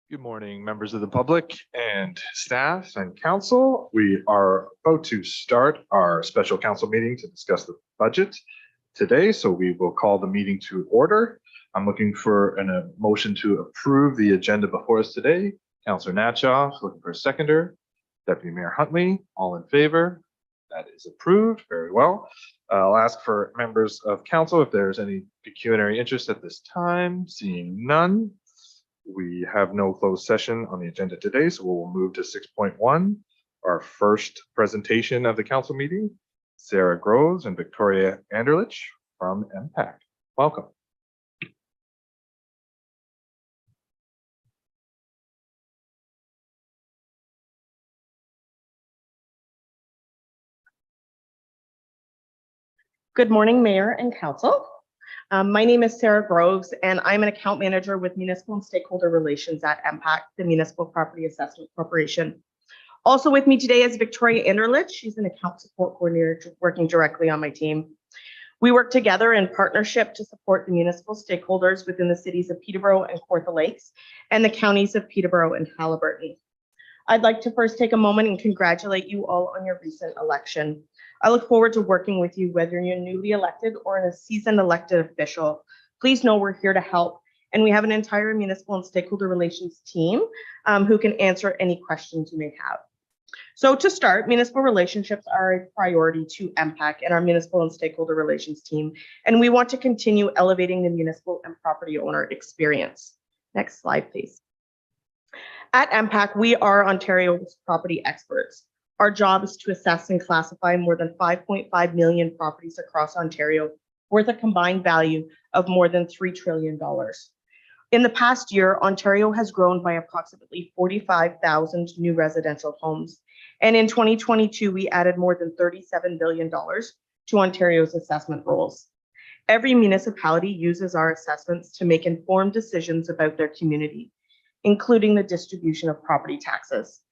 Good morning, members of the public and staff and council. We are about to start our special council meeting to discuss the budget today, so we will call the meeting to order. I'm looking for a motion to approve the agenda before us today. Councillor Natchoff, looking for a seconder. Deputy Mayor Huntley, all in favor? That is approved. Very well. I'll ask for members of council if there's any pecuniary interest at this time. Seeing none. We have no closed session on the agenda today, so we'll move to 6.1, our first presentation of the council meeting. Sarah Groves and Victoria Anderlich from MPAC. Welcome. Good morning, Mayor and Council. My name is Sarah Groves, and I'm an account manager with Municipal and Stakeholder Relations at MPAC, the Municipal Property Assessment Corporation. Also with me today is Victoria Anderlich. She's an account support coordinator working directly on my team. We work together in partnership to support the municipal stakeholders within the cities of Peterborough and Kawartha Lakes and the counties of Peterborough and Haliburton. I'd like to first take a moment and congratulate you all on your recent election. I look forward to working with you, whether you're newly elected or a seasoned elected official. Please know we're here to help, and we have an entire municipal and stakeholder relations team who can answer any questions you may have. So to start, municipal relationships are a priority to MPAC and our municipal and stakeholder relations team, and we want to continue elevating the municipal and property owner experience. Next slide, please. At MPAC, we are Ontario's property experts. Our job is to assess and classify more than 5.5 million properties across Ontario, worth a combined value of more than $3 trillion. In the past year, Ontario has grown by approximately 45,000 new residential homes. And in 2022, we added more than $37 billion to Ontario's assessment rolls. Every municipality uses our assessments to make informed decisions about their community, including the distribution of property taxes.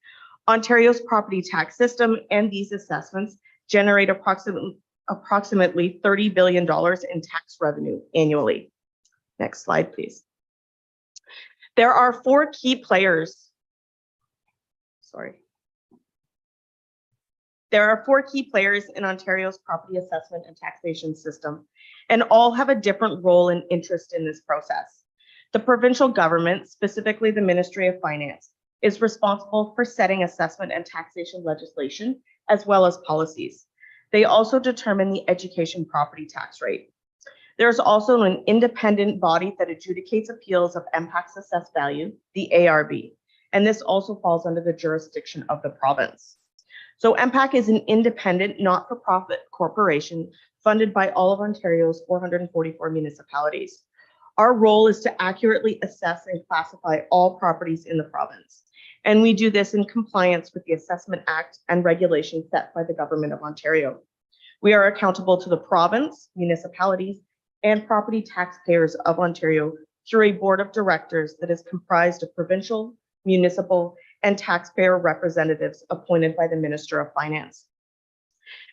Ontario's property tax system and these assessments generate approximately $30 billion in tax revenue annually. Next slide, please. There are four key players. There are four key players in Ontario's property assessment and taxation system, and all have a different role and interest in this process. The provincial government, specifically the Ministry of Finance, is responsible for setting assessment and taxation legislation, as well as policies. They also determine the education property tax rate. There's also an independent body that adjudicates appeals of MPAC's assessed value, the ARB, and this also falls under the jurisdiction of the province. So MPAC is an independent, not-for-profit corporation funded by all of Ontario's 444 municipalities. Our role is to accurately assess and classify all properties in the province. And we do this in compliance with the Assessment Act and regulations set by the Government of Ontario. We are accountable to the province, municipalities, and property taxpayers of Ontario through a board of directors that is comprised of provincial, municipal, and taxpayer representatives appointed by the Minister of Finance.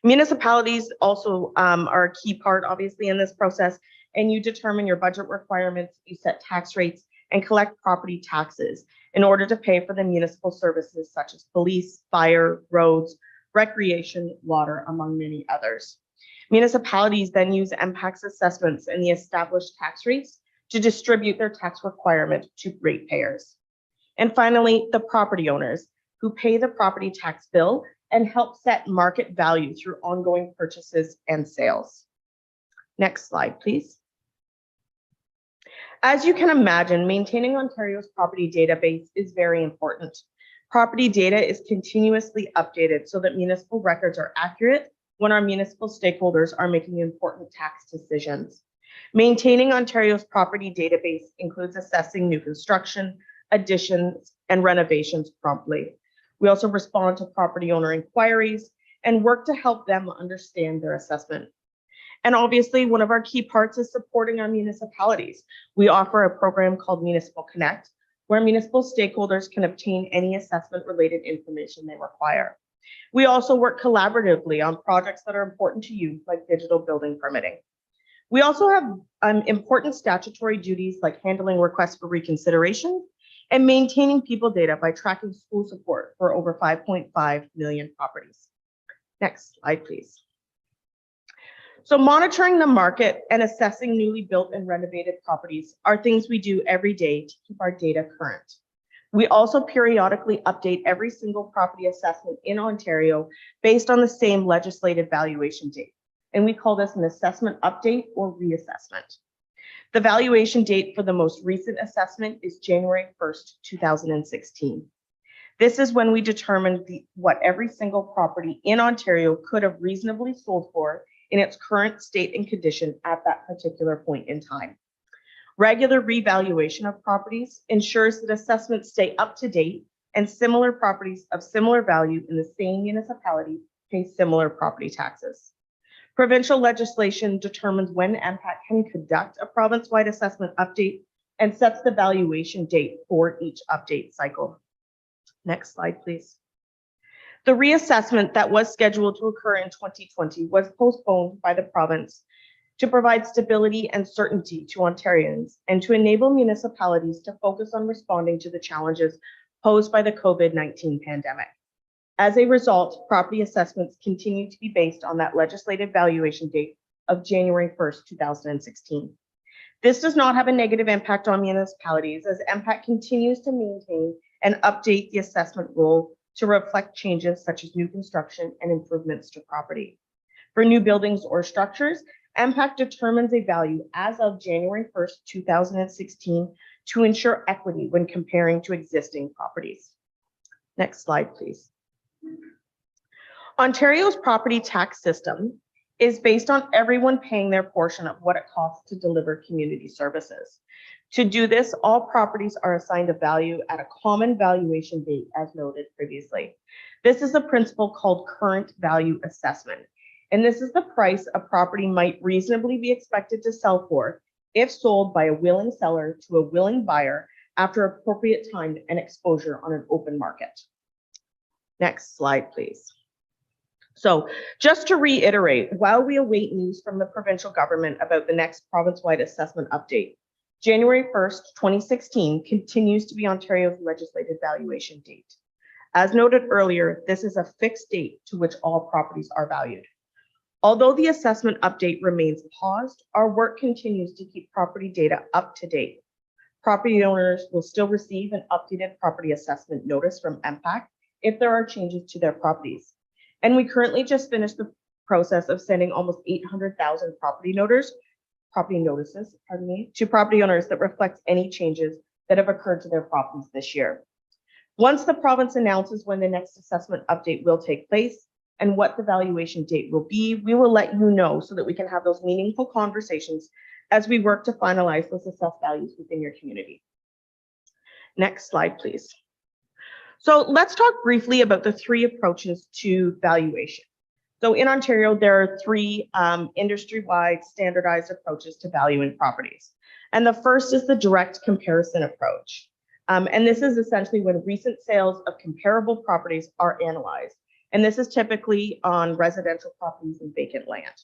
Municipalities also are a key part, obviously, in this process, and you determine your budget requirements, you set tax rates, and collect property taxes in order to pay for the municipal services such as police, fire, roads, recreation, water, among many others. Municipalities then use MPAC's assessments and the established tax rates to distribute their tax requirement to ratepayers. And finally, the property owners who pay the property tax bill and help set market value through ongoing purchases and sales. Next slide, please. As you can imagine, maintaining Ontario's property database is very important. Property data is continuously updated so that municipal records are accurate when our municipal stakeholders are making important tax decisions. Maintaining Ontario's property database includes assessing new construction, additions, and renovations promptly. We also respond to property owner inquiries and work to help them understand their assessment. And obviously, one of our key parts is supporting our municipalities. We offer a program called Municipal Connect, where municipal stakeholders can obtain any assessment-related information they require. We also work collaboratively on projects that are important to you, like digital building permitting. We also have important statutory duties like handling requests for reconsideration and maintaining people data by tracking school support for over 5.5 million properties. Next slide, please. So monitoring the market and assessing newly built and renovated properties are things we do every day to keep our data current. We also periodically update every single property assessment in Ontario based on the same legislative valuation date. And we call this an assessment update or reassessment. The valuation date for the most recent assessment is January 1st, 2016. This is when we determined what every single property in Ontario could have reasonably sold for in its current state and condition at that particular point in time. Regular revaluation of properties ensures that assessments stay up to date and similar properties of similar value in the same municipality pay similar property taxes. Provincial legislation determines when MPAC can conduct a province-wide assessment update and sets the valuation date for each update cycle. Next slide, please. The reassessment that was scheduled to occur in 2020 was postponed by the province to provide stability and certainty to Ontarians and to enable municipalities to focus on responding to the challenges posed by the COVID-19 pandemic. As a result, property assessments continue to be based on that legislative valuation date of January 1st, 2016. This does not have a negative impact on municipalities as MPAC continues to maintain and update the assessment role to reflect changes such as new construction and improvements to property. For new buildings or structures, MPAC determines a value as of January 1st, 2016 to ensure equity when comparing to existing properties. Next slide, please. Ontario's property tax system is based on everyone paying their portion of what it costs to deliver community services. To do this, all properties are assigned a value at a common valuation date, as noted previously. This is a principle called current value assessment, and this is the price a property might reasonably be expected to sell for if sold by a willing seller to a willing buyer after appropriate time and exposure on an open market. Next slide, please. So just to reiterate, while we await news from the provincial government about the next province-wide assessment update, January 1st, 2016 continues to be Ontario's legislative valuation date. As noted earlier, this is a fixed date to which all properties are valued. Although the assessment update remains paused, our work continues to keep property data up to date. Property owners will still receive an updated property assessment notice from MPAC if there are changes to their properties. And we currently just finished the process of sending almost 800,000 property notices, to property owners that reflect any changes that have occurred to their properties this year. Once the province announces when the next assessment update will take place and what the valuation date will be, we will let you know so that we can have those meaningful conversations as we work to finalize those assessed values within your community. Next slide, please. So let's talk briefly about the three approaches to valuation. So in Ontario, there are three industry-wide standardized approaches to valuing properties. And the first is the direct comparison approach. And this is essentially when recent sales of comparable properties are analyzed. And this is typically on residential properties and vacant land.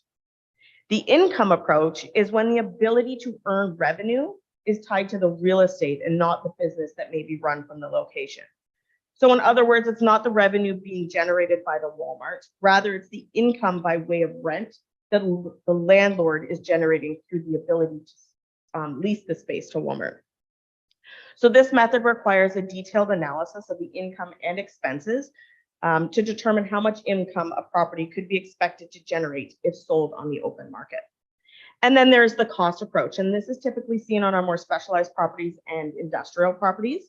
The income approach is when the ability to earn revenue is tied to the real estate and not the business that may be run from the location. So in other words, it's not the revenue being generated by the Walmart, rather it's the income by way of rent that the landlord is generating through the ability to lease the space to Walmart. So this method requires a detailed analysis of the income and expenses to determine how much income a property could be expected to generate if sold on the open market. And then there's the cost approach, and this is typically seen on our more specialized properties and industrial properties.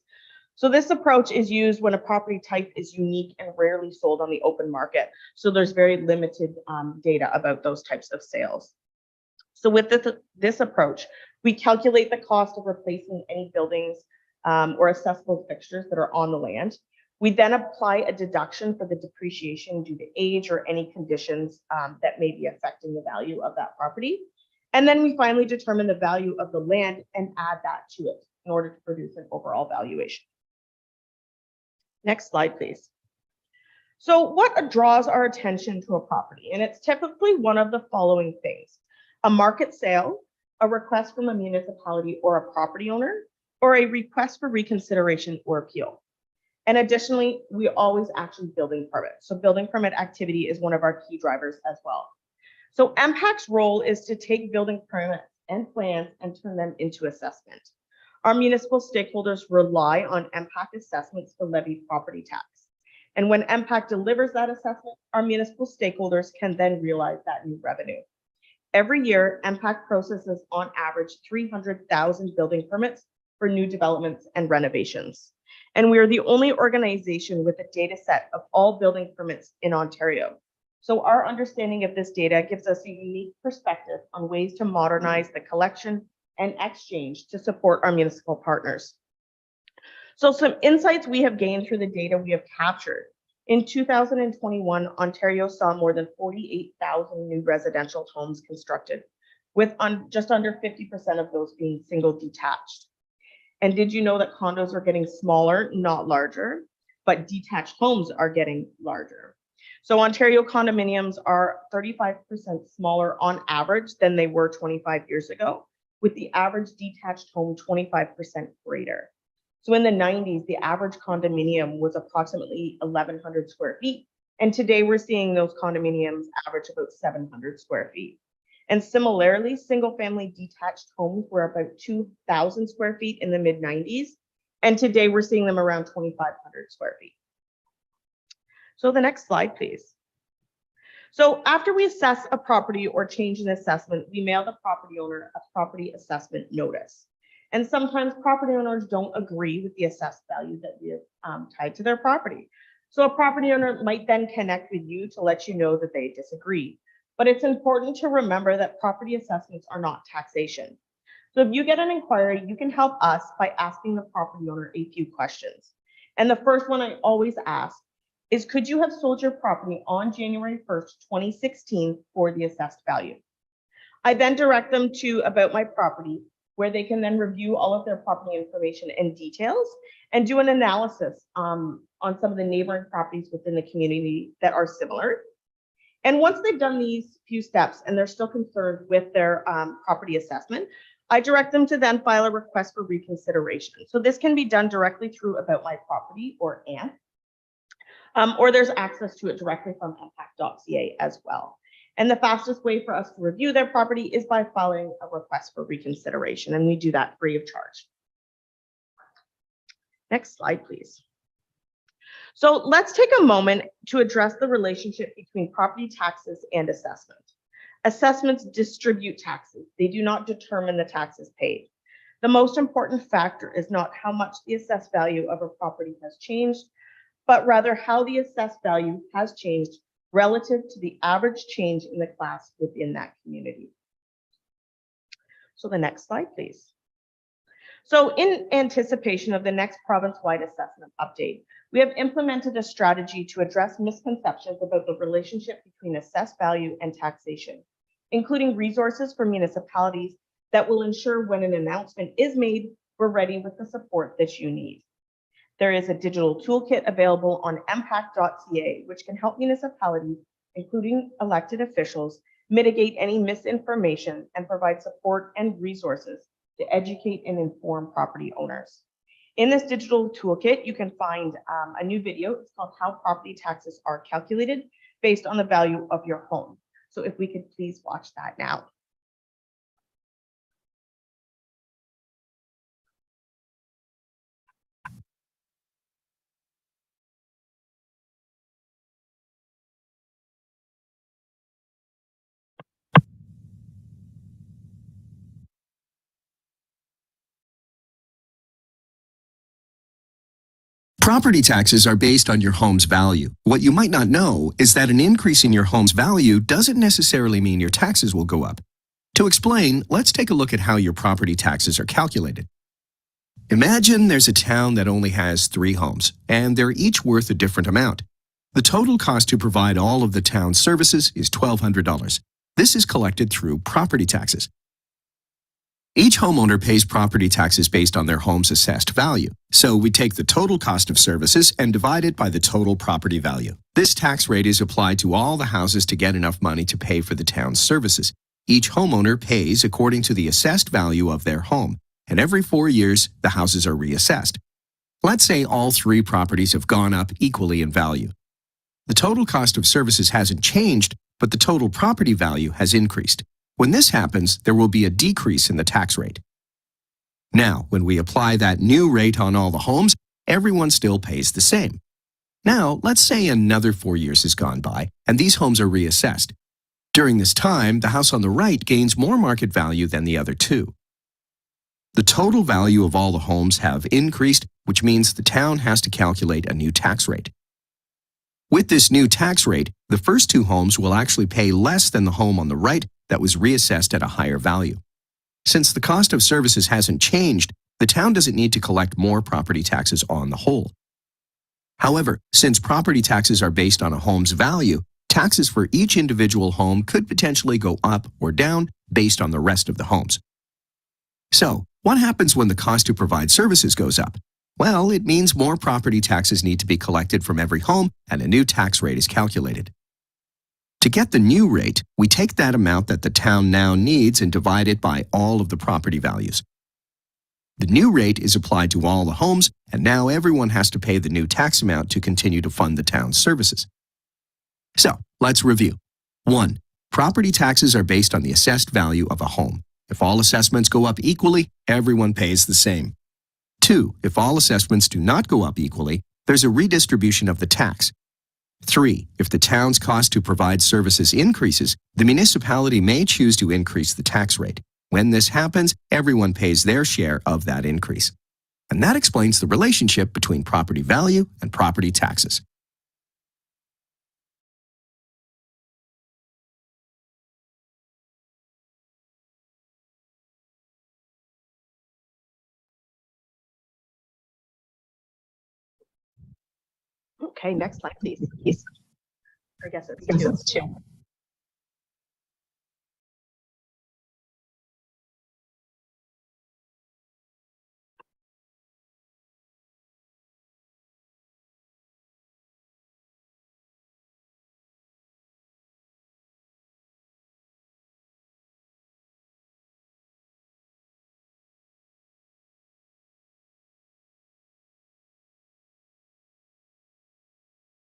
So this approach is used when a property type is unique and rarely sold on the open market. So there's very limited data about those types of sales. So with this approach, we calculate the cost of replacing any buildings or accessible fixtures that are on the land. We then apply a deduction for the depreciation due to age or any conditions that may be affecting the value of that property. And then we finally determine the value of the land and add that to it in order to produce an overall valuation. Next slide, please. So what draws our attention to a property? And it's typically one of the following things: a market sale, a request from a municipality or a property owner, or a request for reconsideration or appeal. And additionally, we always action building permits. So building permit activity is one of our key drivers as well. So MPAC's role is to take building permits and plans and turn them into assessment. Our municipal stakeholders rely on MPAC assessments to levy property tax. And when MPAC delivers that assessment, our municipal stakeholders can then realize that new revenue. Every year, MPAC processes on average 300,000 building permits for new developments and renovations. And we are the only organization with a data set of all building permits in Ontario. So our understanding of this data gives us a unique perspective on ways to modernize the collection and exchange to support our municipal partners. So some insights we have gained through the data we have captured. In 2021, Ontario saw more than 48,000 new residential homes constructed, with just under 50% of those being single detached. And did you know that condos are getting smaller, not larger, but detached homes are getting larger? So Ontario condominiums are 35% smaller on average than they were 25 years ago, with the average detached home 25% greater. So in the 90s, the average condominium was approximately 1,100 square feet. And today we're seeing those condominiums average about 700 square feet. And similarly, single family detached homes were about 2,000 square feet in the mid 90s. And today we're seeing them around 2,500 square feet. So the next slide, please. So after we assess a property or change an assessment, we mail the property owner a property assessment notice. And sometimes property owners don't agree with the assessed value that we have tied to their property. So a property owner might then connect with you to let you know that they disagree. But it's important to remember that property assessments are not taxation. So if you get an inquiry, you can help us by asking the property owner a few questions. And the first one I always ask is, could you have sold your property on January 1st, 2016 for the assessed value? I then direct them to About My Property, where they can then review all of their property information and details and do an analysis on some of the neighboring properties within the community that are similar. And once they've done these few steps and they're still concerned with their property assessment, I direct them to then file a request for reconsideration. So this can be done directly through About My Property or AMP, or there's access to it directly from impact.ca as well. And the fastest way for us to review their property is by filing a request for reconsideration, and we do that free of charge. Next slide, please. So let's take a moment to address the relationship between property taxes and assessment. Assessments distribute taxes. They do not determine the taxes paid. The most important factor is not how much the assessed value of a property has changed, but rather how the assessed value has changed relative to the average change in the class within that community. So the next slide, please. So in anticipation of the next province-wide assessment update, we have implemented a strategy to address misconceptions about the relationship between assessed value and taxation, including resources for municipalities that will ensure when an announcement is made, we're ready with the support that you need. There is a digital toolkit available on impact.ca, which can help municipalities, including elected officials, mitigate any misinformation and provide support and resources to educate and inform property owners. In this digital toolkit, you can find a new video. It's called How Property Taxes Are Calculated Based on the Value of Your Home. So if we could please watch that now. Property taxes are based on your home's value. What you might not know is that an increase in your home's value doesn't necessarily mean your taxes will go up. To explain, let's take a look at how your property taxes are calculated. Imagine there's a town that only has 3 homes, and they're each worth a different amount. The total cost to provide all of the town's services is $1,200. This is collected through property taxes. Each homeowner pays property taxes based on their home's assessed value. So we take the total cost of services and divide it by the total property value. This tax rate is applied to all the houses to get enough money to pay for the town's services. Each homeowner pays according to the assessed value of their home, and every 4 years, the houses are reassessed. Let's say all 3 properties have gone up equally in value. The total cost of services hasn't changed, but the total property value has increased. When this happens, there will be a decrease in the tax rate. Now, when we apply that new rate on all the homes, everyone still pays the same. Now, let's say another 4 years has gone by, and these homes are reassessed. During this time, the house on the right gains more market value than the other 2. The total value of all the homes have increased, which means the town has to calculate a new tax rate. With this new tax rate, the first 2 homes will actually pay less than the home on the right that was reassessed at a higher value. Since the cost of services hasn't changed, the town doesn't need to collect more property taxes on the whole. However, since property taxes are based on a home's value, taxes for each individual home could potentially go up or down based on the rest of the homes. So, what happens when the cost to provide services goes up? Well, it means more property taxes need to be collected from every home and a new tax rate is calculated. To get the new rate, we take that amount that the town now needs and divide it by all of the property values. The new rate is applied to all the homes, and now everyone has to pay the new tax amount to continue to fund the town's services. So, let's review. 1. Property taxes are based on the assessed value of a home. If all assessments go up equally, everyone pays the same. 2. If all assessments do not go up equally, there's a redistribution of the tax. 3. If the town's cost to provide services increases, the municipality may choose to increase the tax rate. When this happens, everyone pays their share of that increase. And that explains the relationship between property value and property taxes. Okay, next slide, please. I guess it's 2.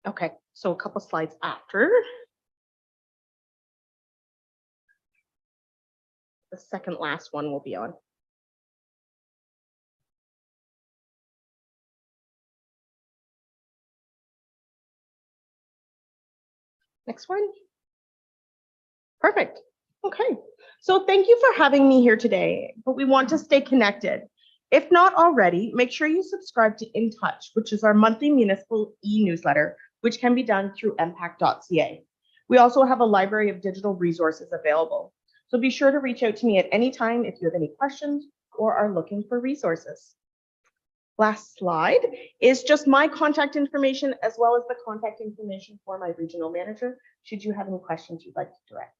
Okay, so a couple slides after. The second last one will be on. Next one. Perfect. Okay. So thank you for having me here today, but we want to stay connected. If not already, make sure you subscribe to In Touch, which is our monthly municipal e-newsletter, which can be done through mpact.ca. We also have a library of digital resources available. So be sure to reach out to me at any time if you have any questions or are looking for resources. Last slide is just my contact information as well as the contact information for my regional manager, should you have any questions you'd like to direct.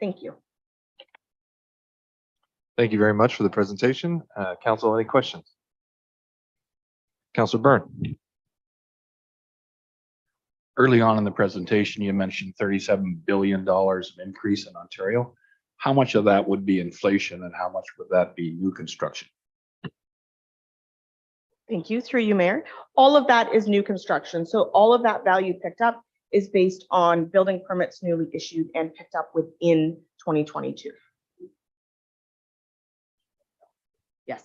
Thank you. Thank you very much for the presentation. Council, any questions? Councilor Byrne. Early on in the presentation, you mentioned $37 billion of increase in Ontario. How much of that would be inflation and how much would that be new construction? Thank you, through you, Mayor. All of that is new construction. So all of that value picked up is based on building permits newly issued and picked up within 2022. Yes.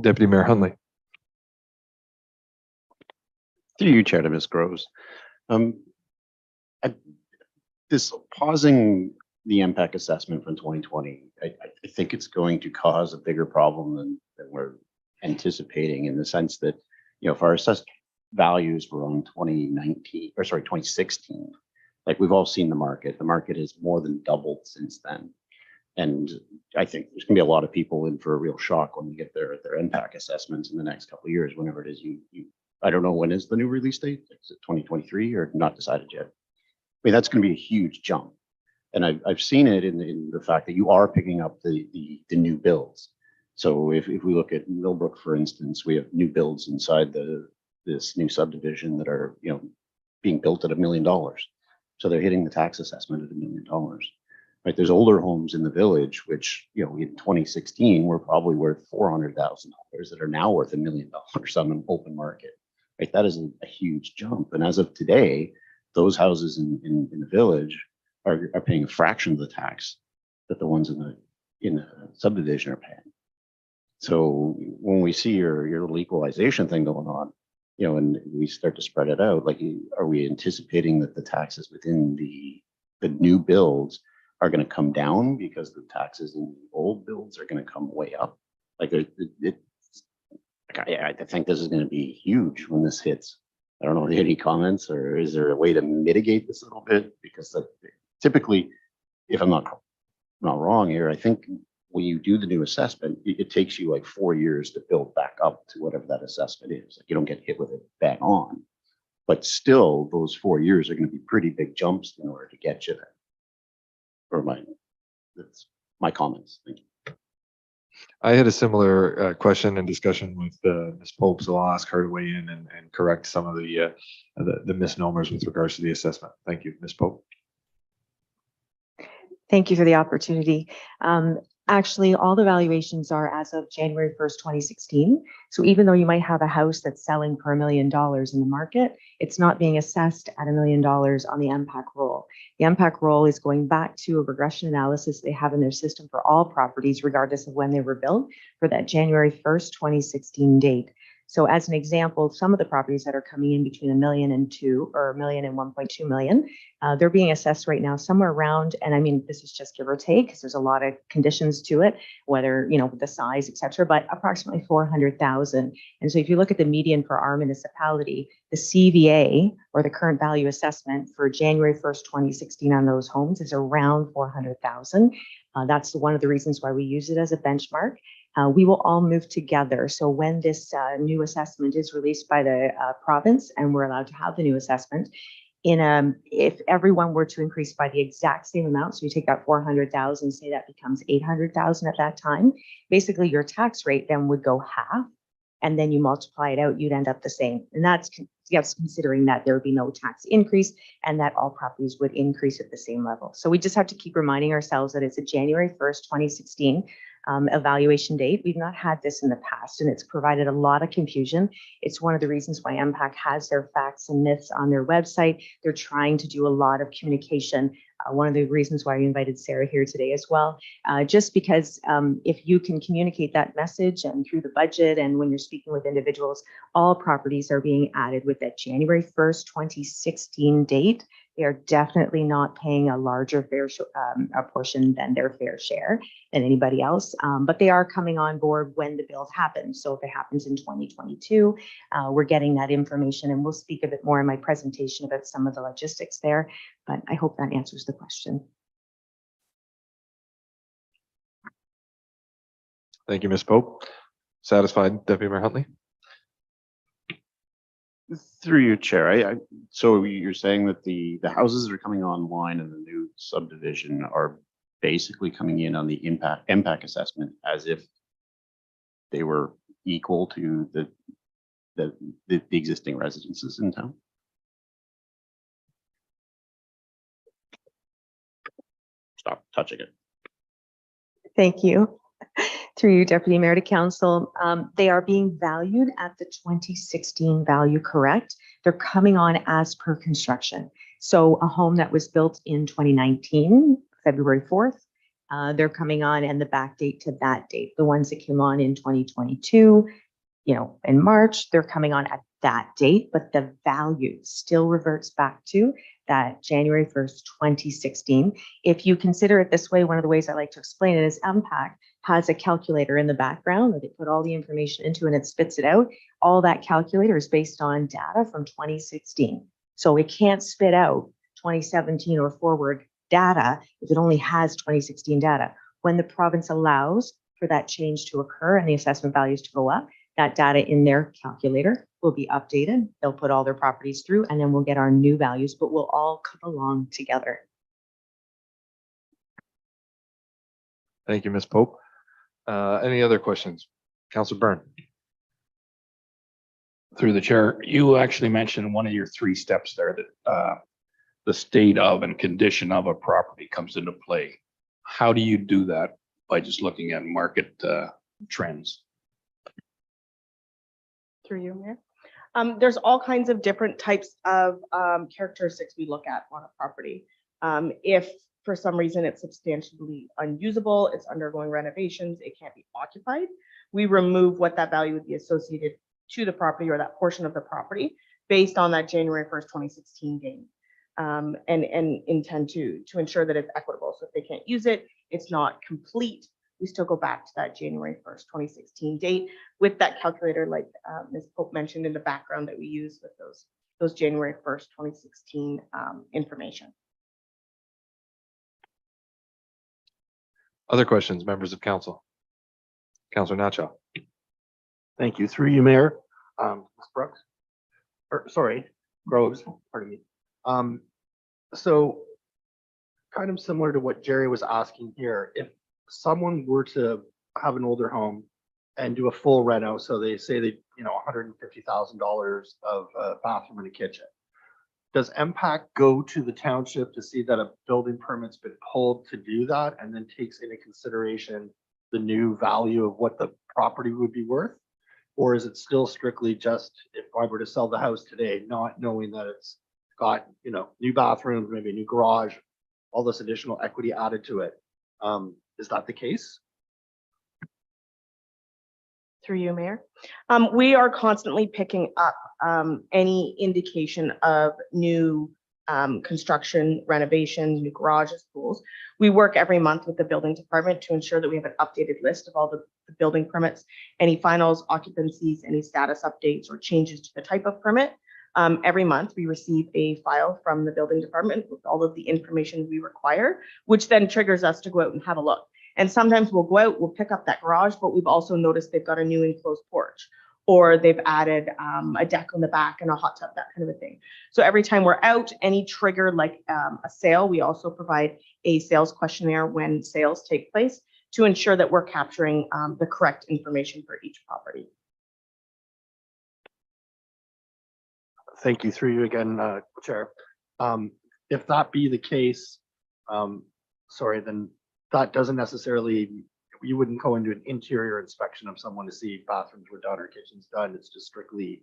Deputy Mayor Hunley. Through you, Chair, to Ms. Groves. This pausing the MPAC assessment from 2020, I think it's going to cause a bigger problem than we're anticipating, in the sense that, you know, if our assessed values were on 2016, like we've all seen the market has more than doubled since then. And I think there's gonna be a lot of people in for a real shock when we get their MPAC assessments in the next couple of years, whenever it is I don't know, when is the new release date? Is it 2023 or not decided yet? I mean, that's going to be a huge jump. And I've seen it in the fact that you are picking up the new builds. So if we look at Millbrook, for instance, we have new builds inside this new subdivision that are, you know, being built at $1 million. So they're hitting the tax assessment at $1 million. right? There's older homes in the village, which, you know, in 2016 were probably worth $400,000 that are now worth $1 million on an open market, right? That is a huge jump. And as of today, those houses in the village are paying a fraction of the tax that the ones in the subdivision are paying. So when we see your little equalization thing going on, you know, and we start to spread it out, like, are we anticipating that the taxes within the new builds are going to come down because the taxes in the old builds are going to come way up? Like, I think this is going to be huge when this hits. I don't know, any comments, or is there a way to mitigate this a little bit? Because typically, if I'm not wrong here, I think when you do the new assessment, it takes you like 4 years to build back up to whatever that assessment is. Like, you don't get hit with it bang on, but still those 4 years are going to be pretty big jumps in order to get you there. That's my comments. Thank you. I had a similar question and discussion with Ms. Pope, so I'll ask her to weigh in and correct some of the misnomers with regards to the assessment. Thank you, Ms. Pope. Thank you for the opportunity. Actually, all the valuations are as of January 1st, 2016. So even though you might have a house that's selling for $1 million in the market, it's not being assessed at $1 million on the MPAC roll. The MPAC roll is going back to a regression analysis they have in their system for all properties, regardless of when they were built, for that January 1st, 2016 date. So as an example, some of the properties that are coming in between $1 million and $2 million, or $1 million and $1.2 million, they're being assessed right now somewhere around, and I mean, this is just give or take, because there's a lot of conditions to it, whether, you know, the size, et cetera, but approximately 400,000. And so if you look at the median for our municipality, the CVA, or the current value assessment for January 1st, 2016 on those homes is around 400,000. That's one of the reasons why we use it as a benchmark. We will all move together. So when this new assessment is released by the province, and we're allowed to have the new assessment, if everyone were to increase by the exact same amount, so you take that 400,000, say that becomes 800,000 at that time, basically your tax rate then would go half, and then you multiply it out, you'd end up the same. And that's considering that there would be no tax increase and that all properties would increase at the same level. So we just have to keep reminding ourselves that it's a January 1st, 2016 evaluation date. We've not had this in the past, and it's provided a lot of confusion. It's one of the reasons why MPAC has their facts and myths on their website. They're trying to do a lot of communication. One of the reasons why we invited Sarah here today as well, just because if you can communicate that message and through the budget, and when you're speaking with individuals, all properties are being added with that January 1st, 2016 date. They are definitely not paying a larger a portion than their fair share than anybody else, but they are coming on board when the build happens. So if it happens in 2022, we're getting that information, and we'll speak a bit more in my presentation about some of the logistics there, but I hope that answers the question. Thank you, Ms. Pope. Satisfied, Deputy Mayor Huntley? Through your chair, so you're saying that the houses that are coming online in the new subdivision are basically coming in on the impact assessment as if they were equal to the existing residences in town? Stop touching it. Thank you. Through you, Deputy Mayor to Council, they are being valued at the 2016 value, correct? They're coming on as per construction. So a home that was built in 2019, February 4th, they're coming on, and the back date to that date. The ones that came on in 2022, you know, in March, they're coming on at that date, but the value still reverts back to that January 1st, 2016. If you consider it this way, one of the ways I like to explain it is MPAC has a calculator in the background that they put all the information into, and it spits it out. All that calculator is based on data from 2016. So it can't spit out 2017 or forward data if it only has 2016 data. When the province allows for that change to occur and the assessment values to go up, that data in their calculator will be updated. They'll put all their properties through, and then we'll get our new values, but we'll all come along together. Thank you, Ms. Pope. Any other questions? Councilor Byrne? Through the chair, you actually mentioned one of your 3 steps there that the state of and condition of a property comes into play. How do you do that? By just looking at market trends? Through you, Mayor. There's all kinds of different types of characteristics we look at on a property. If for some reason it's substantially unusable, it's undergoing renovations, it can't be occupied, we remove what that value would be associated to the property or that portion of the property based on that January 1st, 2016 gain. And intend to ensure that it's equitable. So if they can't use it, it's not complete, we still go back to that January 1st, 2016 date with that calculator, like Ms. Pope mentioned in the background that we use with those January 1st, 2016 information. Other questions, members of council? Councilor Nacho. Thank you. Through you, Mayor. Ms. Brooks, or sorry, Groves, pardon me. So kind of similar to what Jerry was asking here, if someone were to have an older home and do a full reno, so they say they, $150,000 of a bathroom and a kitchen, does MPAC go to the township to see that a building permit's been pulled to do that and then takes into consideration the new value of what the property would be worth? Or is it still strictly just if I were to sell the house today, not knowing that it's got, new bathrooms, maybe a new garage, all this additional equity added to it? Is that the case? Through you, Mayor. We are constantly picking up any indication of new construction, renovations, new garages, pools. We work every month with the building department to ensure that we have an updated list of all the building permits, any finals, occupancies, any status updates or changes to the type of permit. Every month we receive a file from the building department with all of the information we require, which then triggers us to go out and have a look. And sometimes we'll go out, we'll pick up that garage, but we've also noticed they've got a new enclosed porch, or they've added a deck on the back and a hot tub, that kind of a thing. So every time we're out, any trigger like a sale, we also provide a sales questionnaire when sales take place to ensure that we're capturing the correct information for each property. Thank you. Through you again, Chair. If that be the case, then that doesn't necessarily, you wouldn't go into an interior inspection of someone to see if bathrooms were done or kitchens done. It's just strictly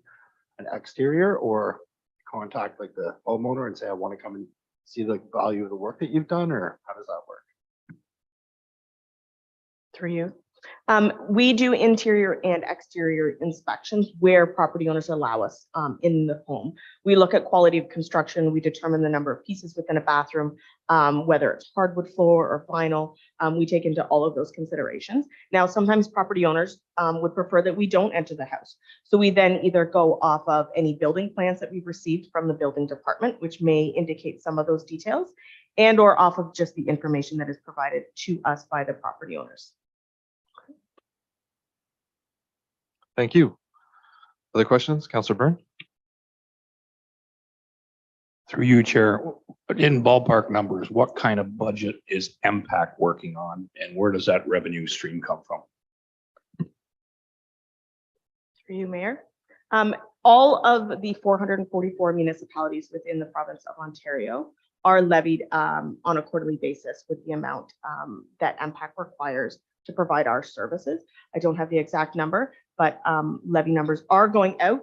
an exterior, or contact like the homeowner and say, I want to come and see the value of the work that you've done, or how does that work? Through you. We do interior and exterior inspections where property owners allow us in the home. We look at quality of construction. We determine the number of pieces within a bathroom, whether it's hardwood floor or vinyl. We take into all of those considerations. Now, sometimes property owners would prefer that we don't enter the house. So we then either go off of any building plans that we've received from the building department, which may indicate some of those details, and or off of just the information that is provided to us by the property owners. Thank you. Other questions? Councilor Byrne? Through you, Chair, in ballpark numbers, what kind of budget is MPAC working on, and where does that revenue stream come from? Through you, Mayor. All of the 444 municipalities within the province of Ontario are levied on a quarterly basis with the amount that MPAC requires to provide our services. I don't have the exact number, but levy numbers are going out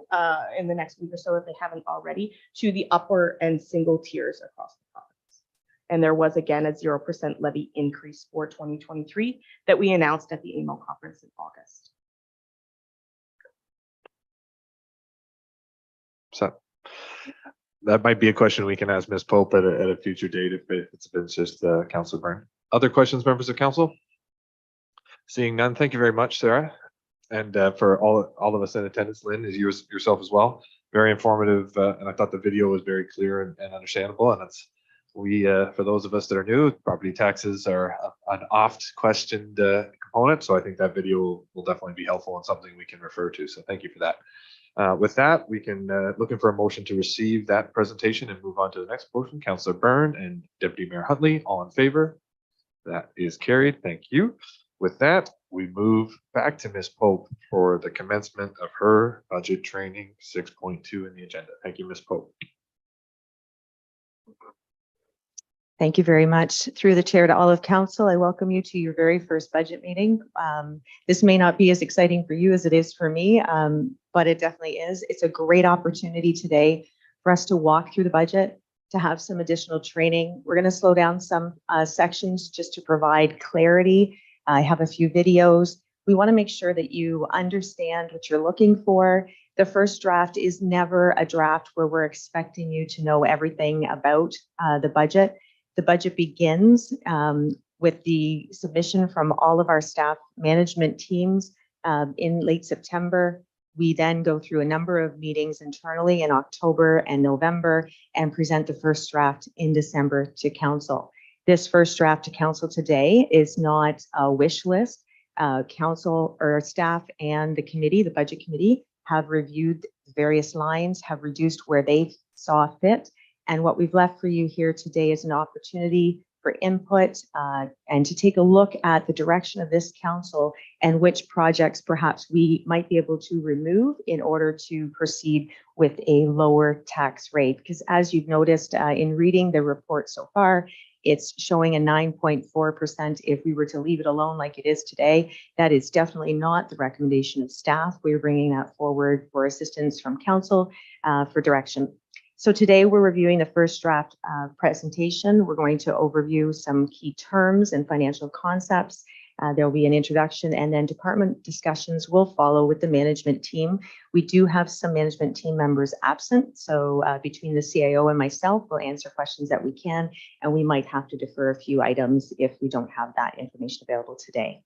in the next week or so, if they haven't already, to the upper and single tiers across the province. And there was again a 0% levy increase for 2023 that we announced at the AMO conference in August. So that might be a question we can ask Ms. Pope at a future date if it's been just Councilor Byrne. Other questions, members of council? Seeing none, thank you very much, Sarah. And for all of us in attendance, Lynn, is yourself as well. Very informative, and I thought the video was very clear and understandable. And it's for those of us that are new, property taxes are an oft questioned component. So I think that video will definitely be helpful and something we can refer to. So thank you for that. With that, we can looking for a motion to receive that presentation and move on to the next motion. Councilor Byrne and Deputy Mayor Huntley, all in favor? That is carried. Thank you. With that, we move back to Ms. Pope for the commencement of her budget training 6.2 in the agenda. Thank you, Ms. Pope. Thank you very much. Through the chair to all of council, I welcome you to your very first budget meeting. This may not be as exciting for you as it is for me, but it definitely is. It's a great opportunity today for us to walk through the budget, to have some additional training. We're going to slow down some sections just to provide clarity. I have a few videos. We want to make sure that you understand what you're looking for. The first draft is never a draft where we're expecting you to know everything about the budget. The budget begins with the submission from all of our staff management teams in late September. We then go through a number of meetings internally in October and November and present the first draft in December to council. This first draft to council today is not a wish list. Council or staff and the committee, the budget committee, have reviewed various lines, have reduced where they saw fit. And what we've left for you here today is an opportunity for input and to take a look at the direction of this council and which projects perhaps we might be able to remove in order to proceed with a lower tax rate. Because as you've noticed in reading the report so far, it's showing a 9.4% if we were to leave it alone like it is today. That is definitely not the recommendation of staff. We're bringing that forward for assistance from council for direction. So today we're reviewing the first draft presentation. We're going to overview some key terms and financial concepts. There'll be an introduction and then department discussions will follow with the management team. We do have some management team members absent. So between the CIO and myself, we'll answer questions that we can, and we might have to defer a few items if we don't have that information available today.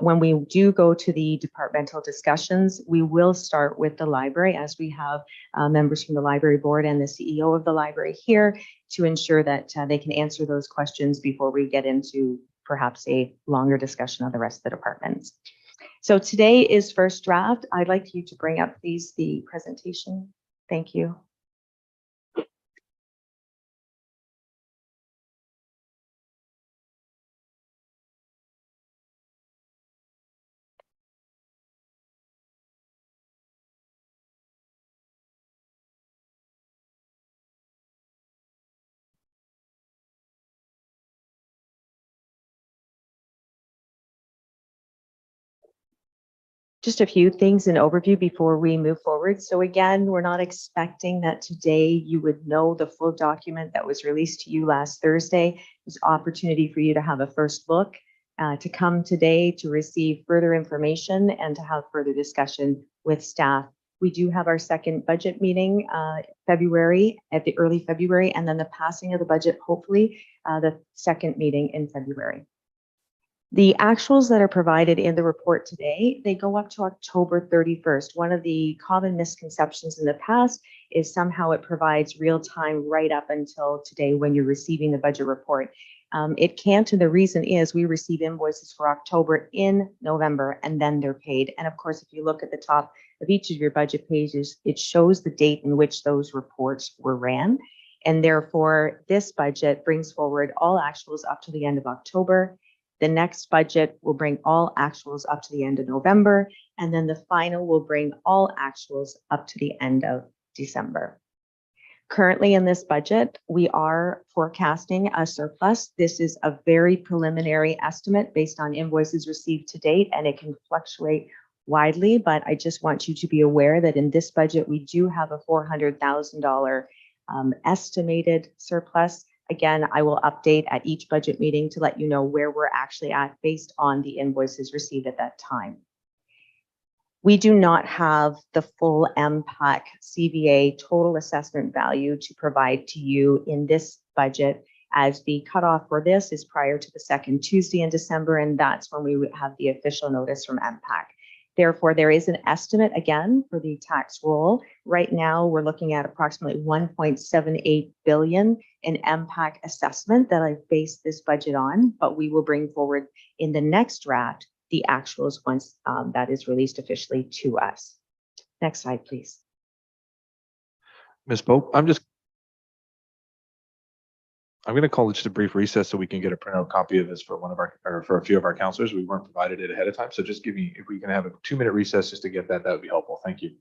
When we do go to the departmental discussions, we will start with the library as we have members from the library board and the CEO of the library here to ensure that they can answer those questions before we get into perhaps a longer discussion of the rest of the departments. So today is first draft. I'd like you to bring up, please, the presentation. Thank you. Just a few things in overview before we move forward. So again, we're not expecting that today you would know the full document that was released to you last Thursday. There's opportunity for you to have a first look, to come today to receive further information and to have further discussion with staff. We do have our second budget meeting February, at the early February, and then the passing of the budget, hopefully the second meeting in February. The actuals that are provided in the report today, they go up to October 31st. One of the common misconceptions in the past is somehow it provides real time right up until today when you're receiving the budget report. It can't, and the reason is we receive invoices for October in November and then they're paid. And of course, if you look at the top of each of your budget pages, it shows the date in which those reports were ran. And therefore, this budget brings forward all actuals up to the end of October. The next budget will bring all actuals up to the end of November, and then the final will bring all actuals up to the end of December. Currently in this budget, we are forecasting a surplus. This is a very preliminary estimate based on invoices received to date, and it can fluctuate widely, but I just want you to be aware that in this budget, we do have a $400,000 estimated surplus. Again, I will update at each budget meeting to let you know where we're actually at based on the invoices received at that time. We do not have the full MPAC CVA total assessment value to provide to you in this budget, as the cutoff for this is prior to the second Tuesday in December, and that's when we would have the official notice from MPAC. Therefore, there is an estimate again for the tax roll. Right now, we're looking at approximately $1.78 billion in MPAC assessment that I've based this budget on, but we will bring forward in the next draft the actuals once that is released officially to us. Next slide, please. Ms. Pope, I'm going to call just a brief recess so we can get a printout copy of this for one of our, or for a few of our counselors. We weren't provided it ahead of time. So just give me, if we can have a 2-minute recess just to get that, that would be helpful. Thank you.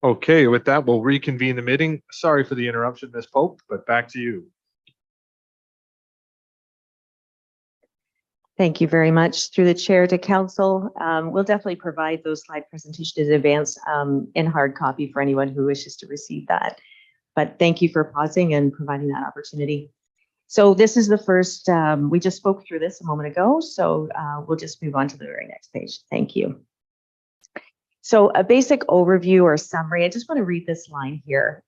Okay, with that, we'll reconvene the meeting. Sorry for the interruption, Ms. Pope, but back to you. Thank you very much. Through the chair to council, we'll definitely provide those slide presentations in advance in hard copy for anyone who wishes to receive that. But thank you for pausing and providing that opportunity. So this is the first, we just spoke through this a moment ago, so we'll just move on to the very next page. Thank you. So a basic overview or summary, I just want to read this line here.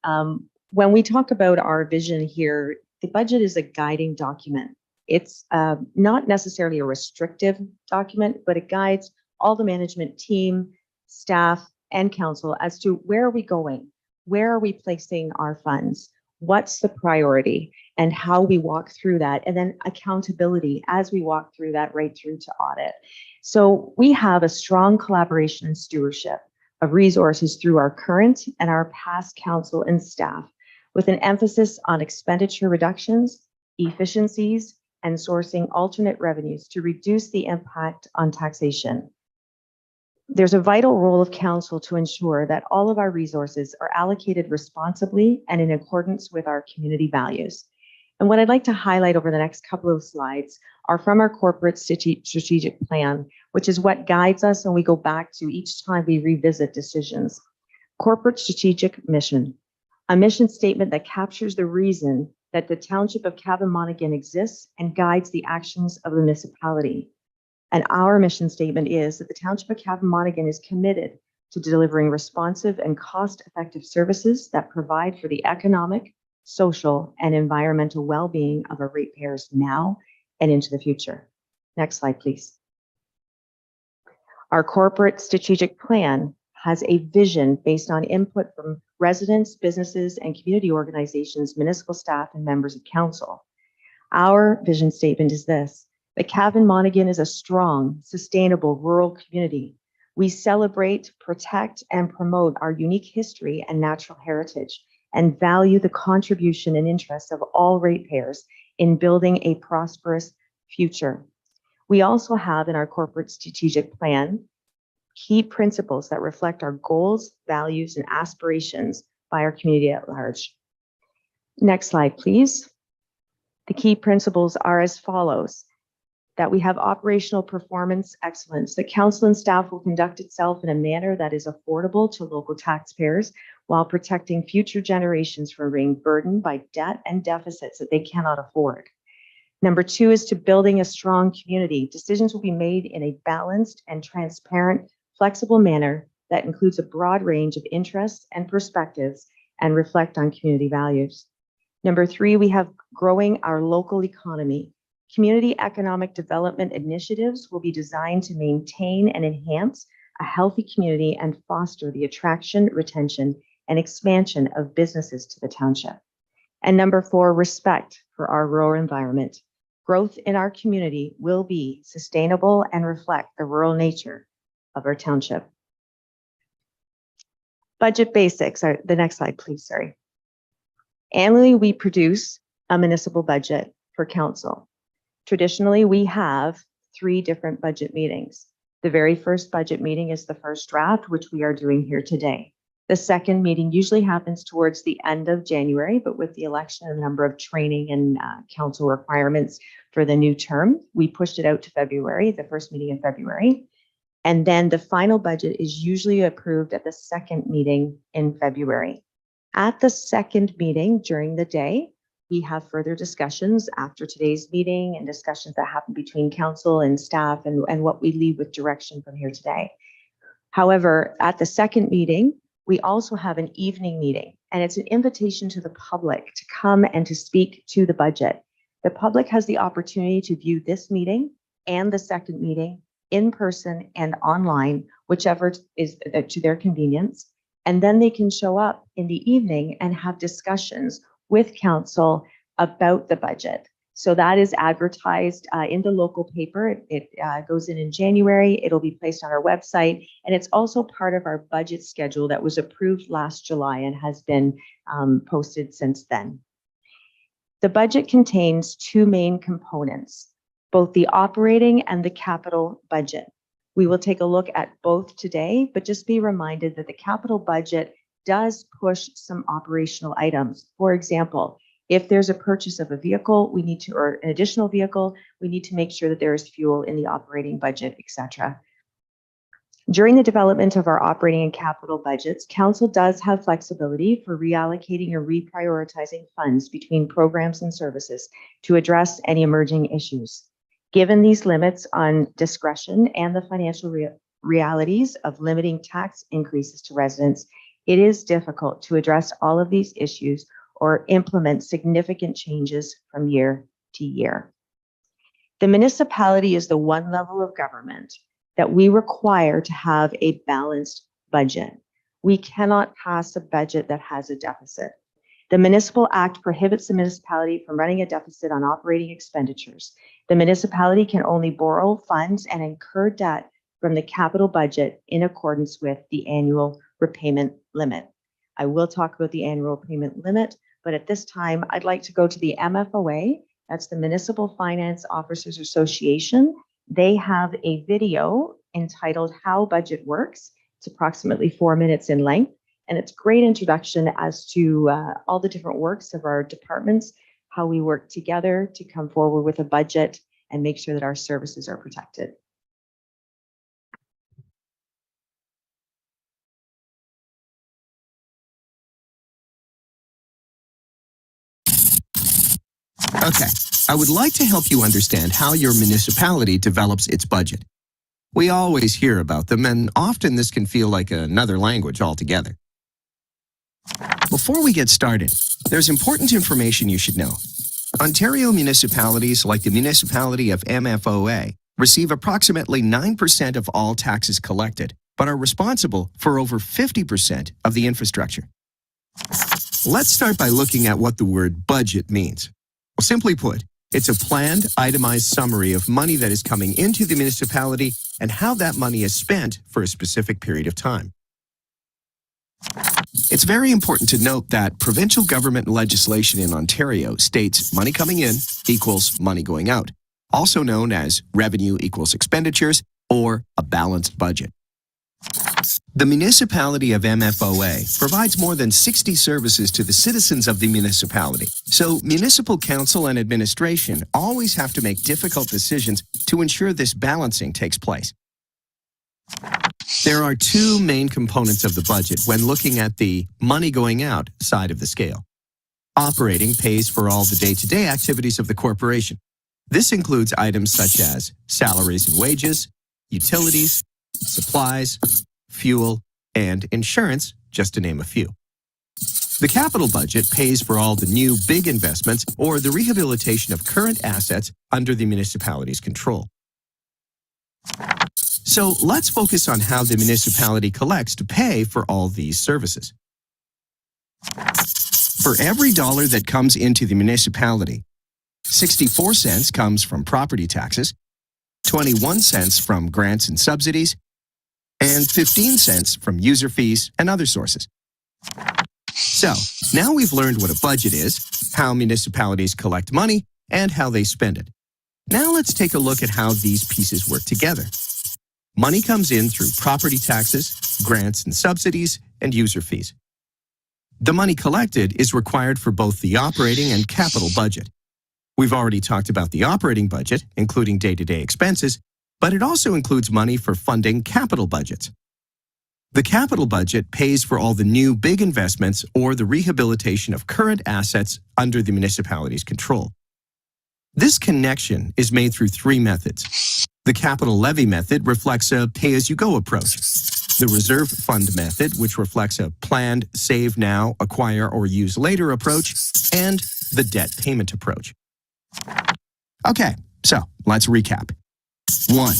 When we talk about our vision here, the budget is a guiding document. It's not necessarily a restrictive document, but it guides all the management team, staff, and council as to where are we going? Where are we placing our funds? What's the priority? And how we walk through that, and then accountability as we walk through that right through to audit. So we have a strong collaboration and stewardship of resources through our current and our past council and staff, with an emphasis on expenditure reductions, efficiencies, and sourcing alternate revenues to reduce the impact on taxation. There's a vital role of council to ensure that all of our resources are allocated responsibly and in accordance with our community values. And what I'd like to highlight over the next couple of slides are from our corporate strategic plan, which is what guides us and we go back to each time we revisit decisions. Corporate strategic mission, a mission statement that captures the reason that the Township of Cavan Monaghan exists and guides the actions of the municipality. And our mission statement is that the Township of Cavan Monaghan is committed to delivering responsive and cost-effective services that provide for the economic, social, and environmental well-being of our ratepayers now and into the future. Next slide, please. Our corporate strategic plan has a vision based on input from residents, businesses, and community organizations, municipal staff, and members of council. Our vision statement is this: that Cavan Monaghan is a strong, sustainable rural community. We celebrate, protect, and promote our unique history and natural heritage, and value the contribution and interests of all ratepayers in building a prosperous future. We also have in our corporate strategic plan key principles that reflect our goals, values, and aspirations by our community at large. Next slide, please. The key principles are as follows: that we have operational performance excellence. The council and staff will conduct itself in a manner that is affordable to local taxpayers while protecting future generations from being burdened by debt and deficits that they cannot afford. Number two is to building a strong community. Decisions will be made in a balanced and transparent, flexible manner that includes a broad range of interests and perspectives and reflect on community values. Number three, we have growing our local economy. Community economic development initiatives will be designed to maintain and enhance a healthy community and foster the attraction, retention, and expansion of businesses to the township. And number four, respect for our rural environment. Growth in our community will be sustainable and reflect the rural nature of our township. Budget basics are the next slide, please. Sorry. Annually, we produce a municipal budget for council. Traditionally, we have 3 different budget meetings. The very first budget meeting is the first draft, which we are doing here today. The second meeting usually happens towards the end of January, but with the election and the number of training and council requirements for the new term, we pushed it out to February, the first meeting in February. And then the final budget is usually approved at the second meeting in February. At the second meeting during the day, we have further discussions after today's meeting and discussions that happen between council and staff and what we leave with direction from here today. However, at the second meeting, we also have an evening meeting, and it's an invitation to the public to come and to speak to the budget. The public has the opportunity to view this meeting and the second meeting in person and online, whichever is to their convenience. And then they can show up in the evening and have discussions with council about the budget. So that is advertised in the local paper. It goes in January. It'll be placed on our website. And it's also part of our budget schedule that was approved last July and has been posted since then. The budget contains 2 main components, both the operating and the capital budget. We will take a look at both today, but just be reminded that the capital budget does push some operational items. For example, if there's a purchase of a vehicle, we need to, or an additional vehicle, we need to make sure that there is fuel in the operating budget, etc. During the development of our operating and capital budgets, Council does have flexibility for reallocating or reprioritizing funds between programs and services to address any emerging issues. Given these limits on discretion and the financial realities of limiting tax increases to residents, it is difficult to address all of these issues or implement significant changes from year to year. The municipality is the one level of government that we require to have a balanced budget. We cannot pass a budget that has a deficit. The Municipal Act prohibits the municipality from running a deficit on operating expenditures. The municipality can only borrow funds and incur debt from the capital budget in accordance with the annual repayment limit. I will talk about the annual repayment limit, but at this time, I'd like to go to the MFOA. That's the Municipal Finance Officers Association. They have a video entitled How Budget Works. It's approximately 4 minutes in length, and it's a great introduction as to all the different works of our departments, how we work together to come forward with a budget and make sure that our services are protected. Okay, I would like to help you understand how your municipality develops its budget. We always hear about them, and often this can feel like another language altogether. Before we get started, there's important information you should know. Ontario municipalities, like the municipality of MFOA, receive approximately 9% of all taxes collected, but are responsible for over 50% of the infrastructure. Let's start by looking at what the word budget means. Well, simply put, it's a planned, itemized summary of money that is coming into the municipality and how that money is spent for a specific period of time. It's very important to note that provincial government legislation in Ontario states money coming in equals money going out, also known as revenue equals expenditures or a balanced budget. The municipality of MFOA provides more than 60 services to the citizens of the municipality, so municipal council and administration always have to make difficult decisions to ensure this balancing takes place. There are two main components of the budget when looking at the money going out side of the scale. Operating pays for all the day-to-day activities of the corporation. This includes items such as salaries and wages, utilities, supplies, fuel, and insurance, just to name a few. The capital budget pays for all the new big investments or the rehabilitation of current assets under the municipality's control. So let's focus on how the municipality collects to pay for all these services. For every dollar that comes into the municipality, 64 cents comes from property taxes, 21 cents from grants and subsidies, and 15 cents from user fees and other sources. So, now we've learned what a budget is, how municipalities collect money, and how they spend it. Now let's take a look at how these pieces work together. Money comes in through property taxes, grants and subsidies, and user fees. The money collected is required for both the operating and capital budget. We've already talked about the operating budget, including day-to-day expenses, but it also includes money for funding capital budgets. The capital budget pays for all the new big investments or the rehabilitation of current assets under the municipality's control. This connection is made through three methods. The capital levy method reflects a pay-as-you-go approach. The reserve fund method, which reflects a planned save now, acquire, or use later approach, and the debt payment approach. Okay, so let's recap. 1.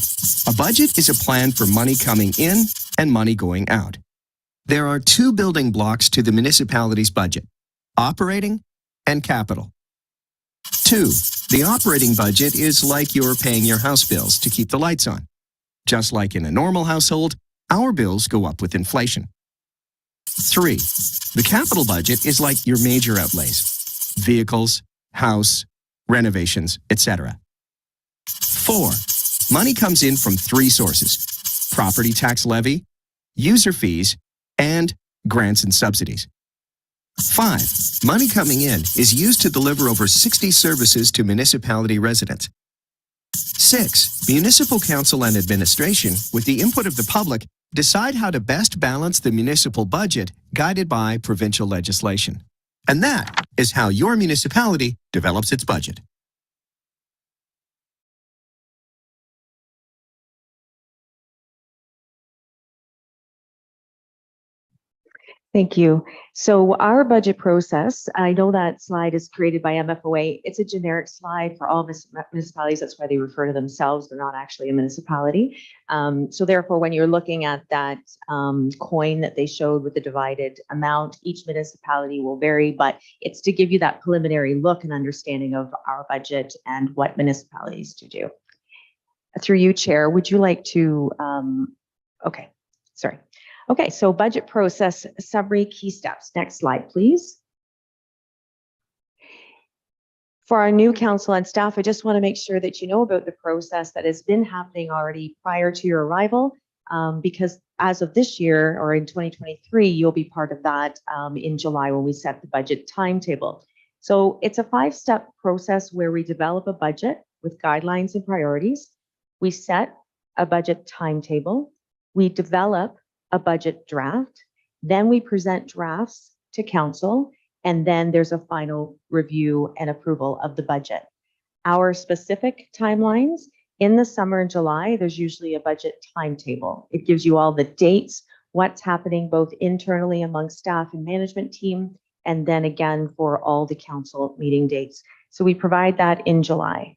A budget is a plan for money coming in and money going out. There are two building blocks to the municipality's budget: operating and capital. 2. The operating budget is like you're paying your house bills to keep the lights on. Just like in a normal household, our bills go up with inflation. 3. The capital budget is like your major outlays: vehicles, house, renovations, etc. 4. Money comes in from three sources: property tax levy, user fees, and grants and subsidies. 5. Money coming in is used to deliver over 60 services to municipality residents. 6. Municipal council and administration, with the input of the public, decide how to best balance the municipal budget guided by provincial legislation. And that is how your municipality develops its budget. Thank you. So our budget process, I know that slide is created by MFOA. It's a generic slide for all municipalities. That's why they refer to themselves. They're not actually a municipality. So therefore, when you're looking at that coin that they showed with the divided amount, each municipality will vary, but it's to give you that preliminary look and understanding of our budget and what municipalities do. Through you, Chair, would you like to, okay, sorry. Okay, so budget process summary key steps. Next slide, please. For our new council and staff, I just want to make sure that you know about the process that has been happening already prior to your arrival, because as of this year or in 2023, you'll be part of that in July when we set the budget timetable. So it's a 5-step process where we develop a budget with guidelines and priorities. We set a budget timetable. We develop a budget draft, then we present drafts to council, and then there's a final review and approval of the budget. Our specific timelines, in the summer in July, there's usually a budget timetable. It gives you all the dates, what's happening both internally among staff and management team, and then again for all the council meeting dates. So we provide that in July.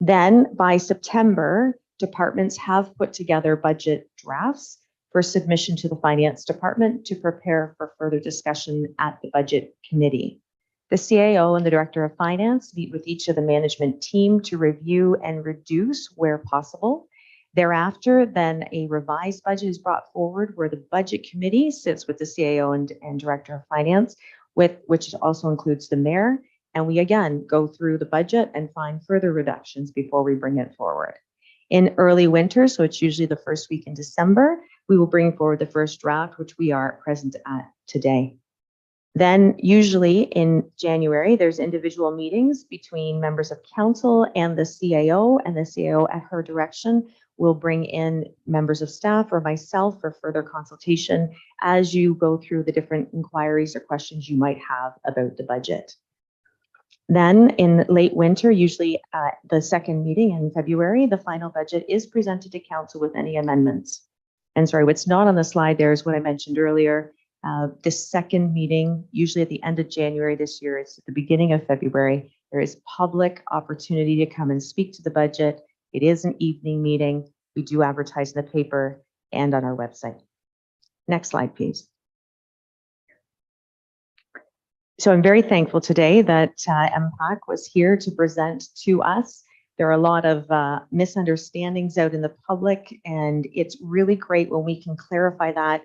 Then by September, departments have put together budget drafts for submission to the finance department to prepare for further discussion at the budget committee. The CAO and the director of finance meet with each of the management team to review and reduce where possible. Thereafter, then a revised budget is brought forward where the budget committee sits with the CAO and director of finance, which also includes the mayor. And we again go through the budget and find further reductions before we bring it forward. In early winter, so it's usually the first week in December, we will bring forward the first draft, which we are present at today. Then usually in January, there's individual meetings between members of council and the CAO, and the CAO at her direction will bring in members of staff or myself for further consultation as you go through the different inquiries or questions you might have about the budget. Then in late winter, usually the second meeting in February, the final budget is presented to council with any amendments. And sorry, what's not on the slide there is what I mentioned earlier. This second meeting, usually at the end of January this year, it's at the beginning of February, there is public opportunity to come and speak to the budget. It is an evening meeting. We do advertise in the paper and on our website. Next slide, please. So I'm very thankful today that MPAC was here to present to us. There are a lot of misunderstandings out in the public, and it's really great when we can clarify that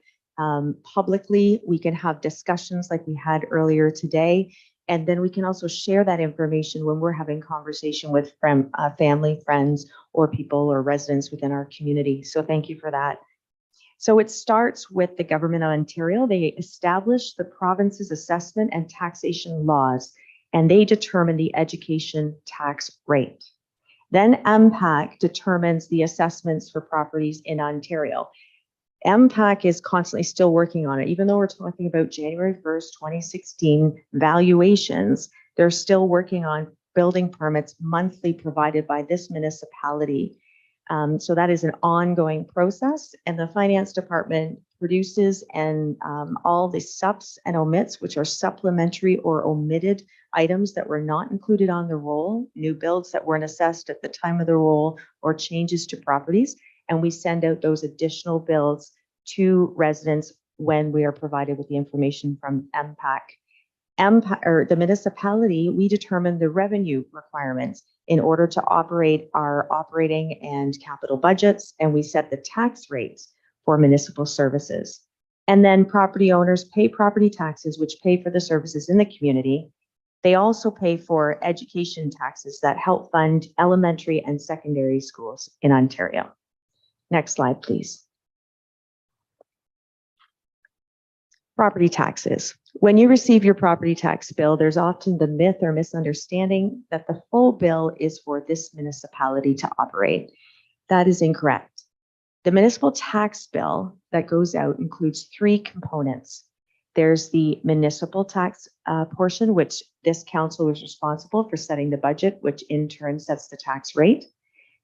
publicly. We can have discussions like we had earlier today, and then we can also share that information when we're having conversation with family, friends, or people or residents within our community. So thank you for that. So it starts with the Government of Ontario. They establish the province's assessment and taxation laws, and they determine the education tax rate. Then MPAC determines the assessments for properties in Ontario. MPAC is constantly still working on it. Even though we're talking about January 1st, 2016 valuations, they're still working on building permits monthly provided by this municipality. So that is an ongoing process, and the finance department produces and all the subs and omits, which are supplementary or omitted items that were not included on the roll, new builds that weren't assessed at the time of the roll, or changes to properties. And we send out those additional bills to residents when we are provided with the information from MPAC. Or the municipality, we determine the revenue requirements in order to operate our operating and capital budgets, and we set the tax rates for municipal services. And then property owners pay property taxes, which pay for the services in the community. They also pay for education taxes that help fund elementary and secondary schools in Ontario. Next slide, please. Property taxes. When you receive your property tax bill, there's often the myth or misunderstanding that the full bill is for this municipality to operate. That is incorrect. The municipal tax bill that goes out includes three components. There's the municipal tax portion, which this council is responsible for setting the budget, which in turn sets the tax rate.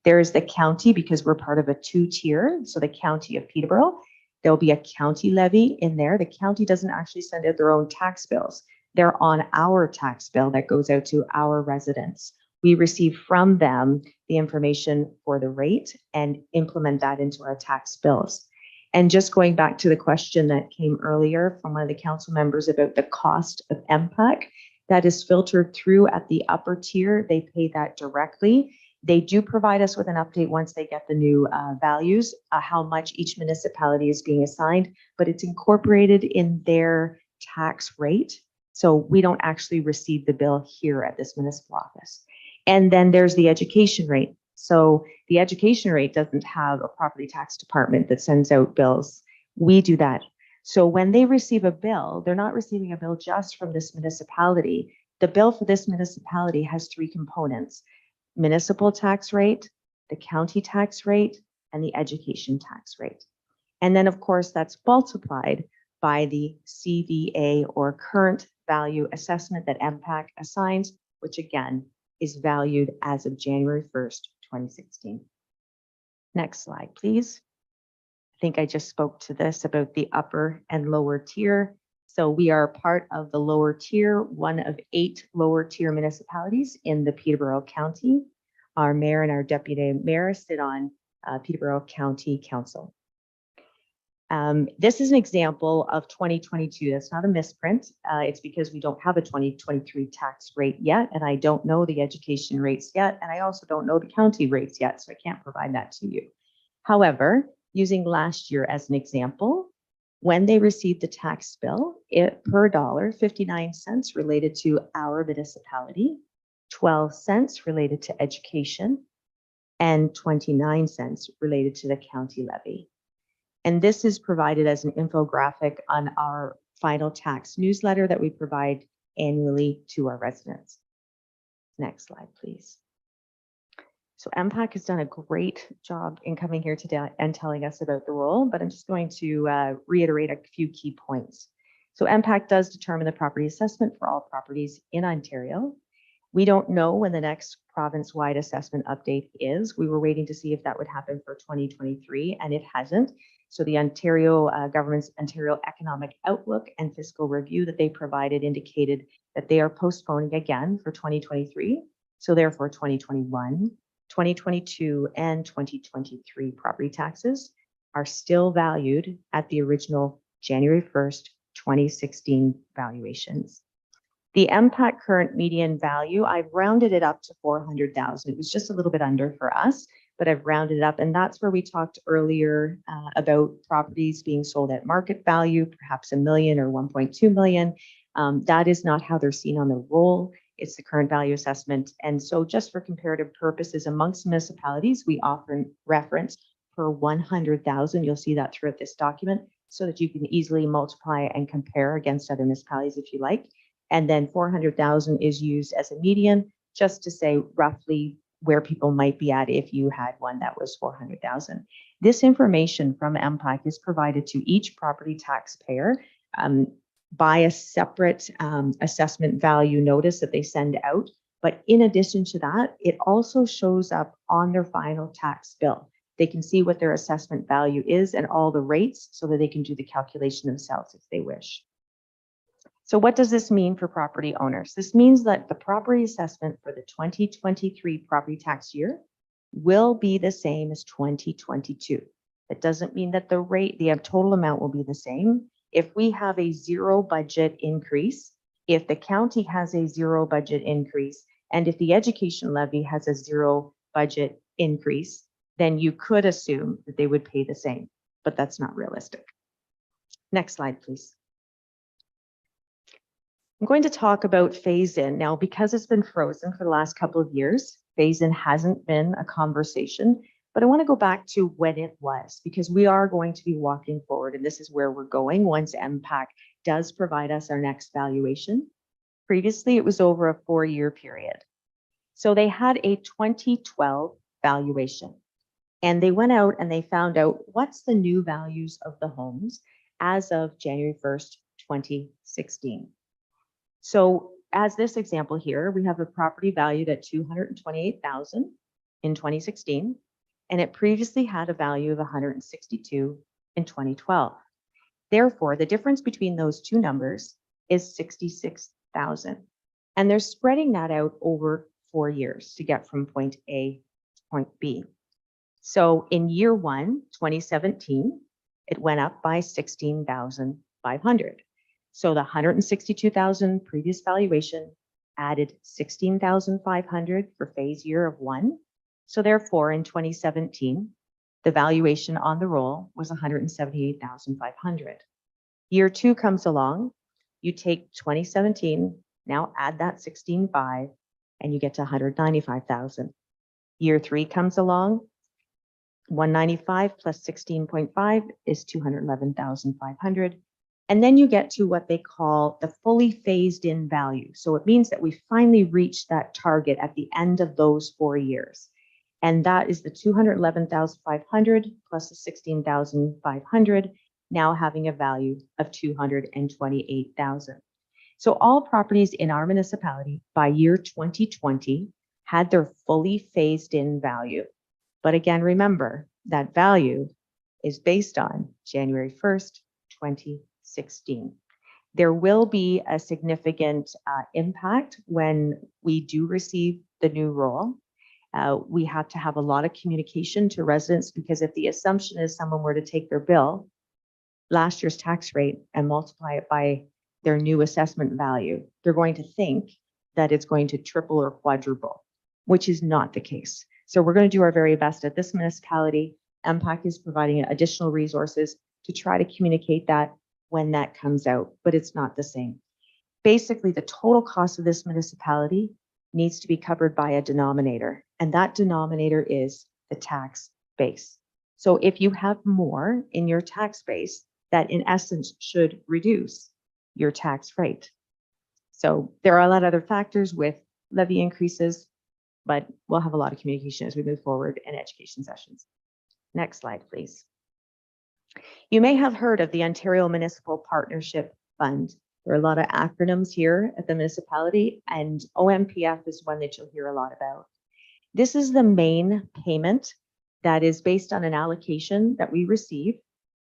There is the county, because we're part of a two-tier, so the county of Peterborough. There'll be a county levy in there. The county doesn't actually send out their own tax bills. They're on our tax bill that goes out to our residents. We receive from them the information for the rate and implement that into our tax bills. And just going back to the question that came earlier from one of the council members about the cost of MPAC, that is filtered through at the upper tier. They pay that directly. They do provide us with an update once they get the new values, how much each municipality is being assigned, but it's incorporated in their tax rate. So we don't actually receive the bill here at this municipal office. And then there's the education rate. So the education rate doesn't have a property tax department that sends out bills. We do that. So when they receive a bill, they're not receiving a bill just from this municipality. The bill for this municipality has three components: municipal tax rate, the county tax rate, and the education tax rate. And then, of course, that's multiplied by the CVA, or current value assessment, that MPAC assigns, which again is valued as of January 1st, 2016. Next slide, please. I think I just spoke to this about the upper and lower tier. So we are part of the lower tier, one of 8 lower tier municipalities in the Peterborough County. Our mayor and our deputy mayor sit on Peterborough County Council. This is an example of 2022. That's not a misprint. It's because we don't have a 2023 tax rate yet, and I don't know the education rates yet, and I also don't know the county rates yet, so I can't provide that to you. However, using last year as an example, when they received the tax bill, it per dollar, 59 cents related to our municipality, 12 cents related to education, and 29 cents related to the county levy. And this is provided as an infographic on our final tax newsletter that we provide annually to our residents. Next slide, please. So MPAC has done a great job in coming here today and telling us about the role, but I'm just going to reiterate a few key points. So MPAC does determine the property assessment for all properties in Ontario. We don't know when the next province-wide assessment update is. We were waiting to see if that would happen for 2023, and it hasn't. So the Ontario government's Ontario Economic Outlook and Fiscal Review that they provided indicated that they are postponing again for 2023. So therefore 2021, 2022, and 2023 property taxes are still valued at the original January 1st, 2016 valuations. The MPAC current median value, I've rounded it up to 400,000. It was just a little bit under for us, but I've rounded it up. And that's where we talked earlier about properties being sold at market value, perhaps $1 million or 1.2 million. That is not how they're seen on the roll. It's the current value assessment. And so just for comparative purposes amongst municipalities, we often reference per 100,000. You'll see that throughout this document so that you can easily multiply and compare against other municipalities if you like. And then 400,000 is used as a median, just to say roughly where people might be at if you had one that was 400,000. This information from MPAC is provided to each property taxpayer by a separate assessment value notice that they send out. But in addition to that, it also shows up on their final tax bill. They can see what their assessment value is and all the rates so that they can do the calculation themselves if they wish. So what does this mean for property owners? This means that the property assessment for the 2023 property tax year will be the same as 2022. That doesn't mean that the rate, the total amount will be the same. If we have a zero budget increase, if the county has a zero budget increase, and if the education levy has a zero budget increase, then you could assume that they would pay the same, but that's not realistic. Next slide, please. I'm going to talk about phase-in. Now, because it's been frozen for the last couple of years, phase-in hasn't been a conversation, but I want to go back to when it was, because we are going to be walking forward, and this is where we're going once MPAC does provide us our next valuation. Previously, it was over a 4-year period. So they had a 2012 valuation, and they went out and they found out what's the new values of the homes as of January 1st, 2016. So as this example here, we have a property valued at $228,000 in 2016, and it previously had a value of $162,000 in 2012. Therefore, the difference between those two numbers is $66,000. And they're spreading that out over 4 years to get from point A to point B. So in year one, 2017, it went up by $16,500. So the $162,000 previous valuation added $16,500 for phase year of 1. So therefore, in 2017, the valuation on the roll was $178,500. Year 2 comes along, you take 2017, now add that 16,500, and you get to $195,000. Year 3 comes along, 195 plus 16.5 is $211,500. And then you get to what they call the fully phased in value. So it means that we finally reached that target at the end of those 4 years. And that is the $211,500 plus the $16,500, now having a value of $228,000. So all properties in our municipality by year 2020 had their fully phased in value. But again, remember that value is based on January 1st, 2016. There will be a significant impact when we do receive the new roll. We have to have a lot of communication to residents, because if the assumption is someone were to take their bill, last year's tax rate, and multiply it by their new assessment value, they're going to think that it's going to triple or quadruple, which is not the case. So we're going to do our very best at this municipality. MPAC is providing additional resources to try to communicate that when that comes out, but it's not the same. Basically, the total cost of this municipality needs to be covered by a denominator, and that denominator is the tax base. So if you have more in your tax base, that in essence should reduce your tax rate. So there are a lot of other factors with levy increases, but we'll have a lot of communication as we move forward in education sessions. Next slide, please. You may have heard of the Ontario Municipal Partnership Fund. There are a lot of acronyms here at the municipality, and OMPF is one that you'll hear a lot about. This is the main payment that is based on an allocation that we receive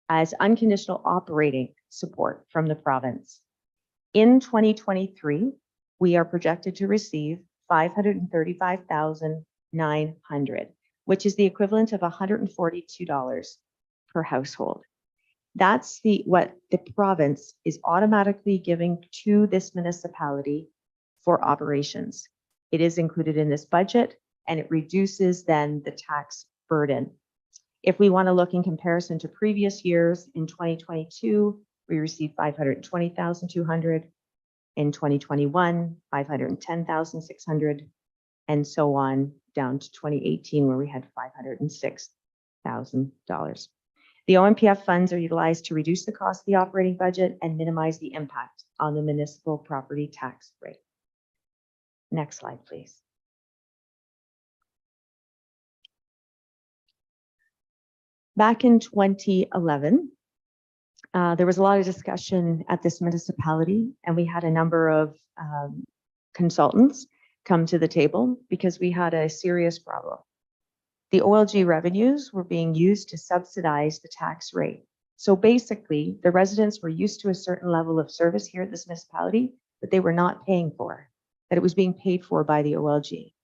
as unconditional operating support from the province. In 2023, we are projected to receive $535,900, which is the equivalent of $142 per household. That's what the province is automatically giving to this municipality for operations. It is included in this budget, and it reduces then the tax burden. If we want to look in comparison to previous years, in 2022, we received $520,200. In 2021, $510,600, and so on down to 2018, where we had $506,000. The OMPF funds are utilized to reduce the cost of the operating budget and minimize the impact on the municipal property tax rate. Next slide, please. Back in 2011, there was a lot of discussion at this municipality, and we had a number of consultants come to the table because we had a serious problem. The OLG revenues were being used to subsidize the tax rate. So basically, the residents were used to a certain level of service here at this municipality that they were not paying for, that it was being paid for by the OLG.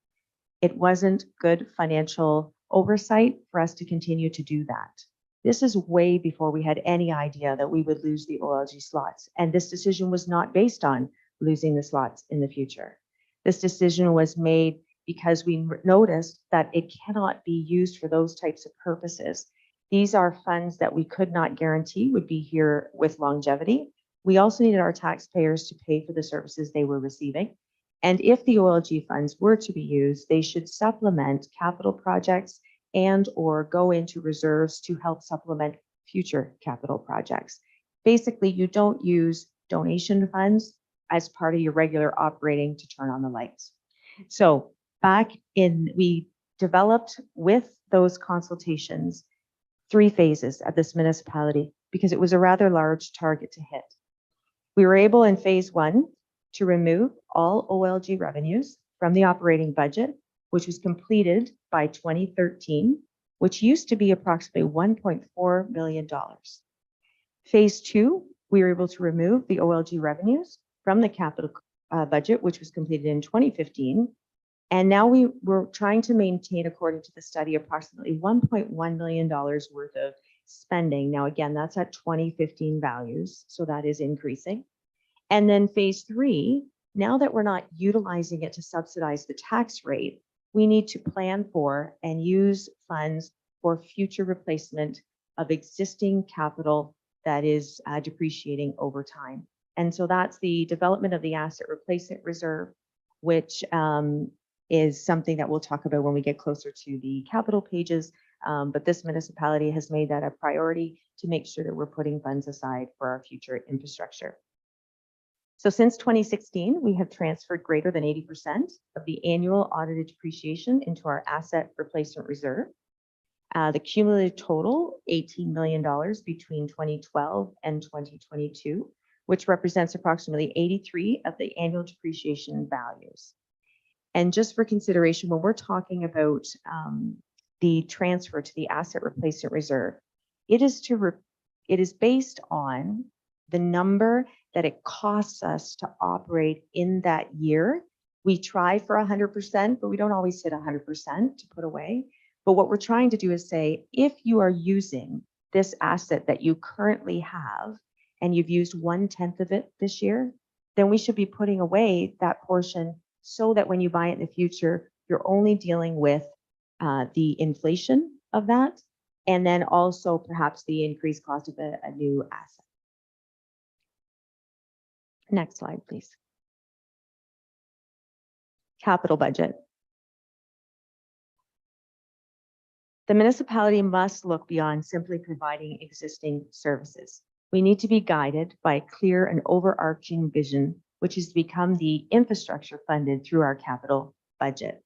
It wasn't good financial oversight for us to continue to do that. This is way before we had any idea that we would lose the OLG slots. And this decision was not based on losing the slots in the future. This decision was made because we noticed that it cannot be used for those types of purposes. These are funds that we could not guarantee would be here with longevity. We also needed our taxpayers to pay for the services they were receiving. And if the OLG funds were to be used, they should supplement capital projects and or go into reserves to help supplement future capital projects. Basically, you don't use donation funds as part of your regular operating to turn on the lights. So we developed with those consultations 3 phases at this municipality because it was a rather large target to hit. We were able in phase 1 to remove all OLG revenues from the operating budget, which was completed by 2013, which used to be approximately $1.4 million. Phase 2, we were able to remove the OLG revenues from the capital budget, which was completed in 2015. And now we were trying to maintain, according to the study, approximately $1.1 million worth of spending. Now, again, that's at 2015 values, so that is increasing. And then phase 3, now that we're not utilizing it to subsidize the tax rate, we need to plan for and use funds for future replacement of existing capital that is depreciating over time. And so that's the development of the asset replacement reserve, which is something that we'll talk about when we get closer to the capital pages. But this municipality has made that a priority to make sure that we're putting funds aside for our future infrastructure. So since 2016, we have transferred greater than 80% of the annual audited depreciation into our asset replacement reserve. The cumulative total, $18 million between 2012 and 2022, which represents approximately 83 of the annual depreciation values. And just for consideration, when we're talking about the transfer to the asset replacement reserve, it is based on the number that it costs us to operate in that year. We try for 100%, but we don't always hit 100% to put away. But what we're trying to do is say, if you are using this asset that you currently have and you've used 1/10 of it this year, then we should be putting away that portion so that when you buy it in the future, you're only dealing with the inflation of that, and then also perhaps the increased cost of a new asset. Next slide, please. Capital budget. The municipality must look beyond simply providing existing services. We need to be guided by a clear and overarching vision, which is to become the infrastructure funded through our capital budget.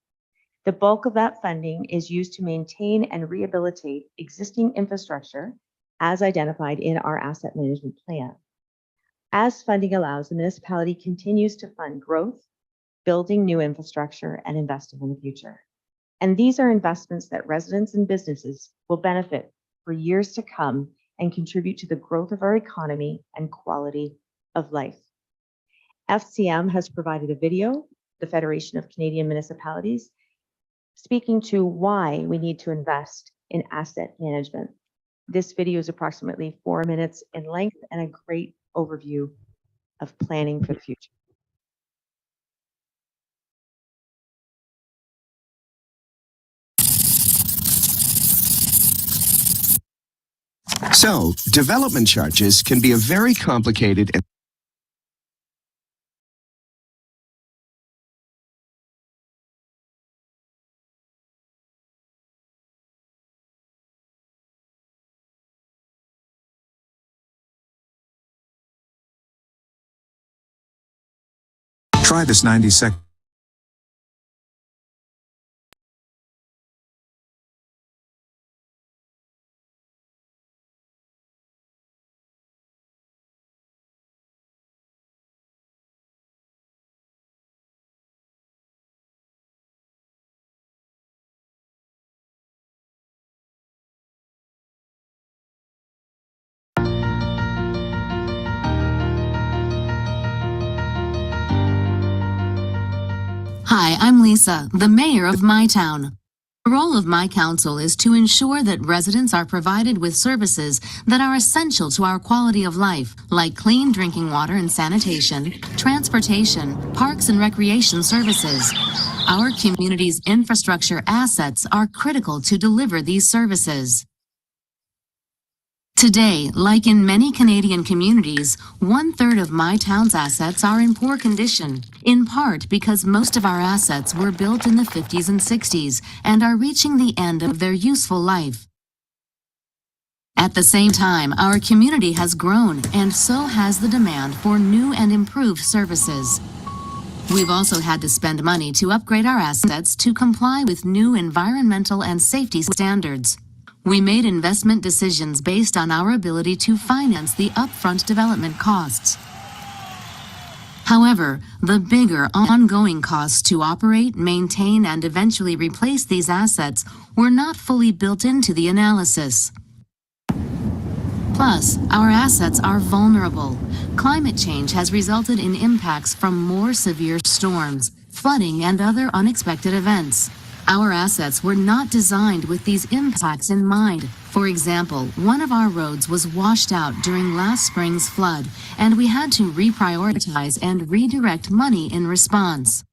The bulk of that funding is used to maintain and rehabilitate existing infrastructure as identified in our asset management plan. As funding allows, the municipality continues to fund growth, building new infrastructure, and investing in the future. And these are investments that residents and businesses will benefit for years to come and contribute to the growth of our economy and quality of life. FCM has provided a video, the Federation of Canadian Municipalities, speaking to why we need to invest in asset management. This video is approximately 4 minutes in length and a great overview of planning for the future. So, development charges can be a very complicated and try this 90-second. Hi, I'm Lisa, the mayor of my town. The role of my council is to ensure that residents are provided with services that are essential to our quality of life, like clean drinking water and sanitation, transportation, parks and recreation services. Our community's infrastructure assets are critical to deliver these services. Today, like in many Canadian communities, 1/3 of my town's assets are in poor condition, in part because most of our assets were built in the 50s and 60s and are reaching the end of their useful life. At the same time, our community has grown, and so has the demand for new and improved services. We've also had to spend money to upgrade our assets to comply with new environmental and safety standards. We made investment decisions based on our ability to finance the upfront development costs. However, the bigger ongoing costs to operate, maintain, and eventually replace these assets were not fully built into the analysis. Plus, our assets are vulnerable. Climate change has resulted in impacts from more severe storms, flooding, and other unexpected events. Our assets were not designed with these impacts in mind. For example, one of our roads was washed out during last spring's flood, and we had to reprioritize and redirect money in response.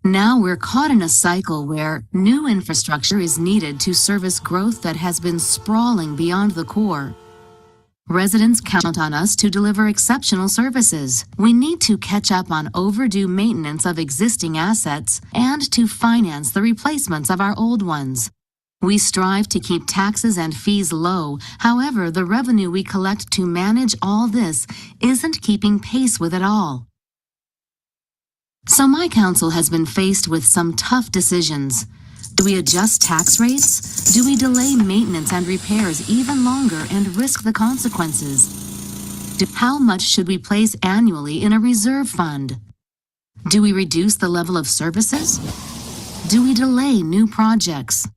Now we're caught in a cycle where new infrastructure is needed to service growth that has been sprawling beyond the core. Residents count on us to deliver exceptional services. We need to catch up on overdue maintenance of existing assets and to finance the replacements of our old ones. We strive to keep taxes and fees low. However, the revenue we collect to manage all this isn't keeping pace with it all. So my council has been faced with some tough decisions. Do we adjust tax rates? Do we delay maintenance and repairs even longer and risk the consequences? How much should we place annually in a reserve fund? Do we reduce the level of services? Do we delay new projects?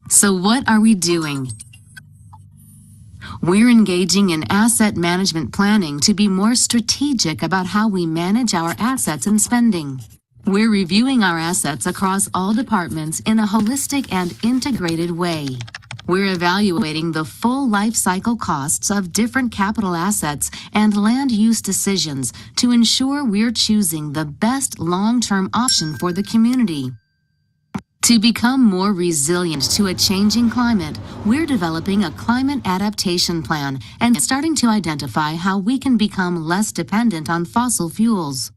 So what are we doing? We're engaging in asset management planning to be more strategic about how we manage our assets and spending. We're reviewing our assets across all departments in a holistic and integrated way. We're evaluating the full life cycle costs of different capital assets and land use decisions to ensure we're choosing the best long-term option for the community. To become more resilient to a changing climate, we're developing a climate adaptation plan and starting to identify how we can become less dependent on fossil fuels.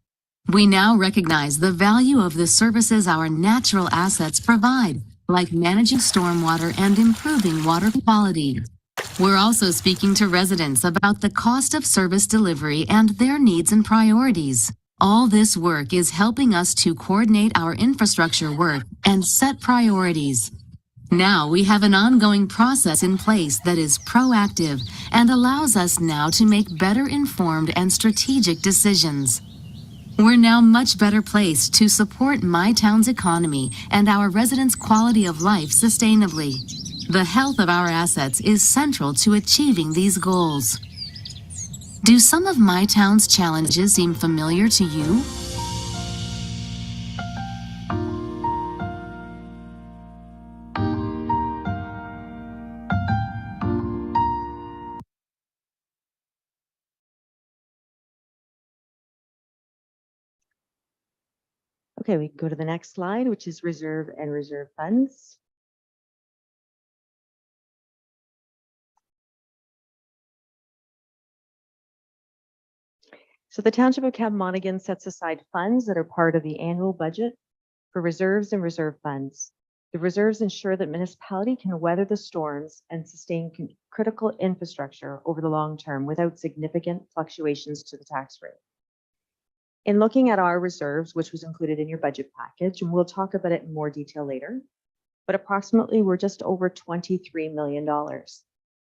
We now recognize the value of the services our natural assets provide, like managing stormwater and improving water quality. We're also speaking to residents about the cost of service delivery and their needs and priorities. All this work is helping us to coordinate our infrastructure work and set priorities. Now we have an ongoing process in place that is proactive and allows us now to make better informed and strategic decisions. We're now much better placed to support my town's economy and our residents' quality of life sustainably. The health of our assets is central to achieving these goals. Do some of my town's challenges seem familiar to you? Okay, we can go to the next slide, which is reserve and reserve funds. So the Township of Campbell-Monaghan sets aside funds that are part of the annual budget for reserves and reserve funds. The reserves ensure that municipality can weather the storms and sustain critical infrastructure over the long term without significant fluctuations to the tax rate. In looking at our reserves, which was included in your budget package, and we'll talk about it in more detail later, but approximately we're just over $23 million.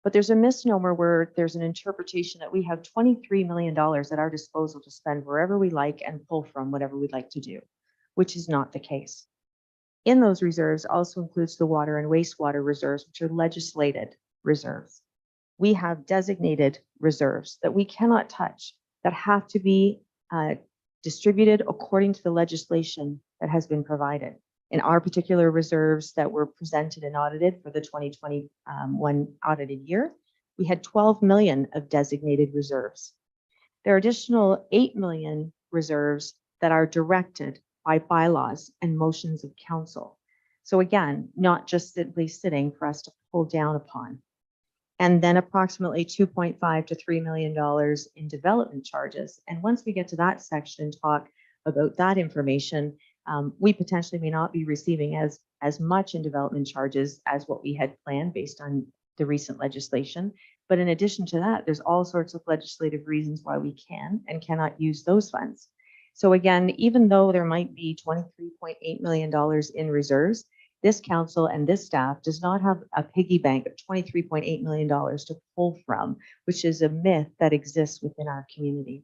But there's a misnomer where there's an interpretation that we have $23 million at our disposal to spend wherever we like and pull from whatever we'd like to do, which is not the case. In those reserves also includes the water and wastewater reserves, which are legislated reserves. We have designated reserves that we cannot touch, that have to be distributed according to the legislation that has been provided. In our particular reserves that were presented and audited for the 2021 audited year, we had 12 million of designated reserves. There are additional 8 million reserves that are directed by bylaws and motions of council. So again, not just simply sitting for us to pull down upon. And then approximately $2.5 to $3 million in development charges. And once we get to that section and talk about that information, we potentially may not be receiving as much in development charges as what we had planned based on the recent legislation. But in addition to that, there's all sorts of legislative reasons why we can and cannot use those funds. So again, even though there might be $23.8 million in reserves, this council and this staff does not have a piggy bank of $23.8 million to pull from, which is a myth that exists within our community.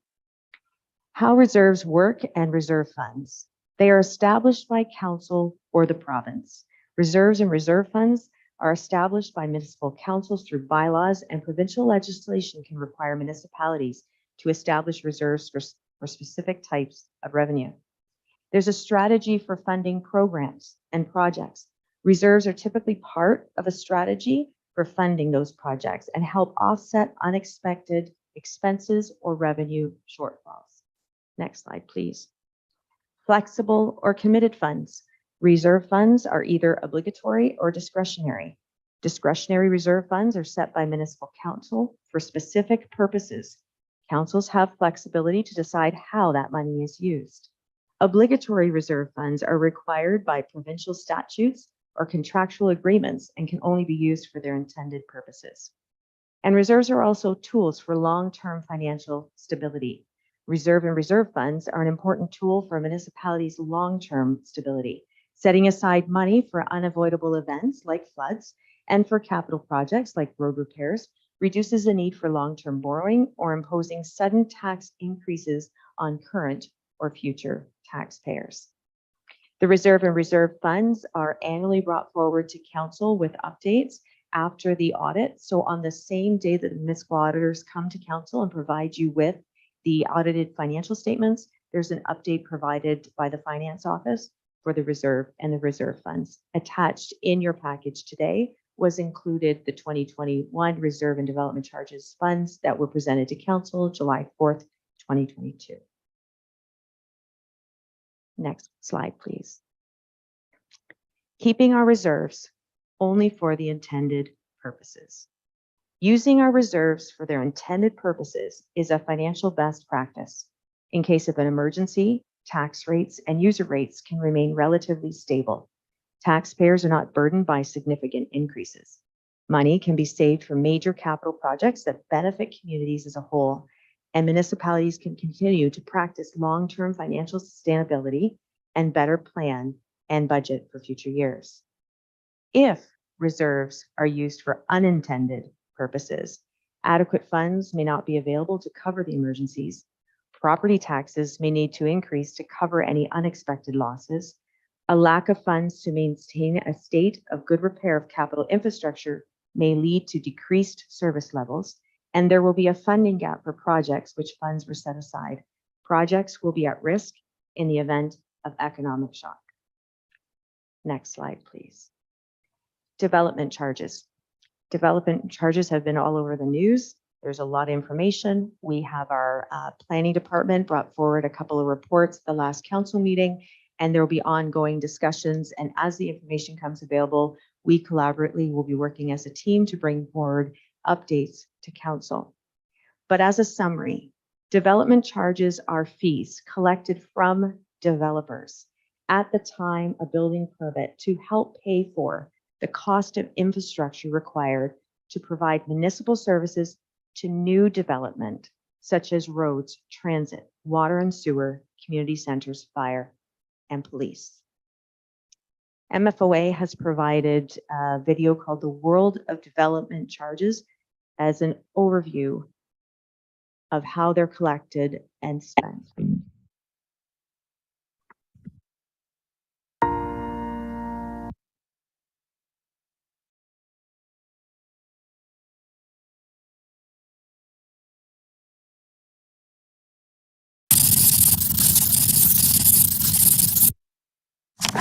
How reserves work and reserve funds. They are established by council or the province. Reserves and reserve funds are established by municipal councils through bylaws, and provincial legislation can require municipalities to establish reserves for specific types of revenue. There's a strategy for funding programs and projects. Reserves are typically part of a strategy for funding those projects and help offset unexpected expenses or revenue shortfalls. Next slide, please. Flexible or committed funds. Reserve funds are either obligatory or discretionary. Discretionary reserve funds are set by municipal council for specific purposes. Councils have flexibility to decide how that money is used. Obligatory reserve funds are required by provincial statutes or contractual agreements and can only be used for their intended purposes. And reserves are also tools for long-term financial stability. Reserve and reserve funds are an important tool for a municipality's long-term stability, setting aside money for unavoidable events like floods and for capital projects like road repairs reduces the need for long-term borrowing or imposing sudden tax increases on current or future taxpayers. The reserve and reserve funds are annually brought forward to council with updates after the audit. So on the same day that the municipal auditors come to council and provide you with the audited financial statements, there's an update provided by the finance office for the reserve and the reserve funds. Attached in your package today was included the 2021 reserve and development charges funds that were presented to council July 4th, 2022. Next slide, please. Keeping our reserves only for the intended purposes. Using our reserves for their intended purposes is a financial best practice. In case of an emergency, tax rates and user rates can remain relatively stable. Taxpayers are not burdened by significant increases. Money can be saved for major capital projects that benefit communities as a whole, and municipalities can continue to practice long-term financial sustainability and better plan and budget for future years. If reserves are used for unintended purposes, adequate funds may not be available to cover the emergencies. Property taxes may need to increase to cover any unexpected losses. A lack of funds to maintain a state of good repair of capital infrastructure may lead to decreased service levels, and there will be a funding gap for projects which funds were set aside. Projects will be at risk in the event of economic shock. Next slide, please. Development charges. Development charges have been all over the news. There's a lot of information. We have our planning department brought forward a couple of reports at the last council meeting, and there will be ongoing discussions. And as the information comes available, we collaboratively will be working as a team to bring forward updates to council. But as a summary, development charges are fees collected from developers at the time of building permit to help pay for the cost of infrastructure required to provide municipal services to new development, such as roads, transit, water and sewer, community centers, fire, and police. MFOA has provided a video called The World of Development Charges as an overview of how they're collected and spent.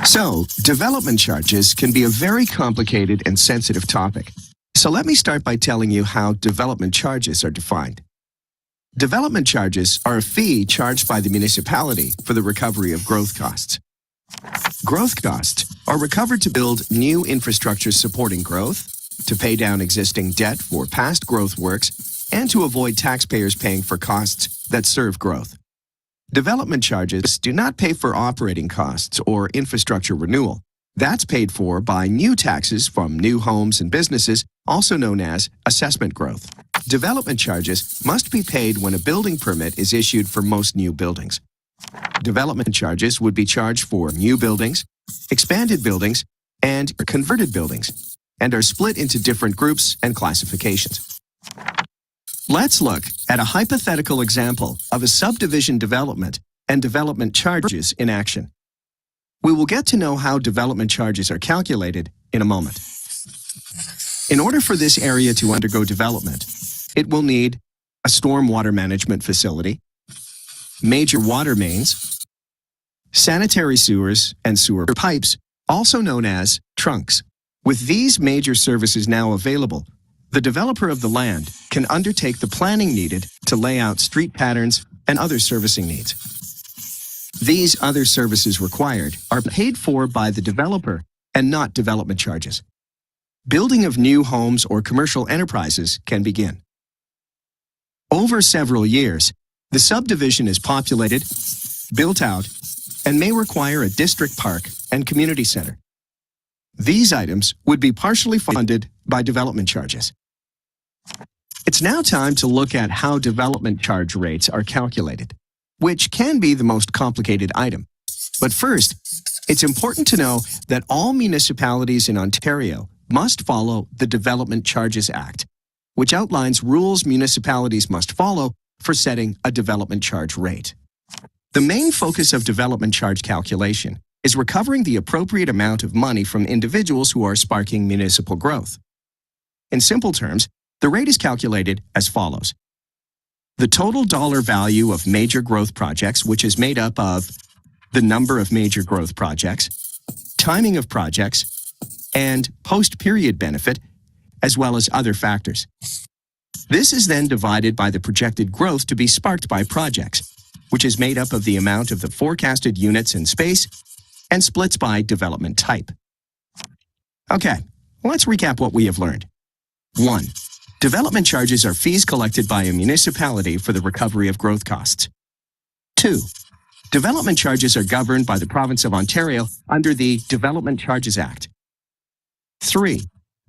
So, development charges can be a very complicated and sensitive topic. So let me start by telling you how development charges are defined. Development charges are a fee charged by the municipality for the recovery of growth costs. Growth costs are recovered to build new infrastructure supporting growth, to pay down existing debt for past growth works, and to avoid taxpayers paying for costs that serve growth. Development charges do not pay for operating costs or infrastructure renewal. That's paid for by new taxes from new homes and businesses, also known as assessment growth. Development charges must be paid when a building permit is issued for most new buildings. Development charges would be charged for new buildings, expanded buildings, and converted buildings, and are split into different groups and classifications. Let's look at a hypothetical example of a subdivision development and development charges in action. We will get to know how development charges are calculated in a moment. In order for this area to undergo development, it will need a stormwater management facility, major water mains, sanitary sewers and sewer pipes, also known as trunks. With these major services now available, the developer of the land can undertake the planning needed to lay out street patterns and other servicing needs. These other services required are paid for by the developer and not development charges. Building of new homes or commercial enterprises can begin. Over several years, the subdivision is populated, built out, and may require a district park and community center. These items would be partially funded by development charges. It's now time to look at how development charge rates are calculated, which can be the most complicated item. But first, it's important to know that all municipalities in Ontario must follow the Development Charges Act, which outlines rules municipalities must follow for setting a development charge rate. The main focus of development charge calculation is recovering the appropriate amount of money from individuals who are sparking municipal growth. In simple terms, the rate is calculated as follows. The total dollar value of major growth projects, which is made up of the number of major growth projects, timing of projects, and post-period benefit, as well as other factors. This is then divided by the projected growth to be sparked by projects, which is made up of the amount of the forecasted units in space and splits by development type. Okay, let's recap what we have learned. 1. Development charges are fees collected by a municipality for the recovery of growth costs. 2. Development charges are governed by the Province of Ontario under the Development Charges Act. 3.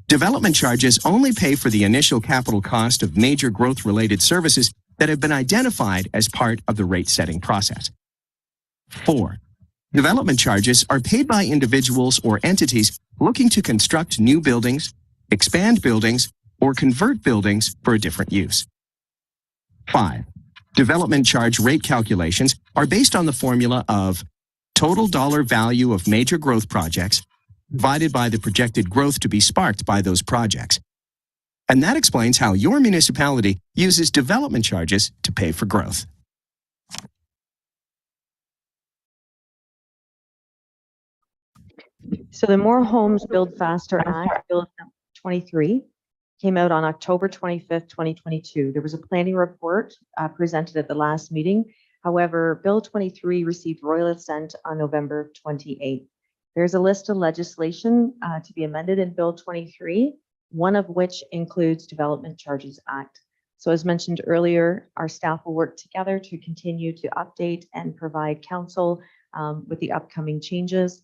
Development charges only pay for the initial capital cost of major growth-related services that have been identified as part of the rate-setting process. 4. Development charges are paid by individuals or entities looking to construct new buildings, expand buildings, or convert buildings for a different use. 5. Development charge rate calculations are based on the formula of total dollar value of major growth projects divided by the projected growth to be sparked by those projects. And that explains how your municipality uses development charges to pay for growth. So the More Homes Build Faster Act, Bill 23, came out on October 25th, 2022. There was a planning report presented at the last meeting. However, Bill 23 received royal assent on November 28th. There's a list of legislation to be amended in Bill 23, one of which includes Development Charges Act. So as mentioned earlier, our staff will work together to continue to update and provide council with the upcoming changes.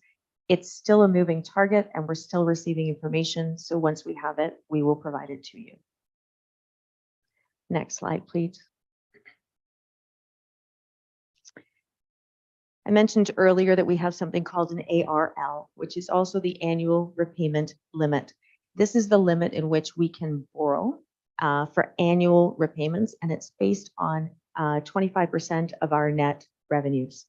It's still a moving target and we're still receiving information. So once we have it, we will provide it to you. Next slide, please. I mentioned earlier that we have something called an ARL, which is also the annual repayment limit. This is the limit in which we can borrow for annual repayments, and it's based on 25% of our net revenues.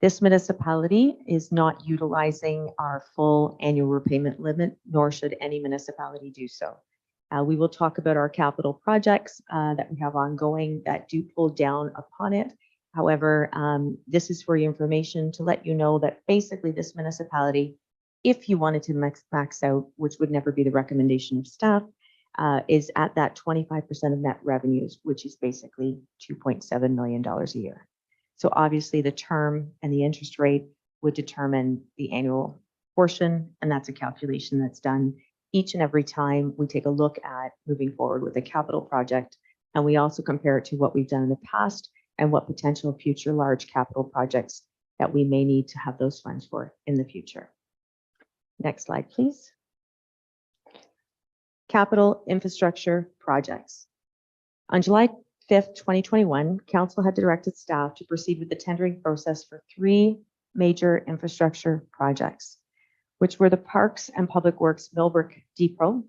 This municipality is not utilizing our full annual repayment limit, nor should any municipality do so. We will talk about our capital projects that we have ongoing that do pull down upon it. However, this is for your information to let you know that basically this municipality, if you wanted to max out, which would never be the recommendation of staff, is at that 25% of net revenues, which is basically $2.7 million a year. So obviously the term and the interest rate would determine the annual portion, and that's a calculation that's done each and every time we take a look at moving forward with a capital project, and we also compare it to what we've done in the past and what potential future large capital projects that we may need to have those funds for in the future. Next slide, please. Capital infrastructure projects. On July 5th, 2021, Council had directed staff to proceed with the tendering process for 3 major infrastructure projects, which were the Parks and Public Works Millbrook Depot,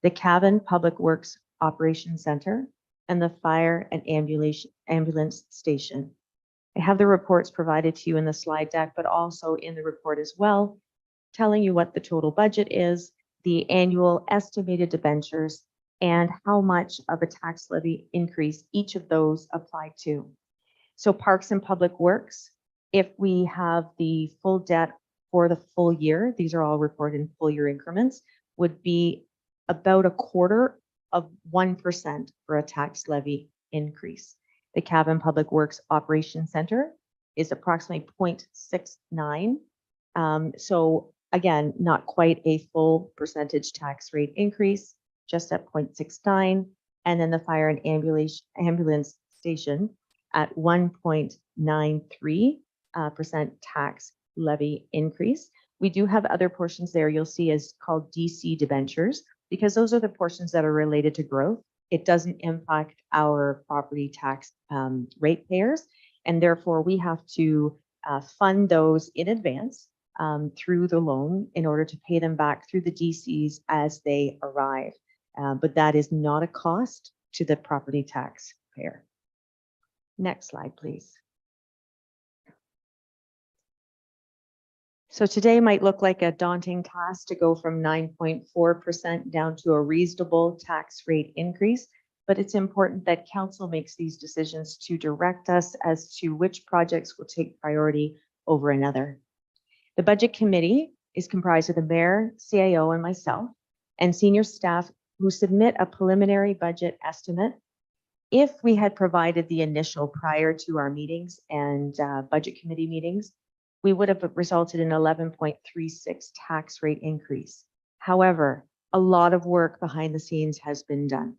the Cavan Public Works Operations Center, and the Fire and Ambulance Station. I have the reports provided to you in the slide deck, but also in the report as well, telling you what the total budget is, the annual estimated debentures, and how much of a tax levy increase each of those apply to. So Parks and Public Works, if we have the full debt for the full year, these are all reported in full year increments, would be about 1/4% for a tax levy increase. The Cavan Public Works Operations Center is approximately 0.69. So again, not quite a full percentage tax rate increase, just at 0.69. And then the Fire and Ambulance Station at 1.93% tax levy increase. We do have other portions there you'll see as called DC debentures, because those are the portions that are related to growth. It doesn't impact our property tax ratepayers, and therefore we have to fund those in advance through the loan in order to pay them back through the DCs as they arrive. But that is not a cost to the property taxpayer. Next slide, please. So today might look like a daunting task to go from 9.4% down to a reasonable tax rate increase, but it's important that council makes these decisions to direct us as to which projects will take priority over another. The budget committee is comprised of the mayor, CAO, and myself, and senior staff who submit a preliminary budget estimate. If we had provided the initial prior to our meetings and budget committee meetings, we would have resulted in 11.36 tax rate increase. However, a lot of work behind the scenes has been done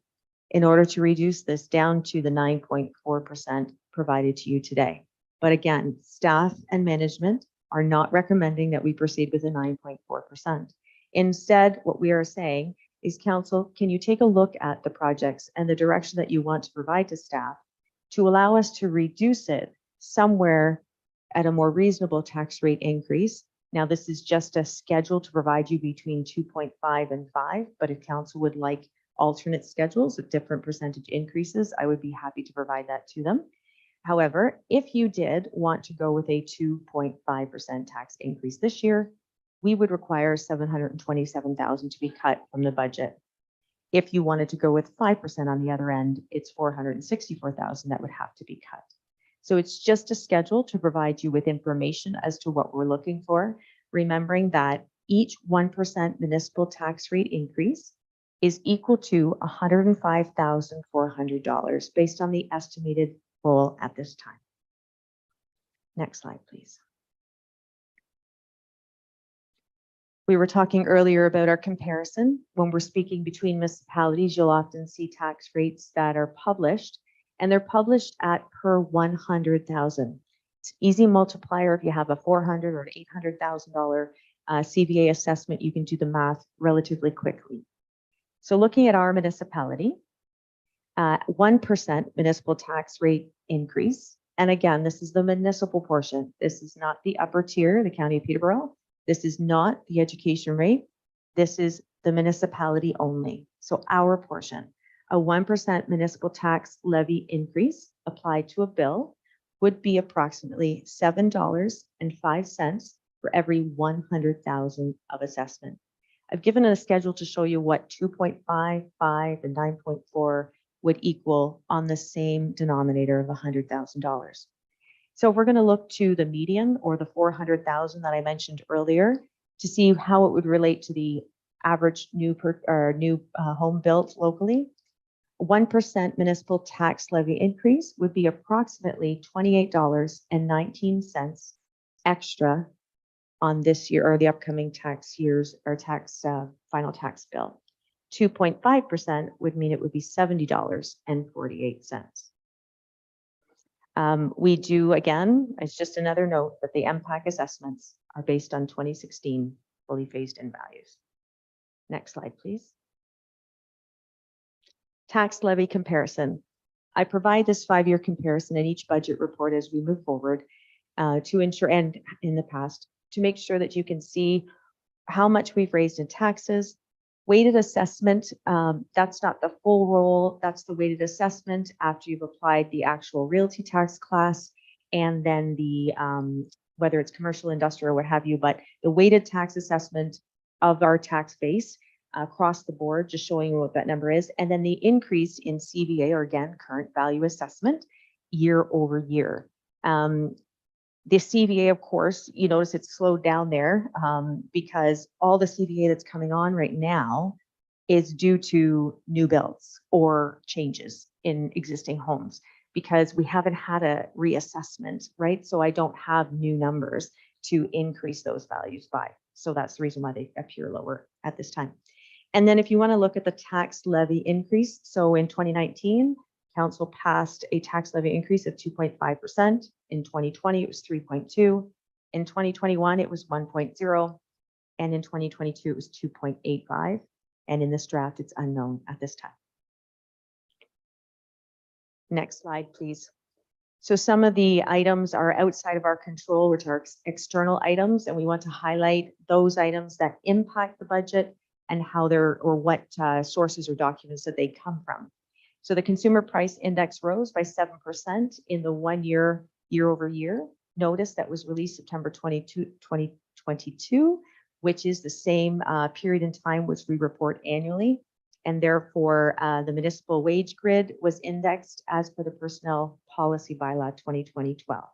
in order to reduce this down to the 9.4% provided to you today. But again, staff and management are not recommending that we proceed with a 9.4%. Instead, what we are saying is, council, can you take a look at the projects and the direction that you want to provide to staff to allow us to reduce it somewhere at a more reasonable tax rate increase. Now, this is just a schedule to provide you between 2.5 and 5, but if council would like alternate schedules with different percentage increases, I would be happy to provide that to them. However, if you did want to go with a 2.5% tax increase this year, we would require $727,000 to be cut from the budget. If you wanted to go with 5% on the other end, it's $464,000 that would have to be cut. So it's just a schedule to provide you with information as to what we're looking for, remembering that each 1% municipal tax rate increase is equal to $105,400 based on the estimated roll at this time. Next slide, please. We were talking earlier about our comparison. When we're speaking between municipalities, you'll often see tax rates that are published, and they're published at per 100,000. It's easy multiplier. If you have a $400,000 or $800,000 CVA assessment, you can do the math relatively quickly. So looking at our municipality, 1% municipal tax rate increase. And again, this is the municipal portion. This is not the upper tier, the County of Peterborough. This is not the education rate. This is the municipality only. So our portion. A 1% municipal tax levy increase applied to a bill would be approximately $7.05 for every 100,000 of assessment. I've given a schedule to show you what 2.5, 5, and 9.4 would equal on the same denominator of $100,000. So we're going to look to the median, or the 400,000 that I mentioned earlier, to see how it would relate to the average new home built locally. 1% municipal tax levy increase would be approximately $28.19 extra on this year or the upcoming tax years or final tax bill. 2.5% would mean it would be $70.48. We do, again, it's just another note that the MPAC assessments are based on 2016 fully phased in values. Next slide, please. Tax levy comparison. I provide this 5-year comparison in each budget report as we move forward to ensure, and in the past, to make sure that you can see how much we've raised in taxes. Weighted assessment, that's not the full roll, that's the weighted assessment after you've applied the actual realty tax class and then the, whether it's commercial, industrial, or what have you, but the weighted tax assessment of our tax base across the board, just showing you what that number is. And then the increase in CVA, or again, current value assessment, year over year. The CVA, of course, you notice it's slowed down there because all the CVA that's coming on right now is due to new builds or changes in existing homes because we haven't had a reassessment, right? So I don't have new numbers to increase those values by. So that's the reason why they appear lower at this time. And then if you want to look at the tax levy increase, so in 2019, Council passed a tax levy increase of 2.5%. In 2020, it was 3.2. In 2021, it was 1.0. And in 2022, it was 2.85. And in this draft, it's unknown at this time. Next slide, please. So some of the items are outside of our control, which are external items, and we want to highlight those items that impact the budget and how they're, or what sources or documents that they come from. So the consumer price index rose by 7% in the 1 year, year over year notice that was released September 22, 2022, which is the same period in time which we report annually. And therefore, the municipal wage grid was indexed as per the Personnel Policy Bylaw 2020-12.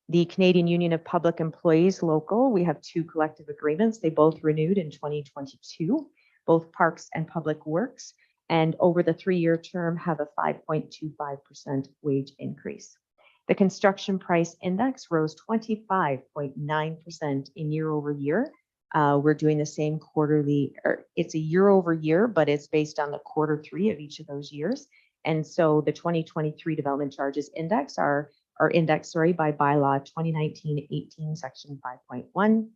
The Canadian Union of Public Employees local, we have 2 collective agreements. They both renewed in 2022, both Parks and Public Works, and over the 3-year term have a 5.25% wage increase. The construction price index rose 25.9% in year over year. We're doing the same quarterly, or it's a year over year, but it's based on the Q3 of each of those years. And so the 2023 development charges index are indexed, by bylaw 2019-18 section 5.1.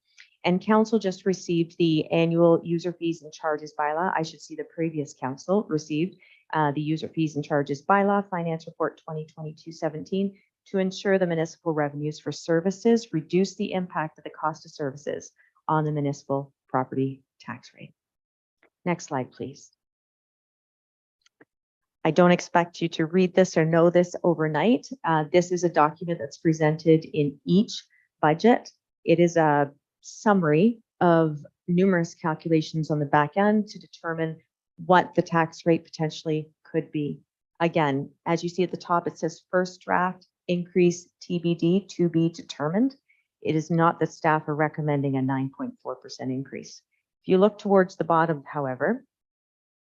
And council just received the annual user fees and charges bylaw. I should see the previous council received the user fees and charges bylaw finance report 2022-17 to ensure the municipal revenues for services reduce the impact of the cost of services on the municipal property tax rate. Next slide, please. I don't expect you to read this or know this overnight. This is a document that's presented in each budget. It is a summary of numerous calculations on the back end to determine what the tax rate potentially could be. Again, as you see at the top, it says first draft increase TBD to be determined. It is not that staff are recommending a 9.4% increase. If you look towards the bottom, however,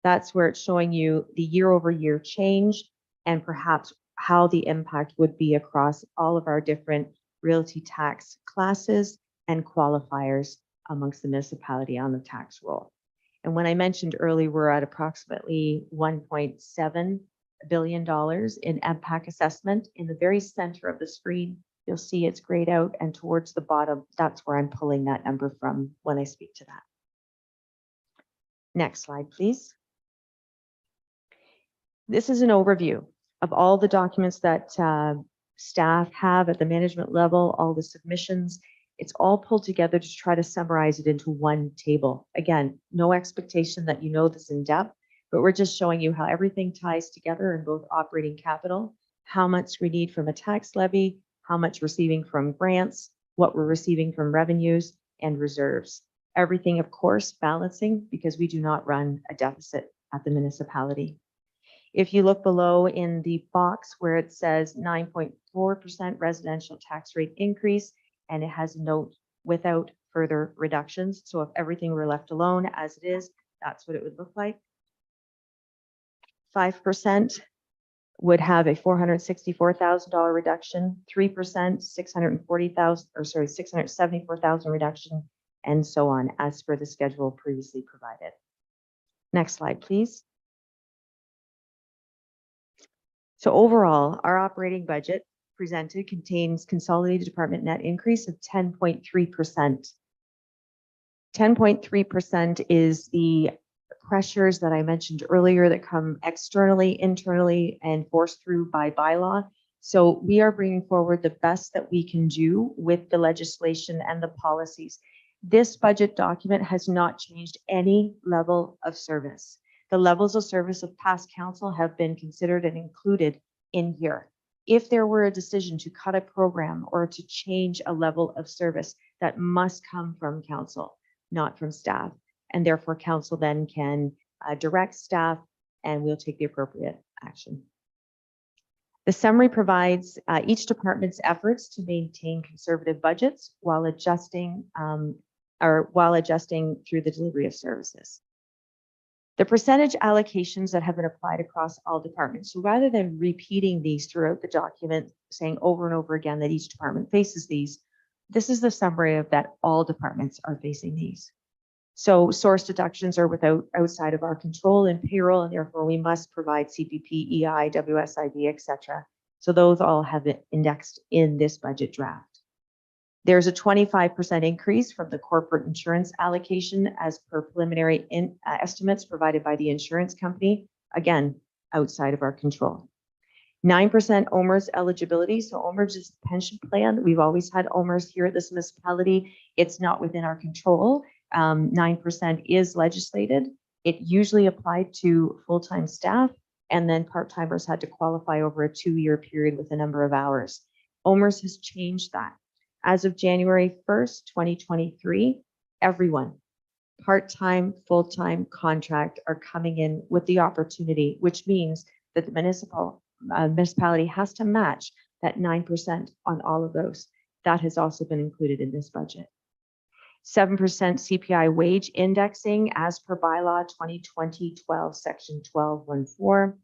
that's where it's showing you the year over year change and perhaps how the impact would be across all of our different realty tax classes and qualifiers amongst the municipality on the tax roll. And when I mentioned earlier, we're at approximately $1.7 billion in MPAC assessment. In the very center of the screen, you'll see it's grayed out, and towards the bottom, that's where I'm pulling that number from when I speak to that. Next slide, please. This is an overview of all the documents that staff have at the management level, all the submissions. It's all pulled together to try to summarize it into one table. Again, no expectation that you know this in depth, but we're just showing you how everything ties together in both operating capital, how much we need from a tax levy, how much receiving from grants, what we're receiving from revenues and reserves. Everything, of course, balancing because we do not run a deficit at the municipality. If you look below in the box where it says 9.4% residential tax rate increase, and it has a note without further reductions. So if everything were left alone as it is, that's what it would look like. 5% would have a $464,000 reduction, 3%, 674,000 reduction, and so on as per the schedule previously provided. Next slide, please. So overall, our operating budget presented contains consolidated department net increase of 10.3%. 10.3% is the pressures that I mentioned earlier that come externally, internally, and forced through by bylaw. So we are bringing forward the best that we can do with the legislation and the policies. This budget document has not changed any level of service. The levels of service of past council have been considered and included in here. If there were a decision to cut a program or to change a level of service, that must come from council, not from staff. And therefore council then can direct staff and we'll take the appropriate action. The summary provides each department's efforts to maintain conservative budgets while adjusting through the delivery of services. The percentage allocations that have been applied across all departments. So rather than repeating these throughout the document, saying over and over again that each department faces these, this is the summary of that all departments are facing these. So source deductions are outside of our control in payroll, and therefore we must provide CPP, EI, WSIB, etc. So those all have been indexed in this budget draft. There's a 25% increase from the corporate insurance allocation as per preliminary estimates provided by the insurance company, again, outside of our control. 9% OMERS eligibility. So OMERS is the pension plan. We've always had OMERS here at this municipality. It's not within our control. 9% is legislated. It usually applied to full-time staff, and then part-timers had to qualify over a 2-year period with a number of hours. OMERS has changed that. As of January 1st, 2023, everyone, part-time, full-time, contract, are coming in with the opportunity, which means that the municipality has to match that 9% on all of those. That has also been included in this budget. 7% CPI wage indexing as per bylaw 2020-12, section 1214.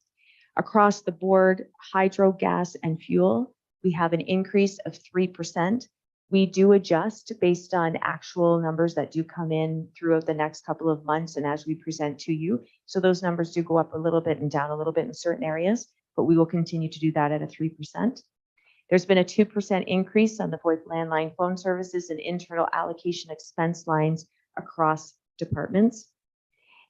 Across the board, hydro, gas, and fuel, we have an increase of 3%. We do adjust based on actual numbers that do come in throughout the next couple of months and as we present to you. So those numbers do go up a little bit and down a little bit in certain areas, but we will continue to do that at a 3%. There's been a 2% increase on the VoIP landline phone services and internal allocation expense lines across departments.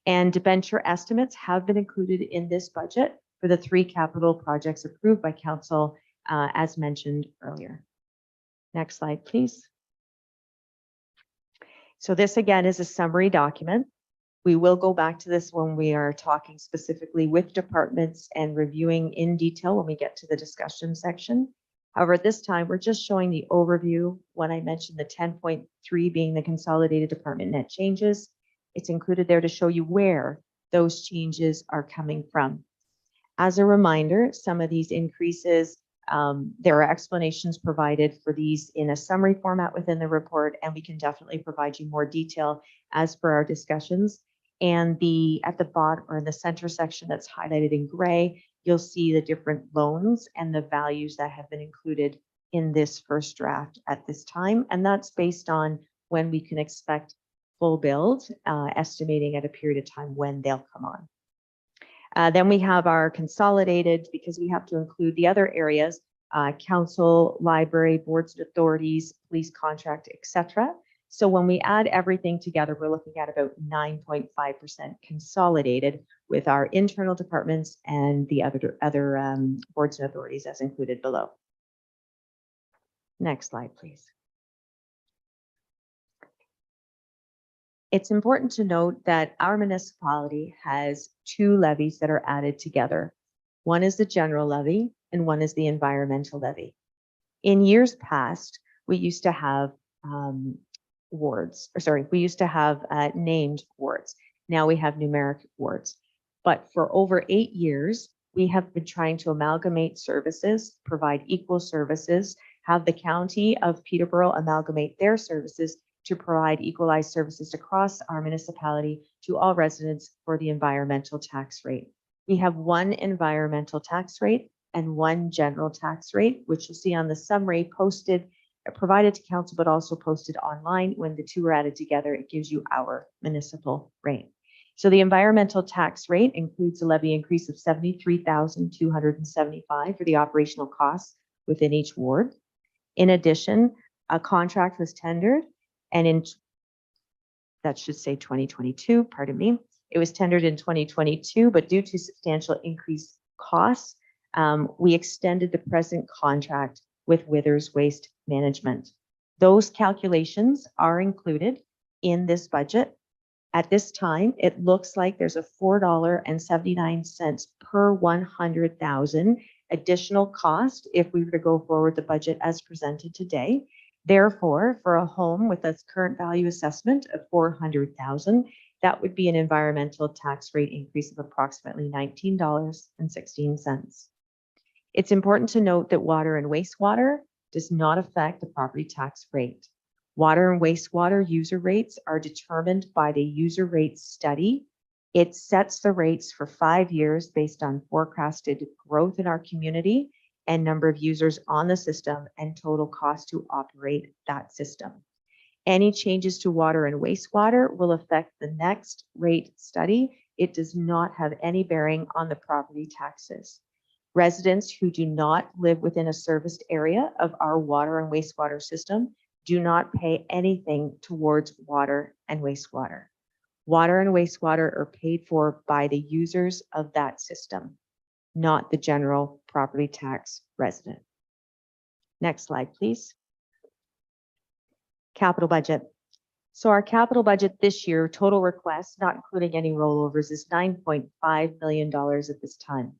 And debenture estimates have been included in this budget for the 3 capital projects approved by council, as mentioned earlier. Next slide, please. So this again is a summary document. We will go back to this when we are talking specifically with departments and reviewing in detail when we get to the discussion section. However, at this time, we're just showing the overview. When I mentioned the 10.3 being the consolidated department net changes, it's included there to show you where those changes are coming from. As a reminder, some of these increases, there are explanations provided for these in a summary format within the report, and we can definitely provide you more detail as per our discussions. And at the bottom or in the center section that's highlighted in gray, you'll see the different loans and the values that have been included in this first draft at this time. And that's based on when we can expect full build, estimating at a period of time when they'll come on. Then we have our consolidated, because we have to include the other areas, council, library, boards and authorities, police contract, etc. So when we add everything together, we're looking at about 9.5% consolidated with our internal departments and the other boards and authorities as included below. Next slide, please. It's important to note that our municipality has 2 levies that are added together. One is the general levy and one is the environmental levy. In years past, we used to have named wards. Now we have numeric wards. But for over 8 years, we have been trying to amalgamate services, provide equal services, have the county of Peterborough amalgamate their services to provide equalized services across our municipality to all residents for the environmental tax rate. We have 1 environmental tax rate and 1 general tax rate, which you'll see on the summary provided to council, but also posted online. When the 2 are added together, it gives you our municipal rate. So the environmental tax rate includes a levy increase of $73,275 for the operational costs within each ward. In addition, a contract was tendered, and in that should say 2022, pardon me. It was tendered in 2022, but due to substantial increased costs, we extended the present contract with Withers Waste Management. Those calculations are included in this budget. At this time, it looks like there's a $4.79 per 100,000 additional cost if we were to go forward the budget as presented today. Therefore, for a home with its current value assessment of 400,000, that would be an environmental tax rate increase of approximately $19.16. It's important to note that water and wastewater does not affect the property tax rate. Water and wastewater user rates are determined by the user rate study. It sets the rates for 5 years based on forecasted growth in our community and number of users on the system and total cost to operate that system. Any changes to water and wastewater will affect the next rate study. It does not have any bearing on the property taxes. Residents who do not live within a serviced area of our water and wastewater system do not pay anything towards water and wastewater. Water and wastewater are paid for by the users of that system, not the general property tax resident. Next slide, please. Capital budget. So our capital budget this year, total requests, not including any rollovers, is $9.5 million at this time.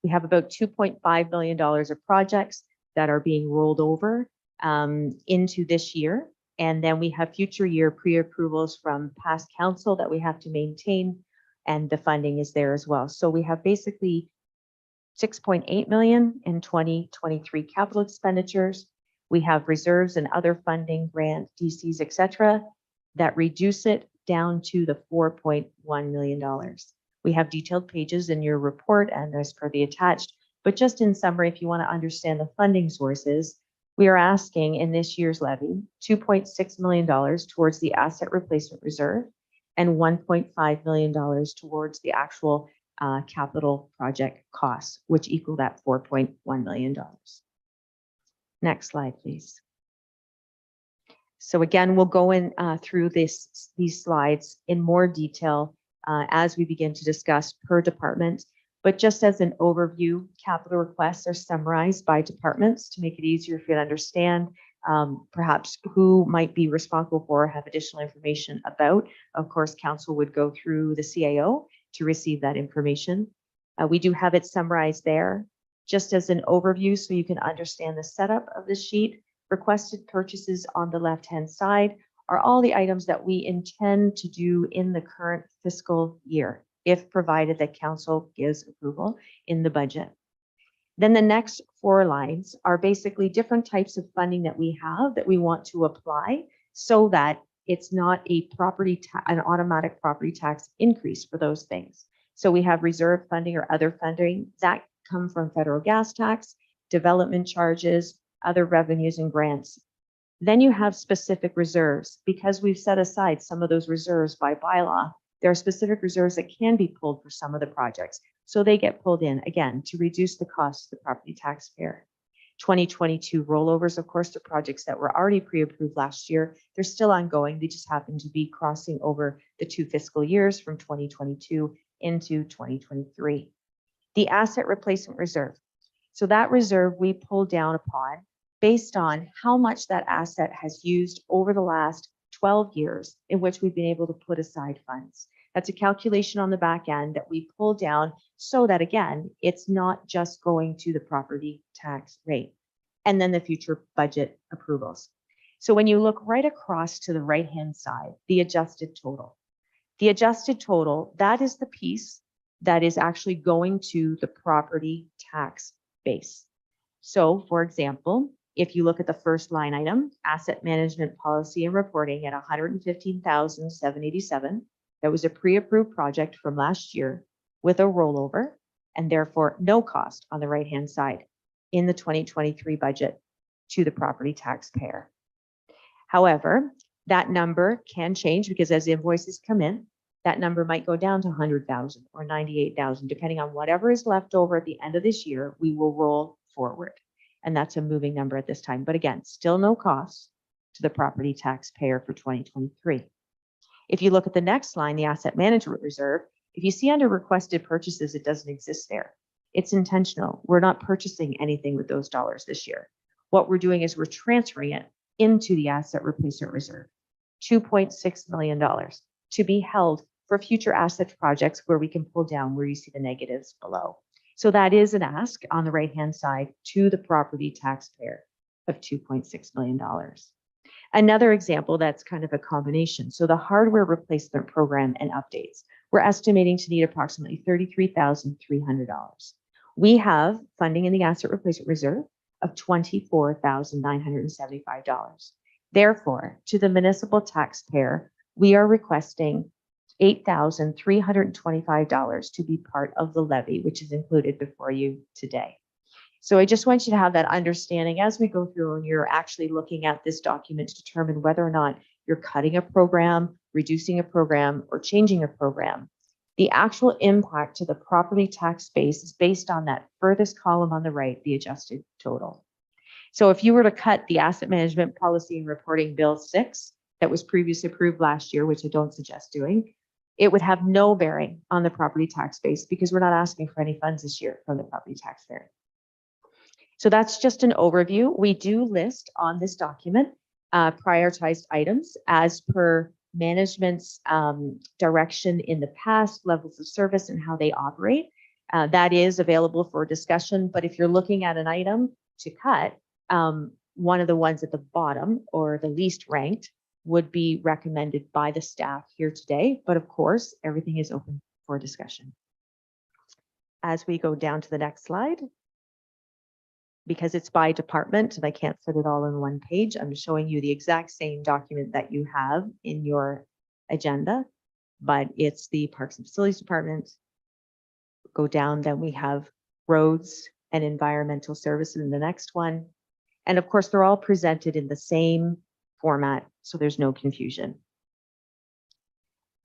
We have about $2.5 million of projects that are being rolled over into this year. And then we have future year pre-approvals from past council that we have to maintain, and the funding is there as well. So we have basically 6.8 million in 2023 capital expenditures. We have reserves and other funding, grant, DCs, etc., that reduce it down to the $4.1 million. We have detailed pages in your report and as per the attached, but just in summary, if you want to understand the funding sources, we are asking in this year's levy $2.6 million towards the asset replacement reserve and $1.5 million towards the actual capital project costs, which equal that $4.1 million. Next slide, please. So again, we'll go in through these slides in more detail as we begin to discuss per department. But just as an overview, capital requests are summarized by departments to make it easier for you to understand perhaps who might be responsible for or have additional information about. Of course, council would go through the CAO to receive that information. We do have it summarized there. Just as an overview so you can understand the setup of the sheet, requested purchases on the left-hand side are all the items that we intend to do in the current fiscal year, if provided that council gives approval in the budget. Then the next 4 lines are basically different types of funding that we have that we want to apply so that it's not an automatic property tax increase for those things. So we have reserve funding or other funding that come from federal gas tax, development charges, other revenues and grants. Then you have specific reserves. Because we've set aside some of those reserves by bylaw, there are specific reserves that can be pulled for some of the projects. So they get pulled in, again, to reduce the cost to the property taxpayer. 2022 rollovers, of course, the projects that were already pre-approved last year, they're still ongoing. They just happen to be crossing over the 2 fiscal years from 2022 into 2023. The asset replacement reserve. So that reserve we pull down upon based on how much that asset has used over the last 12 years in which we've been able to put aside funds. That's a calculation on the back end that we pull down so that, again, it's not just going to the property tax rate and then the future budget approvals. So when you look right across to the right-hand side, the adjusted total. The adjusted total, that is the piece that is actually going to the property tax base. So, for example, if you look at the first line item, asset management policy and reporting at $115,787, that was a pre-approved project from last year with a rollover and therefore no cost on the right-hand side in the 2023 budget to the property taxpayer. However, that number can change because as invoices come in, that number might go down to 100,000 or 98,000, depending on whatever is left over at the end of this year, we will roll forward. And that's a moving number at this time. But again, still no cost to the property taxpayer for 2023. If you look at the next line, the asset management reserve, if you see under requested purchases, it doesn't exist there. It's intentional. We're not purchasing anything with those dollars this year. What we're doing is we're transferring it into the asset replacement reserve, $2.6 million to be held for future asset projects where we can pull down where you see the negatives below. So that is an ask on the right-hand side to the property taxpayer of $2.6 million. Another example that's kind of a combination. So the hardware replacement program and updates, we're estimating to need approximately $33,300. We have funding in the asset replacement reserve of $24,975. Therefore, to the municipal taxpayer, we are requesting $8,325 to be part of the levy, which is included before you today. So I just want you to have that understanding as we go through and you're actually looking at this document to determine whether or not you're cutting a program, reducing a program, or changing a program. The actual impact to the property tax base is based on that furthest column on the right, the adjusted total. So if you were to cut the asset management policy and reporting bill 6 that was previously approved last year, which I don't suggest doing, it would have no bearing on the property tax base because we're not asking for any funds this year from the property taxpayer. So that's just an overview. We do list on this document prioritized items as per management's direction in the past, levels of service and how they operate. That is available for discussion, but if you're looking at an item to cut, one of the ones at the bottom or the least ranked would be recommended by the staff here today. But of course, everything is open for discussion. As we go down to the next slide, because it's by department and I can't fit it all in one page, I'm showing you the exact same document that you have in your agenda, but it's the Parks and Facilities Department. Go down, then we have roads and environmental services in the next one. And of course, they're all presented in the same format, so there's no confusion.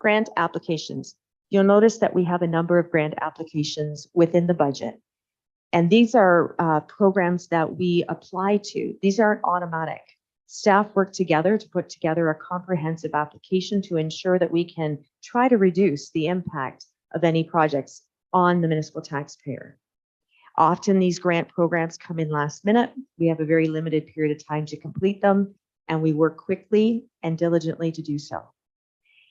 Grant applications. You'll notice that we have a number of grant applications within the budget. And these are programs that we apply to. These aren't automatic. Staff work together to put together a comprehensive application to ensure that we can try to reduce the impact of any projects on the municipal taxpayer. Often these grant programs come in last minute. We have a very limited period of time to complete them, and we work quickly and diligently to do so.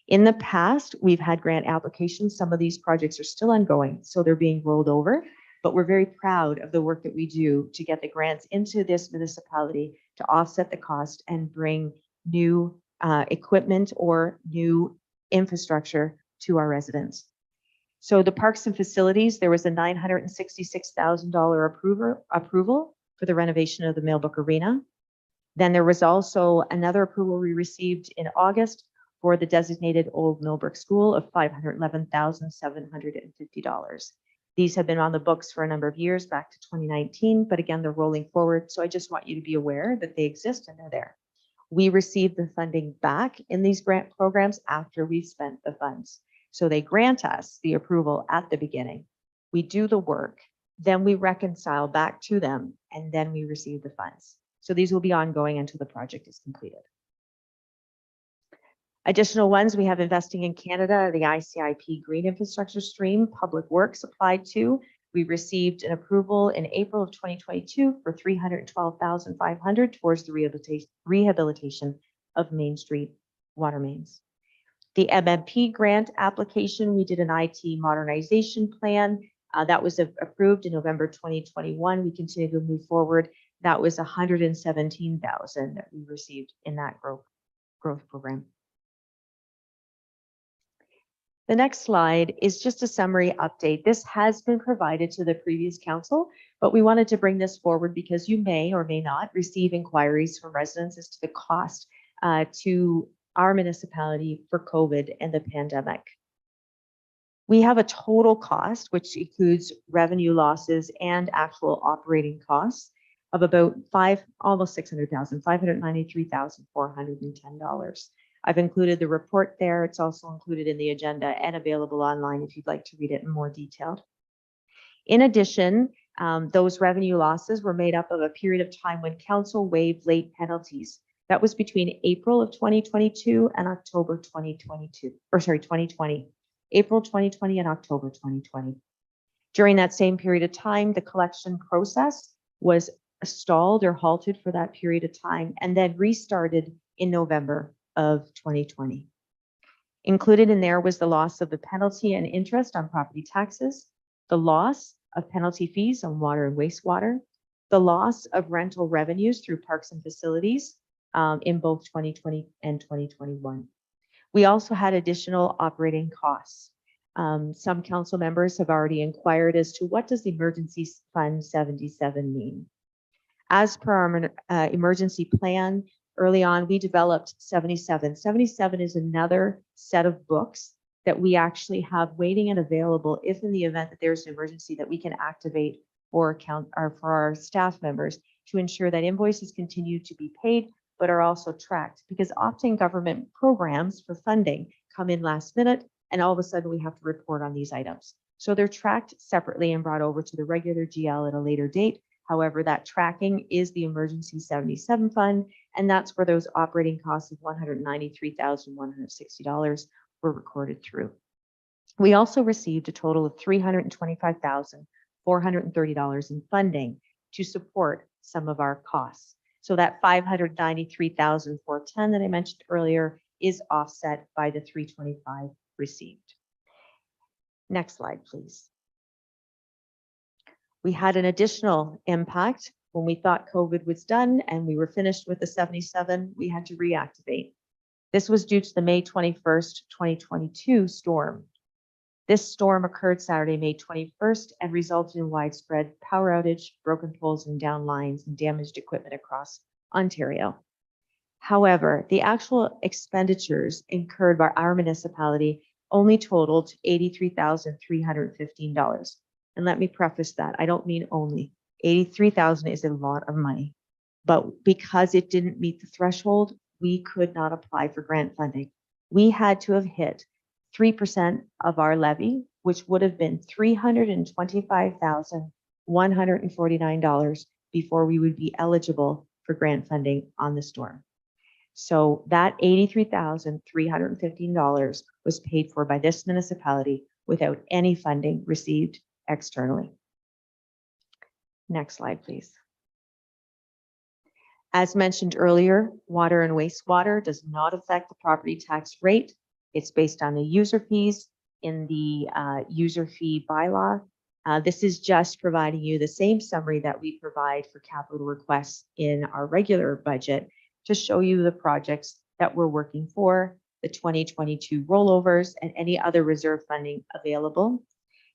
In the past, we've had grant applications. Some of these projects are still ongoing, so they're being rolled over. But we're very proud of the work that we do to get the grants into this municipality to offset the cost and bring new equipment or new infrastructure to our residents. So the parks and facilities, there was a $966,000 approval for the renovation of the Millbrook Arena. Then there was also another approval we received in August for the designated Old Millbrook School of $511,750. These have been on the books for a number of years, back to 2019, but again, they're rolling forward. So I just want you to be aware that they exist and they're there. We receive the funding back in these grant programs after we've spent the funds. So they grant us the approval at the beginning. We do the work, then we reconcile back to them, and then we receive the funds. So these will be ongoing until the project is completed. Additional ones, we have investing in Canada, the ICIP Green Infrastructure Stream, Public Works applied to. We received an approval in April of 2022 for $312,500 towards the rehabilitation of Main Street water mains. The MMP grant application, we did an IT modernization plan. That was approved in November 2021. We continue to move forward. That was $117,000 that we received in that growth program. The next slide is just a summary update. This has been provided to the previous council, but we wanted to bring this forward because you may or may not receive inquiries from residents as to the cost to our municipality for COVID and the pandemic. We have a total cost, which includes revenue losses and actual operating costs of about almost $600,000, $593,410. I've included the report there. It's also included in the agenda and available online if you'd like to read it in more detail. In addition, those revenue losses were made up of a period of time when council waived late penalties That was between April of 2022 and October 2022, or sorry, 2020. April 2020 and October 2020. During that same period of time, the collection process was stalled or halted for that period of time and then restarted in November of 2020. Included in there was the loss of the penalty and interest on property taxes, the loss of penalty fees on water and wastewater, the loss of rental revenues through parks and facilities in both 2020 and 2021. We also had additional operating costs. Some council members have already inquired as to what does Emergency Fund 77 mean? As per our emergency plan, early on, we developed 77. 77 is another set of books that we actually have waiting and available if in the event that there's an emergency that we can activate for our staff members to ensure that invoices continue to be paid, but are also tracked, because often government programs for funding come in last minute and all of a sudden we have to report on these items. So they're tracked separately and brought over to the regular GL at a later date. However, that tracking is the Emergency 77 Fund, and that's where those operating costs of $193,160 were recorded through. We also received a total of $325,430 in funding to support some of our costs. So that $593,410 that I mentioned earlier is offset by the $325 received. Next slide, please. We had an additional impact when we thought COVID was done and we were finished with the 77, we had to reactivate. This was due to the May 21st, 2022 storm. This storm occurred Saturday, May 21st, and resulted in widespread power outage, broken poles and down lines, and damaged equipment across Ontario. However, the actual expenditures incurred by our municipality only totaled $83,315. And let me preface that, I don't mean only. $83,000 is a lot of money, but because it didn't meet the threshold, we could not apply for grant funding. We had to have hit 3% of our levy, which would have been $325,149 before we would be eligible for grant funding on the storm. So that $83,315 was paid for by this municipality without any funding received externally. Next slide, please. As mentioned earlier, water and wastewater does not affect the property tax rate. It's based on the user fees in the user fee bylaw. This is just providing you the same summary that we provide for capital requests in our regular budget to show you the projects that we're working for, the 2022 rollovers, and any other reserve funding available.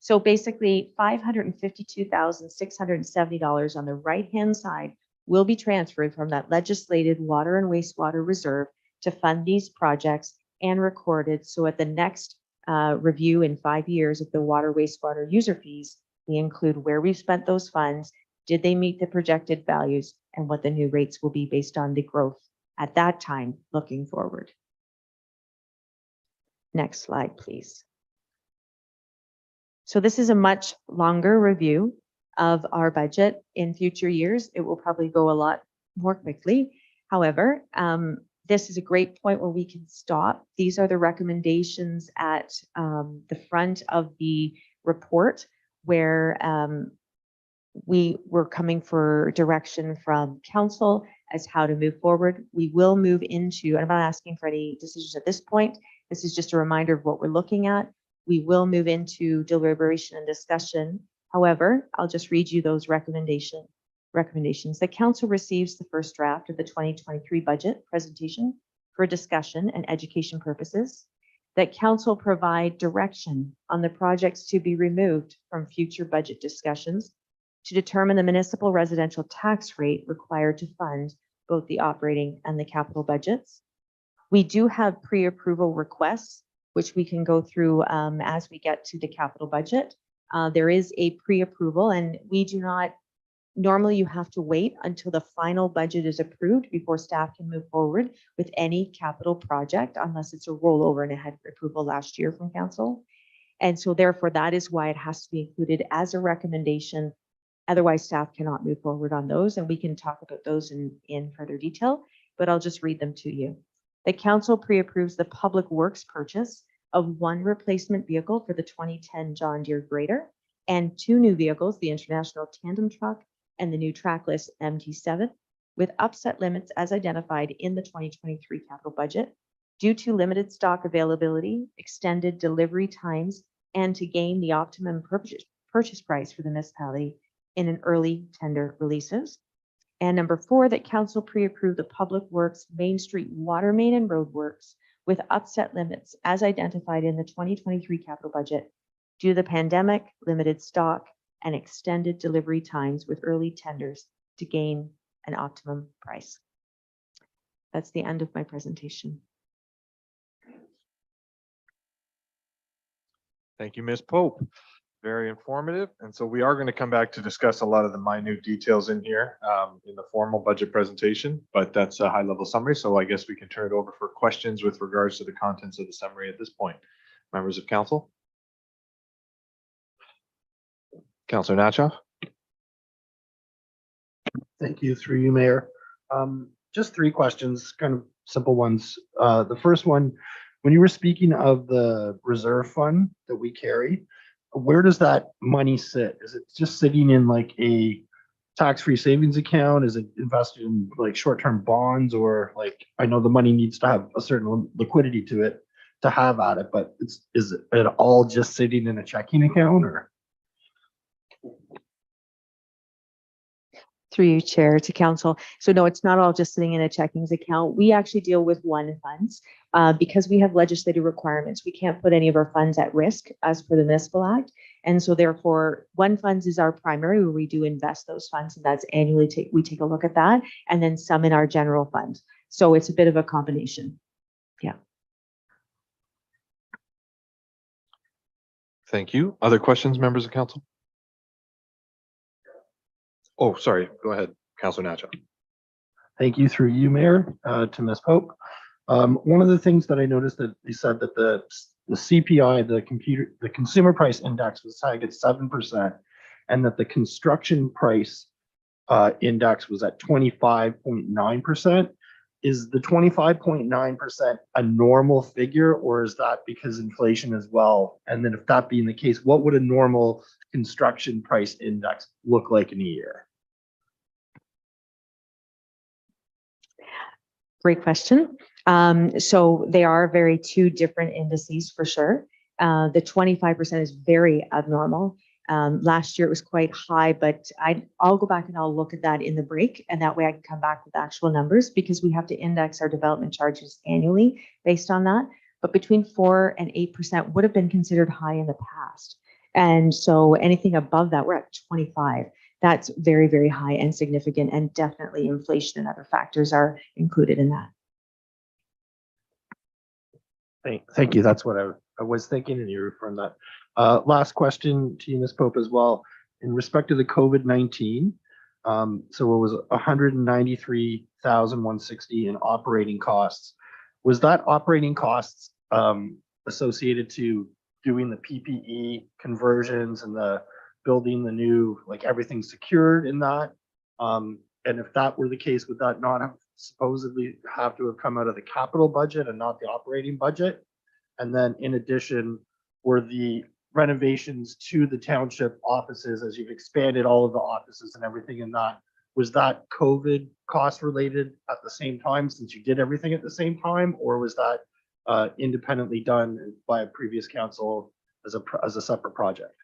So basically $552,670 on the right-hand side will be transferred from that legislated water and wastewater reserve to fund these projects and recorded. So at the next review in 5 years of the water wastewater user fees, we include where we've spent those funds, did they meet the projected values, and what the new rates will be based on the growth at that time looking forward. Next slide, please. So this is a much longer review of our budget. In future years, it will probably go a lot more quickly. However, this is a great point where we can stop. These are the recommendations at the front of the report where we were coming for direction from council as how to move forward. We will move into, and I'm not asking for any decisions at this point. This is just a reminder of what we're looking at. We will move into deliberation and discussion. However, I'll just read you those recommendations. The council receives the first draft of the 2023 budget presentation for discussion and education purposes. That council provide direction on the projects to be removed from future budget discussions to determine the municipal residential tax rate required to fund both the operating and the capital budgets. We do have pre-approval requests, which we can go through as we get to the capital budget. There is a pre-approval, and we do not, normally you have to wait until the final budget is approved before staff can move forward with any capital project, unless it's a rollover and it had approval last year from council. And so therefore, that is why it has to be included as a recommendation. Otherwise, staff cannot move forward on those, and we can talk about those in further detail. but I'll just read them to you. The council pre-approves the public works purchase of 1 replacement vehicle for the 2010 John Deere grader and 2 new vehicles, the International Tandem Truck and the new Trackless MT7, with upset limits as identified in the 2023 capital budget due to limited stock availability, extended delivery times, and to gain the optimum purchase price for the municipality in an early tender releases. And number 4, that council pre-approve the Public Works Main Street water main and road works with upset limits as identified in the 2023 capital budget due to the pandemic, limited stock, and extended delivery times with early tenders to gain an optimum price. That's the end of my presentation. Thank you, Ms. Pope. Very informative. And so we are going to come back to discuss a lot of the minute details in here in the formal budget presentation, but that's a high level summary. So I guess we can turn it over for questions with regards to the contents of the summary at this point. Members of council. Councilor Natchoff. Thank you, through you, Mayor. Just 3 questions, kind of simple ones. The first one, when you were speaking of the reserve fund that we carry, where does that money sit? Is it just sitting in like a tax-free savings account? Is it invested in like short-term bonds, or like, I know the money needs to have a certain liquidity to it to have at it, but is it all just sitting in a checking account, or? Through you, Chair, to council. So no, it's not all just sitting in a checkings account. We actually deal with one funds because we have legislative requirements. We can't put any of our funds at risk as per the Municipal Act. And so therefore, one funds is our primary where we do invest those funds, and that's annually we take a look at that, and then some in our general fund. So it's a bit of a combination. Yeah. Thank you. Other questions, members of council? Oh, sorry. Go ahead, Councilor Natchoff. Thank you, through you, Mayor, to Ms. Pope. One of the things that I noticed that they said that the CPI, the consumer price index was tagged at 7%, and that the construction price index was at 25.9%. Is the 25.9% a normal figure, or is that because inflation as well? And then if that being the case, what would a normal construction price index look like in a year? Great question. So they are very 2 different indices for sure. The 25% is very abnormal. Last year it was quite high, but I'll go back and I'll look at that in the break, and that way I can come back with actual numbers, because we have to index our development charges annually based on that. But between 4 and 8% would have been considered high in the past. And so anything above that, we're at 25. That's very, very high and significant, and definitely inflation and other factors are included in that. Thank you. That's what I was thinking, and you're referring that. Last question to you, Ms. Pope, as well. In respect to the COVID-19, so it was 193,160 in operating costs. Was that operating costs associated to doing the PPE conversions and the building the new, like everything secured in that? And if that were the case, would that not have supposedly have to have come out of the capital budget and not the operating budget? And then in addition, were the renovations to the township offices, as you've expanded all of the offices and everything in that, was that COVID cost related at the same time, since you did everything at the same time, or was that independently done by a previous council as a separate project?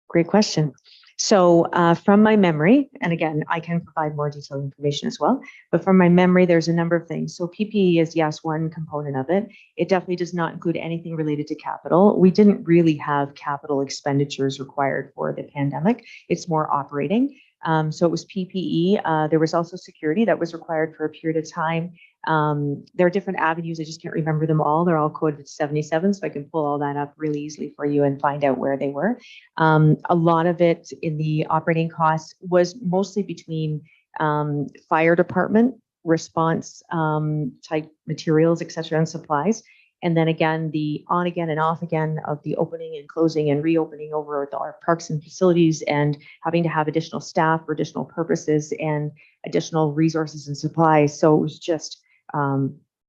Great question. So from my memory, and again, I can provide more detailed information as well, but from my memory, there's a number of things. So PPE is, yes, one component of it. It definitely does not include anything related to capital. We didn't really have capital expenditures required for the pandemic. It's more operating. So it was PPE. There was also security that was required for a period of time. There are different avenues. I just can't remember them all. They're all coded 77, so I can pull all that up really easily for you and find out where they were. A lot of it in the operating costs was mostly between fire department, response type materials, et cetera, and supplies, And then again, the on again and off again of the opening and closing and reopening over our parks and facilities and having to have additional staff for additional purposes and additional resources and supplies. So it was just,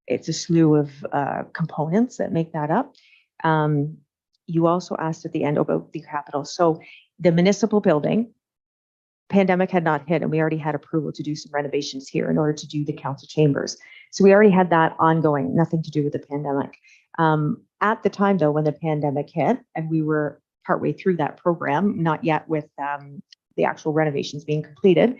it's a slew of components that make that up. You also asked at the end about the capital. So the municipal building, pandemic had not hit and we already had approval to do some renovations here in order to do the council chambers. So we already had that ongoing, nothing to do with the pandemic. At the time though, when the pandemic hit and we were partway through that program, not yet with the actual renovations being completed,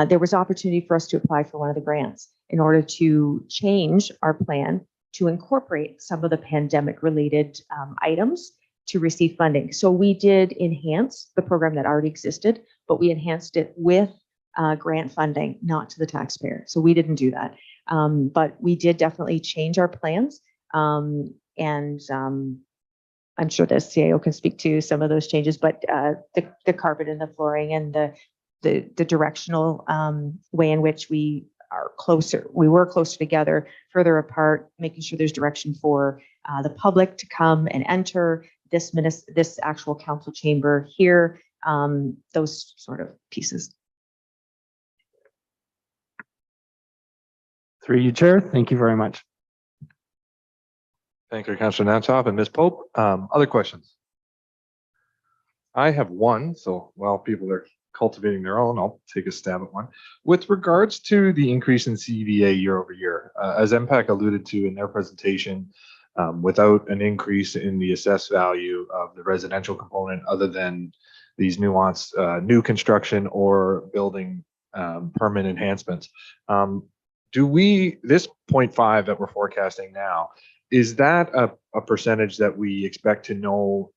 there was opportunity for us to apply for one of the grants in order to change our plan to incorporate some of the pandemic related items to receive funding. So we did enhance the program that already existed, but we enhanced it with grant funding, not to the taxpayer. So we didn't do that. But we did definitely change our plans. I'm sure the CAO can speak to some of those changes, but the carpet and the flooring and the directional way in which we were closer together, further apart, making sure there's direction for the public to come and enter this actual council chamber here, those sort of pieces. Through you, Chair. Thank you very much. Thank you, Councillor Nantoff and Ms. Pope. Other questions? I have one, so while people are cultivating their own, I'll take a stab at one. With regards to the increase in CVA year over year, as MPAC alluded to in their presentation, without an increase in the assessed value of the residential component, other than these nuanced new construction or building permit enhancements, this 0.5 that we're forecasting now, is that a percentage that we expect to know?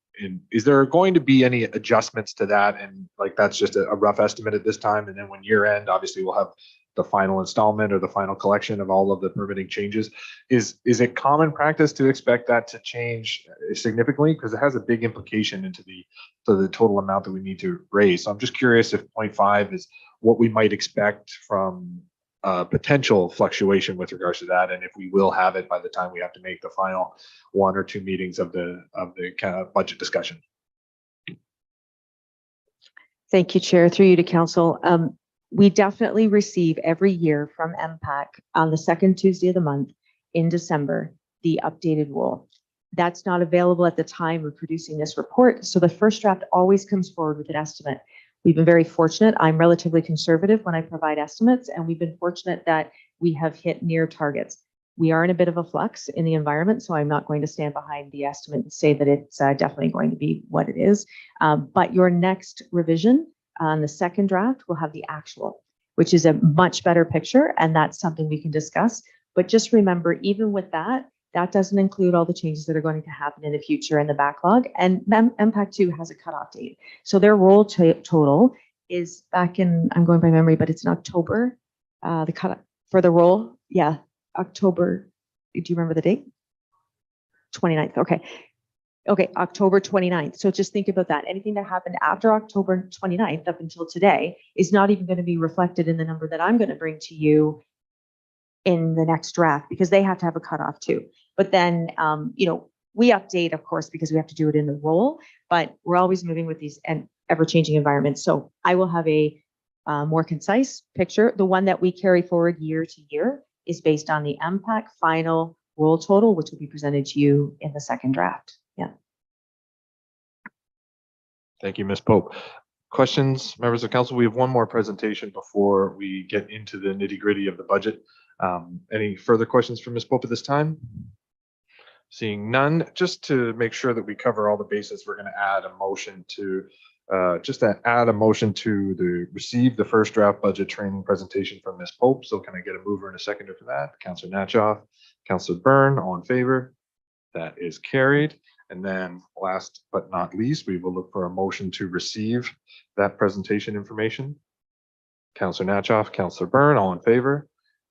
Is there going to be any adjustments to that? And like, that's just a rough estimate at this time. And then when year end, obviously we'll have the final installment or the final collection of all of the permitting changes. Is it common practice to expect that to change significantly? Because it has a big implication into the total amount that we need to raise. So I'm just curious if 0.5 is what we might expect from potential fluctuation with regards to that, and if we will have it by the time we have to make the final one or two meetings of the kind of budget discussion. Thank you, Chair. Through you to Council. We definitely receive every year from MPAC on the second Tuesday of the month in December, the updated rule. That's not available at the time of producing this report. So the first draft always comes forward with an estimate. We've been very fortunate. I'm relatively conservative when I provide estimates, and we've been fortunate that we have hit near targets. We are in a bit of a flux in the environment, so I'm not going to stand behind the estimate and say that it's definitely going to be what it is. But your next revision on the second draft will have the actual, which is a much better picture, and that's something we can discuss. But just remember, even with that, that doesn't include all the changes that are going to happen in the future in the backlog. And MPAC 2 has a cutoff date. So their roll total is back in, I'm going by memory, but it's in October. The cutoff for the roll, yeah, October. Do you remember the date? 29th. Okay. Okay, October 29th. So just think about that. Anything that happened after October 29th up until today is not even going to be reflected in the number that I'm going to bring to you in the next draft, because they have to have a cutoff too. But then, we update, of course, because we have to do it in the roll, but we're always moving with these and ever-changing environments. So I will have a more concise picture. The one that we carry forward year to year is based on the MPAC final roll total, which will be presented to you in the second draft. Yeah. Thank you, Ms. Pope. Questions, members of council? We have one more presentation before we get into the nitty-gritty of the budget. Any further questions for Ms. Pope at this time? Seeing none, just to make sure that we cover all the bases, we're going to add a motion to receive the first draft budget training presentation from Ms. Pope. So can I get a mover and a seconder for that? Councillor Natchoff, Councillor Byrne, all in favor? That is carried. And then last but not least, we will look for a motion to receive that presentation information. Councillor Natchoff, Councillor Byrne, all in favor?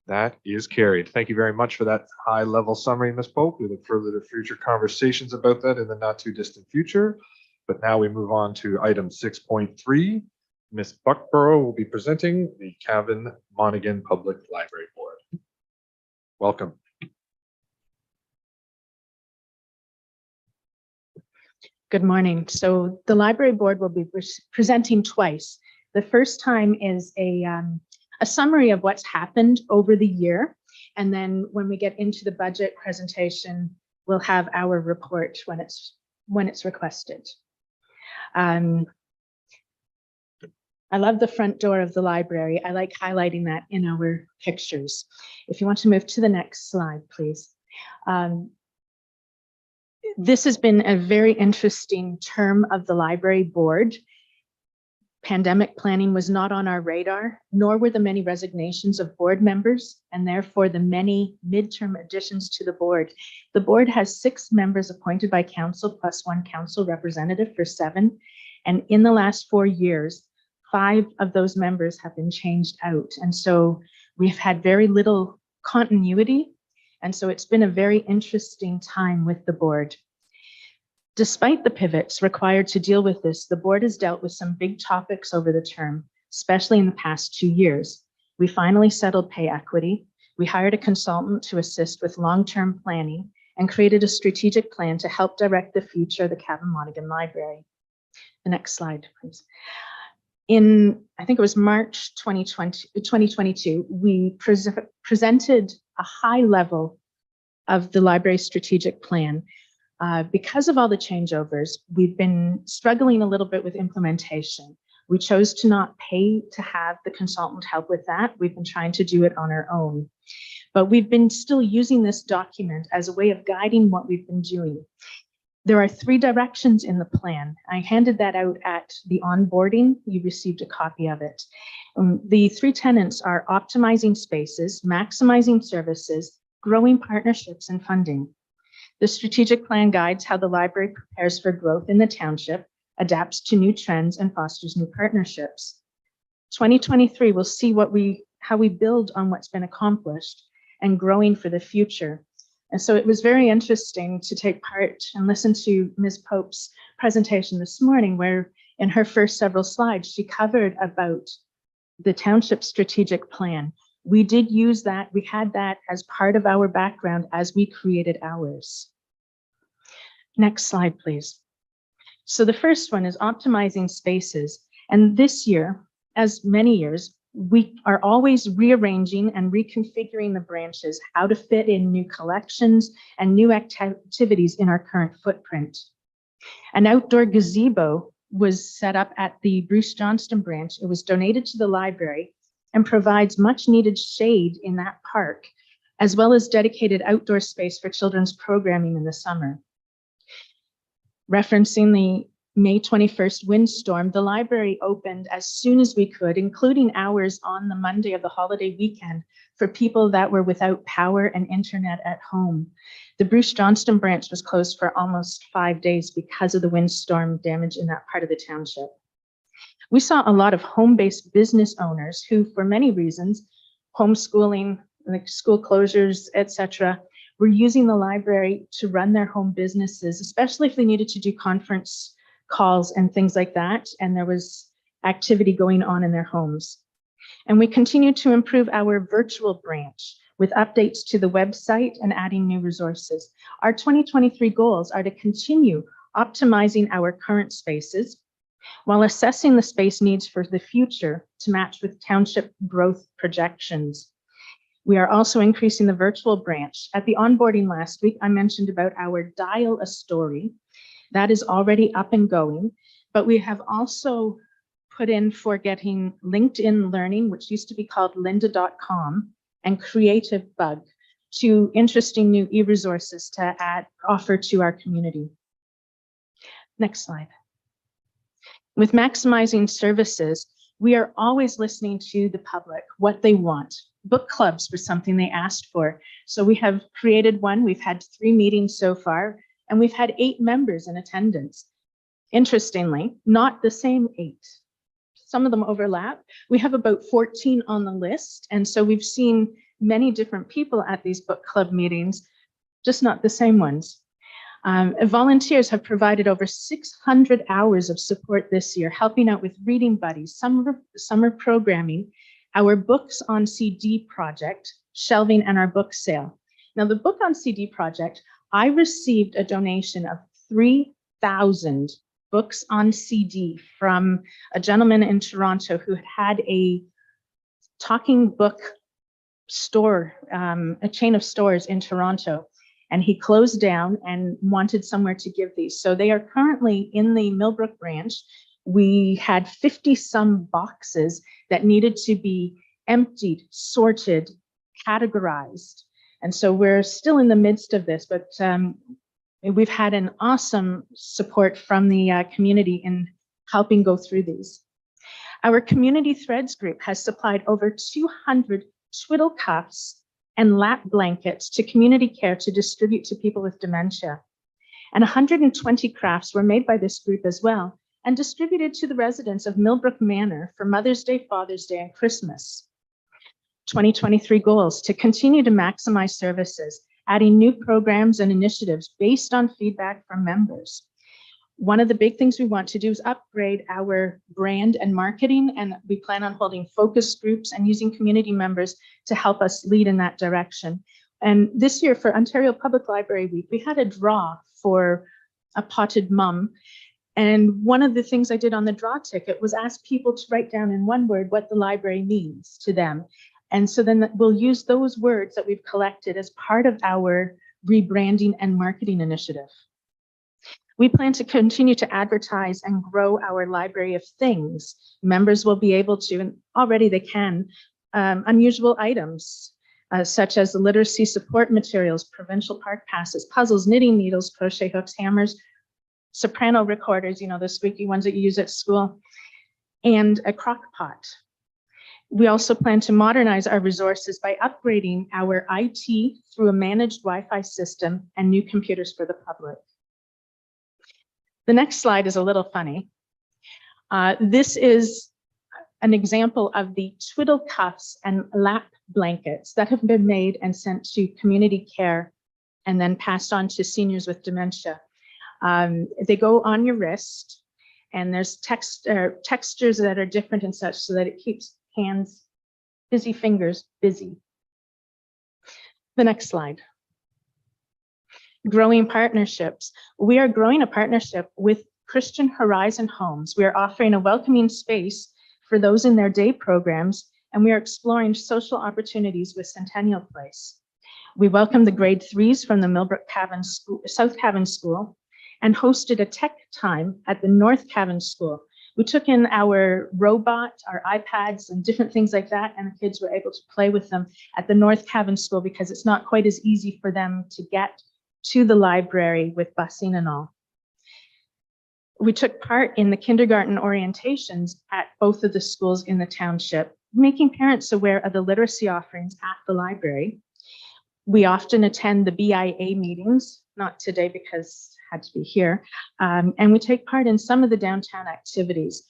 That is carried. Thank you very much for that high-level summary, Ms. Pope. We look forward to future conversations about that in the not-too-distant future. But now we move on to item 6.3. Ms. Buckborough will be presenting the Cavan Monaghan Public Library Board. Welcome. Good morning. So the library board will be presenting twice. The first time is a summary of what's happened over the year. And then when we get into the budget presentation, we'll have our report when it's requested. I love the front door of the library. I like highlighting that in our pictures. If you want to move to the next slide, please. This has been a very interesting term of the library board. Pandemic planning was not on our radar, nor were the many resignations of board members, and therefore the many midterm additions to the board. The board has 6 members appointed by council plus 1 council representative for 7. And in the last 4 years, 5 of those members have been changed out. And so we've had very little continuity. And so it's been a very interesting time with the board. Despite the pivots required to deal with this, the board has dealt with some big topics over the term, especially in the past 2 years. We finally settled pay equity. We hired a consultant to assist with long-term planning and created a strategic plan to help direct the future of the Cavan Monaghan Library. The next slide, please. In, I think it was March 2022, we presented a high level of the library strategic plan. Because of all the changeovers, we've been struggling a little bit with implementation. We chose to not pay to have the consultant help with that. We've been trying to do it on our own. But we've been still using this document as a way of guiding what we've been doing. There are 3 directions in the plan. I handed that out at the onboarding. You received a copy of it. The 3 tenets are optimizing spaces, maximizing services, growing partnerships, and funding. The strategic plan guides how the library prepares for growth in the township, adapts to new trends, and fosters new partnerships. 2023 will see how we build on what's been accomplished and growing for the future. And so it was very interesting to take part and listen to Ms. Pope's presentation this morning, where in her first several slides, she covered about the township strategic plan. We did use that. We had that as part of our background as we created ours. Next slide, please. So the first one is optimizing spaces. And this year, as many years, we are always rearranging and reconfiguring the branches, how to fit in new collections and new activities in our current footprint. An outdoor gazebo was set up at the Bruce Johnston branch. It was donated to the library and provides much needed shade in that park, as well as dedicated outdoor space for children's programming in the summer. Referencing the May 21st windstorm, the library opened as soon as we could, including hours on the Monday of the holiday weekend for people that were without power and internet at home. The Bruce Johnston branch was closed for almost 5 days because of the windstorm damage in that part of the township. We saw a lot of home-based business owners who, for many reasons, homeschooling, like school closures, etc., were using the library to run their home businesses, especially if they needed to do conference calls and things like that, and there was activity going on in their homes. And we continue to improve our virtual branch with updates to the website and adding new resources. Our 2023 goals are to continue optimizing our current spaces while assessing the space needs for the future to match with township growth projections. We are also increasing the virtual branch. At the onboarding last week, I mentioned about our Dial a Story. That is already up and going, but we have also put in for getting LinkedIn Learning, which used to be called lynda.com, and Creative Bug, 2 interesting new e-resources to offer to our community. Next slide. With maximizing services, we are always listening to the public, what they want. Book clubs was something they asked for. So we have created one. We've had 3 meetings so far, and we've had 8 members in attendance. Interestingly, not the same 8. Some of them overlap. We have about 14 on the list. And so we've seen many different people at these book club meetings, just not the same ones. Volunteers have provided over 600 hours of support this year, helping out with reading buddies, summer programming, our books on CD project, shelving, and our book sale. Now, the book on CD project, I received a donation of $3,000 100,000 books on CD from a gentleman in Toronto who had a talking book store, a chain of stores in Toronto, and he closed down and wanted somewhere to give these. So they are currently in the Millbrook branch. We had 50 some boxes that needed to be emptied, sorted, categorized. And so we're still in the midst of this, but we've had an awesome support from the community in helping go through these. Our Community Threads group has supplied over 200 twiddle cuffs and lap blankets to community care to distribute to people with dementia. And 120 crafts were made by this group as well and distributed to the residents of Millbrook Manor for Mother's Day, Father's Day, and Christmas. 2023 goals: to continue to maximize services, adding new programs and initiatives based on feedback from members. One of the big things we want to do is upgrade our brand and marketing, and we plan on holding focus groups and using community members to help us lead in that direction. And this year for Ontario Public Library Week, we had a draw for a potted mum. And one of the things I did on the draw ticket was ask people to write down in one word what the library means to them. And so then we'll use those words that we've collected as part of our rebranding and marketing initiative. We plan to continue to advertise and grow our library of things. Members will be able to, and already they can, unusual items such as literacy support materials, provincial park passes, puzzles, knitting needles, crochet hooks, hammers, soprano recorders, you know, the squeaky ones that you use at school, and a crock pot. We also plan to modernize our resources by upgrading our IT through a managed Wi-Fi system and new computers for the public. The next slide is a little funny. This is an example of the twiddle cuffs and lap blankets that have been made and sent to community care and then passed on to seniors with dementia. They go on your wrist, and there's textures that are different and such so that it keeps hands, busy fingers, busy. The next slide. Growing partnerships. We are growing a partnership with Christian Horizon Homes. We are offering a welcoming space for those in their day programs, and we are exploring social opportunities with Centennial Place. We welcomed the grade 3s from the Millbrook Cavan School, South Cavan School, and hosted a tech time at the North Cavan School. We took in our robot, our iPads, and different things like that, and the kids were able to play with them at the North Cavan School because it's not quite as easy for them to get to the library with busing and all. We took part in the kindergarten orientations at both of the schools in the township, making parents aware of the literacy offerings at the library. We often attend the BIA meetings, not today because I had to be here, and we take part in some of the downtown activities.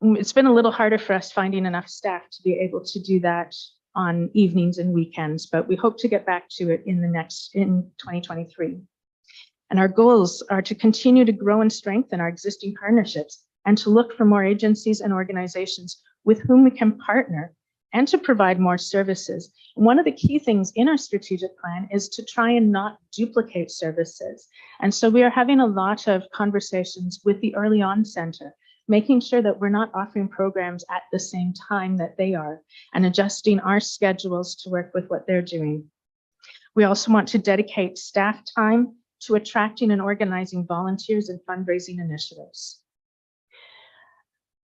It's been a little harder for us finding enough staff to be able to do that on evenings and weekends, but we hope to get back to it in 2023. And our goals are to continue to grow and strengthen our existing partnerships and to look for more agencies and organizations with whom we can partner and to provide more services. One of the key things in our strategic plan is to try and not duplicate services. And so we are having a lot of conversations with the Early On Center, making sure that we're not offering programs at the same time that they are and adjusting our schedules to work with what they're doing. We also want to dedicate staff time to attracting and organizing volunteers and fundraising initiatives.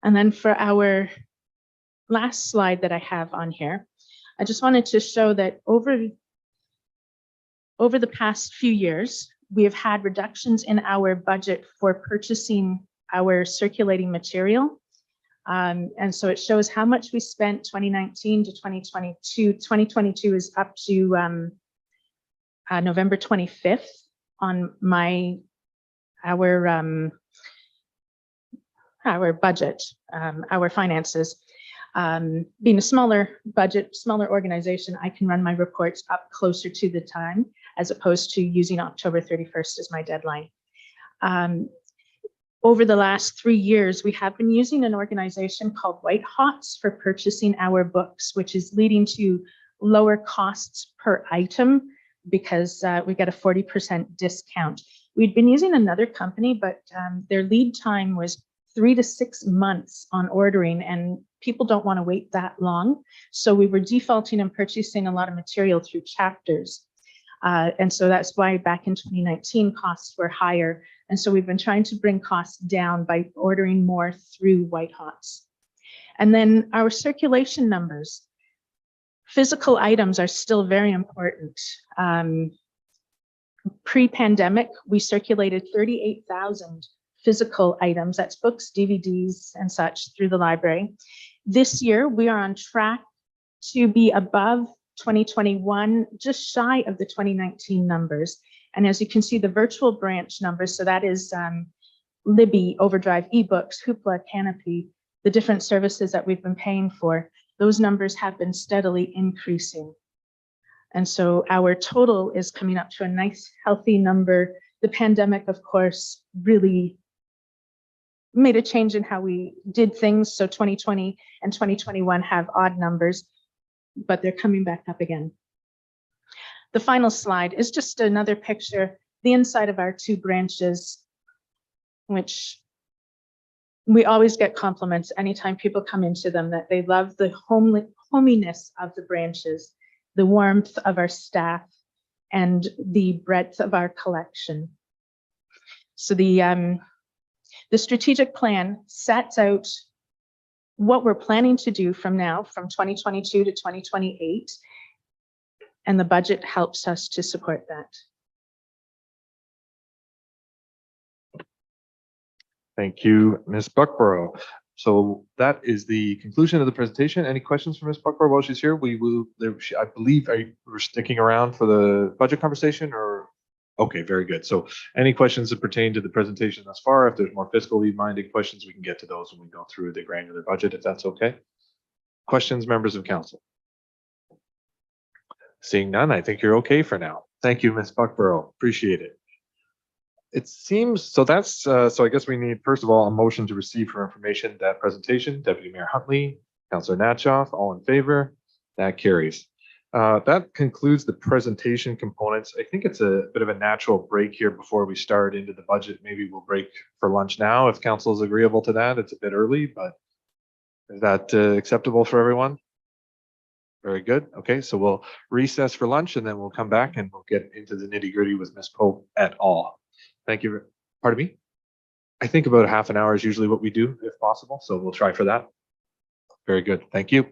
And then for our last slide that I have on here, I just wanted to show that over the past few years, we have had reductions in our budget for purchasing our circulating material. And so it shows how much we spent 2019 to 2022. 2022 is up to November 25th on our budget, our finances. Being a smaller budget, smaller organization, I can run my reports up closer to the time as opposed to using October 31st as my deadline. Over the last 3 years, we have been using an organization called White Hots for purchasing our books, which is leading to lower costs per item because we get a 40% discount. We'd been using another company, but their lead time was 3 to 6 months on ordering, and people don't want to wait that long. So we were defaulting and purchasing a lot of material through chapters. And so that's why back in 2019, costs were higher. And so we've been trying to bring costs down by ordering more through White Hots. And then our circulation numbers. Physical items are still very important. Pre-pandemic, we circulated 38,000 physical items, that's books, DVDs, and such through the library. This year, we are on track to be above 2021, just shy of the 2019 numbers. And as you can see, the virtual branch numbers, so that is Libby, Overdrive, eBooks, Hoopla, Canopy, the different services that we've been paying for, those numbers have been steadily increasing. And so our total is coming up to a nice, healthy number. The pandemic, of course, really made a change in how we did things. So 2020 and 2021 have odd numbers, but they're coming back up again. The final slide is just another picture, the inside of our 2 branches, which we always get compliments anytime people come into them that they love the hominess of the branches, the warmth of our staff, and the breadth of our collection. So the strategic plan sets out what we're planning to do from now, from 2022 to 2028, and the budget helps us to support that. Thank you, Ms. Buckborough. So that is the conclusion of the presentation. Any questions for Ms. Buckborough while she's here? We will, I believe, we're sticking around for the budget conversation or? Okay, very good. So any questions that pertain to the presentation thus far, if there's more fiscally minded questions, we can get to those when we go through the granular budget, if that's okay. Questions, members of council? Seeing none, I think you're okay for now. Thank you, Ms. Buckborough. Appreciate it. It seems, so that's, so I guess we need, first of all, a motion to receive for information that presentation. Deputy Mayor Huntley, Councillor Natchoff, all in favor? That carries. That concludes the presentation components. I think it's a bit of a natural break here before we start into the budget. Maybe we'll break for lunch now if council is agreeable to that. It's a bit early, but is that acceptable for everyone? Very good. Okay, so we'll recess for lunch and then we'll come back and we'll get into the nitty gritty with Ms. Pope et al. Thank you. Pardon me? I think about half an hour is usually what we do if possible. So we'll try for that. Very good. Thank you.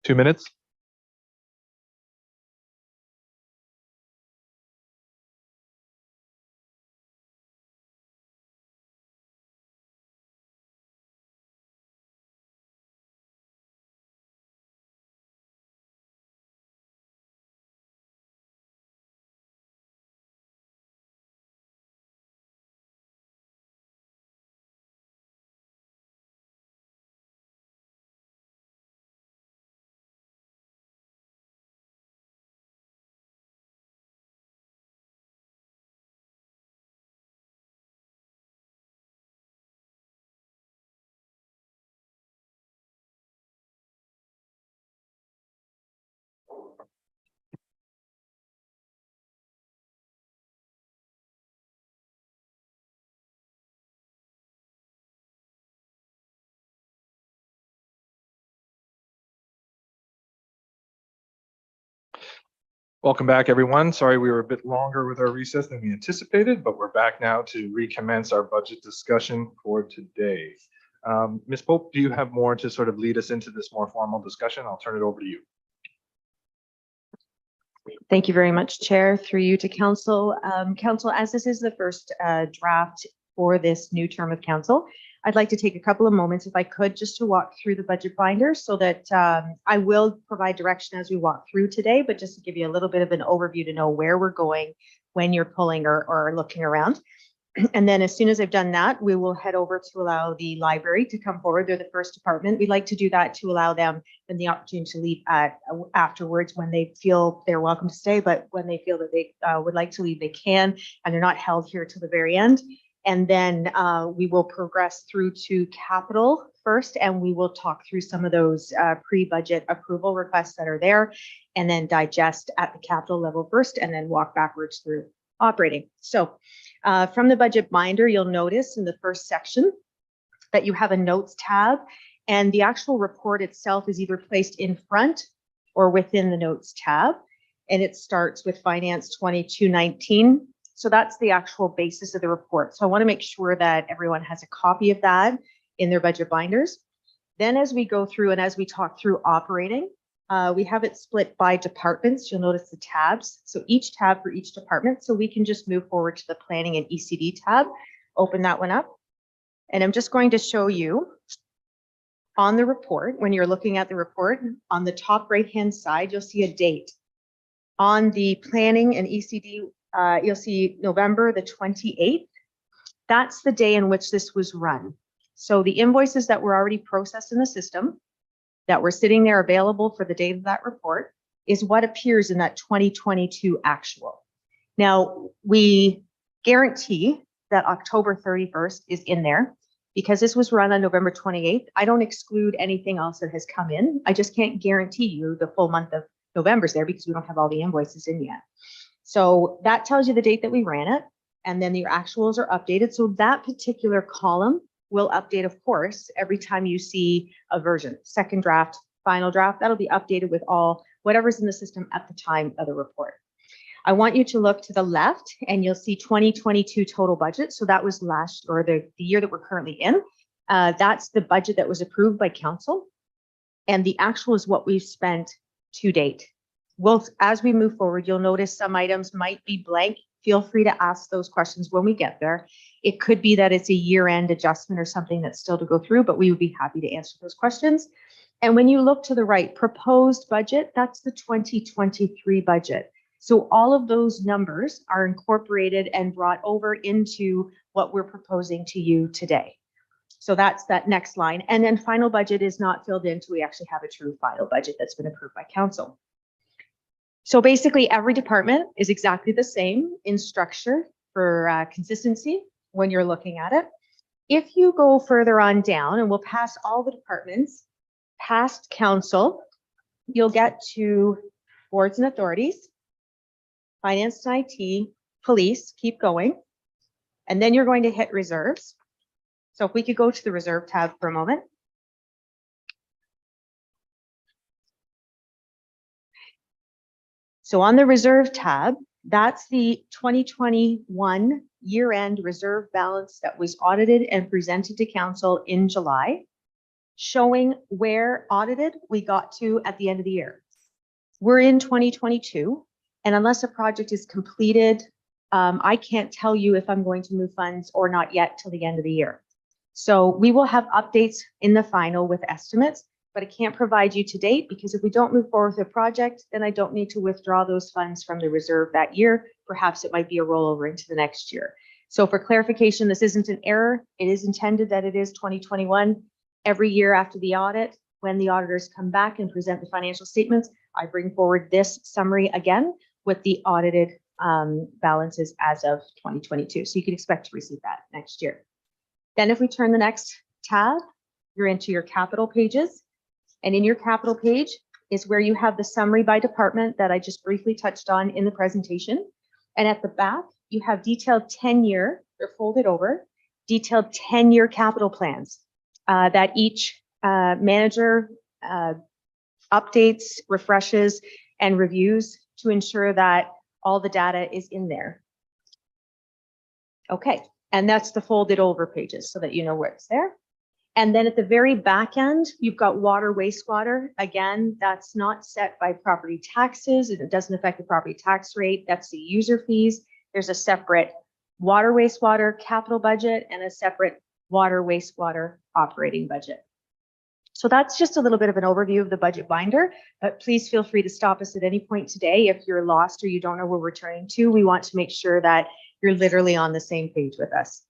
2 minutes. Welcome back, everyone. Sorry we were a bit longer with our recess than we anticipated, but we're back now to recommence our budget discussion for today. Ms. Pope, do you have more to sort of lead us into this more formal discussion? I'll turn it over to you. Thank you very much, Chair, through you to Council. Council, as this is the first draft for this new term of Council, I'd like to take a couple of moments, if I could, just to walk through the budget binder so that I will provide direction as we walk through today, but just to give you a little bit of an overview to know where we're going when you're pulling or looking around. And then as soon as I've done that, we will head over to allow the library to come forward. They're the first department. We'd like to do that to allow them then the opportunity to leave afterwards when they feel they're welcome to stay, but when they feel that they would like to leave, they can, and they're not held here till the very end. And then we will progress through to capital first, and we will talk through some of those pre-budget approval requests that are there, and then digest at the capital level first, and then walk backwards through operating. So from the budget binder, you'll notice in the first section that you have a notes tab, and the actual report itself is either placed in front or within the notes tab, and it starts with Finance 2219. So that's the actual basis of the report. So I want to make sure that everyone has a copy of that in their budget binders. Then as we go through and as we talk through operating, we have it split by departments. You'll notice the tabs. So each tab for each department. So we can just move forward to the planning and ECD tab, open that one up. And I'm just going to show you on the report, when you're looking at the report, on the top right-hand side, you'll see a date. On the planning and ECD, you'll see November the 28th. That's the day in which this was run. So the invoices that were already processed in the system that were sitting there available for the date of that report is what appears in that 2022 actual. Now, we guarantee that October 31st is in there because this was run on November 28th. I don't exclude anything else that has come in. I just can't guarantee you the full month of November's there because we don't have all the invoices in yet. So that tells you the date that we ran it, and then your actuals are updated. So that particular column will update, of course, every time you see a version, second draft, final draft, that'll be updated with all whatever's in the system at the time of the report. I want you to look to the left and you'll see 2022 total budget. So that was last, or the year that we're currently in. That's the budget that was approved by council. And the actual is what we've spent to date. Well, as we move forward, you'll notice some items might be blank. Feel free to ask those questions when we get there. It could be that it's a year-end adjustment or something that's still to go through, but we would be happy to answer those questions. And when you look to the right, proposed budget, that's the 2023 budget. So all of those numbers are incorporated and brought over into what we're proposing to you today. So that's that next line. And then final budget is not filled in until we actually have a true final budget that's been approved by council. So basically every department is exactly the same in structure for consistency when you're looking at it. If you go further on down, and we'll pass all the departments past council, you'll get to boards and authorities, finance and IT, police, keep going. And then you're going to hit reserves. So if we could go to the reserve tab for a moment. So on the reserve tab, that's the 2021 year-end reserve balance that was audited and presented to council in July. showing where audited we got to at the end of the year. We're in 2022, and unless a project is completed, I can't tell you if I'm going to move funds or not yet till the end of the year. So we will have updates in the final with estimates, but I can't provide you to date because if we don't move forward with a project, then I don't need to withdraw those funds from the reserve that year. Perhaps it might be a rollover into the next year. So for clarification, this isn't an error. It is intended that it is 2021. Every year after the audit, when the auditors come back and present the financial statements, I bring forward this summary again with the audited balances as of 2022. So you can expect to receive that next year. Then if we turn the next tab, you're into your capital pages. And in your capital page is where you have the summary by department that I just briefly touched on in the presentation. And at the back, you have detailed 10-year, they're folded over, detailed 10-year capital plans that each manager updates, refreshes, and reviews to ensure that all the data is in there. Okay, and that's the folded over pages so that you know where it's there. And then at the very back end, you've got water, wastewater. Again, that's not set by property taxes. It doesn't affect the property tax rate. That's the user fees. There's a separate water, wastewater capital budget and a separate water, wastewater operating budget. So that's just a little bit of an overview of the budget binder, but please feel free to stop us at any point today if you're lost or you don't know where we're turning to. We want to make sure that you're literally on the same page with us.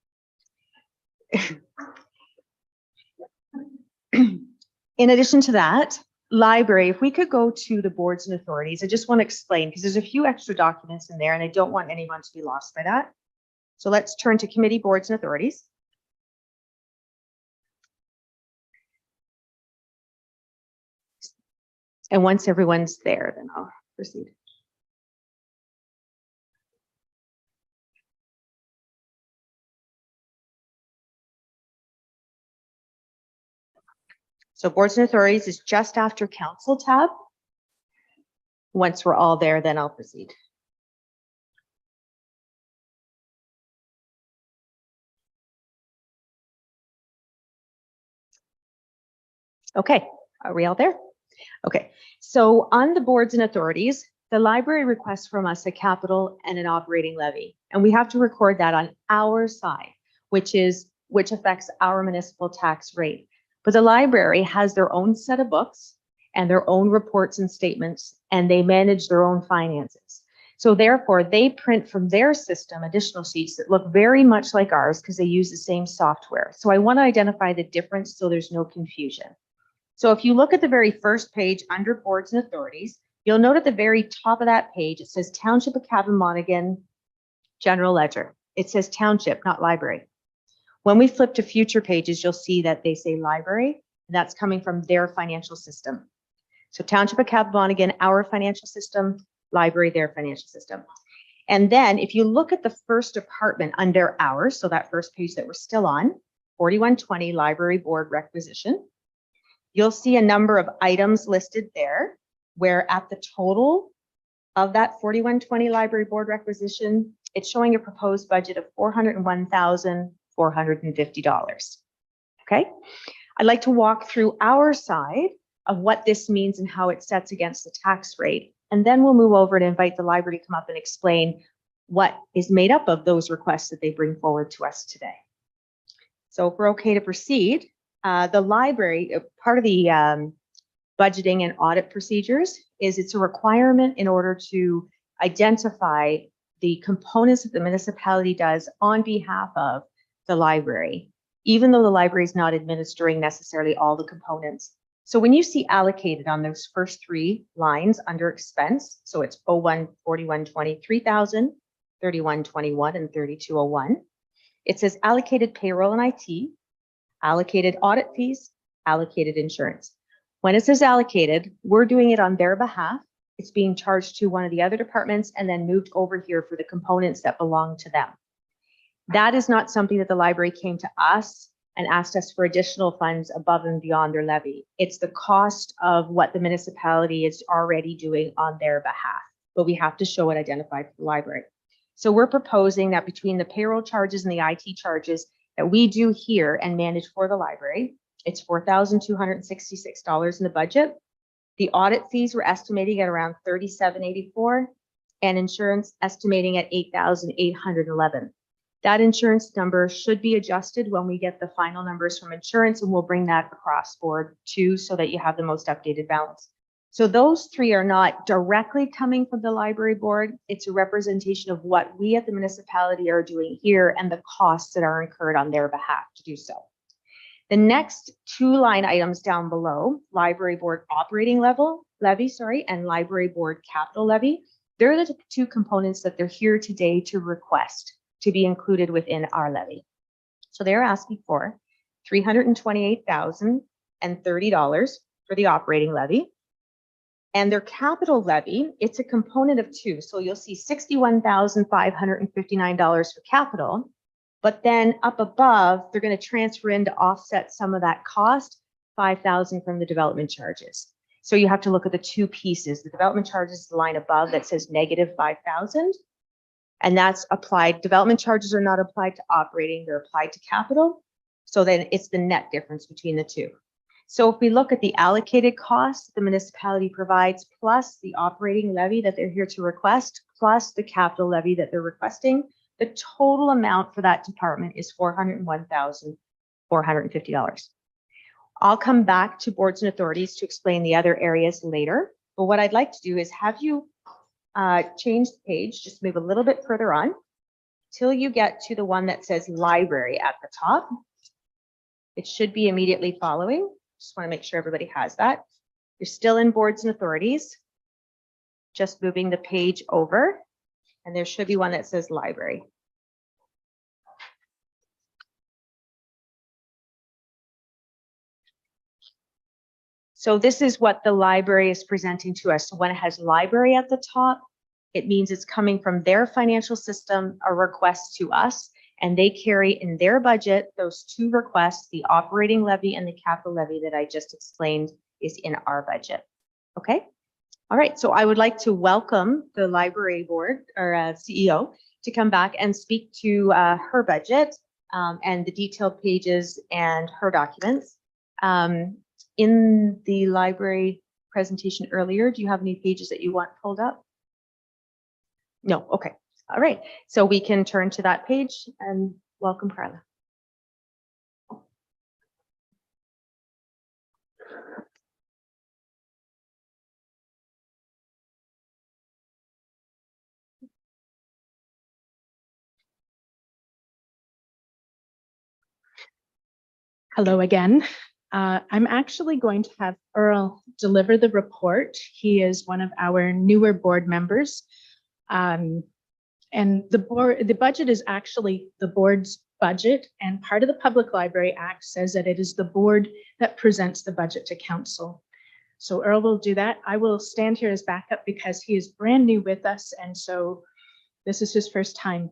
In addition to that, library, if we could go to the boards and authorities, I just want to explain because there's a few extra documents in there and I don't want anyone to be lost by that. So let's turn to committee, boards and authorities. And once everyone's there, then I'll proceed. So boards and authorities is just after council tab. Once we're all there, then I'll proceed. Okay, are we all there? Okay, so on the boards and authorities, the library requests from us a capital and an operating levy, and we have to record that on our side, which affects our municipal tax rate. But the library has their own set of books and their own reports and statements, and they manage their own finances. So therefore, they print from their system additional sheets that look very much like ours because they use the same software. So I want to identify the difference so there's no confusion. So if you look at the very first page under boards and authorities, you'll note at the very top of that page, it says Township of Cavan-Monaghan General Ledger. It says Township, not Library. When we flip to future pages, you'll see that they say Library, and that's coming from their financial system. So Township of Cavan-Monaghan, our financial system, Library, their financial system. And then if you look at the first department under ours, so that first page that we're still on, 4120 Library Board Requisition, you'll see a number of items listed there, where at the total of that 4120 Library Board Requisition, it's showing a proposed budget of $401,450. Okay, I'd like to walk through our side of what this means and how it sets against the tax rate. And then we'll move over to invite the library to come up and explain what is made up of those requests that they bring forward to us today. So if we're okay to proceed, the library, part of the budgeting and audit procedures is it's a requirement in order to identify the components that the municipality does on behalf of the library, even though the library is not administering necessarily all the components. So when you see allocated on those first three lines under expense, so it's 01, 4120, 3000, 3121, and 3201, it says allocated payroll and IT, allocated audit fees, allocated insurance. When it says allocated, we're doing it on their behalf. It's being charged to one of the other departments and then moved over here for the components that belong to them. That is not something that the library came to us and asked us for additional funds above and beyond their levy. It's the cost of what the municipality is already doing on their behalf, but we have to show it identified for the library. So we're proposing that between the payroll charges and the IT charges that we do here and manage for the library, It's $4,266 in the budget. The audit fees were estimating at around $37.84 and insurance estimating at $8,811. That insurance number should be adjusted when we get the final numbers from insurance, and we'll bring that across board too, so that you have the most updated balance. So those three are not directly coming from the library board. It's a representation of what we at the municipality are doing here and the costs that are incurred on their behalf to do so. The next two line items down below, library board operating levy, and library board capital levy, they're the two components that they're here today to request to be included within our levy. So they're asking for $328,030 for the operating levy. And their capital levy, it's a component of two. So you'll see $61,559 for capital, but then up above, they're going to transfer in to offset some of that cost, $5,000 from the development charges. So you have to look at the two pieces. The development charges, the line above that says -$5,000. And that's applied. Development charges are not applied to operating, they're applied to capital. So then it's the net difference between the two. So if we look at the allocated costs the municipality provides, plus the operating levy that they're here to request, plus the capital levy that they're requesting, the total amount for that department is $401,450. I'll come back to boards and authorities to explain the other areas later. But what I'd like to do is have you change the page, just move a little bit further on till you get to the one that says library at the top. It should be immediately following. Just want to make sure everybody has that. You're still in boards and authorities. Just moving the page over, and there should be one that says library. So this is what the library is presenting to us. So when it has library at the top, it means it's coming from their financial system, a request to us, and they carry in their budget those two requests, the operating levy and the capital levy that I just explained is in our budget. Okay. All right. So I would like to welcome the library board or CEO to come back and speak to her budget and the detailed pages and her documents. In the library presentation earlier, do you have any pages that you want pulled up? No. Okay. All right. So we can turn to that page and welcome Carla. Hello again. I'm actually going to have Earl deliver the report. He is one of our newer board members. And the budget is actually the board's budget, and part of the Public Library Act says that it is the board that presents the budget to council. So Earl will do that. I will stand here as backup because he is brand new with us, and so this is his first time.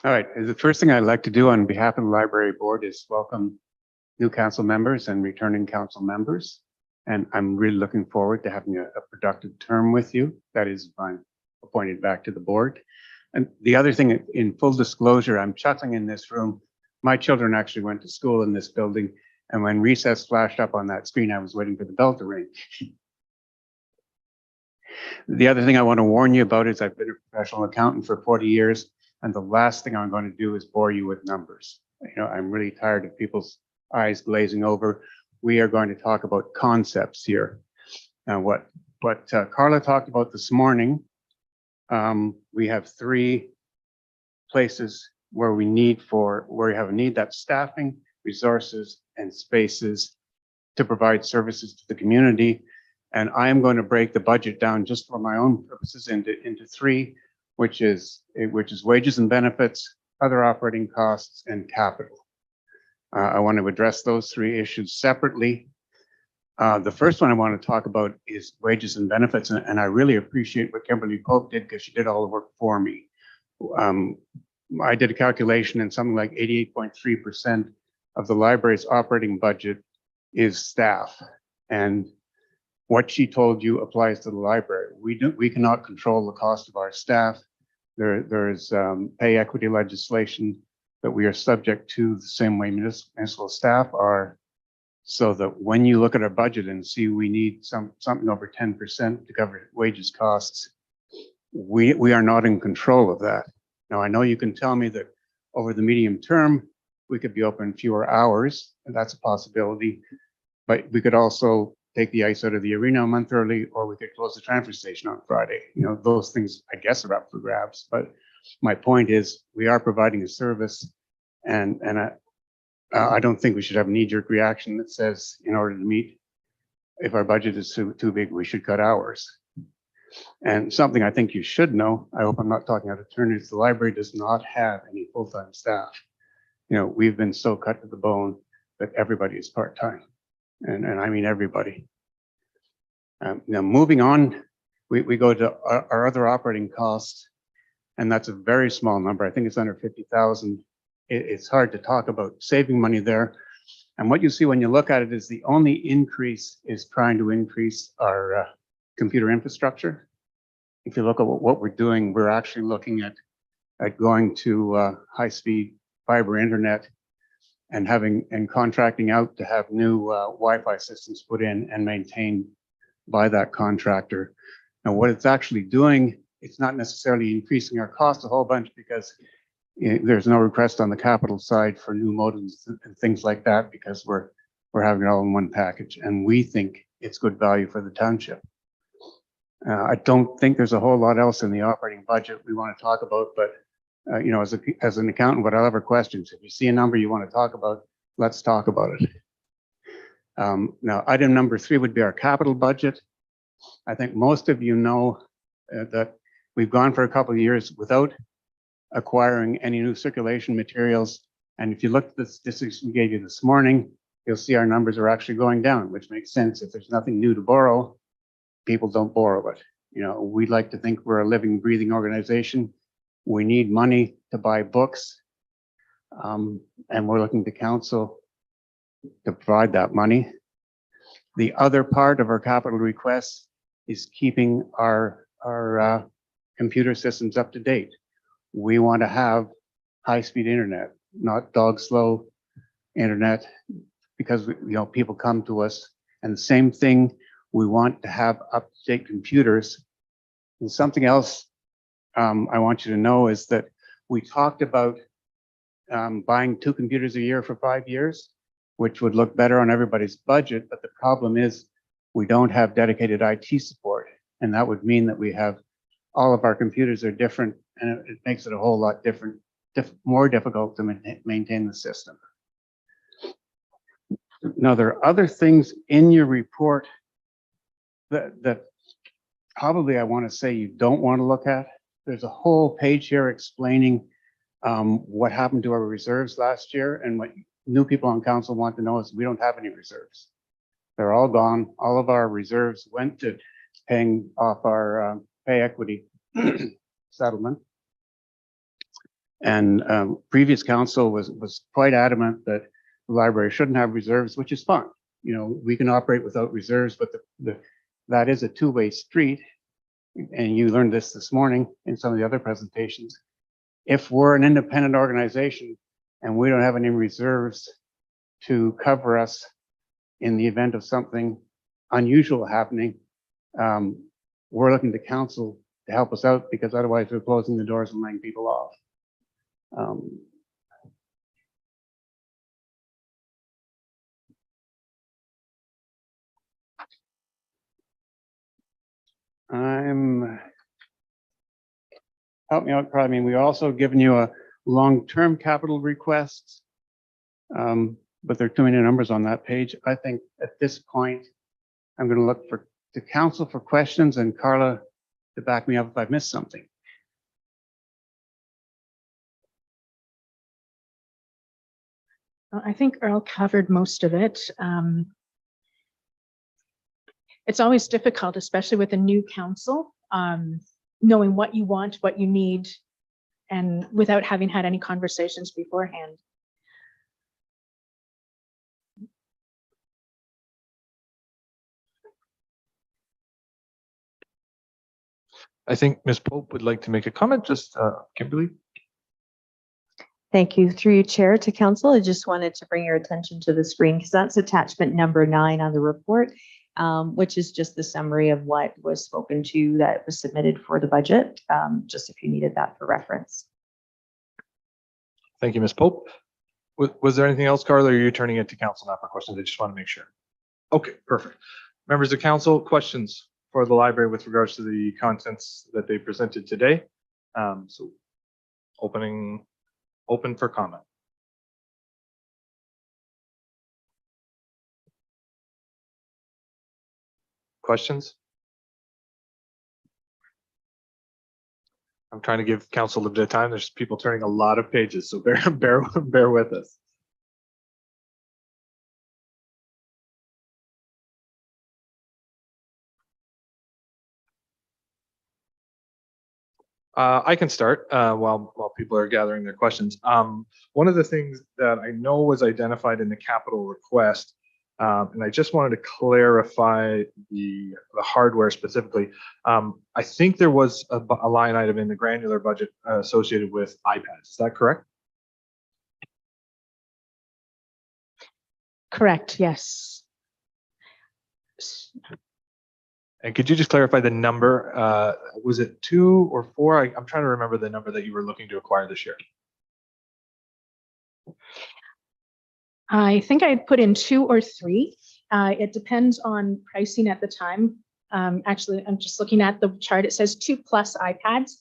All right, the first thing I'd like to do on behalf of the library board is welcome new council members and returning council members. And I'm really looking forward to having a productive term with you. That is, if I'm appointed back to the board. And the other thing, in full disclosure, I'm chuckling in this room. My children actually went to school in this building. And when recess flashed up on that screen, I was waiting for the bell to ring. The other thing I want to warn you about is I've been a professional accountant for 40 years. And the last thing I'm going to do is bore you with numbers. You know, I'm really tired of people's eyes glazing over. We are going to talk about concepts here. Now, what Carla talked about this morning, we have three places where we have a need, that's staffing, resources, and spaces to provide services to the community. And I am going to break the budget down just for my own purposes into three, which is wages and benefits, other operating costs, and capital. I want to address those three issues separately. The first one I want to talk about is wages and benefits, and I really appreciate what Kimberly Pope did because she did all the work for me. I did a calculation, and something like 88.3% of the library's operating budget is staff. And what she told you applies to the library. We cannot control the cost of our staff. There's pay equity legislation but we are subject to the same way municipal staff are. So that when you look at our budget and see we need something over 10% to cover wages costs, we are not in control of that. Now, I know you can tell me that over the medium term, we could be open fewer hours, and that's a possibility. But we could also take the ice out of the arena a month early, or we could close the transfer station on Friday. You know, those things, I guess, are up for grabs. But my point is, we are providing a service, and I don't think we should have a knee-jerk reaction that says, in order to meet, if our budget is too big, we should cut hours. And something I think you should know, I hope I'm not talking out of turn, is the library does not have any full-time staff. You know, we've been so cut to the bone that everybody is part-time. And I mean everybody. Now, moving on, we go to our other operating costs, and that's a very small number. I think it's under 50,000. It's hard to talk about saving money there. And what you see when you look at it is the only increase is trying to increase our computer infrastructure. If you look at what we're doing, we're actually looking at going to high-speed fiber internet and contracting out to have new Wi-Fi systems put in and maintained by that contractor. Now, what it's actually doing, it's not necessarily increasing our cost a whole bunch because there's no request on the capital side for new modems and things like that because we're having it all in one package, and we think it's good value for the township. I don't think there's a whole lot else in the operating budget we want to talk about, but you know, as an accountant, whatever other questions, if you see a number you want to talk about, let's talk about it. Now, item number 3 would be our capital budget. I think most of you know that we've gone for a couple of years without acquiring any new circulation materials. And if you look at the statistics we gave you this morning, you'll see our numbers are actually going down, which makes sense. If there's nothing new to borrow, people don't borrow it. You know, we like to think we're a living, breathing organization. We need money to buy books, and we're looking to council to provide that money. The other part of our capital requests is keeping our computer systems up to date. We want to have high-speed internet, not dog-slow internet, because you know people come to us. And the same thing, we want to have up-to-date computers. And something else I want you to know is that we talked about buying 2 computers a year for 5 years, which would look better on everybody's budget. But the problem is we don't have dedicated IT support. And that would mean that we have all of our computers are different, and it makes it a whole lot more difficult to maintain the system. Now, there are other things in your report that probably I want to say you don't want to look at. There's a whole page here explaining what happened to our reserves last year, and what new people on council want to know is we don't have any reserves. They're all gone. All of our reserves went to paying off our pay equity settlement. And previous council was quite adamant that the library shouldn't have reserves, which is fine. You know, we can operate without reserves, but that is a two-way street. And you learned this morning in some of the other presentations. If we're an independent organization and we don't have any reserves to cover us in the event of something unusual happening, we're looking to council to help us out, because otherwise we're closing the doors and laying people off. Help me out, probably. I mean, we also given you a long-term capital request, but there are too many numbers on that page. I think at this point, I'm going to look to council for questions, and Carla to back me up if I've missed something. I think Earl covered most of it. It's always difficult, especially with a new council, knowing what you want, what you need, and without having had any conversations beforehand. I think Ms. Pope would like to make a comment, just Kimberly. Thank you. Through you, Chair, to Council. I just wanted to bring your attention to the screen because that's attachment number 9 on the report, which is just the summary of what was spoken to that was submitted for the budget, just if you needed that for reference. Thank you, Ms. Pope. Was there anything else, Carla, or are you turning it to council now for questions? I just want to make sure. Okay, perfect. Members of council, questions for the library with regards to the contents that they presented today? So open for comment. Questions? I'm trying to give council a bit of time. There's people turning a lot of pages, so bear with us. I can start while people are gathering their questions. One of the things that I know was identified in the capital request, and I just wanted to clarify the hardware specifically. I think there was a line item in the granular budget associated with iPads. Is that correct? Correct, yes. And could you just clarify the number? Was it 2 or 4? I'm trying to remember the number that you were looking to acquire this year. I think I had put in 2 or 3. It depends on pricing at the time. Actually, I'm just looking at the chart. It says 2+ iPads.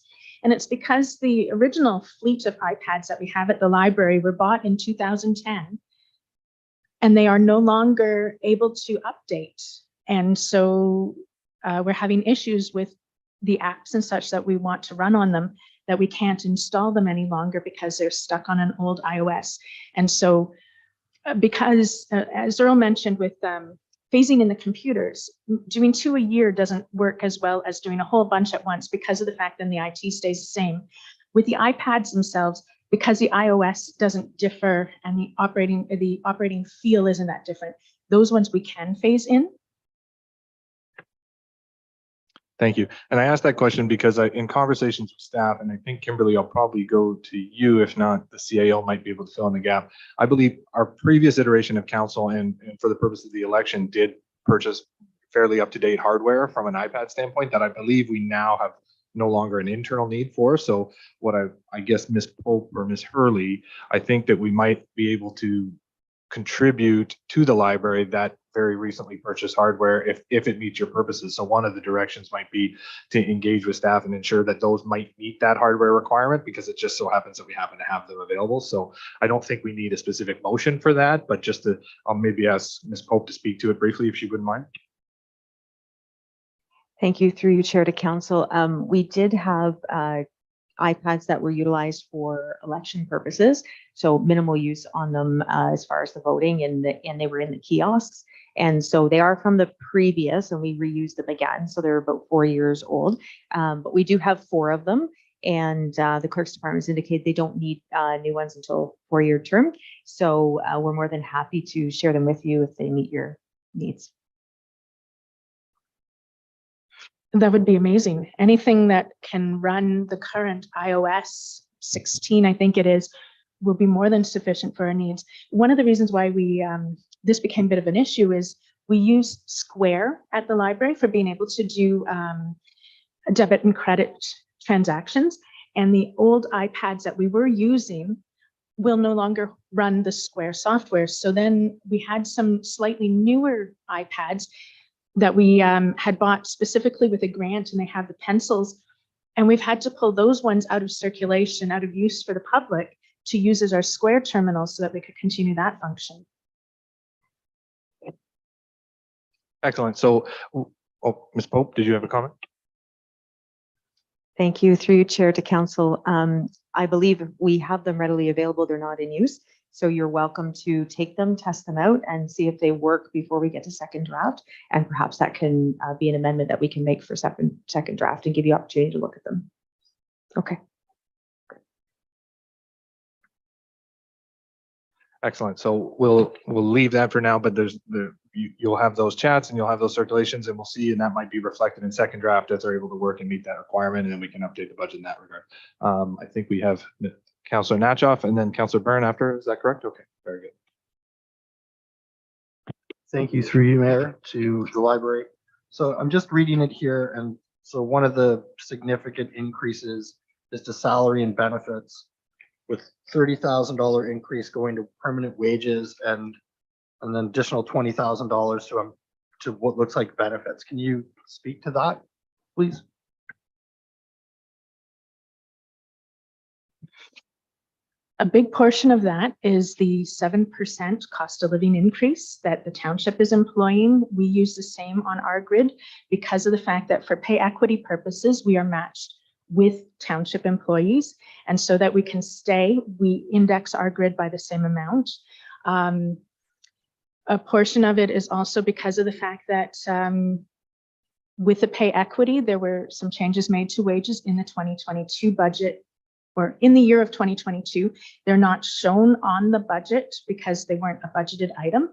And it's because the original fleet of iPads that we have at the library were bought in 2010. And they are no longer able to update. And so we're having issues with the apps and such that we want to run on them, that we can't install them any longer because they're stuck on an old iOS. And so because, as Earl mentioned, with phasing in the computers, doing 2 a year doesn't work as well as doing a whole bunch at once because of the fact that the IT stays the same. With the iPads themselves, because the iOS doesn't differ and the operating feel isn't that different, those ones we can phase in. Thank you. And I asked that question because in conversations with staff, and I think Kimberly, I'll probably go to you, if not the CAO might be able to fill in the gap. I believe our previous iteration of council and for the purpose of the election did purchase fairly up-to-date hardware from an iPad standpoint that I believe we now have no longer an internal need for. So what I guess Ms. Pope or Ms. Hurley, I think that we might be able to contribute to the library that very recently purchased hardware if it meets your purposes. So one of the directions might be to engage with staff and ensure that those might meet that hardware requirement, because it just so happens that we happen to have them available. So I don't think we need a specific motion for that, but just to I'll maybe ask Ms. Pope to speak to it briefly if she wouldn't mind. Thank you. Through you, Chair, to Council. We did have iPads that were utilized for election purposes, so minimal use on them as far as the voting, and they were in the kiosks. And so they are from the previous, and we reused them again. So they're about 4 years old, but we do have 4 of them. And the clerk's department has indicated they don't need new ones until 4-year term. So we're more than happy to share them with you if they meet your needs. That would be amazing. Anything that can run the current iOS 16, I think it is, will be more than sufficient for our needs. One of the reasons why we this became a bit of an issue is we use Square at the library for being able to do debit and credit transactions. And the old iPads that we were using will no longer run the Square software. So then we had some slightly newer iPads that we had bought specifically with a grant, and they have the pencils. And we've had to pull those ones out of circulation, out of use for the public, to use as our Square terminals so that we could continue that function. Excellent. So, oh, Ms. Pope, did you have a comment? Thank you. Through you, Chair, to Council. I believe we have them readily available. They're not in use. So you're welcome to take them, test them out, and see if they work before we get to second draft. And perhaps that can be an amendment that we can make for second draft and give you opportunity to look at them. Okay. Excellent. So we'll leave that for now, but you'll have those chats and you'll have those circulations, and we'll see, and that might be reflected in second draft as they're able to work and meet that requirement, and then we can update the budget in that regard. I think we have Counselor Natchoff, and then Counselor Byrne after. Is that correct? Okay, very good. Thank you through you, Mayor, to the library. So I'm just reading it here, and so one of the significant increases is to salary and benefits, with $30,000 increase going to permanent wages and then additional $20,000 to what looks like benefits. Can you speak to that, please? A big portion of that is the 7% cost of living increase that the township is employing. We use the same on our grid because of the fact that for pay equity purposes, we are matched with township employees. And so that we can stay, we index our grid by the same amount. A portion of it is also because of the fact that with the pay equity, there were some changes made to wages in the 2022 budget, or in the year of 2022. They're not shown on the budget because they weren't a budgeted item.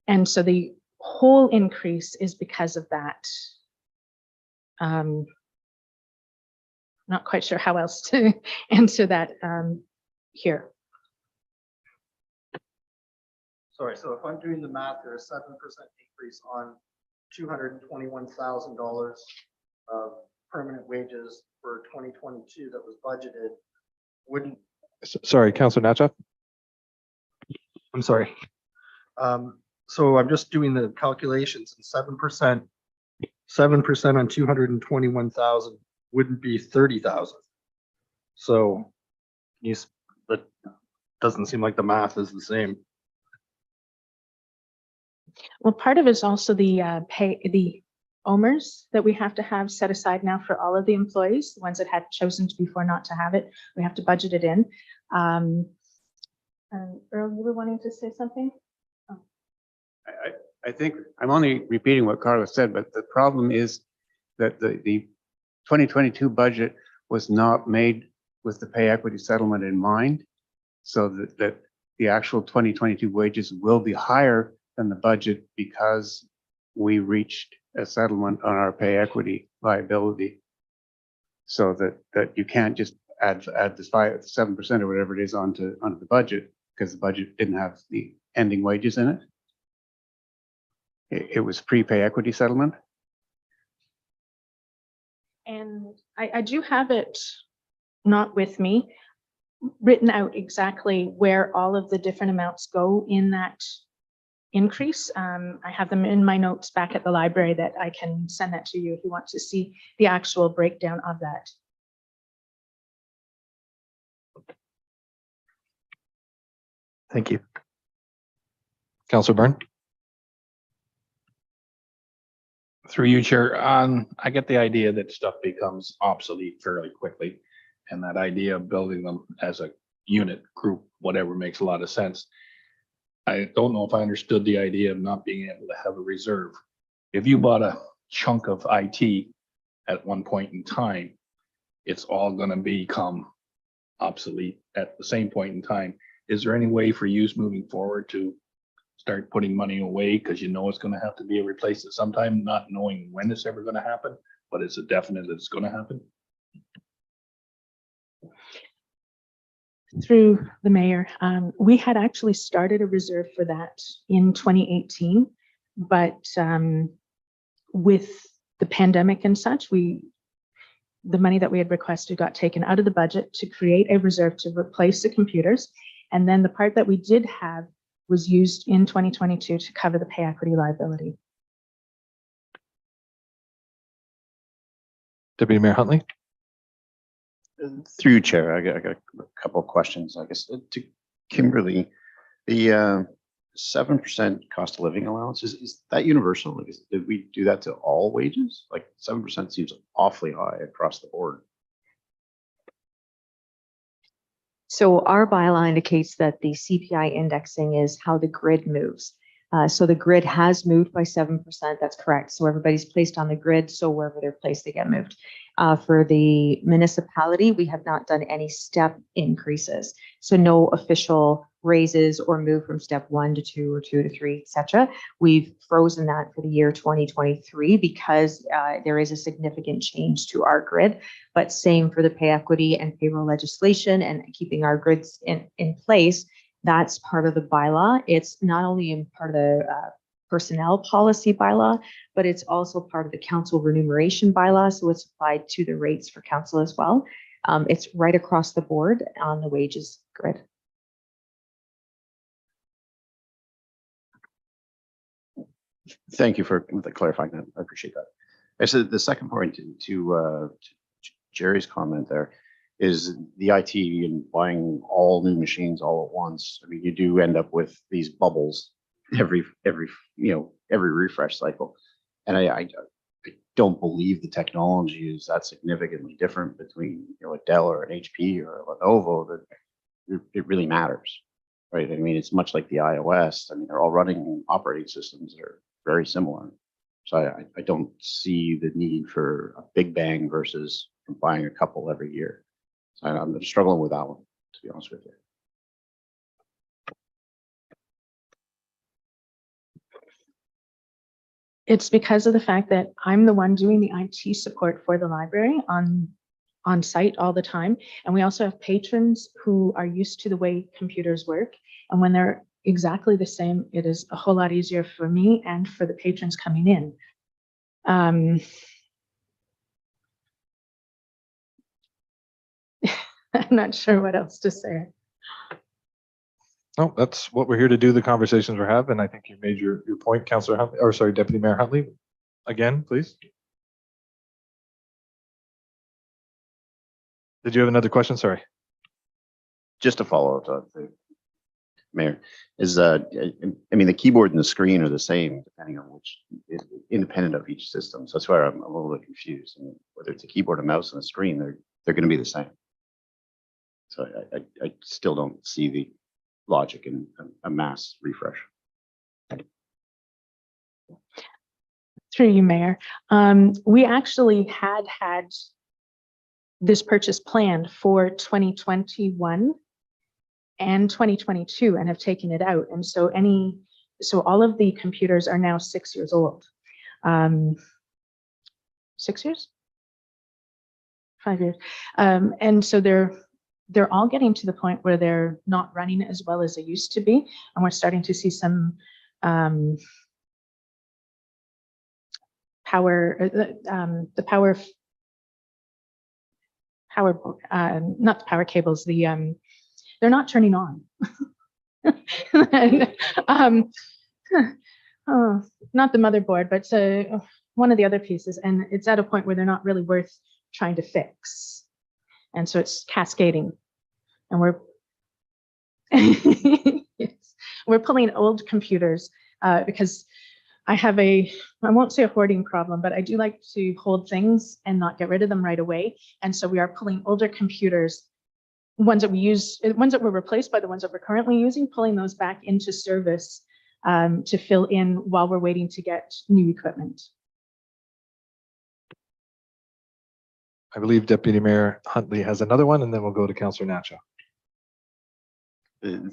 And so the whole increase is because of that. Not quite sure how else to answer that here. Sorry, so if I'm doing the math, there's a 7% increase on $221,000 of permanent wages for 2022 that was budgeted. Wouldn't, Sorry, Counselor Natchoff. I'm sorry. So I'm just doing the calculations, and 7% on 221,000 wouldn't be 30,000. So that doesn't seem like the math is the same. Well, part of it is also the the OMERS that we have to have set aside now for all of the employees, the ones that had chosen before not to have it. We have to budget it in. And Earl, you were wanting to say something? I think I'm only repeating what Carla said, but the problem is that the 2022 budget was not made with the pay equity settlement in mind, so that the actual 2022 wages will be higher than the budget because we reached a settlement on our pay equity liability. So that you can't just add the 7% or whatever it is onto the budget, because the budget didn't have the ending wages in it. It was pre-pay equity settlement. And I do have it, not with me, written out exactly where all of the different amounts go in that increase. I have them in my notes back at the library that I can send that to you if you want to see the actual breakdown of that. Thank you. Counselor Byrne. Through you, Chair, I get the idea that stuff becomes obsolete fairly quickly. And that idea of building them as a unit, group, whatever, makes a lot of sense. I don't know if I understood the idea of not being able to have a reserve. If you bought a chunk of IT at one point in time, it's all going to become obsolete at the same point in time. Is there any way for use moving forward to start putting money away, because you know it's going to have to be replaced at some time, not knowing when it's ever going to happen, but it's a definite that it's going to happen? Through the mayor, we had actually started a reserve for that in 2018, but with the pandemic and such, the money that we had requested got taken out of the budget to create a reserve to replace the computers. And then the part that we did have was used in 2022 to cover the pay equity liability. Deputy Mayor Huntley. Through you, Chair, I got a couple of questions, I guess, to Kimberly. The 7% cost of living allowance, is that universal? Like, did we do that to all wages? Like 7% seems awfully high across the board. So our bylaw indicates that the CPI indexing is how the grid moves. So the grid has moved by 7%. That's correct. So everybody's placed on the grid. So wherever they're placed, they get moved. For the municipality, we have not done any step increases. So no official raises or move from step 1 to 2 or 2 to 3, etc. We've frozen that for the year 2023 because there is a significant change to our grid, but same for the pay equity and payroll legislation and keeping our grids in place. That's part of the bylaw. It's not only in part of the personnel policy bylaw, but it's also part of the council remuneration bylaw. So it's applied to the rates for council as well. It's right across the board on the wages grid. Thank you for clarifying that. I appreciate that. I said the second point to Jerry's comment there is the IT and buying all new machines all at once. I mean, you do end up with these bubbles every refresh cycle. And I don't believe the technology is that significantly different between a Dell or an HP or a Lenovo that it really matters, right? I mean, it's much like the iOS. I mean, they're all running operating systems that are very similar. So I don't see the need for a big bang versus buying a couple every year. So I'm struggling with that one, to be honest with you. It's because of the fact that I'm the one doing the IT support for the library on site all the time. And we also have patrons who are used to the way computers work. And when they're exactly the same, it is a whole lot easier for me and for the patrons coming in. I'm not sure what else to say. No, that's what we're here to do, the conversations we're having. And I think you made your point, Councillor Huntley, or sorry, Deputy Mayor Huntley. Again, please. Did you have another question? Sorry. Just to follow up, Mayor, is I mean, the keyboard and the screen are the same depending on which, independent of each system. So that's why I'm a little bit confused. I mean, whether it's a keyboard, a mouse, and a screen, they're going to be the same. So I still don't see the logic in a mass refresh. Through you, Mayor. We actually had this purchase planned for 2021 and 2022 and have taken it out. And so all of the computers are now 6 years old. 6 years? 5 years. And so they're all getting to the point where they're not running as well as they used to be. And we're starting to see some power, not the power cables, they're not turning on. And, not the motherboard, but one of the other pieces. And it's at a point where they're not really worth trying to fix. And so it's cascading. And we're pulling old computers because I have I won't say a hoarding problem, but I do like to hold things and not get rid of them right away. And so we are pulling older computers, ones that we use, ones that were replaced by the ones that we're currently using, pulling those back into service to fill in while we're waiting to get new equipment. I believe Deputy Mayor Huntley has another one, and then we'll go to Councillor Nacho.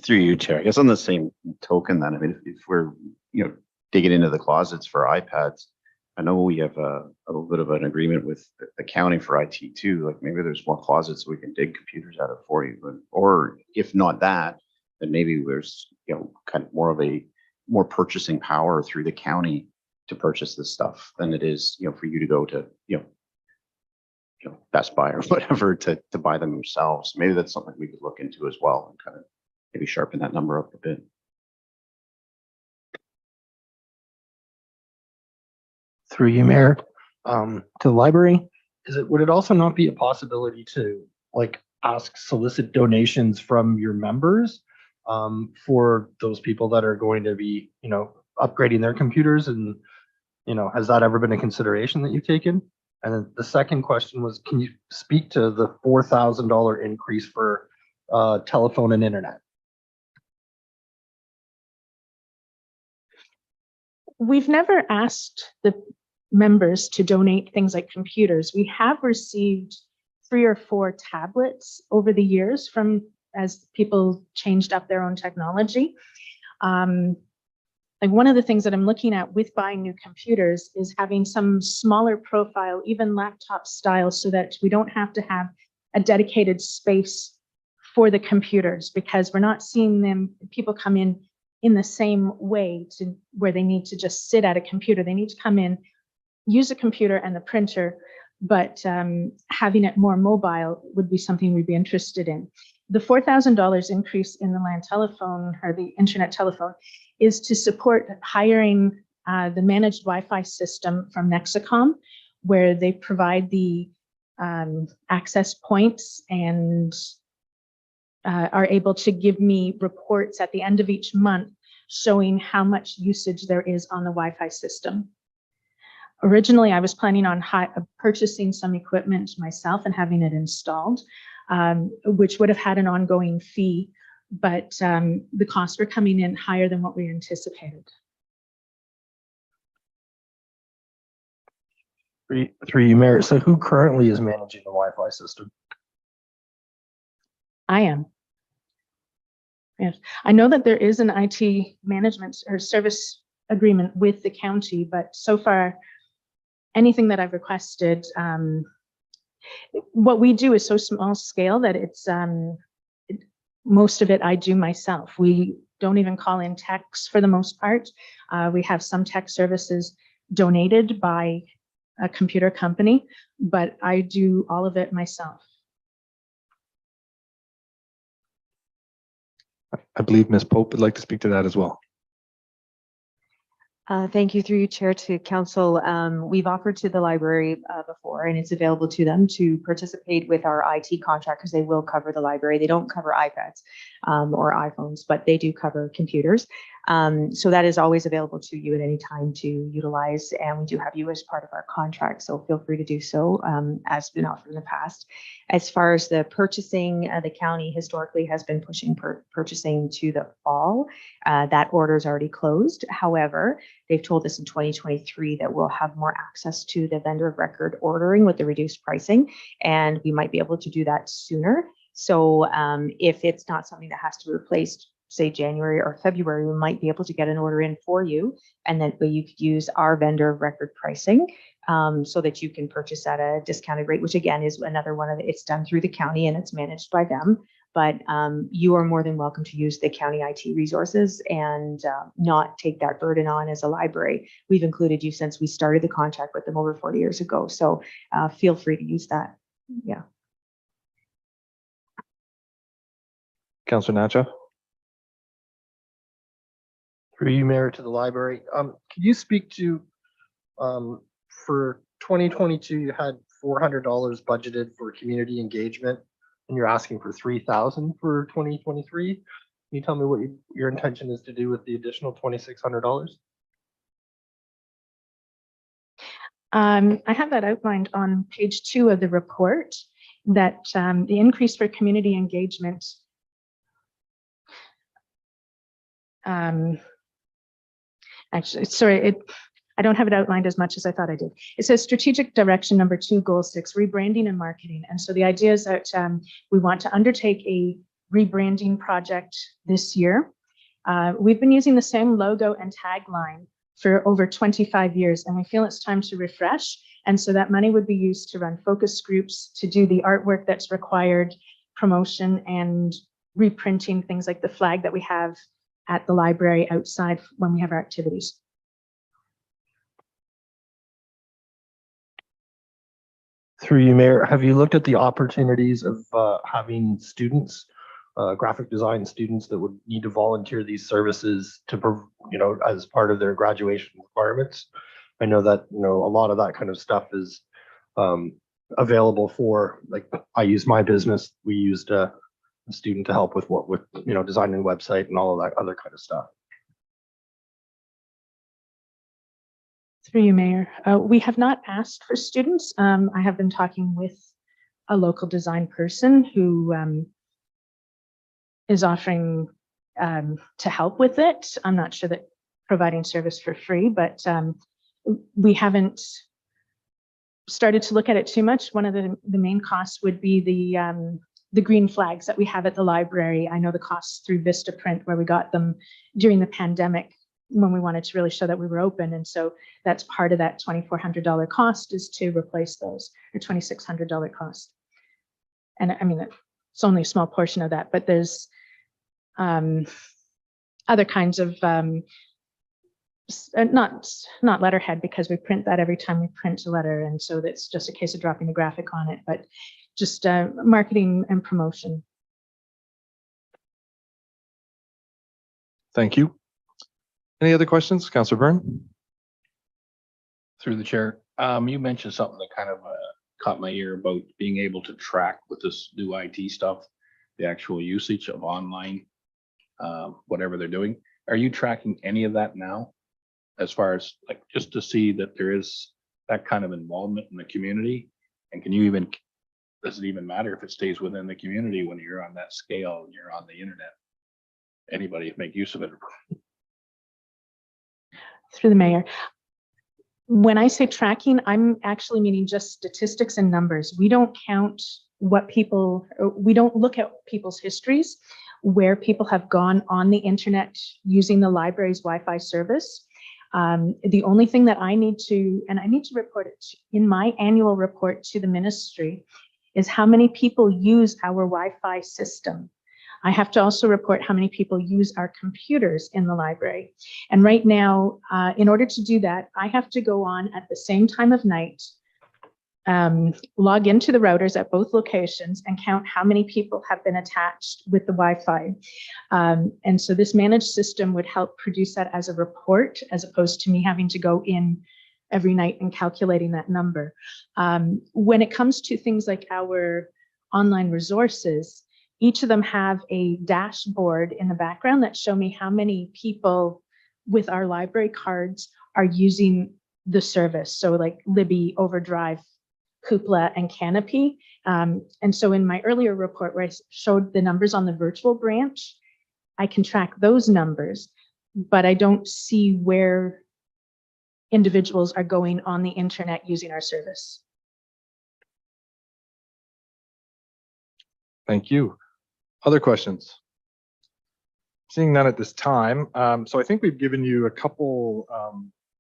Through you, Chair. I guess on the same token, then, I mean, if we're digging into the closets for iPads, I know we have a little bit of an agreement with accounting for IT too. Like maybe there's more closets we can dig computers out of for you, or if not that, then maybe there's kind of more purchasing power through the county to purchase this stuff than it is for you to go to Best Buy or whatever to buy them yourselves. Maybe that's something we could look into as well and kind of maybe sharpen that number up a bit. Through you, Mayor, to the library, would it also not be a possibility to solicit donations from your members for those people that are going to be, upgrading their computers? And, has that ever been a consideration that you've taken? And then the second question was, can you speak to the $4,000 increase for telephone and internet? We've never asked the members to donate things like computers. We have received 3 or 4 tablets over the years from as people changed up their own technology. Like one of the things that I'm looking at with buying new computers is having some smaller profile, even laptop style, so that we don't have to have a dedicated space for the computers, because we're not seeing people come in the same way to where they need to just sit at a computer. They need to come in, use a computer and the printer, but having it more mobile would be something we'd be interested in. The $4,000 increase in the land telephone or the internet telephone is to support hiring the managed Wi-Fi system from Nexacom, where they provide the access points and are able to give me reports at the end of each month showing how much usage there is on the Wi-Fi system. Originally, I was planning on purchasing some equipment myself and having it installed, which would have had an ongoing fee, but the costs were coming in higher than what we anticipated. Through you, Mayor. So who currently is managing the Wi-Fi system? I am. Yes, I know that there is an IT management or service agreement with the county, but so far, anything that I've requested, what we do is so small scale that it's most of it I do myself. We don't even call in techs for the most part. We have some tech services donated by a computer company, but I do all of it myself. I believe Ms. Pope would like to speak to that as well. Thank you through you, Chair, to Council. We've offered to the library before, and it's available to them to participate with our IT contract because they will cover the library. They don't cover iPads or iPhones, but they do cover computers. So that is always available to you at any time to utilize, and we do have you as part of our contract, so feel free to do so as been offered in the past. As far as the purchasing, the county historically has been pushing purchasing to the fall. That order is already closed. However, they've told us in 2023 that we'll have more access to the vendor of record ordering with the reduced pricing, and we might be able to do that sooner. So if it's not something that has to be replaced, say January or February, we might be able to get an order in for you, and then you could use our vendor of record pricing so that you can purchase at a discounted rate, which again is another one of it's done through the county and it's managed by them. But you are more than welcome to use the county IT resources and not take that burden on as a library. We've included you since we started the contract with them over 40 years ago. So feel free to use that. Yeah. Councillor Nacho? Through you, Mayor, to the library. Can you speak to, for 2022, you had $400 budgeted for community engagement, and you're asking for $3,000 for 2023. Can you tell me what your intention is to do with the additional $2,600? I have that outlined on page 2 of the report, that the increase for community engagement actually, sorry, I don't have it outlined as much as I thought I did. It says strategic direction number 2, goal 6, rebranding and marketing. And so the idea is that we want to undertake a rebranding project this year. We've been using the same logo and tagline for over 25 years, and we feel it's time to refresh. And so that money would be used to run focus groups, to do the artwork that's required, promotion, and reprinting things like the flag that we have at the library outside when we have our activities. Through you, Mayor, have you looked at the opportunities of having students, graphic design students that would need to volunteer these services to, as part of their graduation requirements? I know that, a lot of that kind of stuff is available for, like, I use my business. We used a student to help with designing the website and all of that other kind of stuff. Through you, Mayor. We have not asked for students. I have been talking with a local design person who is offering to help with it. I'm not sure that providing service for free, but we haven't started to look at it too much. One of the main costs would be the the green flags that we have at the library. I know the costs through Vistaprint, where we got them during the pandemic when we wanted to really show that we were open. And so that's part of that $2,400 cost, is to replace those, or $2,600 cost. And I mean, it's only a small portion of that, but there's other kinds of, not letterhead, because we print that every time we print a letter. And so that's just a case of dropping the graphic on it, but just marketing and promotion. Thank you. Any other questions? Councillor Byrne? Through the chair, you mentioned something that kind of caught my ear about being able to track with this new IT stuff, the actual usage of online, whatever they're doing. Are you tracking any of that now? As far as like, just to see that there is that kind of involvement in the community? And can you even, does it even matter if it stays within the community when you're on that scale and you're on the internet? Anybody make use of it? Through the mayor. When I say tracking, I'm actually meaning just statistics and numbers. We don't count what people, we don't look at people's histories, where people have gone on the internet using the library's Wi-Fi service. The only thing that I need to, and I need to report it in my annual report to the ministry, is how many people use our Wi-Fi system. I have to also report how many people use our computers in the library. And right now, in order to do that, I have to go on at the same time of night, log into the routers at both locations and count how many people have been attached with the Wi-Fi. And so this managed system would help produce that as a report, as opposed to me having to go in every night and calculating that number. When it comes to things like our online resources, each of them have a dashboard in the background that show me how many people with our library cards are using the service. So like Libby, Overdrive, Hoopla, and Canopy. And so in my earlier report where I showed the numbers on the virtual branch, I can track those numbers, but I don't see where individuals are going on the internet using our service. Thank you. Other questions? Seeing none at this time. So I think we've given you a couple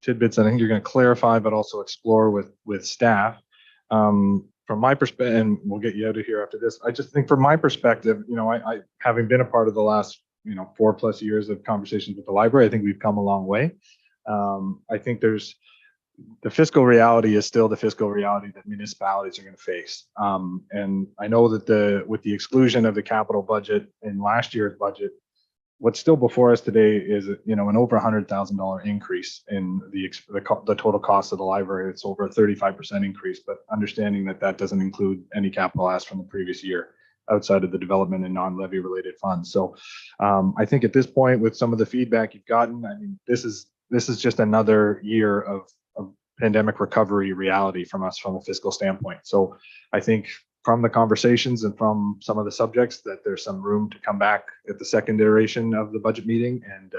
tidbits I think you're going to clarify, but also explore with staff. From my perspective, and we'll get you out of here after this, I just think from my perspective, you know, I having been a part of the last, 4+ years of conversations with the library, I think we've come a long way. I think there's the fiscal reality is still the fiscal reality that municipalities are going to face. And I know that with the exclusion of the capital budget in last year's budget, what's still before us today is, an over $100,000 increase in the total cost of the library. It's over a 35% increase, but understanding that doesn't include any capital asked from the previous year outside of the development and non-levy related funds. So I think at this point, with some of the feedback you've gotten, I mean, this is just another year of pandemic recovery reality from us from a fiscal standpoint. So I think from the conversations and from some of the subjects that there's some room to come back at the second iteration of the budget meeting. And,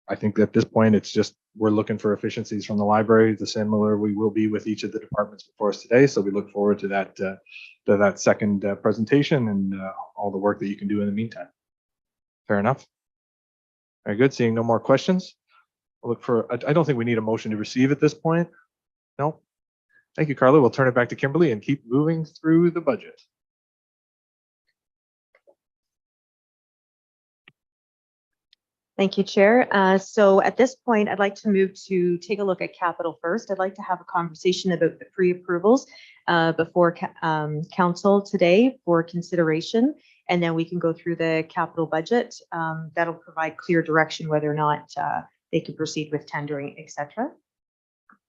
I think at this point, it's just, we're looking for efficiencies from the library, the similar we will be with each of the departments before us today. So we look forward to that second presentation and all the work that you can do in the meantime. Fair enough. Very good. Seeing no more questions. I'll look for, I don't think we need a motion to receive at this point. No. Thank you, Carla. We'll turn it back to Kimberly and keep moving through the budget. Thank you, Chair. So at this point, I'd like to move to take a look at capital first. I'd like to have a conversation about the pre-approvals before council today for consideration, and then we can go through the capital budget. That'll provide clear direction whether or not they can proceed with tendering, etc.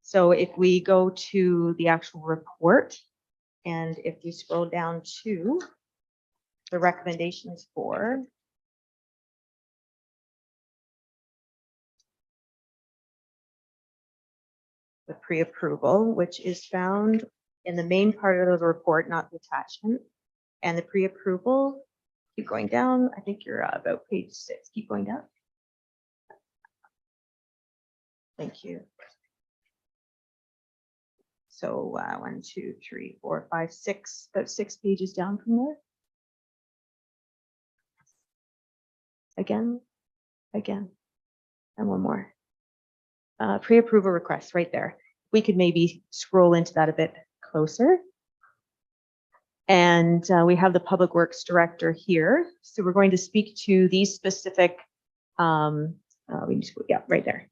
So if we go to the actual report, and if you scroll down to the recommendations for the pre-approval, which is found in the main part of the report, not the attachment, and the pre-approval, keep going down. I think you're about page 6. Keep going down. Thank you. So 1, 2, 3, 4, 5, 6, about 6 pages down from there. Again, and one more. Pre-approval request right there. We could maybe scroll into that a bit closer. And we have the Public Works Director here. So we're going to speak to these specific, right there.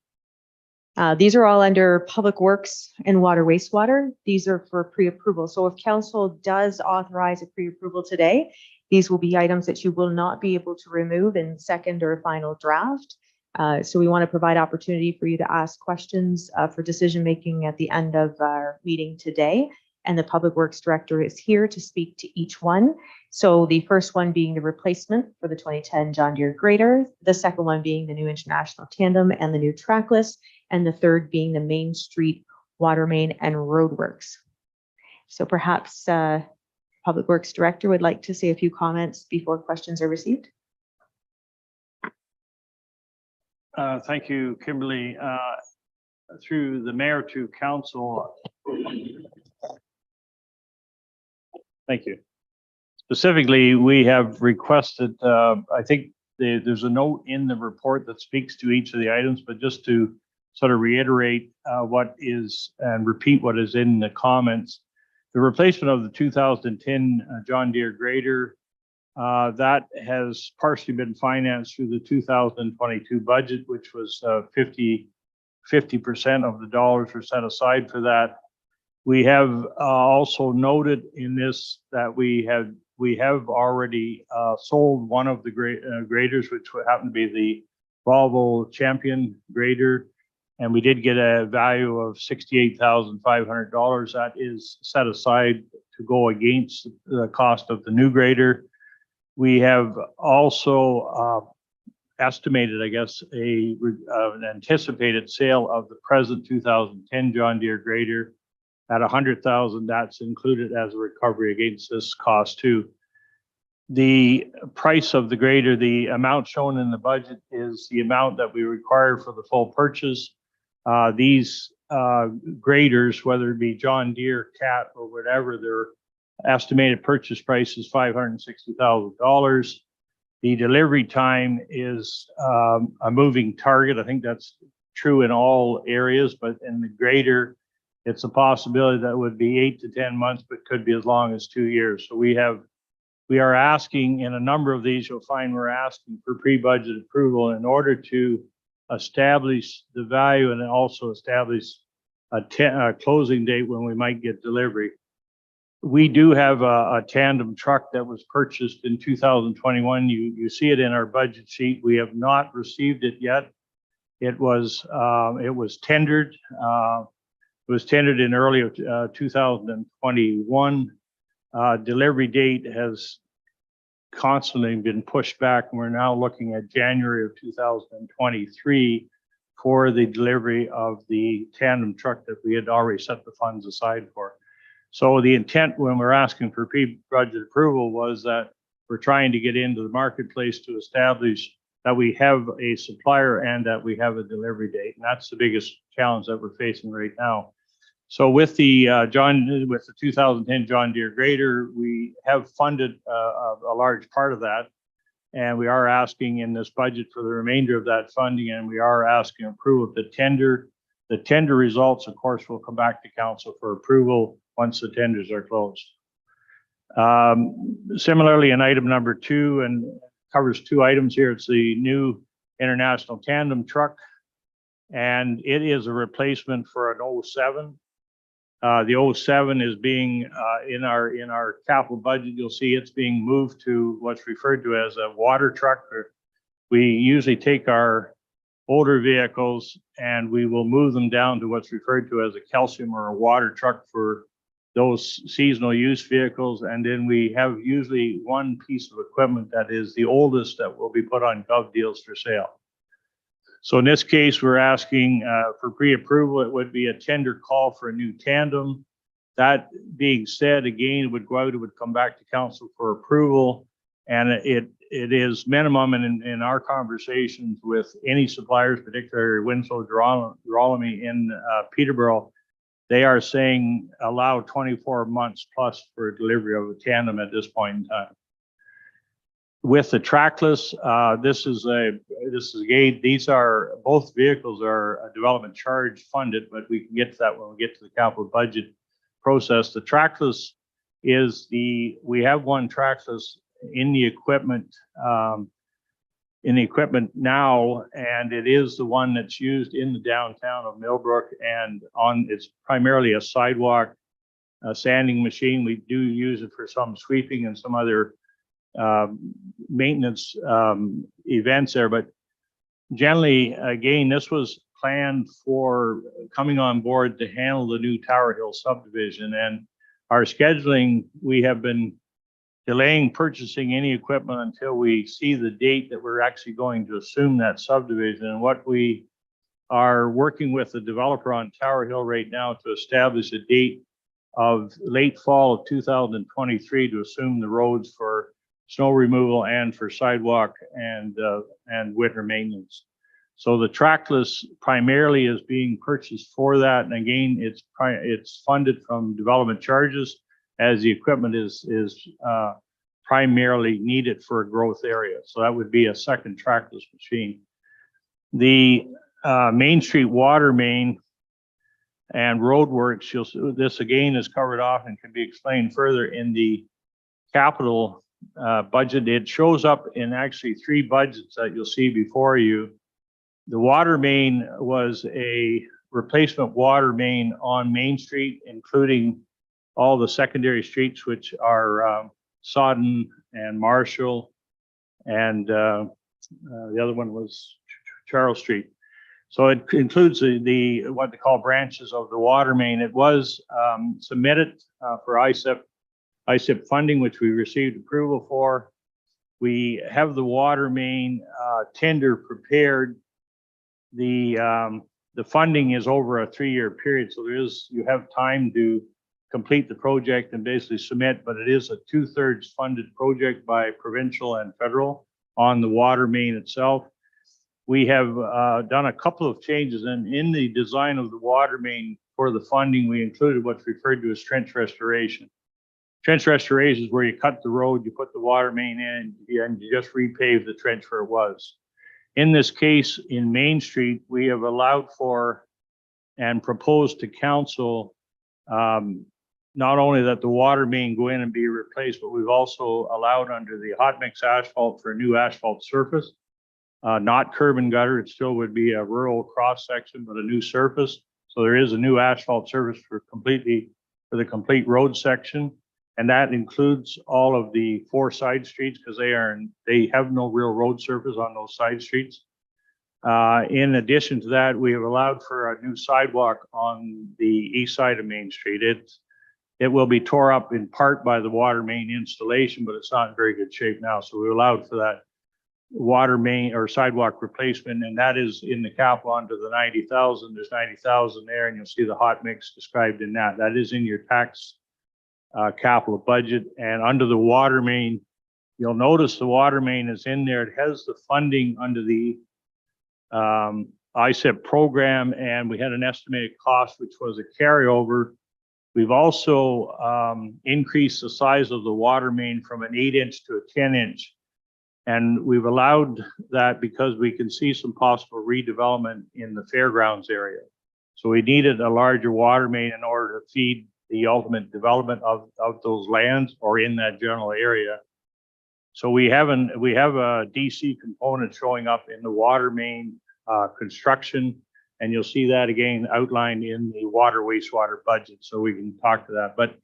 These are all under Public Works and Water Wastewater. These are for pre-approval. So if council does authorize a pre-approval today, these will be items that you will not be able to remove in second or final draft. So we want to provide opportunity for you to ask questions for decision-making at the end of our meeting today. And the Public Works Director is here to speak to each one. So the first one being the replacement for the 2010 John Deere grader, the second one being the new International Tandem and the new trackless, and the third being the Main Street water main and roadworks. So perhaps Public Works Director would like to say a few comments before questions are received. Thank you, Kimberly. Through the mayor to council. Thank you. Specifically, we have requested, I think there's a note in the report that speaks to each of the items, but just to sort of reiterate what is and repeat what is in the comments. The replacement of the 2010 John Deere grader, that has partially been financed through the 2022 budget, which was 50% of the dollars were set aside for that. We have also noted in this that we have already sold one of the graders, which would happen to be the Volvo Champion grader, and we did get a value of $68,500. That is set aside to go against the cost of the new grader. We have also estimated, I guess, an anticipated sale of the present 2010 John Deere grader at $100,000. That's included as a recovery against this cost too. The price of the grader, the amount shown in the budget is the amount that we require for the full purchase. These graders, whether it be John Deere, Cat, or whatever, their estimated purchase price is $560,000. The delivery time is a moving target. I think that's true in all areas, but in the grader, it's a possibility that would be 8 to 10 months, but could be as long as 2 years. So we are asking in a number of these, you'll find we're asking for pre-budget approval in order to establish the value and also establish a closing date when we might get delivery. We do have a tandem truck that was purchased in 2021. You see it in our budget sheet. We have not received it yet. It was tendered. It was tendered in early 2021. Delivery date has constantly been pushed back, and we're now looking at January of 2023 for the delivery of the tandem truck that we had already set the funds aside for. So the intent when we're asking for pre-budget approval was that we're trying to get into the marketplace to establish that we have a supplier and that we have a delivery date. And that's the biggest challenge that we're facing right now. So with the 2010 John Deere grader, we have funded a large part of that. And we are asking in this budget for the remainder of that funding, and we are asking approval of the tender. The tender results, of course, will come back to council for approval once the tenders are closed. Similarly, in item number 2, and covers 2 items here, it's the new International Tandem truck, and it is a replacement for an 07. The 07 is being in our capital budget. You'll see it's being moved to what's referred to as a water truck. We usually take our older vehicles and we will move them down to what's referred to as a calcium or a water truck for those seasonal use vehicles. And then we have usually one piece of equipment that is the oldest that will be put on gov deals for sale. So in this case, we're asking for pre-approval. It would be a tender call for a new tandem. That being said, again, it would go out, it would come back to council for approval. And it is minimum in our conversations with any suppliers, particularly Winslow Duralamy in Peterborough, They are saying allow 24 months plus for delivery of a tandem at this point in time. With the trackless, these are, both vehicles are development charge funded, but we can get to that when we get to the capital budget process. The trackless is we have one trackless in the equipment, now, and it is the one that's used in the downtown of Millbrook, and it's primarily a sidewalk sanding machine. We do use it for some sweeping and some other maintenance events there, but generally, again, this was planned for coming on board to handle the new Tower Hill subdivision, and our scheduling, we have been delaying purchasing any equipment until we see the date that we're actually going to assume that subdivision. And what we are working with the developer on Tower Hill right now to establish a date of late fall of 2023 to assume the roads for snow removal and for sidewalk and winter maintenance. So the trackless primarily is being purchased for that. And again, it's funded from development charges as the equipment is primarily needed for a growth area. So that would be a second trackless machine. The Main Street water main and roadworks, this again is covered off and can be explained further in the capital budget. It shows up in actually 3 budgets that you'll see before you. The water main was a replacement water main on Main Street, including all the secondary streets, which are Sodden and Marshall, and the other one was Charles Street. So it includes the what they call branches of the water main. It was submitted for ISIP funding, which we received approval for. We have the water main tender prepared. The funding is over a 3-year period, so you have time to complete the project and basically submit, but it is a 2/3 funded project by provincial and federal on the water main itself. We have done a couple of changes, and in the design of the water main for the funding, we included what's referred to as trench restoration. Trench restoration is where you cut the road, you put the water main in, and you just repave the trench where it was. In this case, in Main Street, we have allowed for and proposed to council not only that the water main go in and be replaced, but we've also allowed under the hot mix asphalt for a new asphalt surface, not curb and gutter. It still would be a rural cross section, but a new surface. So there is a new asphalt surface for the complete road section. And that includes all of the 4 side streets because they have no real road surface on those side streets. In addition to that, we have allowed for a new sidewalk on the east side of Main Street. It will be tore up in part by the water main installation, but it's not in very good shape now. So we allowed for that water main or sidewalk replacement, and that is in the capital under the 90,000. There's 90,000 there, and you'll see the hot mix described in that. That is in your tax capital budget. And under the water main, you'll notice the water main is in there. It has the funding under the ISIP program, and we had an estimated cost, which was a carryover. We've also increased the size of the water main from an 8-inch to a 10-inch. And we've allowed that because we can see some possible redevelopment in the fairgrounds area. So we needed a larger water main in order to feed the ultimate development of those lands or in that general area. So we have a DC component showing up in the water main construction, and you'll see that again outlined in the water wastewater budget. So we can talk to that. But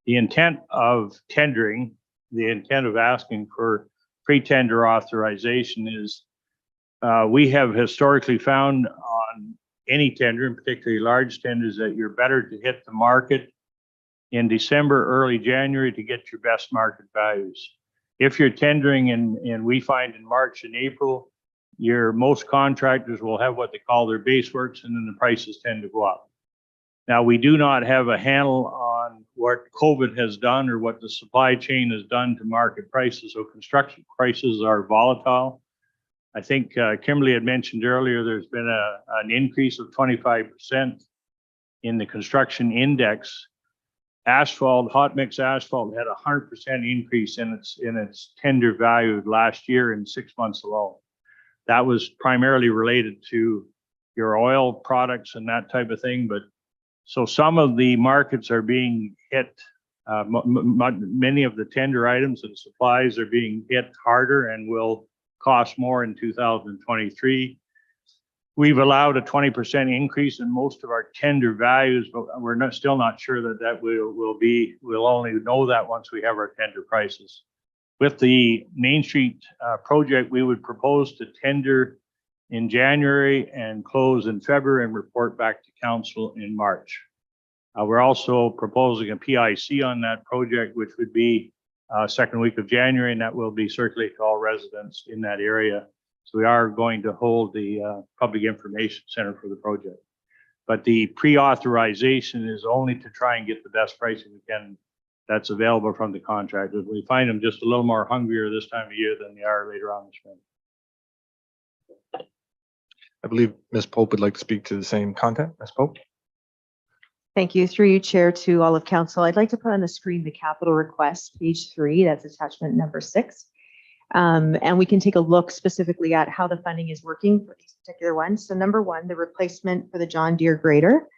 the intent of tendering, the intent of asking for pre-tender authorization is we have historically found on any tender, and particularly large tenders, that you're better to hit the market in December, early January to get your best market values. If you're tendering and we find in March and April, most contractors will have what they call their base works, and then the prices tend to go up. Now, we do not have a handle on what COVID has done or what the supply chain has done to market prices. So construction prices are volatile. I think Kimberly had mentioned earlier, there's been an increase of 25% in the construction index, asphalt, hot mix asphalt had 100% increase in its tender value last year in 6 months alone. That was primarily related to your oil products and that type of thing. But so some of the markets are being hit. Many of the tender items and supplies are being hit harder and will cost more in 2023. We've allowed a 20% increase in most of our tender values, but we're still not sure that we'll only know that once we have our tender prices. With the Main Street project, we would propose to tender in January and close in February and report back to council in March. We're also proposing a PIC on that project, which would be second week of January, and that will be circulated to all residents in that area. So we are going to hold the public information center for the project. But the pre-authorization is only to try and get the best pricing we can that's available from the contractors. We find them just a little more hungrier this time of year than they are later on in the spring. I believe Ms. Pope would like to speak to the same content. Ms. Pope? Thank you. Through you, Chair, to all of council. I'd like to put on the screen the capital request, page 3, that's attachment number 6. And we can take a look specifically at how the funding is working for these particular ones. So number 1, the replacement for the John Deere grader.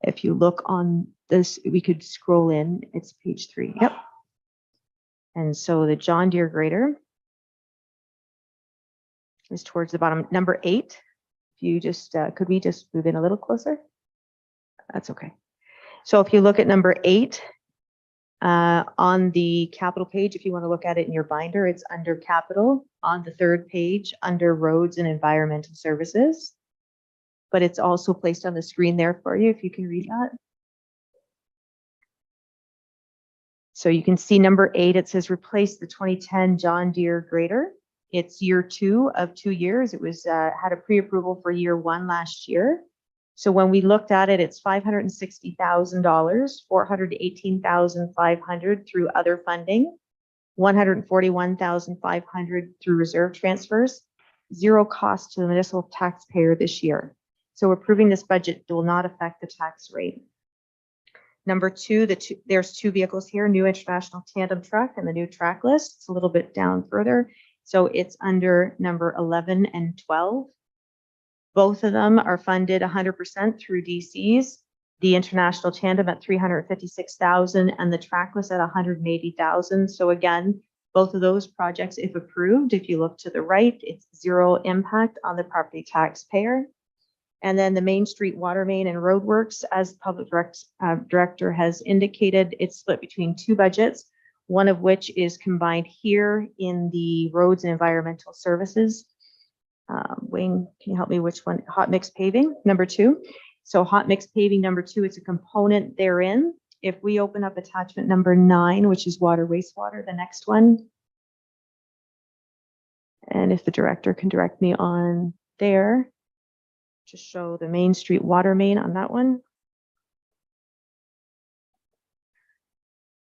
If you look on this, we could scroll in, it's page 3. Yep. And so the John Deere grader is towards the bottom. Number 8, if you just, could we just move in a little closer? That's okay. So if you look at number 8, on the capital page, if you want to look at it in your binder, it's under capital on the 3rd page under roads and environmental services. But it's also placed on the screen there for you if you can read that. So you can see number 8, it says replace the 2010 John Deere grader. It's year 2 of 2 years. It was had a pre-approval for year 1 last year. So when we looked at it, it's $560,000, $418,500 through other funding, $141,500 through reserve transfers, 0 cost to the municipal taxpayer this year. So approving this budget will not affect the tax rate. Number 2, there's 2 vehicles here, new international tandem truck and the new track list. It's a little bit down further. So it's under number 11 and 12. Both of them are funded 100% through DCs. The international tandem at $356,000 and the trackless at $180,000. So again, both of those projects, if approved, if you look to the right, it's 0 impact on the property taxpayer. And then the Main Street water main and roadworks, as the public director has indicated, it's split between 2 budgets, one of which is combined here in the roads and environmental services. Wayne, can you help me which one? Hot mix paving, number 2. So hot mix paving, number 2, it's a component therein. If we open up attachment number 9, which is water wastewater, the next one. And if the director can direct me on there to show the Main Street water main on that one.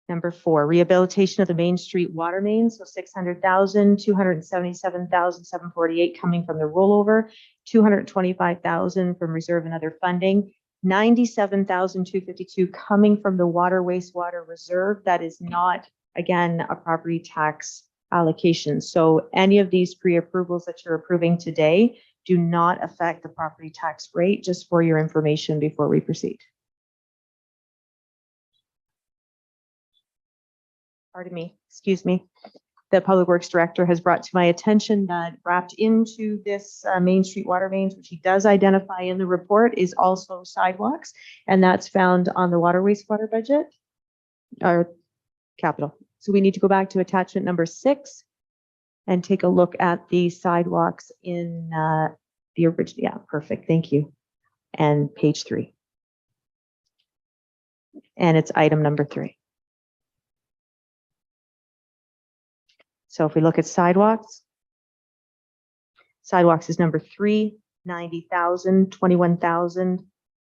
Number 4, rehabilitation of the Main Street water main. So 600,000, 277,748 coming from the rollover, 225,000 from reserve and other funding, 97,252 coming from the water wastewater reserve. That is not, again, a property tax allocation. So any of these pre-approvals that you're approving today do not affect the property tax rate, just for your information before we proceed. Pardon me, excuse me. The Public Works Director has brought to my attention that wrapped into this Main Street water mains, which he does identify in the report, is also sidewalks, and that's found on the water wastewater budget, or capital. So we need to go back to attachment number 6 and take a look at the sidewalks in the original. Yeah, perfect, thank you. And page 3. And it's item number 3. So if we look at sidewalks, sidewalks is number 3, 90,000, 21,000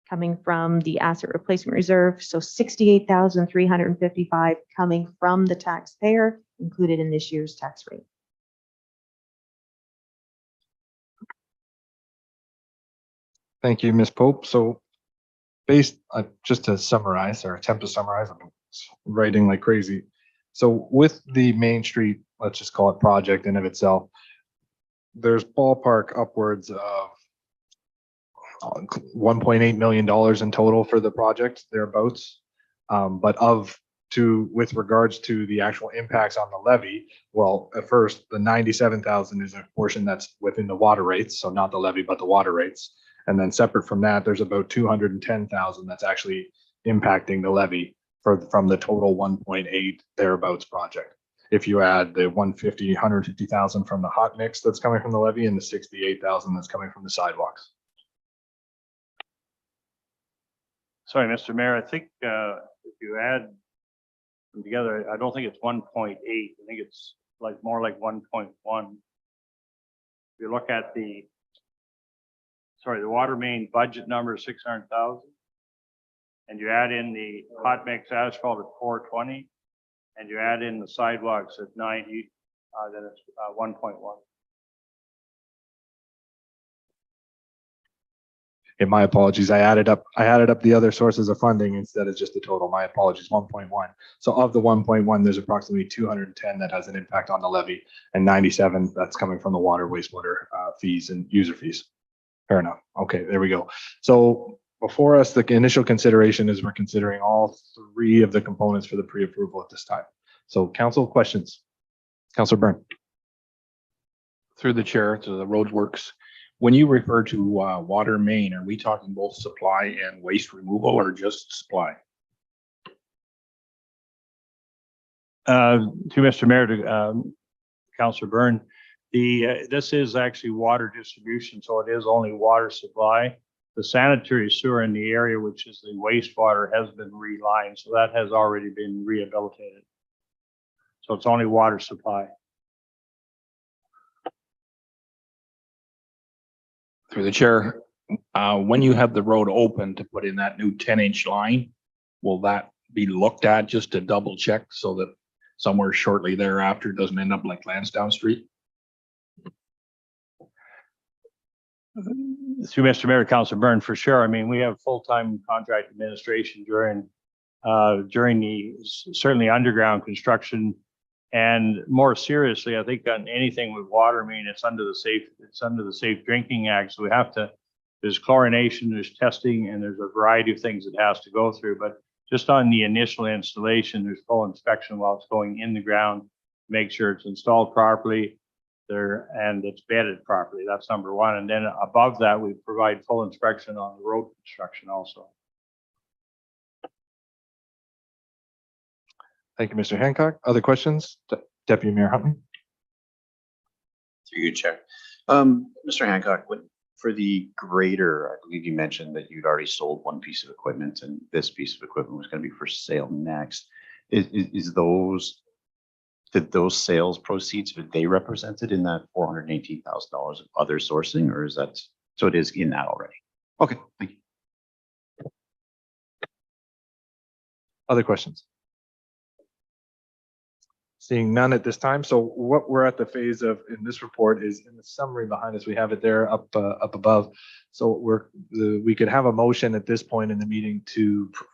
coming from the asset replacement reserve. So 68,355 coming from the taxpayer included in this year's tax rate. Thank you, Ms. Pope. So based, just to summarize or attempt to summarize, I'm writing like crazy. So with the Main Street, let's just call it project in of itself, there's ballpark upwards of $1.8 million in total for the project thereabouts. But with regards to the actual impacts on the levy, well, at first, the 97,000 is a portion that's within the water rates, so not the levy, but the water rates. And then separate from that, there's about 210,000 that's actually impacting the levy from the total 1.8 thereabouts project. If you add the 150,000 from the hot mix that's coming from the levy and the 68,000 that's coming from the sidewalks. Sorry, Mr. Mayor, I think if you add them together, I don't think it's 1.8. I think it's like more like 1.1. If you look at the water main budget number is 600,000, and you add in the hot mix asphalt at 420, and you add in the sidewalks at 90, then it's 1.1. Okay, my apologies. I added up the other sources of funding instead of just the total. My apologies, 1.1. So of the 1.1, there's approximately 210 that has an impact on the levy and 97 that's coming from the water, wastewater fees and user fees. Fair enough. Okay, there we go. So before us, the initial consideration is we're considering all three of the components for the pre-approval at this time. So council questions? Councilor Byrne. Through the chair to the roadworks. When you refer to water main, are we talking both supply and waste removal or just supply? To Mr. Mayor, to Councilor Byrne, this is actually water distribution, so it is only water supply. The sanitary sewer in the area, which is the wastewater, has been relined, so that has already been rehabilitated. So it's only water supply. Through the chair, when you have the road open to put in that new 10-inch line, will that be looked at just to double check so that somewhere shortly thereafter it doesn't end up like Lansdowne Street? Through Mr. Mayor, Councilor Byrne, for sure. I mean, we have full-time contract administration during the certainly underground construction. And more seriously, I think on anything with water main, it's under the Safe Drinking Act. So we have to, there's chlorination, there's testing, and there's a variety of things it has to go through. But just on the initial installation, there's full inspection while it's going in the ground, make sure it's installed properly there and it's bedded properly. That's number one. And then above that, we provide full inspection on the road construction also. Thank you, Mr. Hancock. Other questions? Deputy Mayor Huntley. Through you, Chair. Mr. Hancock, for the grader, I believe you mentioned that you'd already sold one piece of equipment and this piece of equipment was going to be for sale next. Did those sales proceeds, are they represented in that $418,000 of other sourcing, or is that, so it is in that already? Okay, thank you. Other questions? Seeing none at this time. So what we're at the phase of in this report is in the summary behind us. We have it there up above. So we could have a motion at this point in the meeting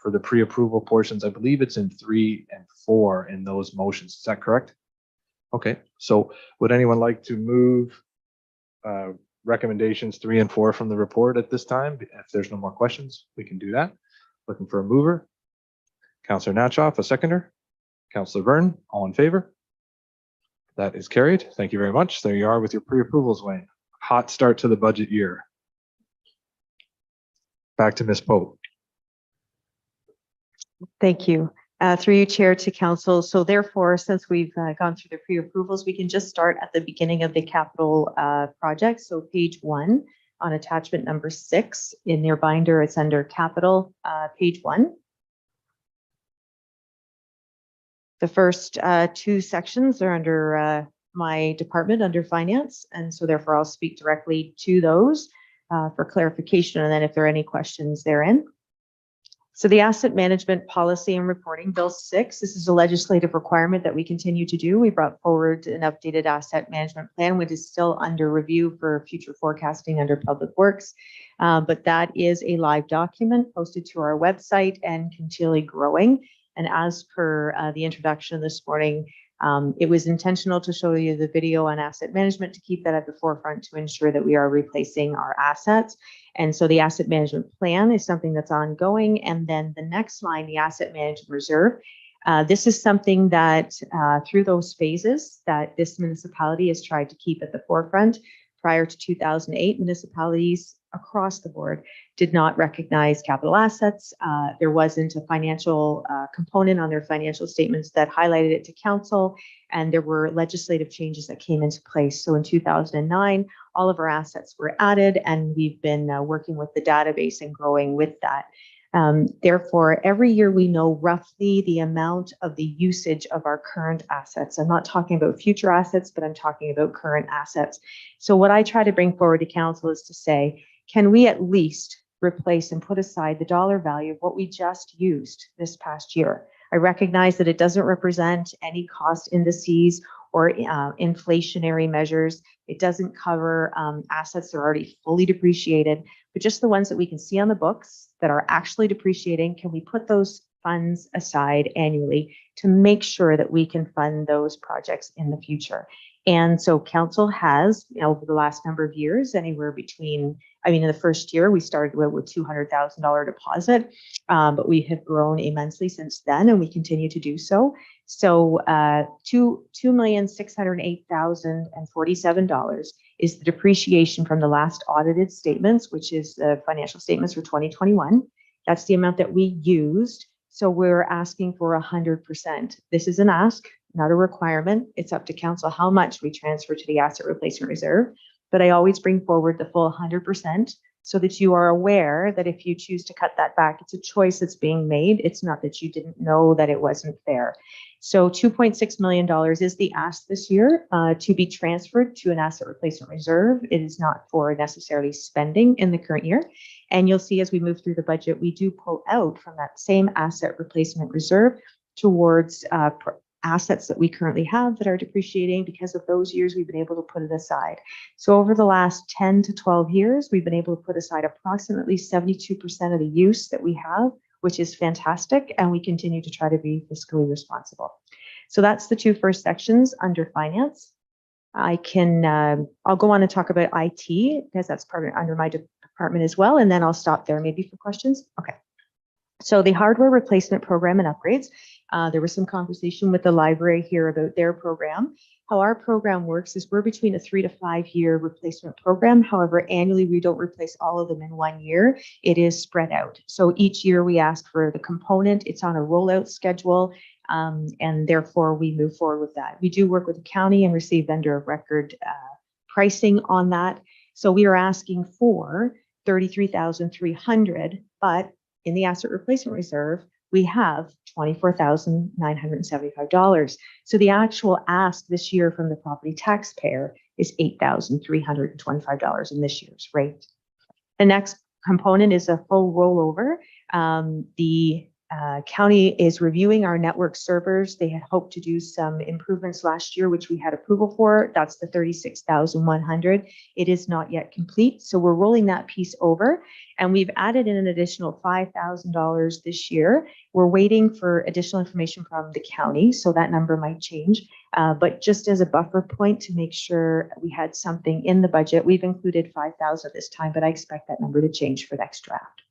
for the pre-approval portions. I believe it's in 3 and 4 in those motions. Is that correct? Okay. So would anyone like to move recommendations 3 and 4 from the report at this time? If there's no more questions, we can do that. Looking for a mover. Councillor Natchoff, a seconder. Councillor Byrne, all in favor? That is carried. Thank you very much. There you are with your pre-approvals, Wayne. Hot start to the budget year. Back to Ms. Pope. Thank you. Through you, Chair, to Council. So therefore, since we've gone through the pre-approvals, we can just start at the beginning of the capital project. So page 1 on attachment number 6 in your binder, it's under capital, page 1. The first 2 sections are under my department, under finance. And so therefore I'll speak directly to those for clarification. And then if there are any questions therein. So the Asset Management Policy and Reporting Bill 6, this is a legislative requirement that we continue to do. We brought forward an updated asset management plan, which is still under review for future forecasting under Public Works. But that is a live document posted to our website and continually growing. And as per the introduction this morning, it was intentional to show you the video on asset management to keep that at the forefront to ensure that we are replacing our assets. And so the asset management plan is something that's ongoing. And then the next line, the asset management reserve. This is something that through those phases that this municipality has tried to keep at the forefront. Prior to 2008, municipalities across the board did not recognize capital assets. There wasn't a financial component on their financial statements that highlighted it to council, and there were legislative changes that came into place. So in 2009, all of our assets were added, and we've been working with the database and growing with that. Therefore, every year we know roughly the amount of the usage of our current assets. I'm not talking about future assets, but I'm talking about current assets. So what I try to bring forward to council is to say, can we at least replace and put aside the dollar value of what we just used this past year? I recognize that it doesn't represent any cost indices or inflationary measures. It doesn't cover assets that are already fully depreciated, but just the ones that we can see on the books that are actually depreciating. Can we put those funds aside annually to make sure that we can fund those projects in the future? And so council has, over the last number of years, anywhere between, in the first year, we started with $200,000 deposit, but we have grown immensely since then, and we continue to do so. So $2,608,047 is the depreciation from the last audited statements, which is the financial statements for 2021. That's the amount that we used. So we're asking for 100%. This is an ask, not a requirement. It's up to council how much we transfer to the asset replacement reserve. But I always bring forward the full 100% so that you are aware that if you choose to cut that back, it's a choice that's being made. It's not that you didn't know that it wasn't fair. So $2.6 million is the ask this year to be transferred to an asset replacement reserve. It is not for necessarily spending in the current year. And you'll see as we move through the budget, we do pull out from that same asset replacement reserve towards assets that we currently have that are depreciating. Because of those years, we've been able to put it aside. So over the last 10 to 12 years, we've been able to put aside approximately 72% of the use that we have, which is fantastic. And we continue to try to be fiscally responsible. So that's the two first sections under finance. I'll go on and talk about IT because that's under my department as well. And then I'll stop there maybe for questions. Okay. So the hardware replacement program and upgrades, there was some conversation with the library here about their program. How our program works is we're between a 3 to 5 year replacement program. However, annually, we don't replace all of them in 1 year. It is spread out. So each year we ask for the component. It's on a rollout schedule. And therefore we move forward with that. We do work with the county and receive vendor of record pricing on that. So we are asking for $33,300, but in the asset replacement reserve, we have $24,975. So the actual ask this year from the property taxpayer is $8,325 in this year's rate. The next component is a full rollover. The county is reviewing our network servers. They had hoped to do some improvements last year, which we had approval for. That's the $36,100. It is not yet complete. So we're rolling that piece over, and we've added in an additional $5,000 this year. We're waiting for additional information from the county, so that number might change. But just as a buffer point to make sure we had something in the budget, we've included $5,000 this time, but I expect that number to change for next draft.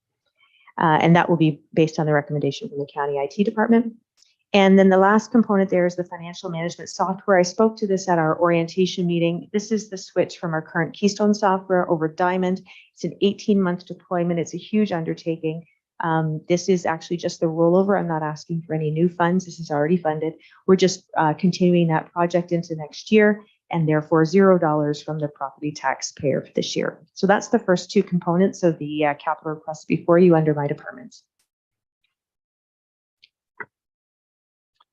And that will be based on the recommendation from the county IT department. And then the last component there is the financial management software. I spoke to this at our orientation meeting. This is the switch from our current Keystone software over Diamond. It's an 18-month deployment. It's a huge undertaking. This is actually just the rollover. I'm not asking for any new funds. This is already funded. We're just continuing that project into next year, and therefore $0 from the property taxpayer for this year. So that's the first two components of the capital request before you under my departments.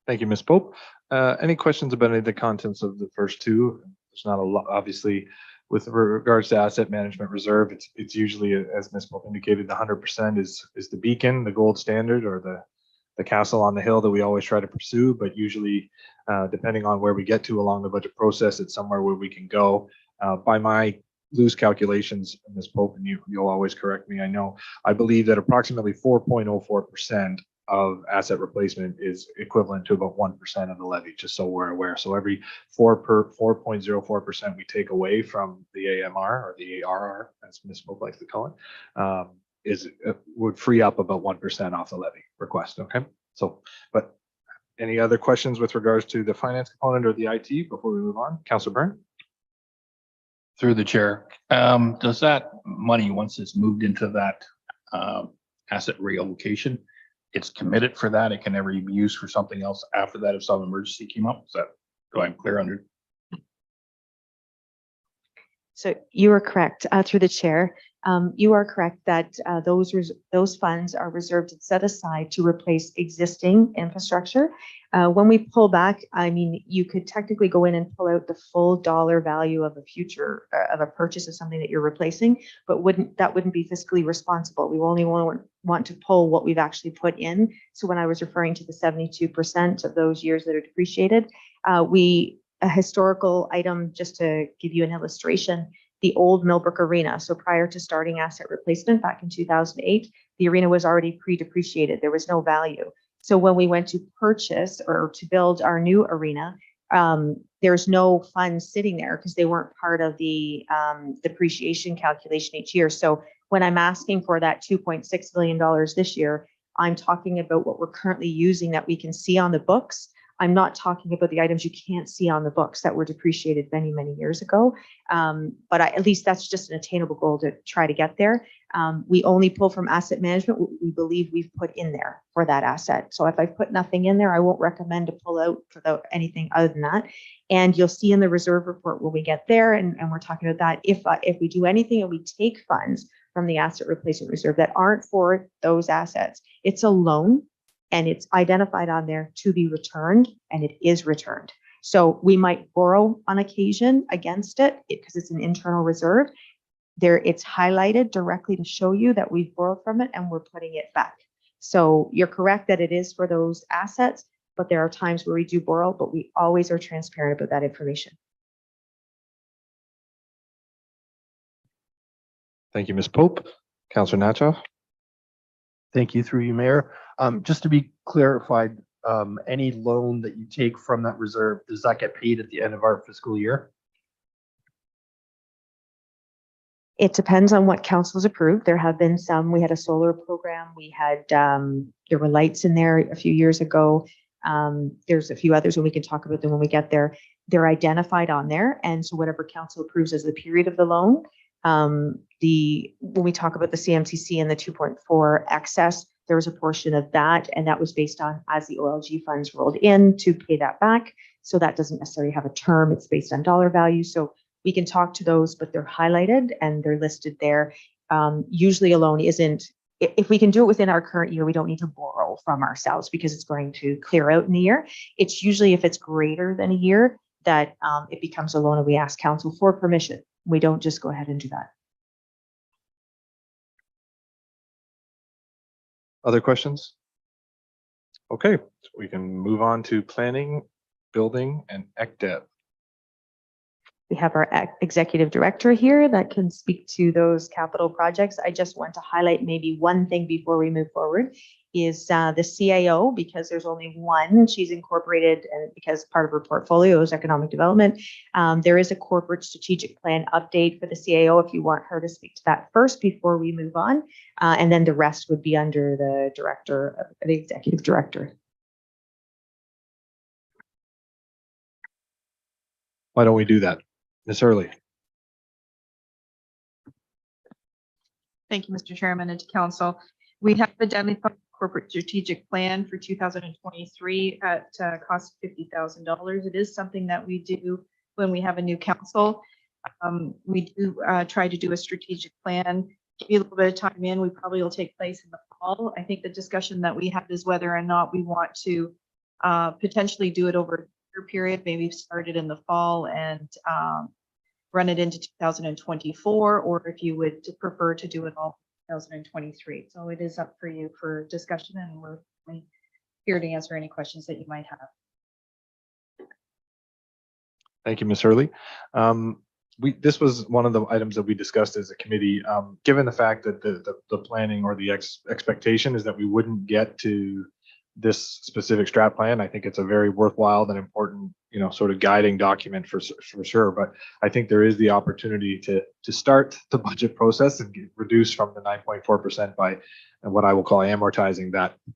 Thank you, Ms. Pope. Any questions about any of the contents of the first two? There's not a lot, obviously, with regards to asset management reserve, it's usually, as Ms. Pope indicated, the 100% is the beacon, the gold standard, or the castle on the hill that we always try to pursue. But usually, depending on where we get to along the budget process, it's somewhere where we can go. By my loose calculations, Ms. Pope, and you'll always correct me, I believe that approximately 4.04% of asset replacement is equivalent to about 1% of the levy, just so we're aware. So every 4.04% we take away from the AMR, or the ARR, as Ms. Pope likes to call it, would free up about 1% off the levy request. Okay. So, but any other questions with regards to the finance component or the IT before we move on? Councilor Byrne? Through the chair, does that money, once it's moved into that asset reallocation, it's committed for that, it can never be used for something else after that if some emergency came up? Is that, do I'm clear under? So you are correct, through the chair. You are correct that those funds are reserved and set aside to replace existing infrastructure. When we pull back, I mean, you could technically go in and pull out the full dollar value of a future of a purchase of something that you're replacing, but that wouldn't be fiscally responsible. We only want to pull what we've actually put in. So when I was referring to the 72% of those years that are depreciated, a historical item, just to give you an illustration, the old Millbrook Arena. So prior to starting asset replacement back in 2008, the arena was already pre-depreciated. There was no value. So when we went to purchase or to build our new arena, there's no funds sitting there because they weren't part of the depreciation calculation each year. So when I'm asking for that $2.6 billion this year, I'm talking about what we're currently using that we can see on the books. I'm not talking about the items you can't see on the books that were depreciated many, many years ago. But at least that's just an attainable goal to try to get there. We only pull from asset management what we believe we've put in there for that asset. So if I put nothing in there, I won't recommend to pull out for anything other than that. And you'll see in the reserve report when we get there, and we're talking about that, if we do anything and we take funds from the asset replacement reserve that aren't for those assets, it's a loan. And it's identified on there to be returned, and it is returned. So we might borrow on occasion against it because it's an internal reserve. There, it's highlighted directly to show you that we've borrowed from it and we're putting it back. So you're correct that it is for those assets, but there are times where we do borrow, but we always are transparent about that information. Thank you, Ms. Pope. Councilor Nacho? Thank you, through you, Mayor. Just to be clarified, any loan that you take from that reserve, does that get paid at the end of our fiscal year? It depends on what council's approved. There have been some, we had a solar program, we had, there were lights in there a few years ago. There's a few others and we can talk about them when we get there. They're identified on there. And so whatever council approves as the period of the loan, when we talk about the CMCC and the 2.4 excess, there was a portion of that, and that was based on as the OLG funds rolled in to pay that back. So that doesn't necessarily have a term. It's based on dollar value. So we can talk to those, but they're highlighted and they're listed there. Usually a loan isn't, if we can do it within our current year, we don't need to borrow from ourselves because it's going to clear out in the year. It's usually if it's greater than a year that it becomes a loan and we ask council for permission. We don't just go ahead and do that. Other questions? Okay, so we can move on to planning, building, and ECDEP. We have our executive director here that can speak to those capital projects. I just want to highlight maybe one thing before we move forward is the CAO, because there's only one. She's incorporated and because part of her portfolio is economic development. There is a corporate strategic plan update for the CAO if you want her to speak to that first before we move on. And then the rest would be under the director, the executive director. Why don't we do that? Ms. Hurley. Thank you, Mr. Chairman, and to council. We have identified a corporate strategic plan for 2023 at a cost of $50,000. It is something that we do when we have a new council. We do try to do a strategic plan. Give you a little bit of time in. We probably will take place in the fall. I think the discussion that we have is whether or not we want to potentially do it over a year period, maybe start it in the fall and run it into 2024, or if you would prefer to do it all 2023. So it is up for you for discussion, and we're here to answer any questions that you might have. Thank you, Ms. Hurley. This was one of the items that we discussed as a committee. Given the fact that the planning or the expectation is that we wouldn't get to this specific strat plan, I think it's a very worthwhile and important, sort of guiding document for sure. But I think there is the opportunity to start the budget process and reduce from the 9.4% by what I will call amortizing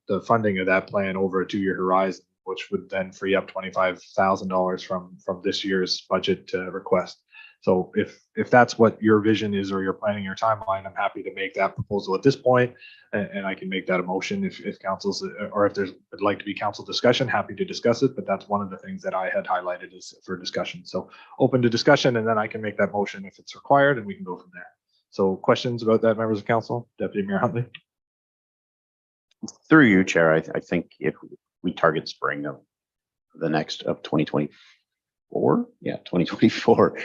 the funding of that plan over a 2-year horizon, which would then free up $25,000 from this year's budget request. So if that's what your vision is, or you're planning your timeline, I'm happy to make that proposal at this point, and I can make that a motion if council's, or if there's would like to be council discussion, happy to discuss it. But that's one of the things that I had highlighted as for discussion. So open to discussion, and then I can make that motion if it's required, and we can go from there. So questions about that, members of council? Deputy Mayor Huntley. Through you, Chair, I think if we target spring of the next of 2024, 2024,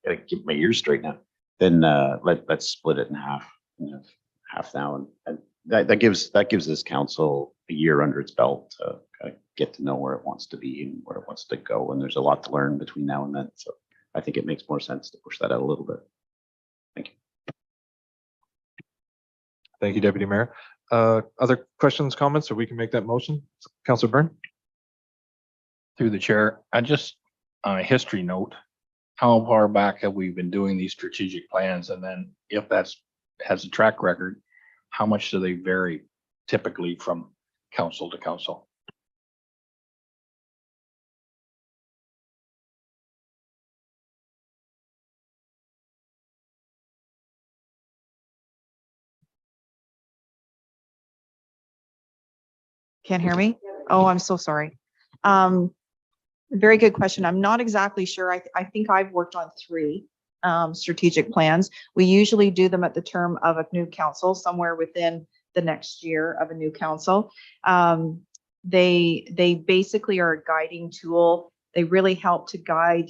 gotta keep my ears straight now. Then let's split it in half, half now, and that gives this council a year under its belt to kind of get to know where it wants to be and where it wants to go. And there's a lot to learn between now and then. So I think it makes more sense to push that out a little bit. Thank you. Thank you, Deputy Mayor. Other questions, comments, or we can make that motion? Councilor Byrne? Through the chair, I just, on a history note, how far back have we been doing these strategic plans? And then if has a track record, how much do they vary typically from council to council? Can't hear me? Oh, I'm so sorry. Very good question. I'm not exactly sure. I think I've worked on 3 strategic plans. We usually do them at the term of a new council, somewhere within the next year of a new council. They basically are a guiding tool. They really help to guide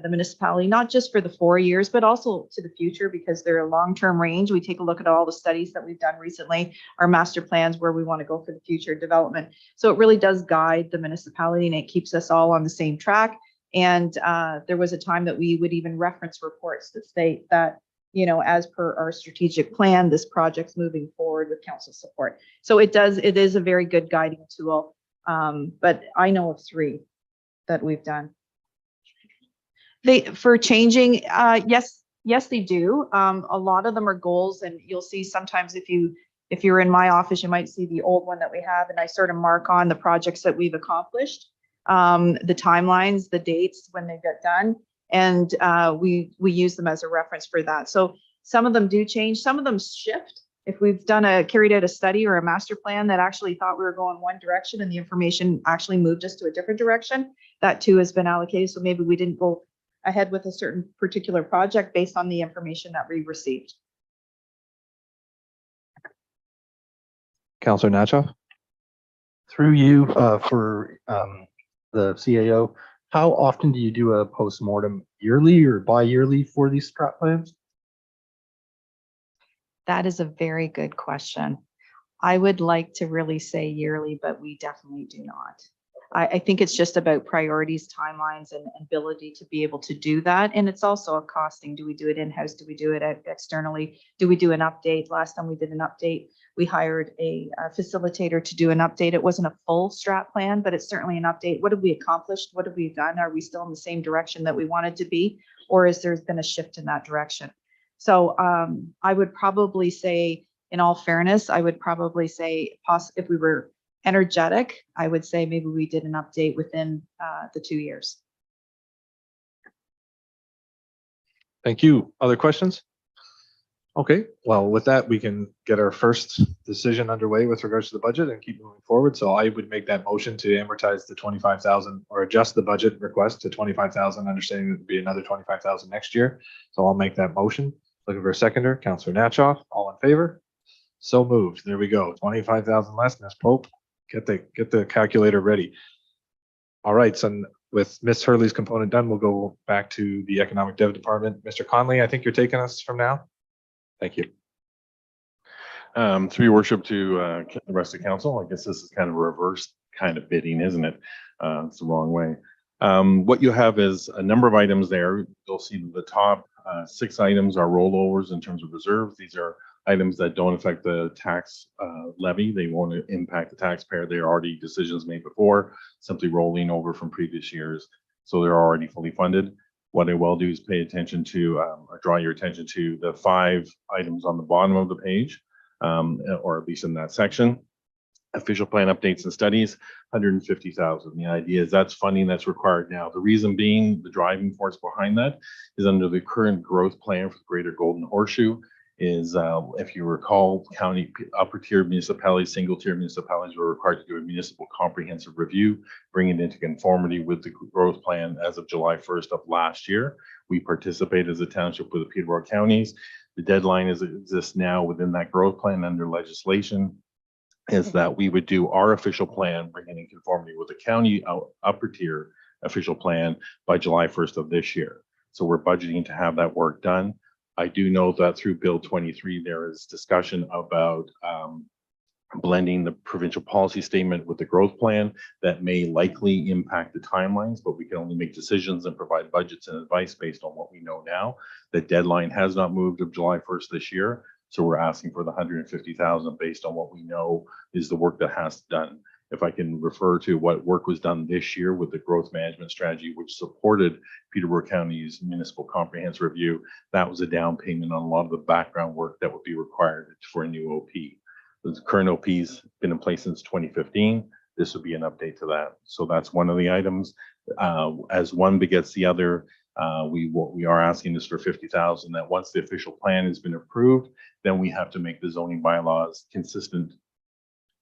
the municipality, not just for the 4 years, but also to the future, because they're a long-term range. We take a look at all the studies that we've done recently, our master plans, where we want to go for the future development. So it really does guide the municipality, and it keeps us all on the same track. And there was a time that we would even reference reports that state that, as per our strategic plan, this project's moving forward with council support. So it is a very good guiding tool. But I know of 3 that we've done. For changing, yes, they do. A lot of them are goals, and you'll see sometimes if you're in my office, you might see the old one that we have, and I sort of mark on the projects that we've accomplished, the timelines, the dates when they get done, and we use them as a reference for that. So some of them do change, some of them shift. If we've carried out a study or a master plan that actually thought we were going one direction and the information actually moved us to a different direction, that too has been allocated. So maybe we didn't go ahead with a certain particular project based on the information that we received. Councilor Natchoff? Through you, for the CAO, how often do you do a postmortem, yearly or bi-yearly for these strat plans? That is a very good question. I would like to really say yearly, but we definitely do not. I think it's just about priorities, timelines, and ability to be able to do that. And it's also a costing. Do we do it in-house? Do we do it externally? Do we do an update? Last time we did an update, we hired a facilitator to do an update. It wasn't a full strat plan, but it's certainly an update. What have we accomplished? What have we done? Are we still in the same direction that we wanted to be? Or is there been a shift in that direction? So I would probably say, in all fairness, I would probably say if we were energetic, I would say maybe we did an update within the 2 years. Thank you. Other questions? Okay, well, with that, we can get our first decision underway with regards to the budget and keep moving forward. So I would make that motion to amortize the 25,000 or adjust the budget request to 25,000, understanding that it'd be another 25,000 next year. So I'll make that motion. Looking for a seconder. Councilor Natchoff, all in favor? So moved. There we go. 25,000 less. Ms. Pope, get the calculator ready. All right, so with Ms. Hurley's component done, we'll go back to the Economic Dev Department. Mr. Conley, I think you're taking us from now. Thank you. Through your worship to the rest of council, I guess this is kind of a reverse kind of bidding, isn't it? It's the wrong way. What you have is a number of items there. You'll see the top 6 items are rollovers in terms of reserves. These are items that don't affect the tax levy. They won't impact the taxpayer. They are already decisions made before, simply rolling over from previous years. So they're already fully funded. What I will do is pay attention to, or draw your attention to the 5 items on the bottom of the page, or at least in that section. Official plan updates and studies, 150,000. The idea is that's funding that's required now. The reason being, the driving force behind that is under the current growth plan for the Greater Golden Horseshoe is, if you recall, county upper tier municipalities, single tier municipalities were required to do a municipal comprehensive review, bring it into conformity with the growth plan as of July 1st of last year. We participate as a township with the Peterborough counties. The deadline as it exists now within that growth plan under legislation is that we would do our official plan, bring it in conformity with the county upper tier official plan by July 1st of this year. So we're budgeting to have that work done. I do know that through Bill 23, there is discussion about blending the provincial policy statement with the growth plan that may likely impact the timelines, but we can only make decisions and provide budgets and advice based on what we know now. The deadline has not moved of July 1st this year. So we're asking for the 150,000 based on what we know is the work that has done. If I can refer to what work was done this year with the growth management strategy, which supported Peterborough County's municipal comprehensive review, that was a down payment on a lot of the background work that would be required for a new OP. The current OP's been in place since 2015. This would be an update to that. So that's one of the items. As one begets the other, we are asking this for 50,000, that once the official plan has been approved, then we have to make the zoning bylaws consistent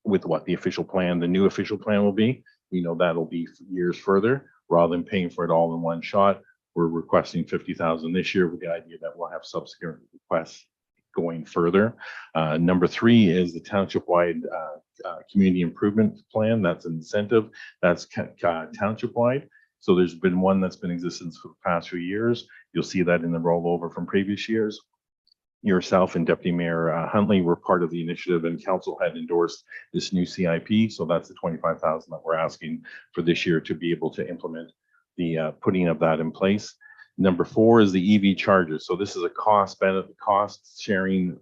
with what the official plan, the new official plan will be. We know that'll be years further. Rather than paying for it all in one shot, we're requesting 50,000 this year with the idea that we'll have subsequent requests going further. Number 3 is the township-wide community improvement plan. That's an incentive. That's township-wide. So there's been one that's been in existence for the past few years. You'll see that in the rollover from previous years. Yourself and Deputy Mayor Huntley were part of the initiative, and council had endorsed this new CIP. So that's the 25,000 that we're asking for this year to be able to implement the putting of that in place. Number 4 is the EV chargers. So this is a cost sharing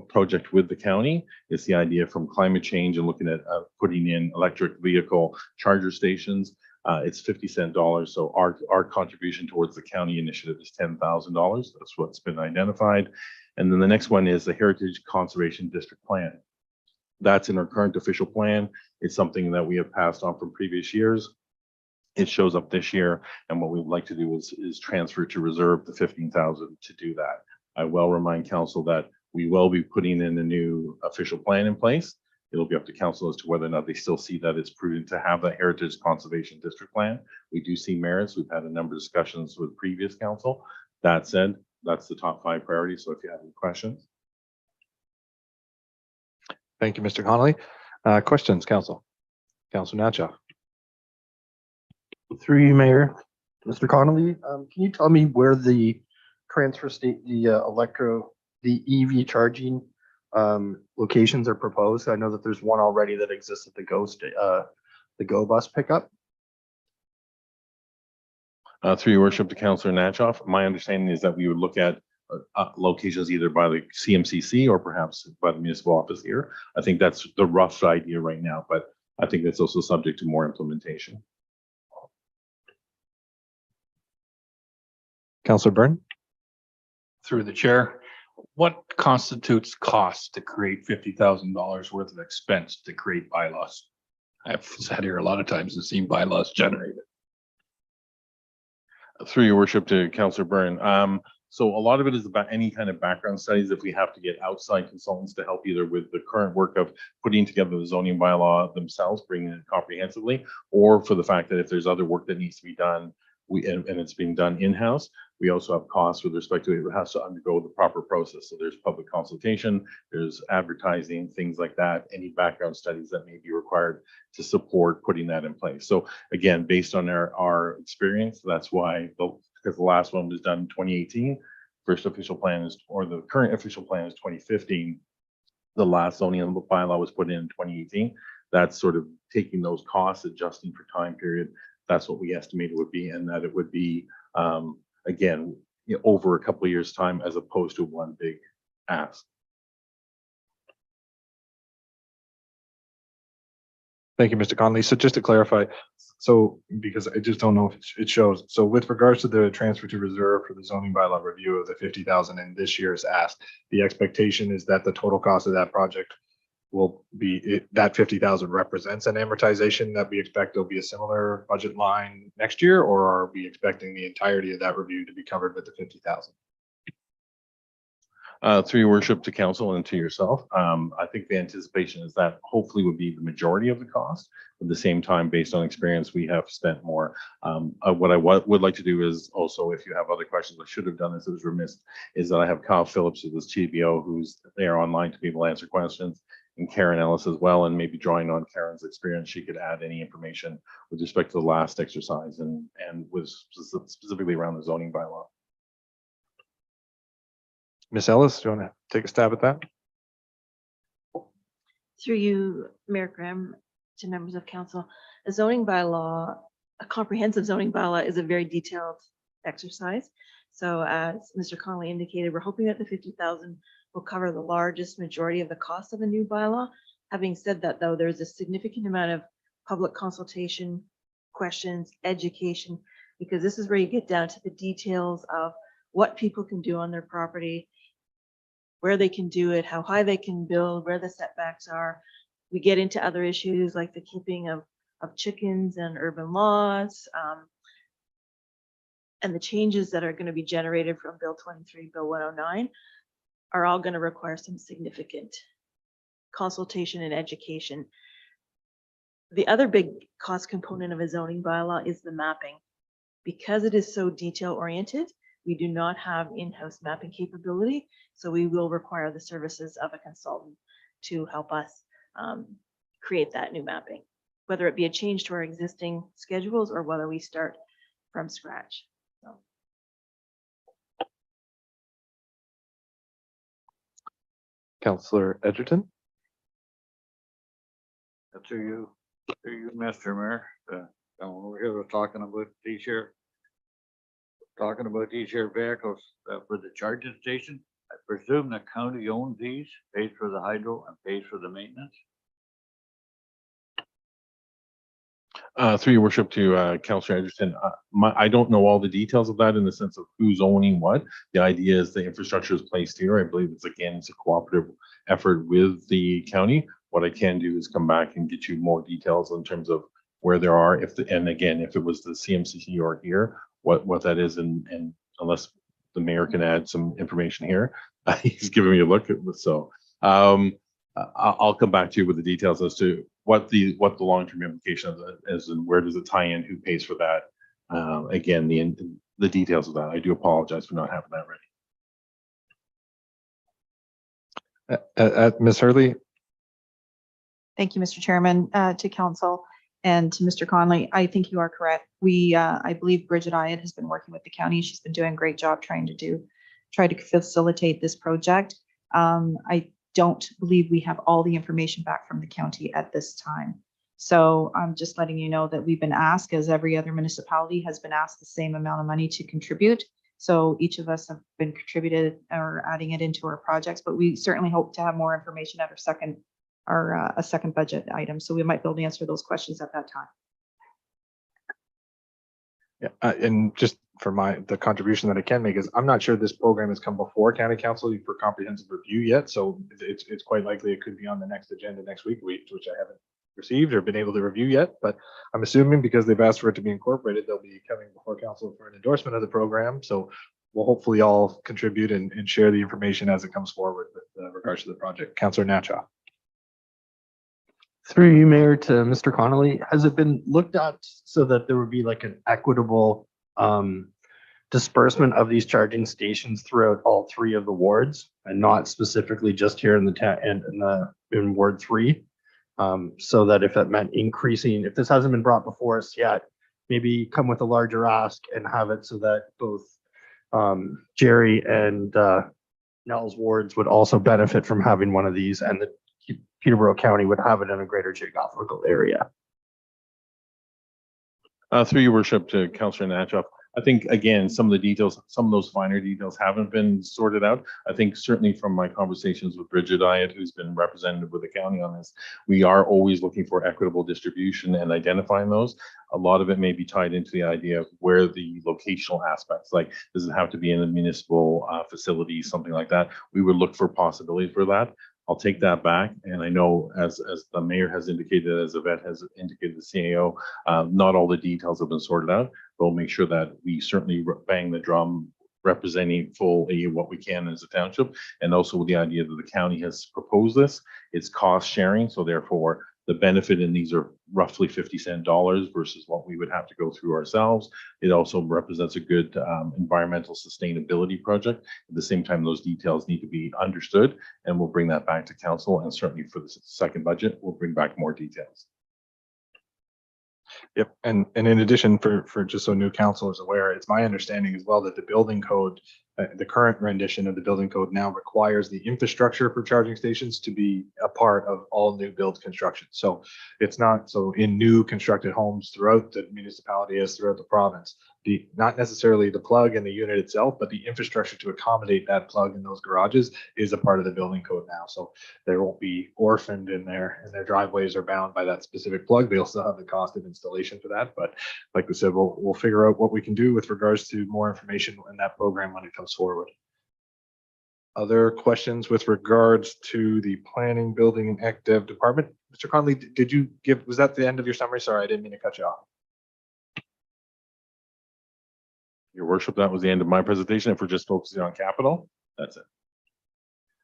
project with the county. It's the idea from climate change and looking at putting in electric vehicle charger stations. It's 50 cent dollars. So our contribution towards the county initiative is $10,000. That's what's been identified. And then the next one is the Heritage Conservation District Plan. That's in our current official plan. It's something that we have passed on from previous years. It shows up this year. And what we would like to do is transfer to reserve the 15,000 to do that. I will remind council that we will be putting in a new official plan in place. It'll be up to council as to whether or not they still see that it's prudent to have that Heritage Conservation District Plan. We do see merits. We've had a number of discussions with previous council. That said, that's the top 5 priorities. So if you have any questions. Thank you, Mr. Connolly. Questions, council? Councilor Natchoff. Through you, Mayor. Mr. Connolly, can you tell me where the transfer state, the EV charging locations are proposed? I know that there's one already that exists at the Go bus pickup. Through your worship to Councillor Natchoff, my understanding is that we would look at locations either by the CMCC or perhaps by the municipal office here. I think that's the rough idea right now, but I think that's also subject to more implementation. Councillor Byrne. Through the chair, what constitutes cost to create $50,000 worth of expense to create bylaws? I've sat here a lot of times and seen bylaws generated. Through your worship to Councillor Byrne. So a lot of it is about any kind of background studies. If we have to get outside consultants to help either with the current work of putting together the zoning bylaw themselves, bringing it comprehensively, or for the fact that if there's other work that needs to be done and it's being done in-house. We also have costs with respect to it has to undergo the proper process. So there's public consultation, there's advertising, things like that, any background studies that may be required to support putting that in place. So again, based on our experience, that's why, because the last one was done in 2018, first official plan is, or the current official plan is 2015. The last zoning bylaw was put in 2018. That's sort of taking those costs, adjusting for time period. That's what we estimated would be, and that it would be, again, over a couple of years' time as opposed to one big ask. Thank you, Mr. Conley. So just to clarify, so because I just don't know if it shows, so with regards to the transfer to reserve for the zoning bylaw review of the 50,000 in this year's ask, the expectation is that the total cost of that project will be, that 50,000 represents an amortization that we expect there'll be a similar budget line next year, or are we expecting the entirety of that review to be covered with the 50,000? Through your worship to council and to yourself, I think the anticipation is that hopefully would be the majority of the cost. At the same time, based on experience, we have spent more. What I would like to do is also, if you have other questions, I should have done this, it was remiss, is that I have Kyle Phillips, who is TBO, who's there online to be able to answer questions, and Karen Ellis as well, and maybe drawing on Karen's experience, she could add any information with respect to the last exercise and was specifically around the zoning bylaw. Ms. Ellis, do you want to take a stab at that? Through you, Mayor Graham, to members of council, a zoning bylaw, a comprehensive zoning bylaw is a very detailed exercise. So as Mr. Connolly indicated, we're hoping that the 50,000 will cover the largest majority of the cost of a new bylaw. Having said that, though, there's a significant amount of public consultation, questions, education, because this is where you get down to the details of what people can do on their property, where they can do it, how high they can build, where the setbacks are. We get into other issues like the keeping of chickens and urban laws, and the changes that are going to be generated from Bill 23, Bill 109 are all going to require some significant consultation and education. The other big cost component of a zoning bylaw is the mapping. Because it is so detail oriented, we do not have in-house mapping capability, so we will require the services of a consultant to help us create that new mapping, whether it be a change to our existing schedules or whether we start from scratch. So. Councillor Edgerton? To you, Mr. Mayor. Over here, we're talking about these here vehicles for the charging station. I presume the county owns these, pays for the hydro and pays for the maintenance. Through your worship to Councillor Edgerton, I don't know all the details of that in the sense of who's owning what. The idea is the infrastructure is placed here. I believe it's a cooperative effort with the county. What I can do is come back and get you more details in terms of where there are, and again, if it was the CMCC or here, what that is, and unless the mayor can add some information here, he's giving me a look at this. So I'll come back to you with the details as to what the long-term implication of that is and where does it tie in, who pays for that. Again, the details of that. I do apologize for not having that ready. Ms. Hurley? Thank you, Mr. Chairman, to council and to Mr. Conley. I think you are correct. I believe Bridget Iod has been working with the county. She's been doing a great job trying to facilitate this project. I don't believe we have all the information back from the county at this time. So I'm just letting you know that we've been asked, as every other municipality has been asked, the same amount of money to contribute. So each of us have been contributed or adding it into our projects, but we certainly hope to have more information at a second budget item. So we might be able to answer those questions at that time. Yeah, and just for the contribution that I can make is I'm not sure this program has come before County Council for comprehensive review yet. So it's quite likely it could be on the next agenda next week, which I haven't received or been able to review yet. But I'm assuming because they've asked for it to be incorporated, they'll be coming before council for an endorsement of the program. So we'll hopefully all contribute and share the information as it comes forward with regards to the project. Councillor Natcha. Through you, Mayor, to Mr. Connolly, has it been looked at so that there would be like an equitable disbursement of these charging stations throughout all three of the wards and not specifically just here in the in Ward 3. So that if that meant increasing, if this hasn't been brought before us yet, maybe come with a larger ask and have it so that both Jerry and Nell's wards would also benefit from having one of these, and the Peterborough County would have it in a greater geographical area. Through your worship to Councillor Natchoff, I think, again, some of the details, some of those finer details haven't been sorted out. I think certainly from my conversations with Bridget Iott, who's been representative with the county on this, we are always looking for equitable distribution and identifying those. A lot of it may be tied into the idea of where the locational aspects, like does it have to be in a municipal facility, something like that. We would look for possibilities for that. I'll take that back. And I know as the mayor has indicated, as Yvette has indicated, the CAO, not all the details have been sorted out, but we'll make sure that we certainly bang the drum representing fully what we can as a township. And also with the idea that the county has proposed this, it's cost sharing. So therefore the benefit in these are roughly 50-cent dollars versus what we would have to go through ourselves. It also represents a good environmental sustainability project. At the same time, those details need to be understood, and we'll bring that back to council. And certainly for the second budget, we'll bring back more details. Yep, and in addition, for just so new council is aware, it's my understanding as well that the building code, the current rendition of the building code now requires the infrastructure for charging stations to be a part of all new build construction. So it's not so in new constructed homes throughout the municipality as throughout the province, not necessarily the plug and the unit itself, but the infrastructure to accommodate that plug in those garages is a part of the building code now. So there won't be orphaned in there, and their driveways are bound by that specific plug. They'll still have the cost of installation for that. But like we said, we'll figure out what we can do with regards to more information in that program when it comes forward. Other questions with regards to the planning, building, and ec dev department? Mr. Conley, did you give, was that the end of your summary? Sorry, I didn't mean to cut you off. Your worship, that was the end of my presentation. If we're just focusing on capital, that's it.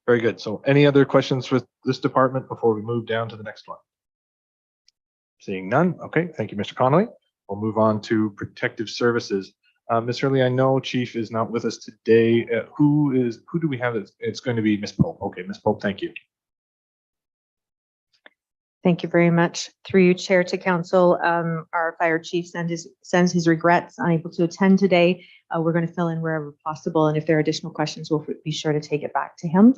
Very good. So any other questions with this department before we move down to the next one? Seeing none. Okay, thank you, Mr. Connolly. We'll move on to protective services. Ms. Hurley, I know Chief is not with us today. Who do we have? It's going to be Ms. Pope. Okay, Ms. Pope, thank you. Thank you very much. Through you, Chair, to Council, our fire chief sends his regrets, unable to attend today. We're going to fill in wherever possible, and if there are additional questions, we'll be sure to take it back to him.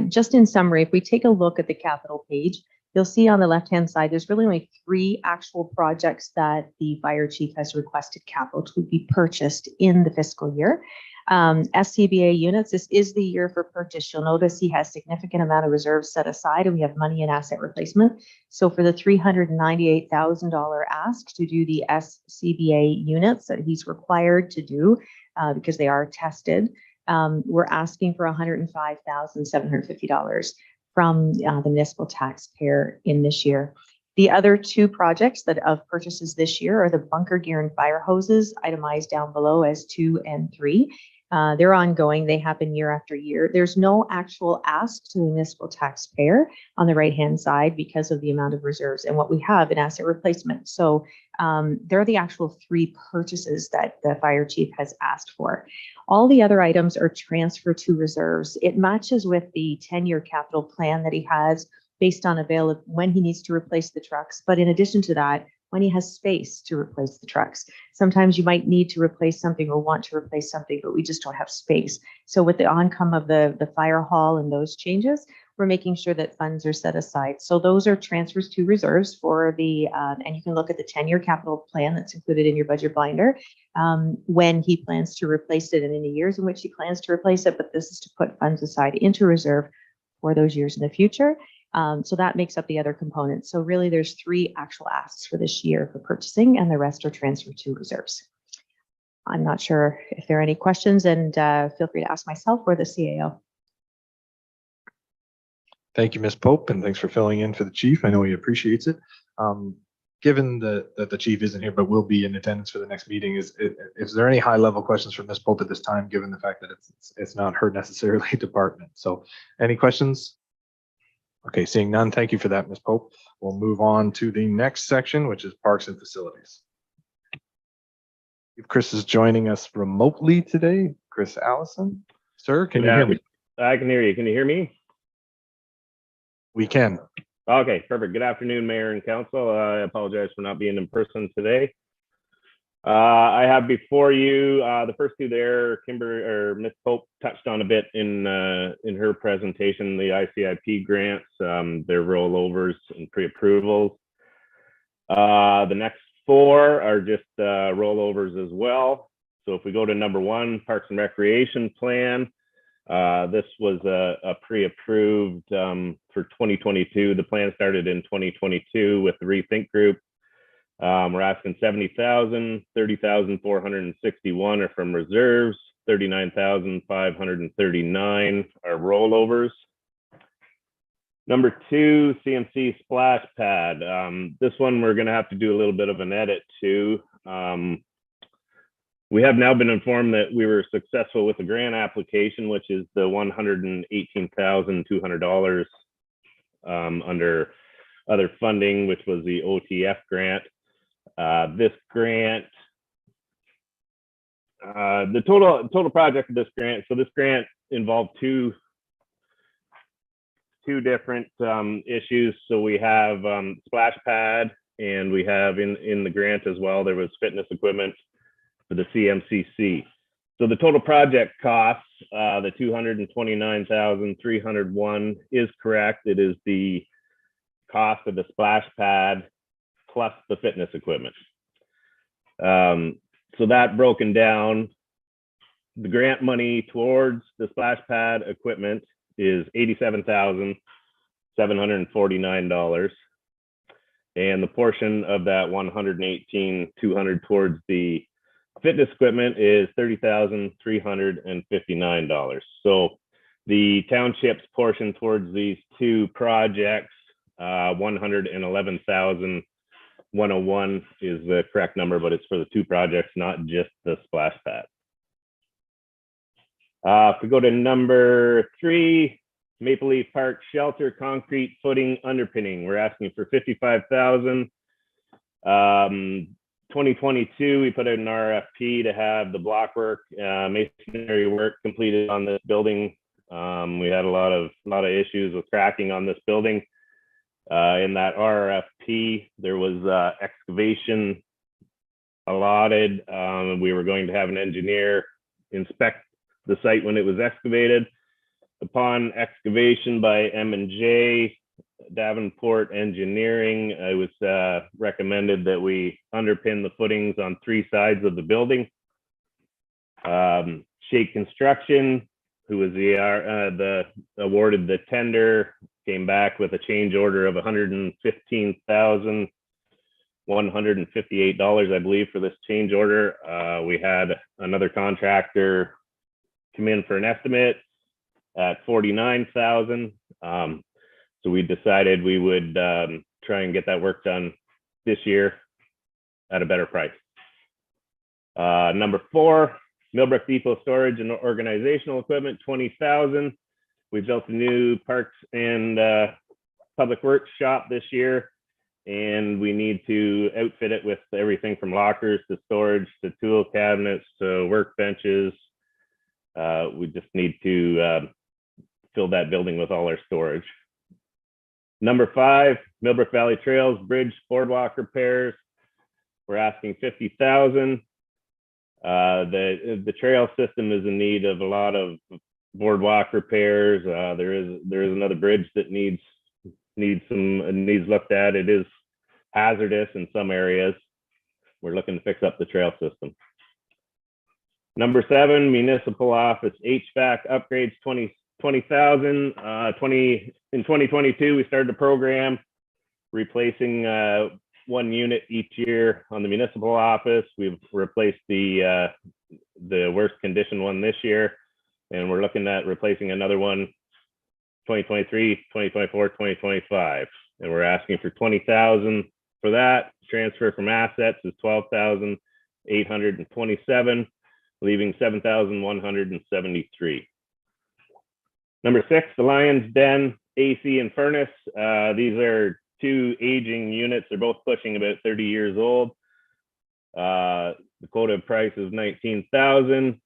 Just in summary, if we take a look at the capital page, you'll see on the left-hand side, there's really only 3 actual projects that the fire chief has requested capital to be purchased in the fiscal year. SCBA units, this is the year for purchase. You'll notice he has significant amount of reserves set aside, and we have money in asset replacement. So for the $398,000 ask to do the SCBA units that he's required to do, because they are tested, we're asking for $105,750 from the municipal taxpayer in this year. The other 2 projects that of purchases this year are the bunker gear and fire hoses, itemized down below as 2 and 3. They're ongoing. They happen year after year. There's no actual ask to the municipal taxpayer on the right-hand side because of the amount of reserves and what we have in asset replacement. So they're the actual 3 purchases that the fire chief has asked for. All the other items are transferred to reserves. It matches with the 10-year capital plan that he has based on when he needs to replace the trucks. But in addition to that, when he has space to replace the trucks. Sometimes you might need to replace something or want to replace something, but we just don't have space. So with the oncome of the fire hall and those changes, we're making sure that funds are set aside. So those are transfers to reserves for the, and you can look at the 10-year capital plan that's included in your budget binder, when he plans to replace it and in the years in which he plans to replace it. But this is to put funds aside into reserve for those years in the future. So that makes up the other components. So really there's 3 actual asks for this year for purchasing, and the rest are transferred to reserves. I'm not sure if there are any questions, and feel free to ask myself or the CAO. Thank you, Ms. Pope, and thanks for filling in for the chief. I know he appreciates it. Given that the chief isn't here, but will be in attendance for the next meeting, is there any high-level questions from Ms. Pope at this time, given the fact that it's not her necessarily department? So any questions? Okay, seeing none, thank you for that, Ms. Pope. We'll move on to the next section, which is parks and facilities. Chris is joining us remotely today. Chris Allison. Sir, can you hear me? I can hear you. Can you hear me? We can. Okay, perfect. Good afternoon, Mayor and Council. I apologize for not being in person today. I have before you the first two there. Kimber or Ms. Pope touched on a bit in her presentation, the ICIP grants, their rollovers and pre-approvals. The next four are just rollovers as well. So if we go to number one, Parks and Recreation Plan, this was a pre-approved for 2022. The plan started in 2022 with the Rethink Group. We're asking 70,000, 30,461 are from reserves, 39,539 are rollovers. Number two, CMC splash pad. This one we're going to have to do a little bit of an edit to. We have now been informed that we were successful with the grant application, which is the $118,200 under other funding, which was the OTF grant. This grant, the total project of this grant. So this grant involved two different issues. So we have splash pad, and we have in the grant as well, there was fitness equipment for the CMCC. So the total project costs, the $229,301 is correct. It is the cost of the splash pad plus the fitness equipment. So that broken down, the grant money towards the splash pad equipment is $87,749. And the portion of that $118,200 towards the fitness equipment is $30,359. So the township's portion towards these two projects, 111,101 is the correct number, but it's for the two projects, not just the splash pad. If we go to number three, Maple Leaf Park shelter concrete footing underpinning, we're asking for $55,000. 2022, we put out an RFP to have the block work, masonry work completed on this building. We had a lot of issues with cracking on this building. In that RFP, there was excavation allotted. We were going to have an engineer inspect the site when it was excavated. Upon excavation by M&J Davenport Engineering, it was recommended that we underpin the footings on three sides of the building. Shake Construction, who was awarded the tender, came back with a change order of $115,158, I believe, for this change order. We had another contractor come in for an estimate at $49,000. So we decided we would try and get that work done this year at a better price. Number four, Millbrook Depot storage and organizational equipment, $20,000. We built a new parks and public works shop this year, and we need to outfit it with everything from lockers to storage to tool cabinets to workbenches. We just need to fill that building with all our storage. Number five, Millbrook Valley Trails Bridge Boardwalk repairs. We're asking $50,000. The trail system is in need of a lot of boardwalk repairs. There is another bridge that needs looked at. It is hazardous in some areas. We're looking to fix up the trail system. Number seven, municipal office HVAC upgrades, $20,000. In 2022, we started a program replacing one unit each year on the municipal office. We've replaced the worst condition one this year, and we're looking at replacing another one 2023, 2024, 2025. And we're asking for $20,000 for that. Transfer from assets is $12,827, leaving $7,173. Number six, the Lions Den AC and furnace. These are two aging units. They're both pushing about 30 years old. The The quota price is 19,000.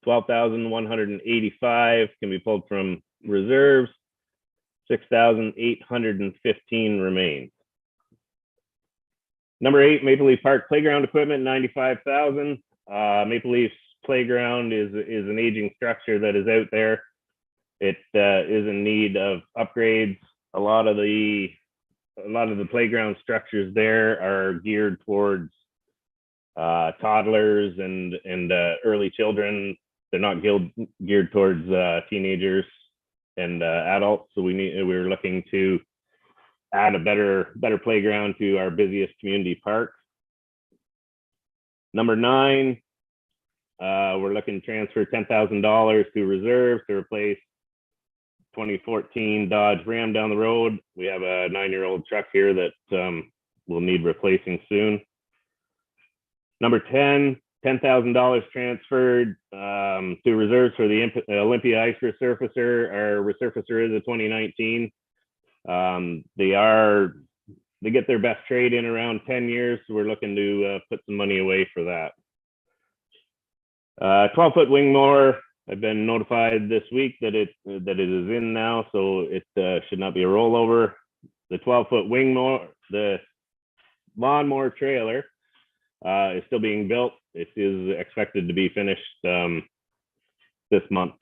12,185 can be pulled from reserves. 6,815 remains. Number 8, Maple Leaf Park playground equipment, 95,000. Maple Leaf's playground is an aging structure that is out there. It is in need of upgrades. A lot of the playground structures there are geared towards toddlers and early children. They're not geared towards teenagers and adults. So we're looking to add a better playground to our busiest community park. Number 9, we're looking to transfer $10,000 to reserves to replace 2014 Dodge Ram down the road. We have a 9-year-old truck here that will need replacing soon. Number 10, $10,000 transferred to reserves for the Olympia Ice Resurfacer. Our resurfacer is a 2019. They get their best trade in around 10 years, so we're looking to put some money away for that. 12-foot wing mower. I've been notified this week that it is in now, so it should not be a rollover. The 12-foot wing mower, the lawnmower trailer is still being built. It is expected to be finished this month.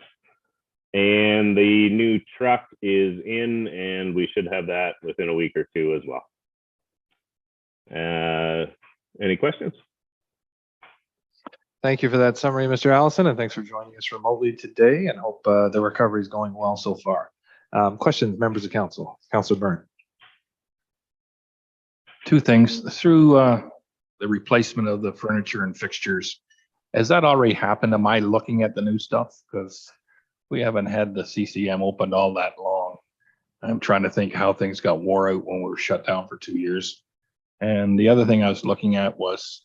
And the new truck is in, and we should have that within a week or two as well. Any questions? Thank you for that summary, Mr. Allison, and thanks for joining us remotely today, and hope the recovery is going well so far. Questions, members of council? Councilor Byrne. Two things. Through the replacement of the furniture and fixtures, has that already happened? Am I looking at the new stuff? Because we haven't had the CCM opened all that long. I'm trying to think how things got wore out when we were shut down for 2 years. And the other thing I was looking at was,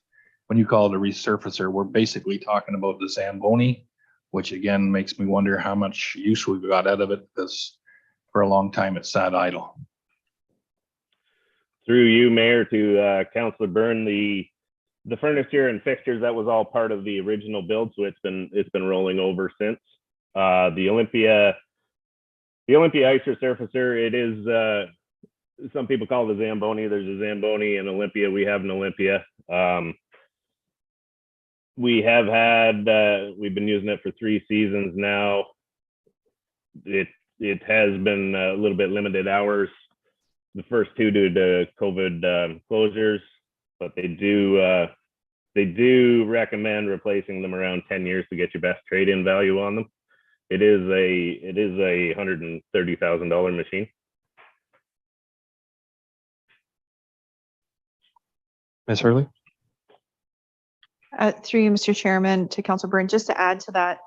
when you call it a resurfacer, we're basically talking about the Zamboni, which again makes me wonder how much use we've got out of it, because for a long time it sat idle. Through you, Mayor, to Councilor Byrne, the furniture and fixtures, that was all part of the original build, so it's been rolling over since. The Olympia Ice Resurfacer, it is some people call it a Zamboni. There's a Zamboni and Olympia. We have an Olympia. We've been using it for 3 seasons now. It has been a little bit limited hours, the first 2 due to COVID closures, but they do recommend replacing them around 10 years to get your best trade-in value on them. It is a $130,000 machine. Ms. Hurley. Through you, Mr. Chairman, to Councilor Byrne, just to add to that,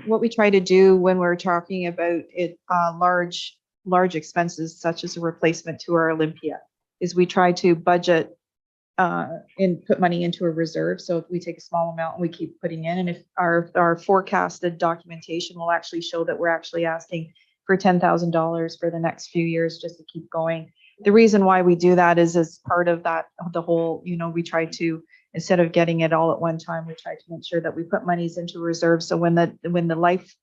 what we try to do when we're talking about it, large expenses such as a replacement to our Olympia, is we try to budget and put money into a reserve. So if we take a small amount and we keep putting in, and if our forecasted documentation will actually show that we're actually asking for $10,000 for the next few years just to keep going. The reason why we do that is as part of that, the whole, we try to, instead of getting it all at one time, we try to make sure that we put monies into reserve. So when the life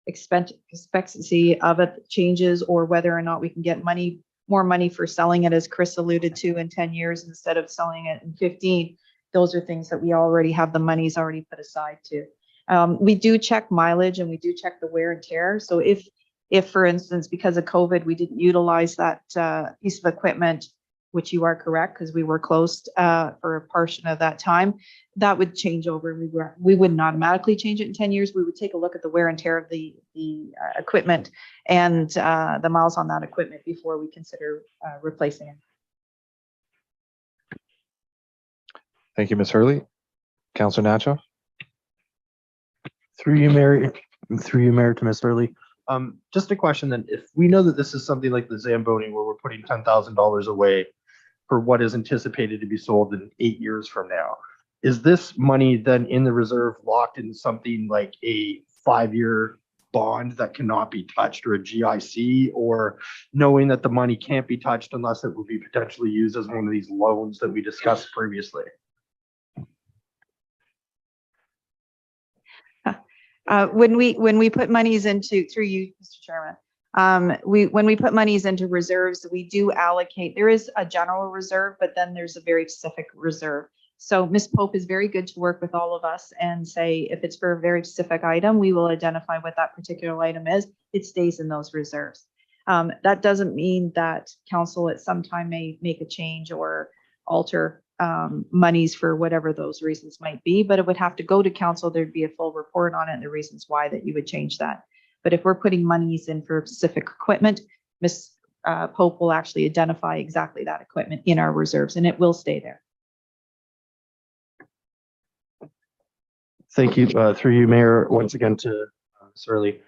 expectancy of it changes, or whether or not we can get more money for selling it, as Chris alluded to, in 10 years instead of selling it in 15, those are things that we already have the monies already put aside to. We do check mileage and we do check the wear and tear. So if for instance, because of COVID, we didn't utilize that piece of equipment, which you are correct, because we were closed for a portion of that time, that would change over. We wouldn't automatically change it in 10 years. We would take a look at the wear and tear of the equipment and the miles on that equipment before we consider replacing it. Thank you, Ms. Hurley. Councilor Nacho. Through you, Mayor, to Ms. Hurley. Just a question then, if we know that this is something like the Zamboni where we're putting $10,000 away for what is anticipated to be sold in 8 years from now, is this money then in the reserve locked in something like a 5-year bond that cannot be touched, or a GIC, or knowing that the money can't be touched unless it will be potentially used as one of these loans that we discussed previously? When we put monies into, through you, Mr. Chairman, when we put monies into reserves, we do allocate, there is a general reserve, but then there's a very specific reserve. So Ms. Pope is very good to work with all of us and say, if it's for a very specific item, we will identify what that particular item is. It stays in those reserves. That doesn't mean that council at some time may make a change or alter monies for whatever those reasons might be, but it would have to go to council. There'd be a full report on it and the reasons why that you would change that. But if we're putting monies in for specific equipment, Ms. Pope will actually identify exactly that equipment in our reserves, and it will stay there. Thank you, through you, Mayor, once again to Surly,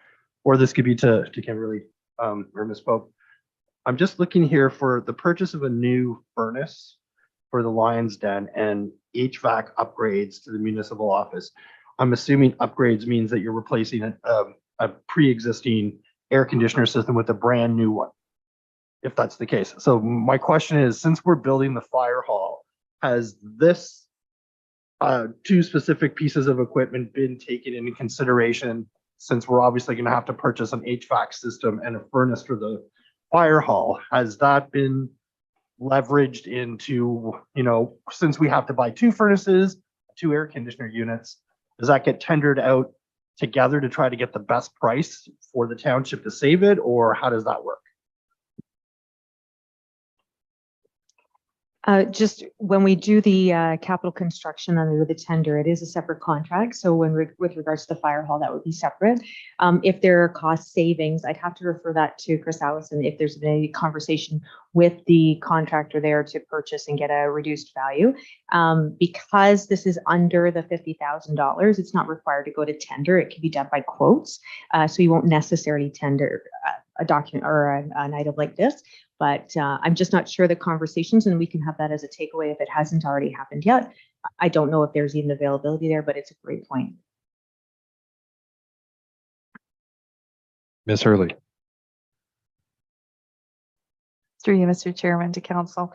or this could be to Kimberly or Ms. Pope. I'm just looking here for the purchase of a new furnace for the Lions Den and HVAC upgrades to the municipal office. I'm assuming upgrades means that you're replacing a pre-existing air conditioner system with a brand new one, if that's the case. So my question is, since we're building the fire hall, has this two specific pieces of equipment been taken into consideration, since we're obviously going to have to purchase an HVAC system and a furnace for the fire hall? Has that been leveraged into, you know, since we have to buy two furnaces, two air conditioner units, does that get tendered out together to try to get the best price for the township to save it, or how does that work? Just when we do the capital construction under the tender, it is a separate contract. So with regards to the fire hall, that would be separate. If there are cost savings, I'd have to refer that to Chris Allison if there's been any conversation with the contractor there to purchase and get a reduced value. Because this is under the $50,000, it's not required to go to tender. It can be done by quotes. So you won't necessarily tender a document or an item like this. But I'm just not sure the conversations, and we can have that as a takeaway if it hasn't already happened yet. I don't know if there's even availability there, but it's a great point. Ms. Hurley. Through you, Mr. Chairman, to council.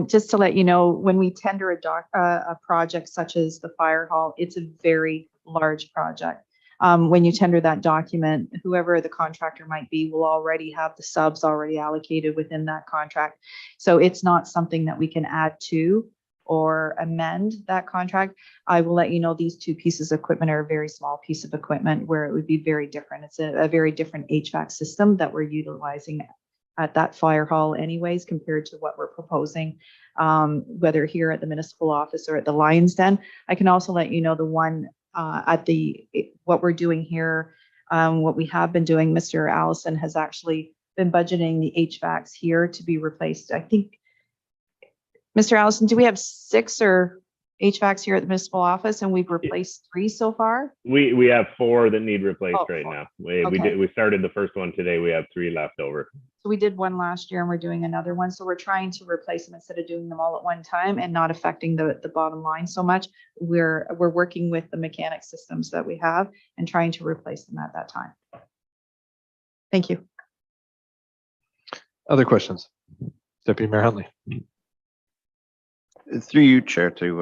Just to let you know, when we tender a project such as the fire hall, it's a very large project. When you tender that document, whoever the contractor might be will already have the subs already allocated within that contract. So it's not something that we can add to or amend that contract. I will let you know these two pieces of equipment are a very small piece of equipment where it would be very different. It's a very different HVAC system that we're utilizing at that fire hall anyways, compared to what we're proposing, whether here at the municipal office or at the Lions Den. I can also let you know the one what we're doing here, what we have been doing, Mr. Allison has actually been budgeting the HVACs here to be replaced. I think, Mr. Allison, do we have 6 or HVACs here at the municipal office, and we've replaced 3 so far? We have 4 that need replaced right 4. now. We Okay. we started the first one today. We have 3 left over. So we did one last year and we're doing another one. So we're trying to replace them instead of doing them all at one time and not affecting the bottom line so much. We're working with the mechanic systems that we have and trying to replace them at that time. Thank you. Other questions? Deputy Mayor Huntley. Through you, Chair, to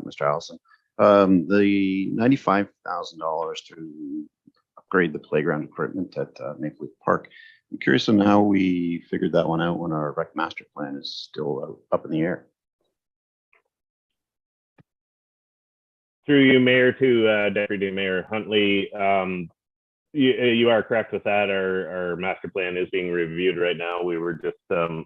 Mr. Allison. The $95,000 to upgrade the playground equipment at Maple Leaf Park. I'm curious on how we figured that one out when our rec master plan is still up in the air. Through you, Mayor, to Deputy Mayor Huntley. You are correct with that. Our master plan is being reviewed right now. We were just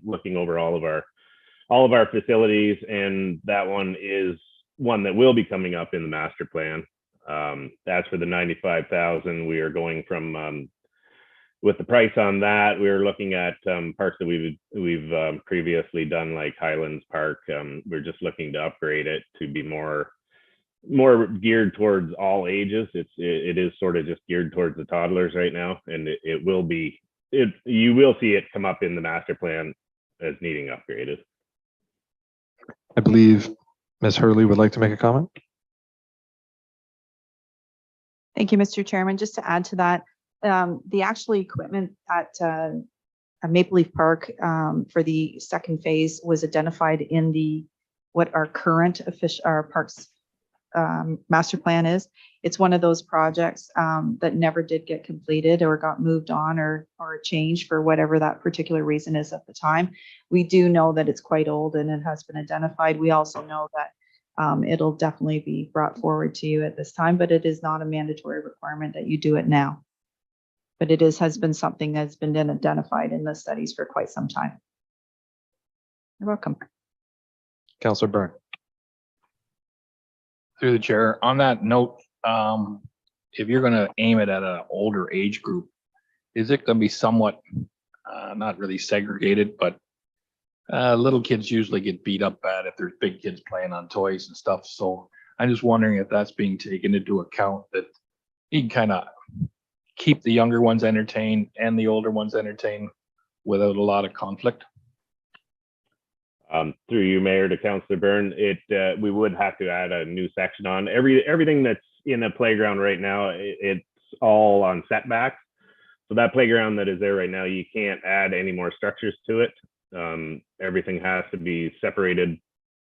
looking over all of our facilities, and that one is one that will be coming up in the master plan. As for the 95,000, we are going from with the price on that, we were looking at parks that we've previously done, like Highlands Park. We're just looking to upgrade it to be more geared towards all ages. It is sort of just geared towards the toddlers right now, and it will be. You will see it come up in the master plan as needing upgraded. I believe Ms. Hurley would like to make a comment. Thank you, Mr. Chairman. Just to add to that, the actual equipment at Maple Leaf Park for the second phase was identified in what our current parks master plan is. It's one of those projects that never did get completed or got moved on or changed for whatever that particular reason is at the time. We do know that it's quite old and it has been identified. We also know that it'll definitely be brought forward to you at this time, but it is not a mandatory requirement that you do it now. But it has been something that's been identified in the studies for quite some time. You're welcome. Councillor Byrne. Through the chair, on that note, if you're gonna aim it at an older age group, is it gonna be somewhat, not really segregated, but little kids usually get beat up bad if there's big kids playing on toys and stuff. So I'm just wondering if that's being taken into account, that you can kind of keep the younger ones entertained and the older ones entertained without a lot of conflict. Through you, Mayor, to Councillor Byrne, we would have to add a new section on everything that's in a playground right now. It's all on setbacks. So that playground that is there right now, you can't add any more structures to it. Everything has to be separated.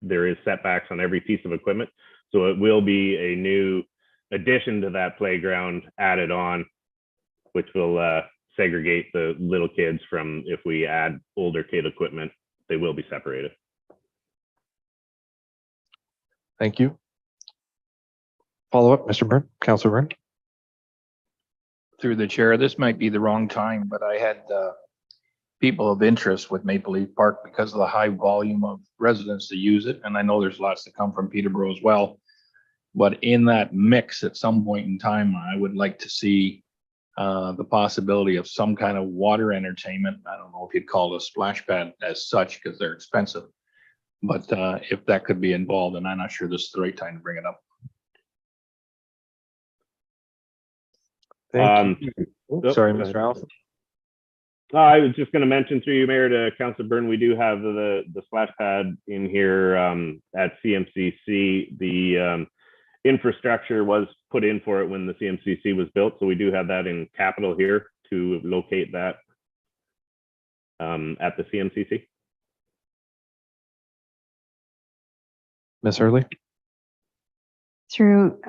There is setbacks on every piece of equipment. So it will be a new addition to that playground added on, which will segregate the little kids from, if we add older kid equipment, they will be separated. Thank you. Follow up, Mr. Byrne, Councillor Byrne. Through the chair, this might be the wrong time, but I had people of interest with Maple Leaf Park because of the high volume of residents to use it. And I know there's lots to come from Peterborough as well. But in that mix, at some point in time, I would like to see the possibility of some kind of water entertainment. I don't know if you'd call it a splash pad as such, because they're expensive. But if that could be involved, and I'm not sure this is the right time to bring it up. Thank you. Sorry, Mr. Allison. I was just going to mention through you, Mayor, to Councillor Byrne, we do have the splash pad in here at CMCC. The infrastructure was put in for it when the CMCC was built, so we do have that in capital here to locate that at the CMCC. Ms. Hurley. Through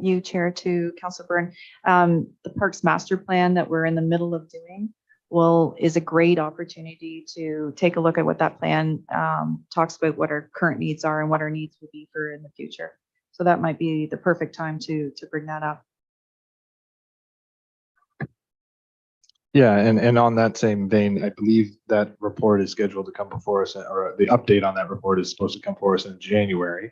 you, Chair, to Councillor Byrne, the Parks Master Plan that we're in the middle of doing is a great opportunity to take a look at what that plan talks about, what our current needs are and what our needs will be for in the future. So that might be the perfect time to bring that up. Yeah, and on that same vein, I believe that report is scheduled to come before us, or the update on that report is supposed to come before us in January,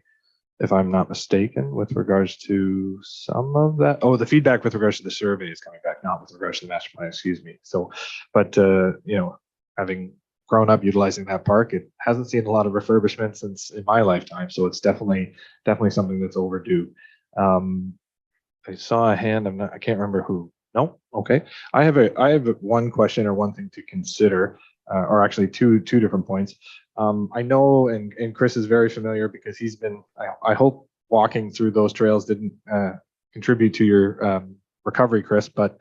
if I'm not mistaken, with regards to some of that. Oh, the feedback with regards to the survey is coming back, not with regards to the master plan, excuse me. So, but you know, having grown up utilizing that park, it hasn't seen a lot of refurbishment since in my lifetime. So it's definitely something that's overdue. I saw a hand. I can't remember who. No. Okay. I have one question or one thing to consider, or actually two different points. I know, and Chris is very familiar because he's been, I hope walking through those trails didn't contribute to your recovery, Chris, but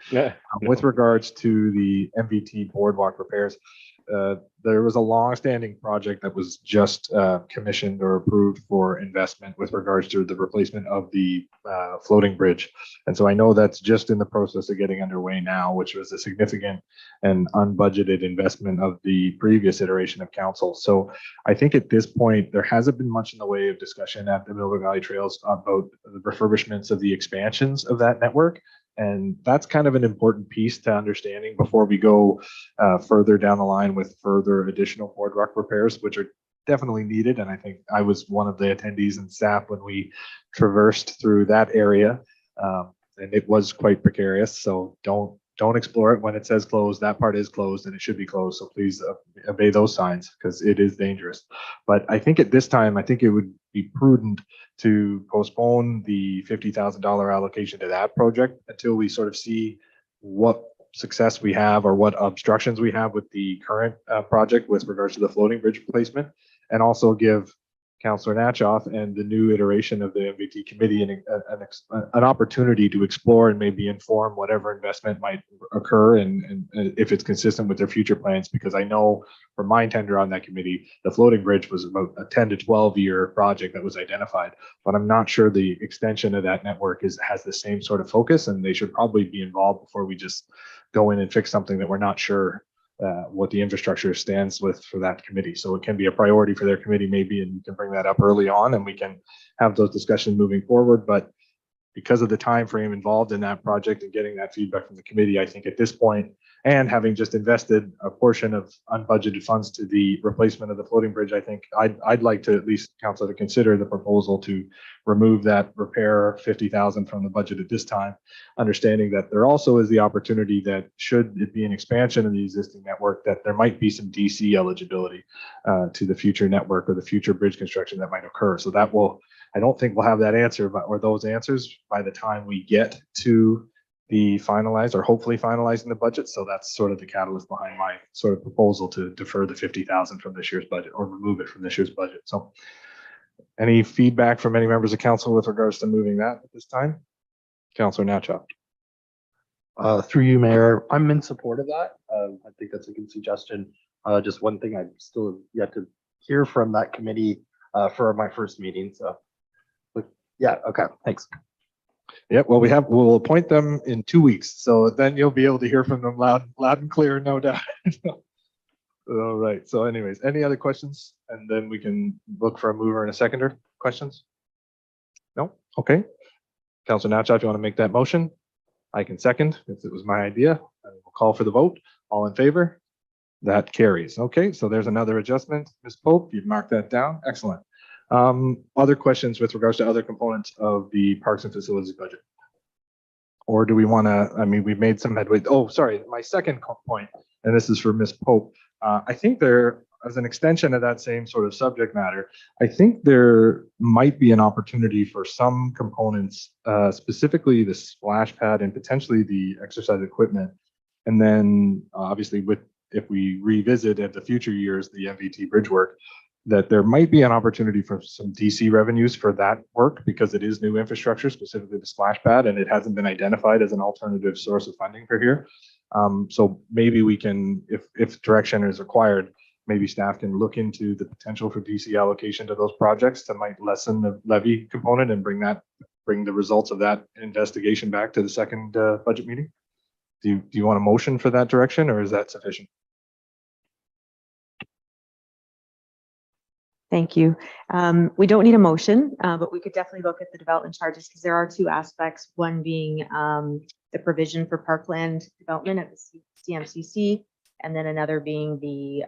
with regards to the MVT boardwalk repairs, there was a long-standing project that was just commissioned or approved for investment with regards to the replacement of the floating bridge. And so I know that's just in the process of getting underway now, which was a significant and unbudgeted investment of the previous iteration of council. So I think at this point, there hasn't been much in the way of discussion at the Millbrook Valley Trails about the refurbishments of the expansions of that network. And that's kind of an important piece to understanding before we go further down the line with further additional boardwalk repairs, which are definitely needed. And I think I was one of the attendees and staff when we traversed through that area, and it was quite precarious. So don't explore it when it says closed. That part is closed and it should be closed. So please obey those signs because it is dangerous. But I think at this time, I think it would be prudent to postpone the $50,000 allocation to that project until we sort of see what success we have or what obstructions we have with the current project with regards to the floating bridge replacement, and also give Councillor Natchoff and the new iteration of the MVT committee and an opportunity to explore and maybe inform whatever investment might occur and if it's consistent with their future plans, because I know from my tenure on that committee, the floating bridge was about a 10 to 12 year project that was identified, but I'm not sure the extension of that network has the same sort of focus, and they should probably be involved before we just go in and fix something that we're not sure what the infrastructure stands with for that committee. So it can be a priority for their committee maybe, and you can bring that up early on and we can have those discussions moving forward. But because of the time frame involved in that project and getting that feedback from the committee, I think at this point, and having just invested a portion of unbudgeted funds to the replacement of the floating bridge, I think I'd like to at least council to consider the proposal to remove that repair 50,000 from the budget at this time, understanding that there also is the opportunity that should it be an expansion of the existing network, that there might be some DC eligibility to the future network or the future bridge construction that might occur. So that will, I don't think we'll have that answer, but or those answers by the time we get to the finalized or hopefully finalizing the budget. So that's sort of the catalyst behind my sort of proposal to defer the 50,000 from this year's budget or remove it from this year's budget. So any feedback from any members of council with regards to moving that at this time? Councillor Natchoff. Through you, Mayor, I'm in support of that. I think that's a good suggestion. Just one thing I still have yet to hear from that committee for my first meeting. So, but yeah, okay, thanks. Yep. Well, we'll appoint them in 2 weeks, so then you'll be able to hear from them loud and clear, no doubt. All right. So, anyways, any other questions? And then we can look for a mover and a seconder. Questions? No. Okay. Councillor Natchoff, if you want to make that motion, I can second. If it was my idea, and we'll call for the vote. All in favor? That carries. Okay. So there's another adjustment. Ms. Pope, you've marked that down. Excellent. Other questions with regards to other components of the parks and facilities budget? Or do we want to, I mean, we've made some headway. Oh, sorry, my second point, and this is for Ms. Pope. I think there, as an extension of that same sort of subject matter, I think there might be an opportunity for some components, specifically the splash pad and potentially the exercise equipment. And then obviously if we revisit at the future years, the MVT bridge work, that there might be an opportunity for some DC revenues for that work because it is new infrastructure, specifically the splash pad, and it hasn't been identified as an alternative source of funding for here. So maybe we can, if direction is required, maybe staff can look into the potential for DC allocation to those projects that might lessen the levy component and bring the results of that investigation back to the second budget meeting. Do you want a motion for that direction, or is that sufficient? Thank you. We don't need a motion, but we could definitely look at the development charges because there are two aspects. One being the provision for parkland development at the CMCC, and then another being the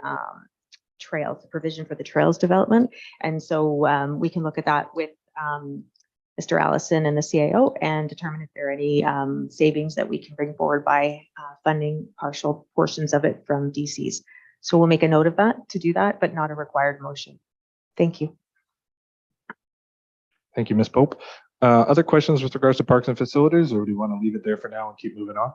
trails, the provision for the trails development. And so we can look at that with Mr. Allison and the CAO and determine if there are any savings that we can bring forward by funding partial portions of it from DCs. So we'll make a note of that to do that, but not a required motion. Thank you. Thank you, Ms. Pope. Other questions with regards to parks and facilities, or do you want to leave it there for now and keep moving on?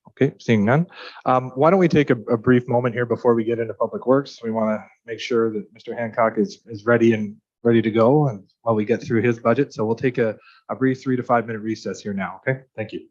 Okay, seeing none. Why don't we take a brief moment here before we get into public works? We want to make sure that Mr. Hancock is ready to go, and while we get through his budget. So we'll take a brief 3 to 5 minute recess here now. Okay, thank you.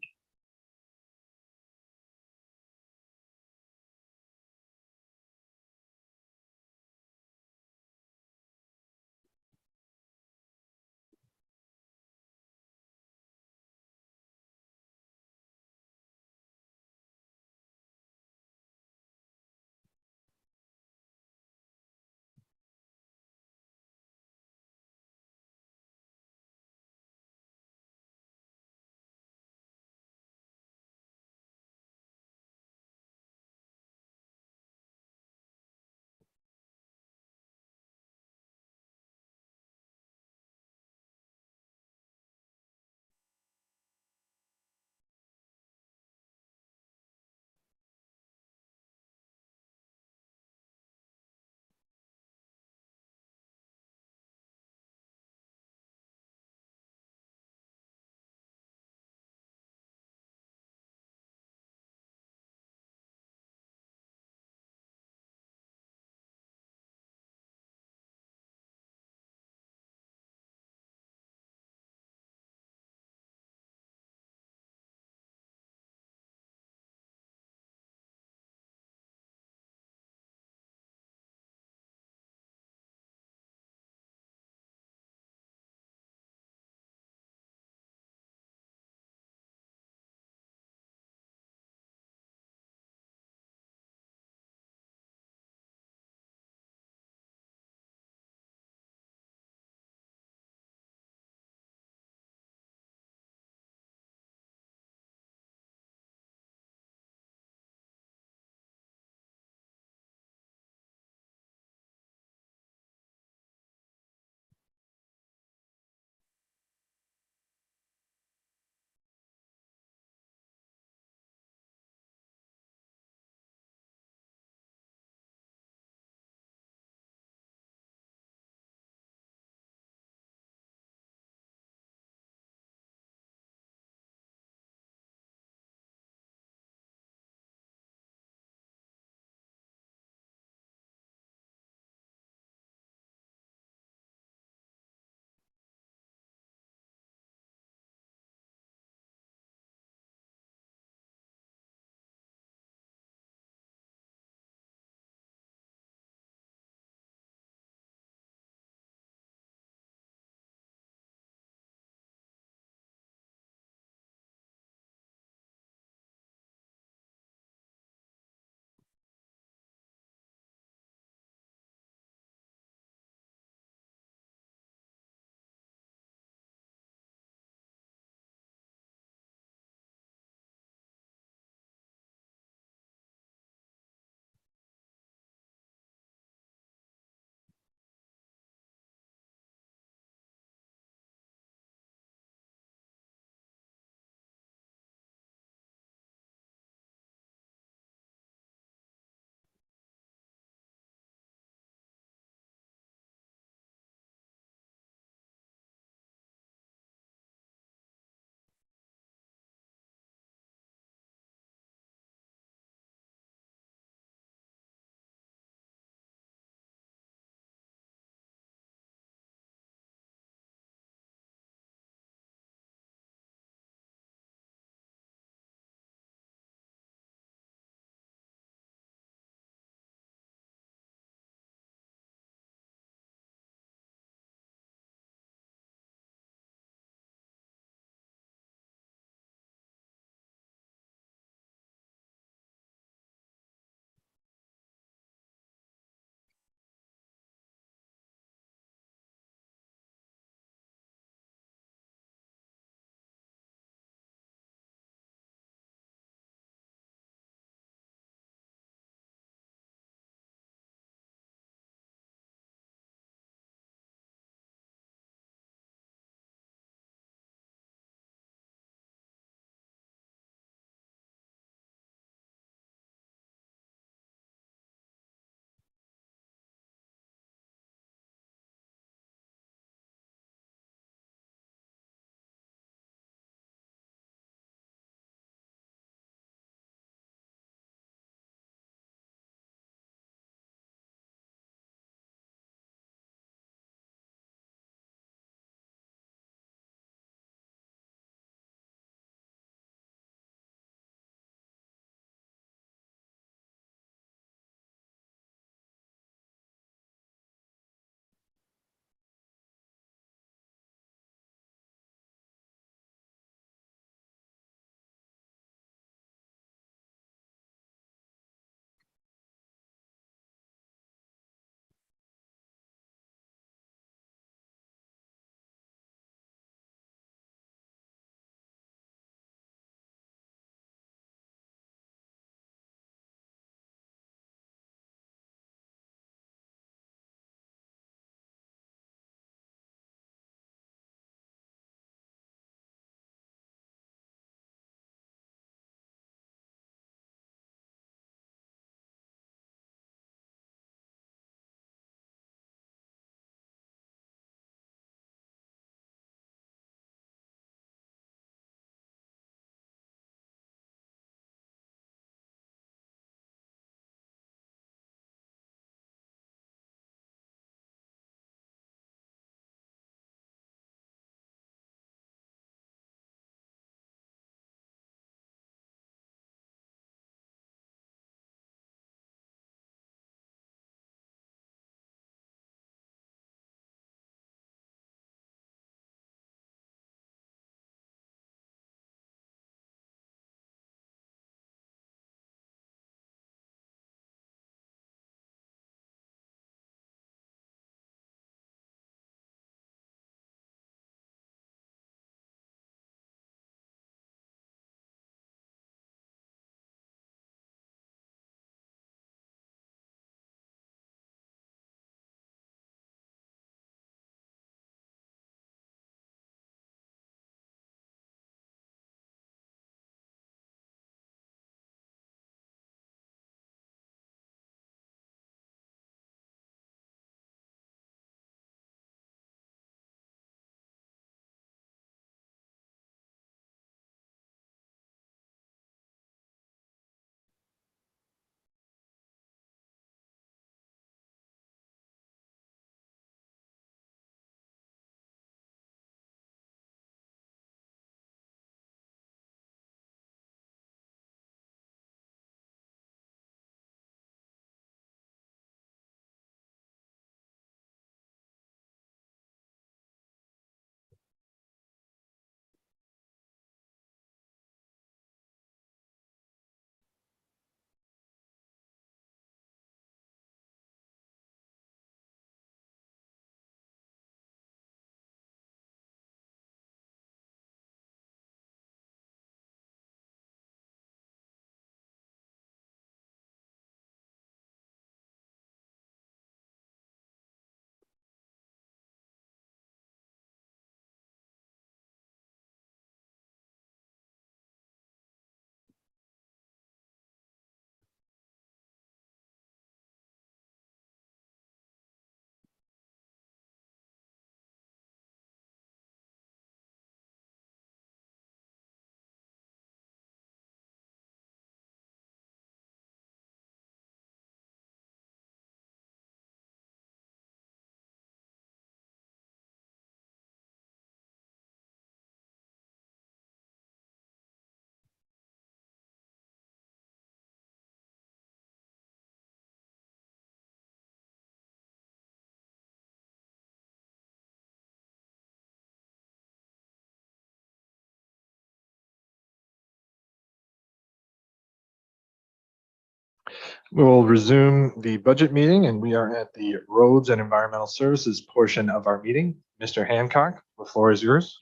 We will resume the budget meeting and we are at the roads and environmental services portion of our meeting. Mr. Hancock, the floor is yours.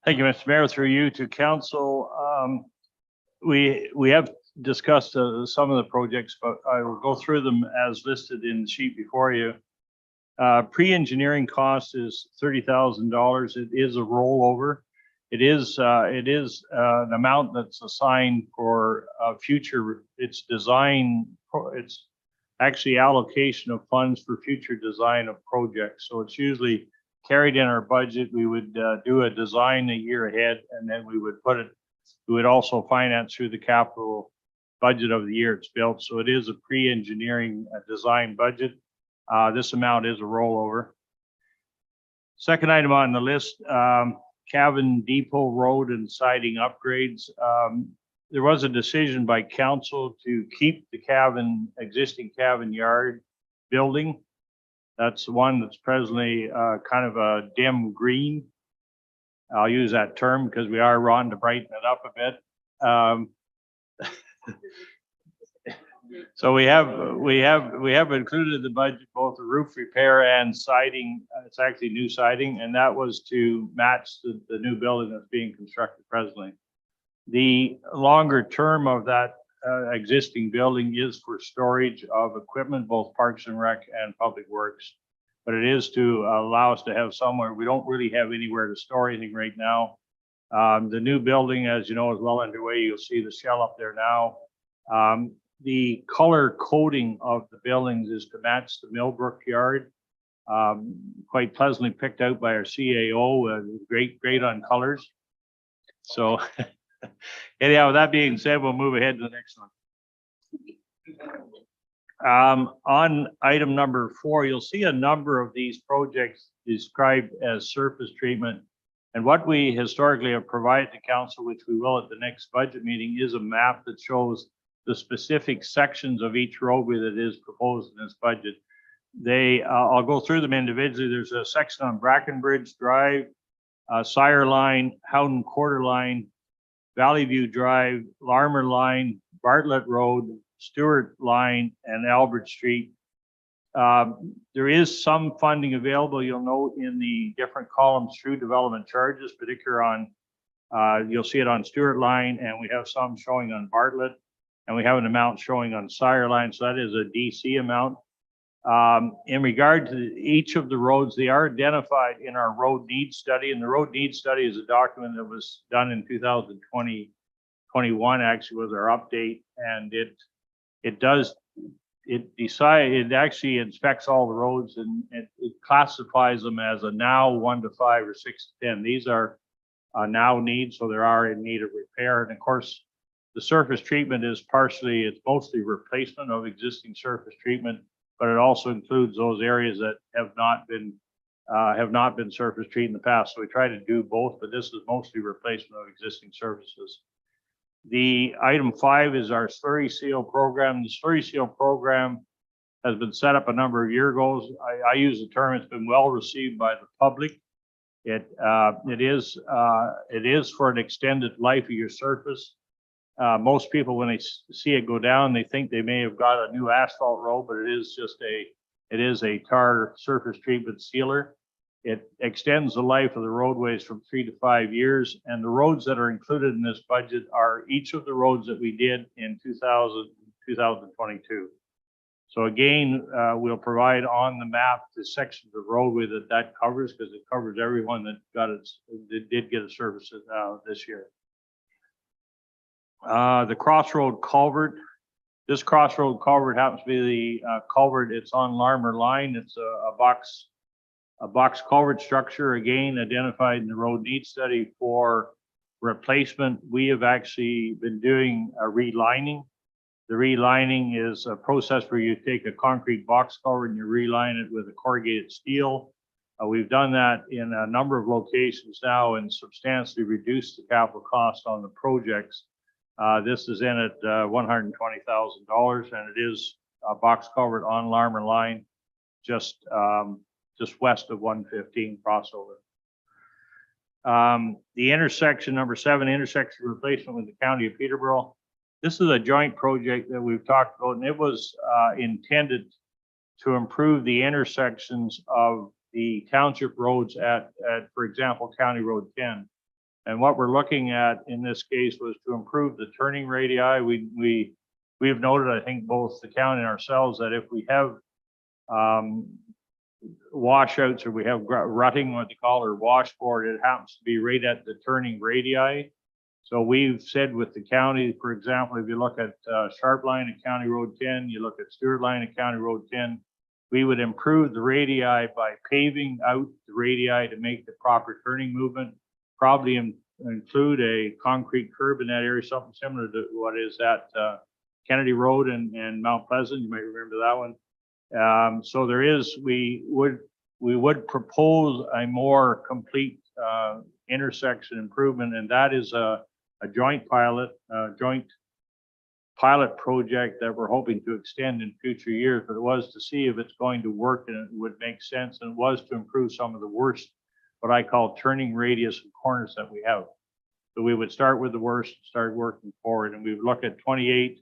Thank you, Mr. Mayor. Through you to council. We have discussed some of the projects, but I will go through them as listed in the sheet before you. Pre-engineering cost is $30,000. It is a rollover. It is an amount that's assigned for future. It's actually allocation of funds for future design of projects. So it's usually carried in our budget. We would do a design a year ahead, and then we would also finance through the capital budget of the year it's built. So it is a pre-engineering design budget. This amount is a rollover. Second item on the list, Cavan Depot Road and siding upgrades. There was a decision by council to keep the existing Cavan Yard building. That's the one that's presently kind of a dim green. I'll use that term because we are wanting to brighten it up a bit. So we have included in the budget both the roof repair and siding. It's actually new siding, and that was to match the new building that's being constructed presently. The longer term of that existing building is for storage of equipment, both Parks and Rec and Public Works. But it is to allow us to have somewhere. We don't really have anywhere to store anything right now. The new building, as you know, is well underway. You'll see the shell up there now. The color coding of the buildings is to match the Millbrook Yard. Quite pleasantly picked out by our CAO, great on colors. So anyhow, with that being said, we'll move ahead to the next one. On item number 4, you'll see a number of these projects described as surface treatment. And what we historically have provided to council, which we will at the next budget meeting, is a map that shows the specific sections of each roadway that is proposed in this budget. I'll go through them individually. There's a section on Brackenbridge Drive, Sire Line, Howden Quarter Line, Valley View Drive, Larmer Line, Bartlett Road, Stewart Line, and Albert Street. There is some funding available, you'll note in the different columns through development charges, particularly on, you'll see it on Stewart Line, and we have some showing on Bartlett. And we have an amount showing on Sire Line, so that is a DC amount. In regard to each of the roads, they are identified in our road needs study, and the road needs study is a document that was done in 2021, actually was our update, and it actually inspects all the roads and it classifies them as a now 1 to 5 or 6 to 10. These are now needs, so they are in need of repair, and of course, the surface treatment is it's mostly replacement of existing surface treatment, but it also includes those areas that have not been surface treated in the past. So we try to do both, but this is mostly replacement of existing surfaces. The item 5 is our slurry seal program. The slurry seal program has been set up a number of years ago. I use the term, it's been well received by the public. It is for an extended life of your surface. Most people, when they see it go down, they think they may have got a new asphalt road, but it is a tar surface treatment sealer. It extends the life of the roadways from 3 to 5 years, and the roads that are included in this budget are each of the roads that we did in 2022. So again, we'll provide on the map the sections of roadway that covers, because it covers everyone that did get a service this year. The Crossroad Culvert. This Crossroad Culvert happens to be the culvert. It's on Larmer Line. It's a box culvert structure, again identified in the road needs study for replacement. We have actually been doing a relining. The relining is a process where you take a concrete box culvert and you reline it with a corrugated steel. We've done that in a number of locations now and substantially reduced the capital cost on the projects. This is in at $120,000, and it is a box culvert on Larmer Line, just west of 115 crossover. The intersection, number 7, intersection replacement with the County of Peterborough. This is a joint project that we've talked about, and it was intended to improve the intersections of the township roads at, for example, County Road 10. And what we're looking at in this case was to improve the turning radii. We have noted, I think, both the county and ourselves, that if we have washouts or we have rutting, what they call, or washboard, it happens to be right at the turning radii. So we've said with the county, for example, if you look at Sharp Line at County Road 10, you look at Stewart Line at County Road 10, we would improve the radii by paving out the radii to make the proper turning movement, probably include a concrete curb in that area, something similar to what is at Kennedy Road and Mount Pleasant. You might remember that one. So there is, we would propose a more complete intersection improvement, and that is a joint pilot project that we're hoping to extend in future years. But it was to see if it's going to work and it would make sense, and it was to improve some of the worst, what I call turning radius and corners that we have. So we would start with the worst, start working forward, and we would look at 28,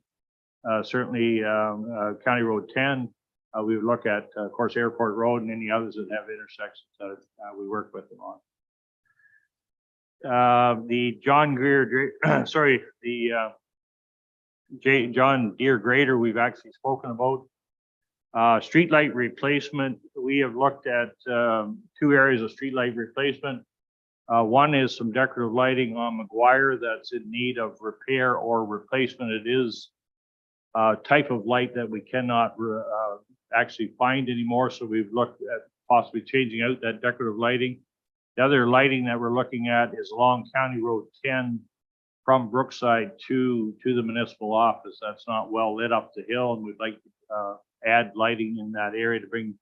certainly County Road 10. We would look at, of course, Airport Road and any others that have intersections that we work with them on. The John Deere, sorry, the John Deere grader we've actually spoken about. Streetlight replacement, we have looked at 2 areas of streetlight replacement. One is some decorative lighting on McGuire that's in need of repair or replacement. It is a type of light that we cannot actually find anymore, so we've looked at possibly changing out that decorative lighting. The other lighting that we're looking at is along County Road 10 from Brookside to the municipal office. That's not well lit up the hill, and we'd like to add lighting in that area to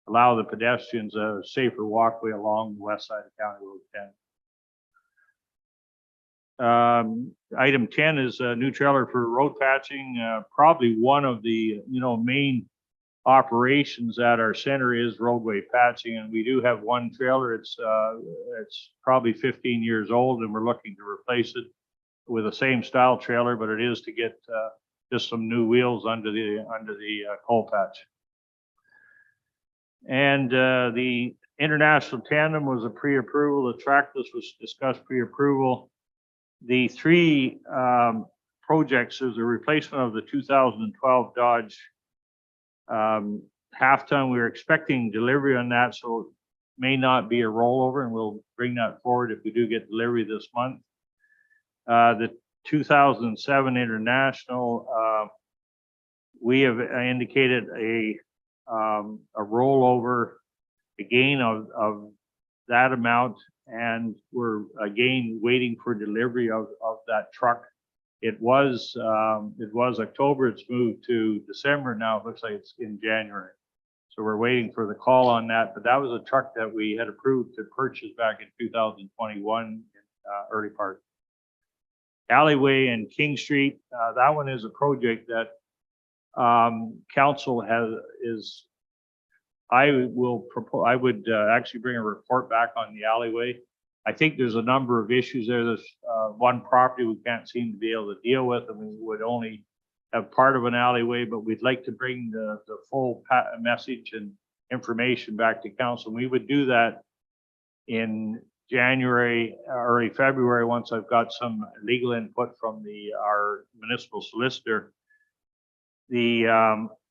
allow the pedestrians a safer walkway along the west side of County Road 10. Item 10 is a new trailer for road patching. Probably one of the main operations at our center is roadway patching, and we do have one trailer. It's probably 15 years old, and we're looking to replace it with the same style trailer, but it is to get just some new wheels under the coal patch. And the International Tandem was a pre-approval. The trackless was discussed pre-approval. The 3 projects is a replacement of the 2012 Dodge half-ton. We were expecting delivery on that, so it may not be a rollover, and we'll bring that forward if we do get delivery this month. The 2007 International, we have indicated a rollover again of that amount, and we're again waiting for delivery of that truck. It was October, it's moved to December now. It looks like it's in January. So we're waiting for the call on that, but that was a truck that we had approved to purchase back in 2021, early part. Alleyway and King Street, that one is a project that council I would actually bring a report back on the alleyway. I think there's a number of issues there. There's one property we can't seem to be able to deal with, and we would only have part of an alleyway, but we'd like to bring the full message and information back to council. We would do that in January, early February, once I've got some legal input from our municipal solicitor. The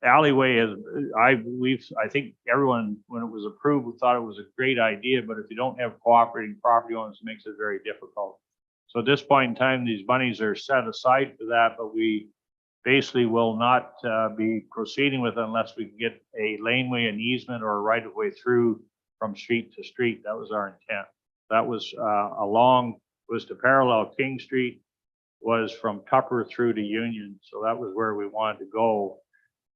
alleyway is, I think everyone, when it was approved, thought it was a great idea, but if you don't have cooperating property owners, it makes it very difficult. So at this point in time, these monies are set aside for that, but we basically will not be proceeding with it unless we can get a laneway, an easement, or a right of way through from street to street. That was our intent. That was was to parallel King Street, was from Tupper through to Union. So that was where we wanted to go.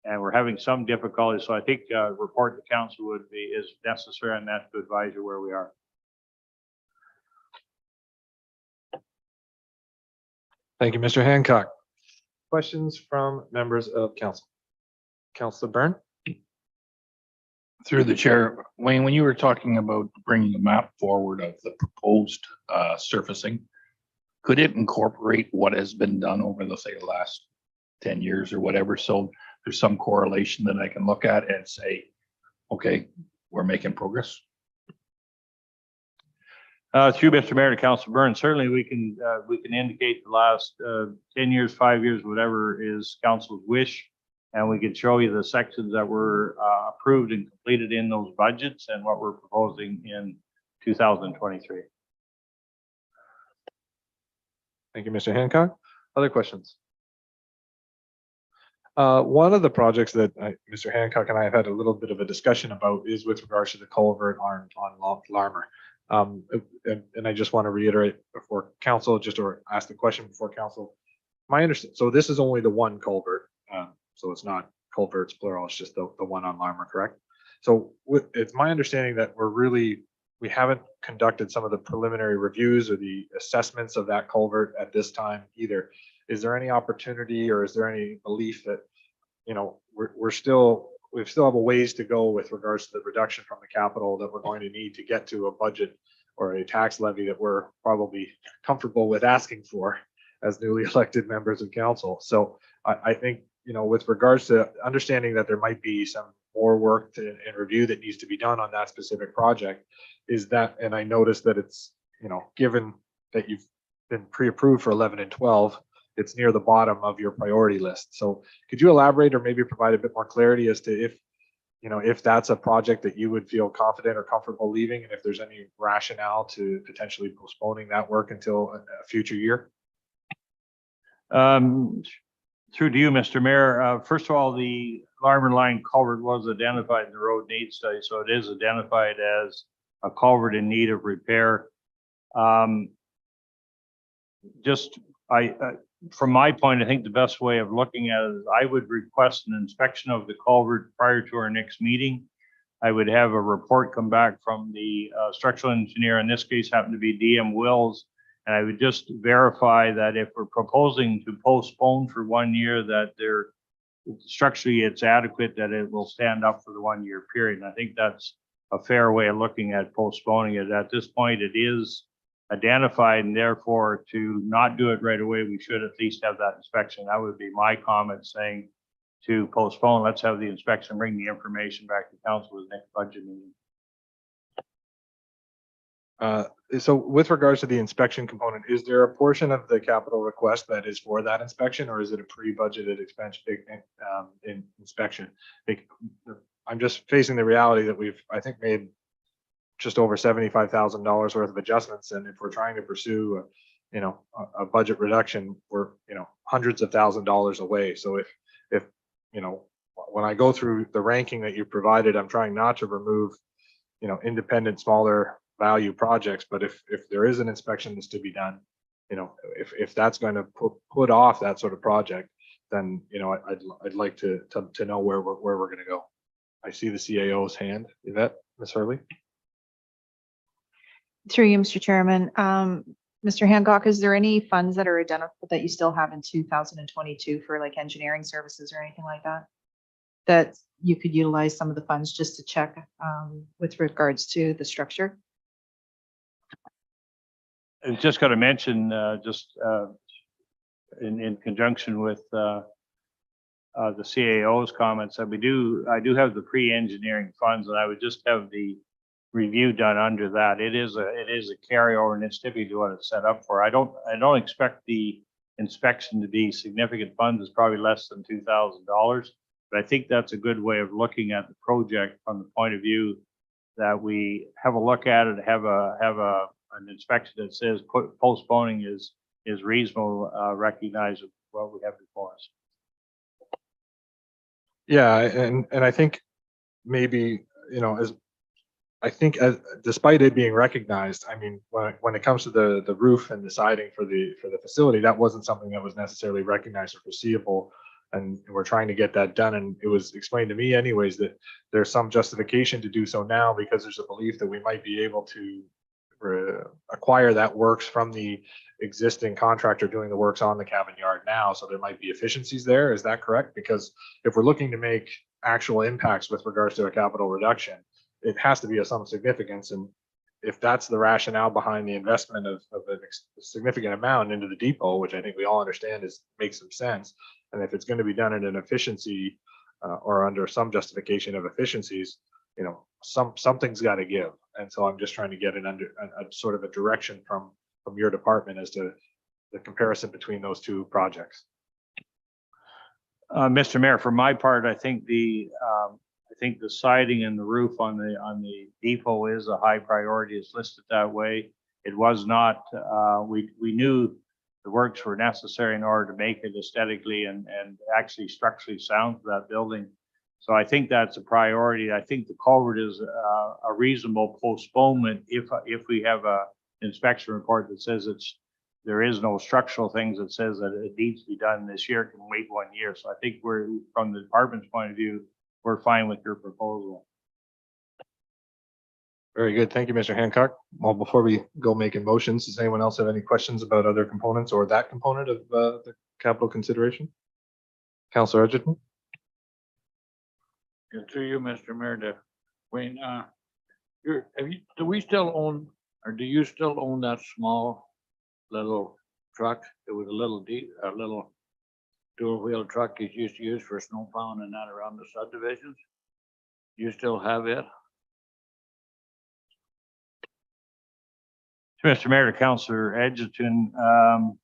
And we're having some difficulty. So I think a report to council is necessary on that to advise you where we are. Thank you, Mr. Hancock. Questions from members of council? Councilor Byrne? Through the chair, Wayne, when you were talking about bringing a map forward of the proposed surfacing, could it incorporate what has been done over the, say, the last 10 years or whatever? So there's some correlation that I can look at and say, okay, we're making progress. Through Mr. Mayor to Council Burns, certainly we can indicate the last 10 years, 5 years, whatever is council's wish. And we can show you the sections that were approved and completed in those budgets and what we're proposing in 2023. Thank you, Mr. Hancock. Other questions? One of the projects that Mr. Hancock and I have had a little bit of a discussion about is with regards to the culvert on Larmer. And I just want to reiterate before council, just or ask the question before council. My understanding, so this is only the one culvert, so it's not culverts plural, it's just the one on Larmer, correct? So it's my understanding that we haven't conducted some of the preliminary reviews or the assessments of that culvert at this time either. Is there any opportunity or is there any belief that, you know, we still have a ways to go with regards to the reduction from the capital that we're going to need to get to a budget or a tax levy that we're probably comfortable with asking for as newly elected members of council? So I think, you know, with regards to understanding that there might be some more work and review that needs to be done on that specific project, is that, and I noticed that it's, you know, given that you've been pre-approved for 11 and 12, it's near the bottom of your priority list. So could you elaborate or maybe provide a bit more clarity as to if, you know, if that's a project that you would feel confident or comfortable leaving, and if there's any rationale to potentially postponing that work until a future year? Through to you, Mr. Mayor. First of all, the Larmer Line culvert was identified in the road need study, so it is identified as a culvert in need of repair. From my point, I think the best way of looking at it is I would request an inspection of the culvert prior to our next meeting. I would have a report come back from the structural engineer, in this case happened to be DM Wills, and I would just verify that if we're proposing to postpone for 1 year, that structurally it's adequate, that it will stand up for the 1 year period. And I think that's a fair way of looking at postponing it. At this point, it is identified, and therefore to not do it right away, we should at least have that inspection. That would be my comment, saying to postpone, let's have the inspection, bring the information back to council with the next budget meeting. So with regards to the inspection component, is there a portion of the capital request that is for that inspection, or is it a pre-budgeted expense in inspection? I'm just facing the reality that we've, I think, made just over $75,000 worth of adjustments. And if we're trying to pursue, a budget reduction, we're, hundreds of $1,000s away. So if, when I go through the ranking that you provided, I'm trying not to remove, independent, smaller value projects. But if there is an inspection that's to be done, if that's going to put off that sort of project, then, I'd like to know where we're going to go. I see the CAO's hand. Is that Ms. Hurley? Through you, Mr. Chairman. Mr. Hancock, is there any funds that are identified that you still have in 2022 for like engineering services or anything like that? That you could utilize some of the funds just to check with regards to the structure? I just got to mention, in conjunction with the CAO's comments, that I do have the pre-engineering funds, and I would just have the review done under that. It is a carryover, and it's typically what it's set up for. I don't expect the inspection to be significant funds. It's probably less than $2,000, but I think that's a good way of looking at the project from the point of view that we have a look at it, have an inspection that says postponing is reasonable, recognize what we have before us. Yeah, and I think maybe, despite it being recognized, I mean, when it comes to the roof and the siding for the facility, that wasn't something that was necessarily recognized or foreseeable. And we're trying to get that done. And it was explained to me anyways that there's some justification to do so now because there's a belief that we might be able to acquire that works from the existing contractor doing the works on the cabin yard now. So there might be efficiencies there. Is that correct? Because if we're looking to make actual impacts with regards to a capital reduction, it has to be of some significance. And if that's the rationale behind the investment of a significant amount into the depot, which I think we all understand makes some sense. And if it's going to be done in an efficiency or under some justification of efficiencies, something's got to give. And so I'm just trying to get a sort of a direction from your department as to the comparison between those two projects. Mr. Mayor, for my part, I think the siding and the roof on the depot is a high priority. It's listed that way. It was not, we knew the works were necessary in order to make it aesthetically and actually structurally sound for that building. So I think that's a priority. I think the culvert is a reasonable postponement if we have a inspection report that says there is no structural things that says that it needs to be done this year, it can wait 1 year. So I think from the department's point of view, we're fine with your proposal. Very good. Thank you, Mr. Hancock. Well, before we go making motions, does anyone else have any questions about other components or that component of the capital consideration? Councillor Edgerton? Through you, Mr. Mayor, to Wayne, do we still own, or do you still own that small little truck? It was a little dual wheel truck you used to use for snow plowing and that around the subdivisions. You still have it? Mr. Mayor, to Councillor Edgerton, I'm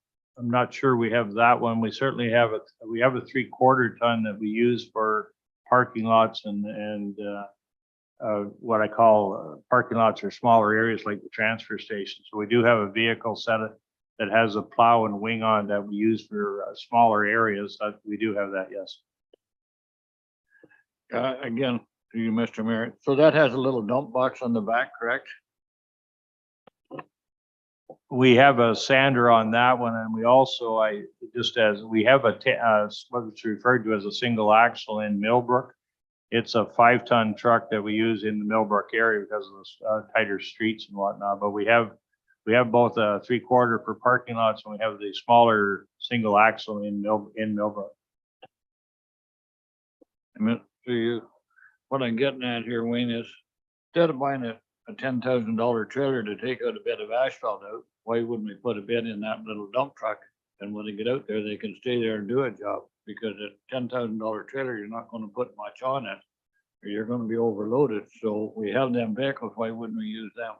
not sure we have that one. We certainly have we have a 3/4 ton that we use for parking lots and what I call parking lots or smaller areas like the transfer station. So we do have a vehicle set that has a plow and wing on that we use for smaller areas. We do have that, yes. Again, to you, Mr. Mayor. So that has a little dump box on the back, correct? We have a sander on that one, and we also, we have what's referred to as a single axle in Millbrook. It's a 5-ton truck that we use in the Millbrook area because of the tighter streets and whatnot. But we have both a 3/4 for parking lots, and we have the smaller single axle in Millbrook. What I'm getting at here, Wayne, is instead of buying a $10,000 trailer to take out a bit of asphalt out, why wouldn't we put a bit in that little dump truck? And when they get out there, they can stay there and do a job, because a $10,000 trailer, you're not going to put much on it, or you're going to be overloaded. So we have them vehicles, why wouldn't we use them?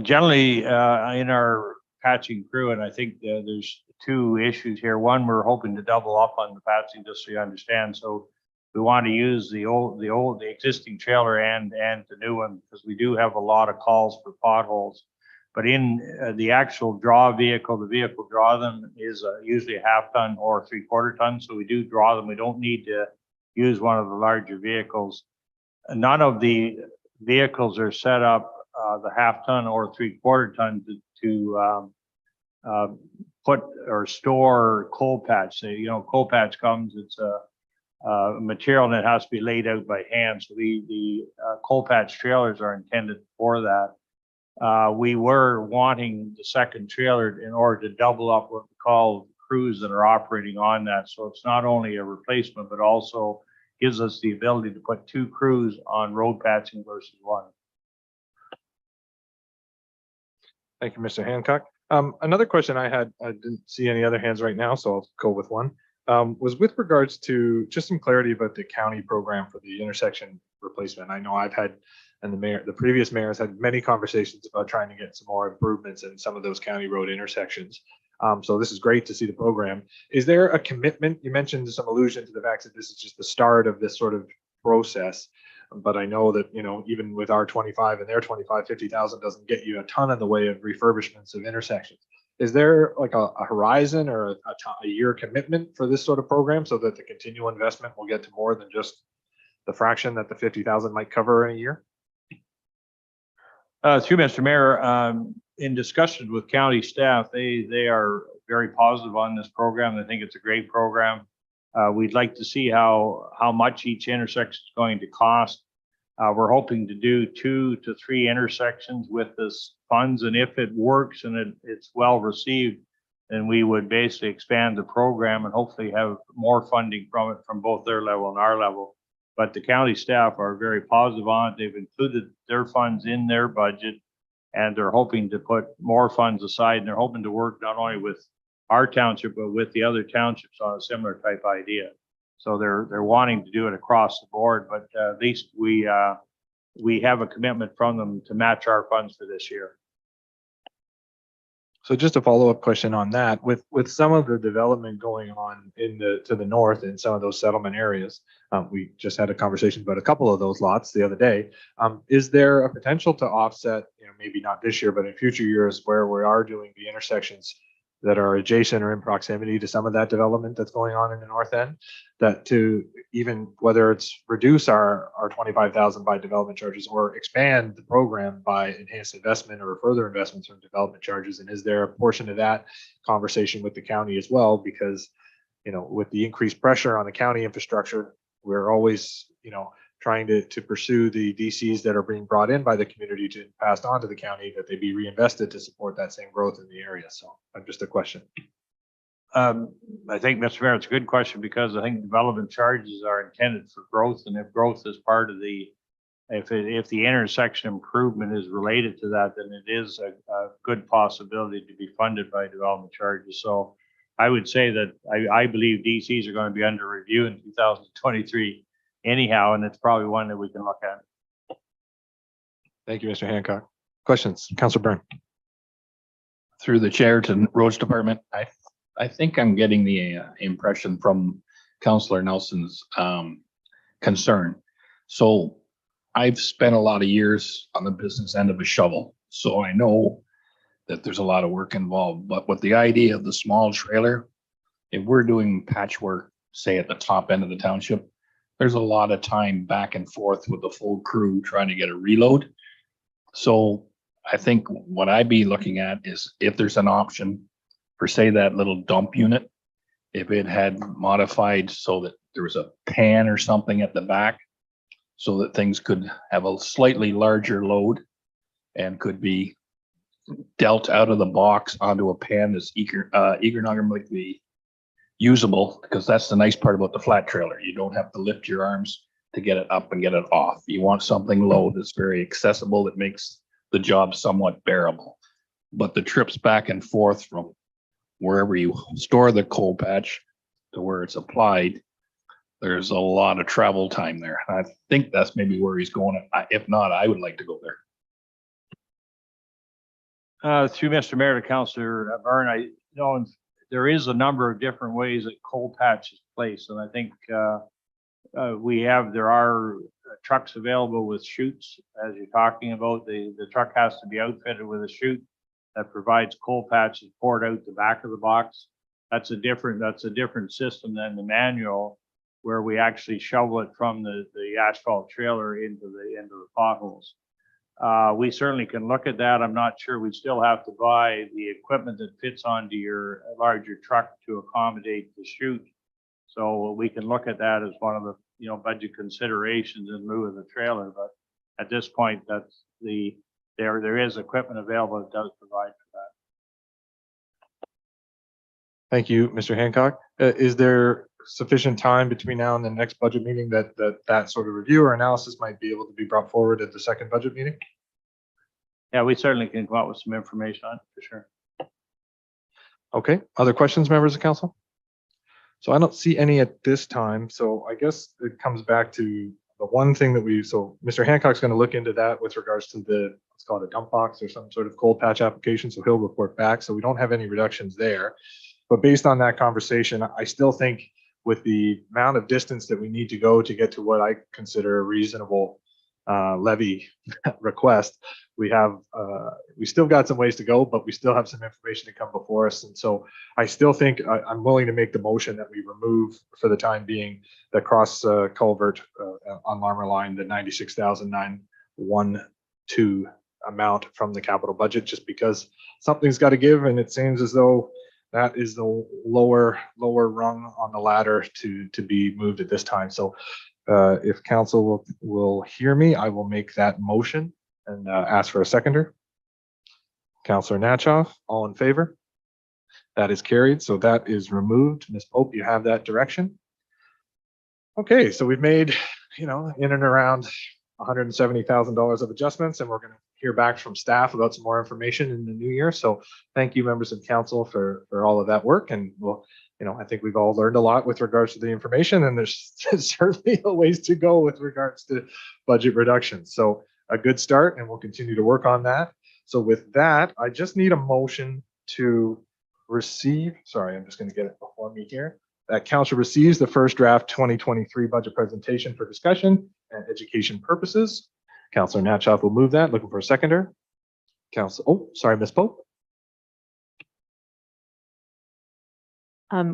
Generally, in our patching crew, and I think there's 2 issues here. One, we're hoping to double up on the patching, just so you understand. So we want to use the existing trailer and the new one, because we do have a lot of calls for potholes. But in the actual draw vehicle, the vehicle draw them is usually a 1/2 ton or 3/4 ton. So we do draw them. We don't need to use one of the larger vehicles. None of the vehicles are set up the 1/2 ton or 3/4 ton to put or store coal patch. So, coal patch comes, it's a material that has to be laid out by hand. So the coal patch trailers are intended for that. We were wanting the second trailer in order to double up what we call crews that are operating on that. So it's not only a replacement, but also gives us the ability to put 2 crews on road patching versus 1. Thank you, Mr. Hancock. Another question I had, I didn't see any other hands right now, so I'll go with one. Was with regards to just some clarity about the county program for the intersection replacement. I know I've had, and the previous mayors had many conversations about trying to get some more improvements in some of those county road intersections. So this is great to see the program. Is there a commitment? You mentioned some allusion to the fact that this is just the start of this sort of process. But I know that, even with our 25 and their 25, 50,000 doesn't get you a ton in the way of refurbishments of intersections. Is there like a horizon or a year commitment for this sort of program so that the continual investment will get to more than just the fraction that the 50,000 might cover in a year? Through Mr. Mayor, in discussions with county staff, they are very positive on this program. They think it's a great program. We'd like to see how much each intersection is going to cost. We're hoping to do 2 to 3 intersections with this funds, and if it works and it's well received, then we would basically expand the program and hopefully have more funding from it from both their level and our level. But the county staff are very positive on it. They've included their funds in their budget, and they're hoping to put more funds aside, and they're hoping to work not only with our township, but with the other townships on a similar type idea. So they're wanting to do it across the board, but at least we have a commitment from them to match our funds for this year. So just a follow-up question on that, with some of the development going on to the north in some of those settlement areas, we just had a conversation about a couple of those lots the other day. Is there a potential to offset, maybe not this year, but in future years where we are doing the intersections that are adjacent or in proximity to some of that development that's going on in the north end, that to even whether it's reduce our 25,000 by development charges or expand the program by enhanced investment or further investments from development charges? And is there a portion of that conversation with the county as well? Because, with the increased pressure on the county infrastructure, we're always, trying to pursue the DCs that are being brought in by the community to passed on to the county, that they be reinvested to support that same growth in the area. So just a question. I think, Mr. Mayor, it's a good question, because I think development charges are intended for growth, and if growth is part of if the intersection improvement is related to that, then it is a good possibility to be funded by development charges. So I would say that I believe DCs are going to be under review in 2023 anyhow, and it's probably one that we can look at. Thank you, Mr. Hancock. Questions? Councilor Byrne. Through the chair to roads department, I think I'm getting the impression from Councillor Nelson's concern. So I've spent a lot of years on the business end of a shovel, so I know that there's a lot of work involved. But with the idea of the small trailer, if we're doing patchwork, say at the top end of the township, there's a lot of time back and forth with the full crew trying to get a reload. So I think what I'd be looking at is if there's an option for, say, that little dump unit, if it had modified so that there was a pan or something at the back, so that things could have a slightly larger load and could be dealt out of the box onto a pan that's economically usable, because that's the nice part about the flat trailer. You don't have to lift your arms to get it up and get it off. You want something low that's very accessible, that makes the job somewhat bearable. But the trips back and forth from wherever you store the coal patch to where it's applied, there's a lot of travel time there. I think that's maybe where he's going. If not, I would like to go there. Through Mr. Mayor to Councillor Byrne, there is a number of different ways that coal patch is placed, and I think there are trucks available with chutes, as you're talking about. The truck has to be outfitted with a chute that provides coal patches poured out the back of the box. That's a different system than the manual, where we actually shovel it from the asphalt trailer into the potholes. We certainly can look at that. I'm not sure we still have to buy the equipment that fits onto your larger truck to accommodate the chute. So we can look at that as one of the budget considerations in lieu of the trailer. But at this point, there is equipment available that does provide for that. Thank you, Mr. Hancock. Is there sufficient time between now and the next budget meeting that sort of review or analysis might be able to be brought forward at the second budget meeting? Yeah, we certainly can come out with some information on it for sure. Okay, other questions, members of council? So I don't see any at this time. So I guess it comes back to the one thing that Mr. Hancock's going to look into that with regards to let's call it a dump box or some sort of cold patch application. So he'll report back. So we don't have any reductions there. But based on that conversation, I still think with the amount of distance that we need to go to get to what I consider a reasonable levy request, we still got some ways to go, but we still have some information to come before us. And so I still think I'm willing to make the motion that we remove for the time being the cross culvert on Larmer Line, the 96,912 amount from the capital budget, just because something's got to give. And it seems as though that is the lower rung on the ladder to be moved at this time. So if council will hear me, I will make that motion and ask for a seconder. Councillor Natchoff, all in favor? That is carried. So that is removed. Ms. Pope, you have that direction. Okay, so we've made in and around $170,000 of adjustments, and we're going to hear back from staff about some more information in the new year. So thank you, members of council, for all of that work. And we'll, I think we've all learned a lot with regards to the information, and there's certainly a ways to go with regards to budget reductions. So a good start, and we'll continue to work on that. So with that, I just need a motion to receive, sorry, I'm just going to get it before me here, that council receives the first draft 2023 budget presentation for discussion and education purposes. Councilor Natchoff will move that. Looking for a seconder. Ms. Pope.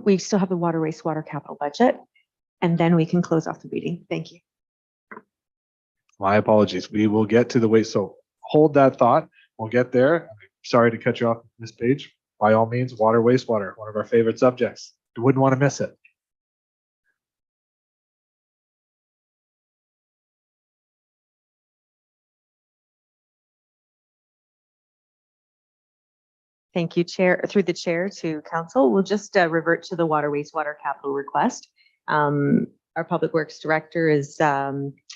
We still have the water wastewater capital budget, and then we can close off the meeting. Thank you. My apologies. We will get to the waste. So hold that thought. We'll get there. Sorry to cut you off, Ms. Page. By all means, water, wastewater, one of our favorite subjects. You wouldn't want to miss it. Thank you, Chair. Through the chair to council, we'll just revert to the water wastewater capital request. Our public works director is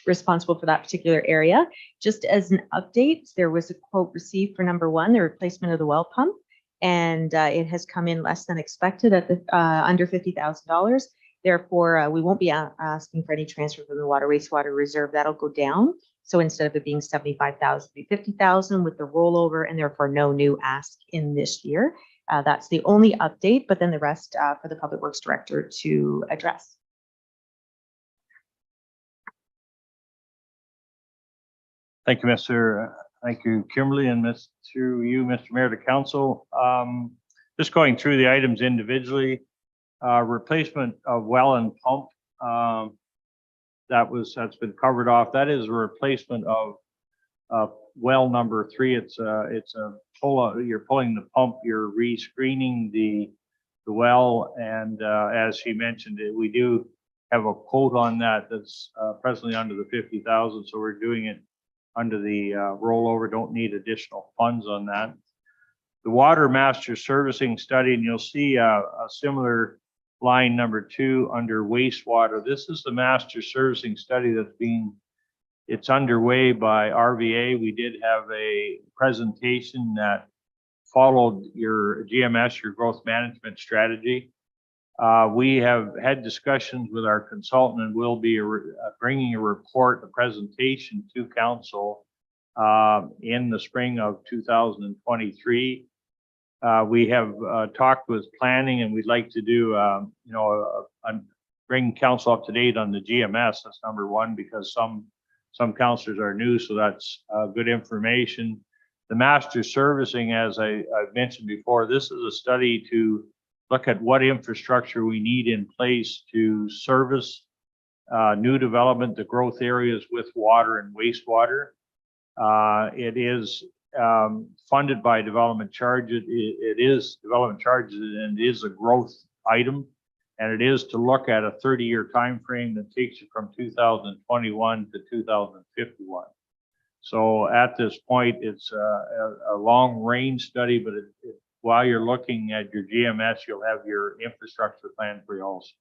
responsible for that particular area. Just as an update, there was a quote received for number one, the replacement of the well pump, and it has come in less than expected at the under $50,000. Therefore, we won't be asking for any transfer from the water wastewater reserve. That'll go down. So instead of it being 75,000, it'll be 50,000 with the rollover, and therefore no new ask in this year. That's the only update, but then the rest for the public works director to address. Thank you, Kimberly, and through you, Mr. Mayor, to council. Just going through the items individually, replacement of well and pump. That's been covered off. That is a replacement of well number 3. It's a pull. You're pulling the pump. You're rescreening the well, and as she mentioned, we do have a quote on that that's presently under the 50,000. So we're doing it under the rollover. Don't need additional funds on that. The water master servicing study, and you'll see a similar line number 2 under wastewater. This is the master servicing study it's underway by RVA. We did have a presentation that followed your GMS, your growth management strategy. We have had discussions with our consultant, and we'll be bringing a report, a presentation to council in the spring of 2023. We have talked with planning, and we'd like to do, bring council up to date on the GMS. That's number 1, because some councilors are new, so that's good information. The master servicing, as I've mentioned before, this is a study to look at what infrastructure we need in place to service new development, the growth areas with water and wastewater. It is funded by development charges. It is development charges, and it is a growth item, and it is to look at a 30-year time frame that takes you from 2021 to 2051. So at this point, it's a long range study, but while you're looking at your GMS, you'll have your infrastructure plan for you also.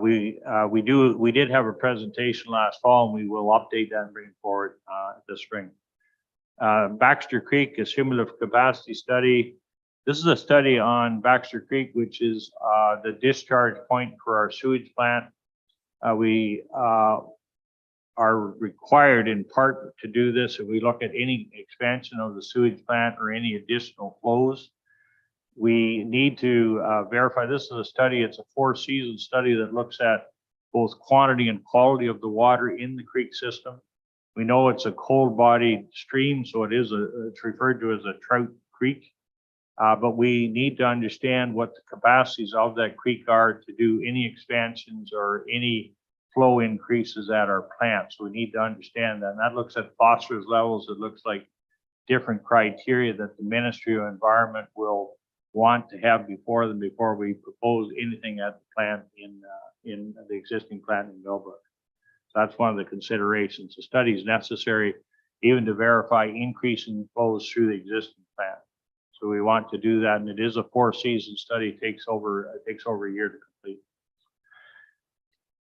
We did have a presentation last fall, and we will update that and bring it forward this spring. Baxter Creek, a cumulative capacity study. This is a study on Baxter Creek, which is the discharge point for our sewage plant. We are required in part to do this if we look at any expansion of the sewage plant or any additional flows. We need to verify. This is a study. It's a 4-season study that looks at both quantity and quality of the water in the creek system. We know it's a cold-bodied stream, so it's referred to as a trout creek. But we need to understand what the capacities of that creek are to do any expansions or any flow increases at our plant. So we need to understand that. And that looks at phosphorus levels. It looks like different criteria that the Ministry of Environment will want to have before them before we propose anything at the plant in the existing plant in Millbrook. So that's one of the considerations. The study is necessary even to verify increasing flows through the existing plant. So we want to do that, and it is a 4-season study. It takes over a year to complete.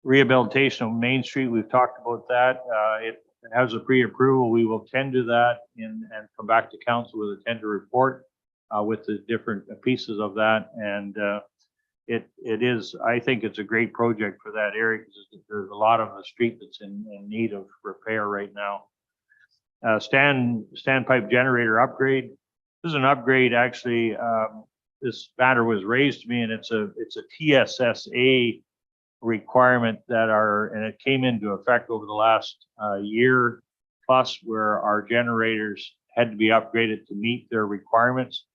Rehabilitation of Main Street, we've talked about that. It has a pre-approval. We will tender that and come back to council with a tender report with the different pieces of that. And it is, I think it's a great project for that area because there's a lot of the street that's in need of repair right now. Standpipe generator upgrade. This is an upgrade, actually. This matter was raised to me, and it's a TSSA requirement and it came into effect over the last year plus, where our generators had to be upgraded to meet their requirements.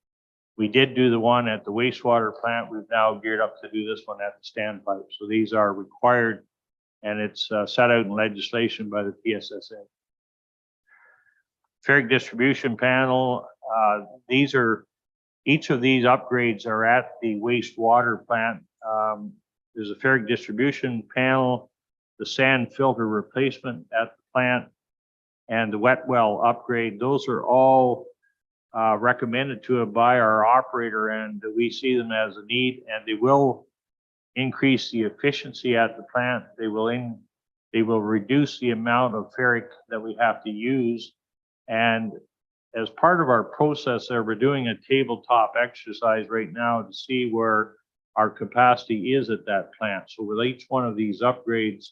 We did do the one at the wastewater plant. We've now geared up to do this one at the standpipe. So these are required, and it's set out in legislation by the TSSA. Ferric distribution panel. Each of these upgrades are at the wastewater plant. There's a ferric distribution panel, the sand filter replacement at the plant, and the wet well upgrade. Those are all recommended to it by our operator, and we see them as a need, and they will increase the efficiency at the plant. They will reduce the amount of ferric that we have to use. And as part of our process there, we're doing a tabletop exercise right now to see where our capacity is at that plant. So with each one of these upgrades,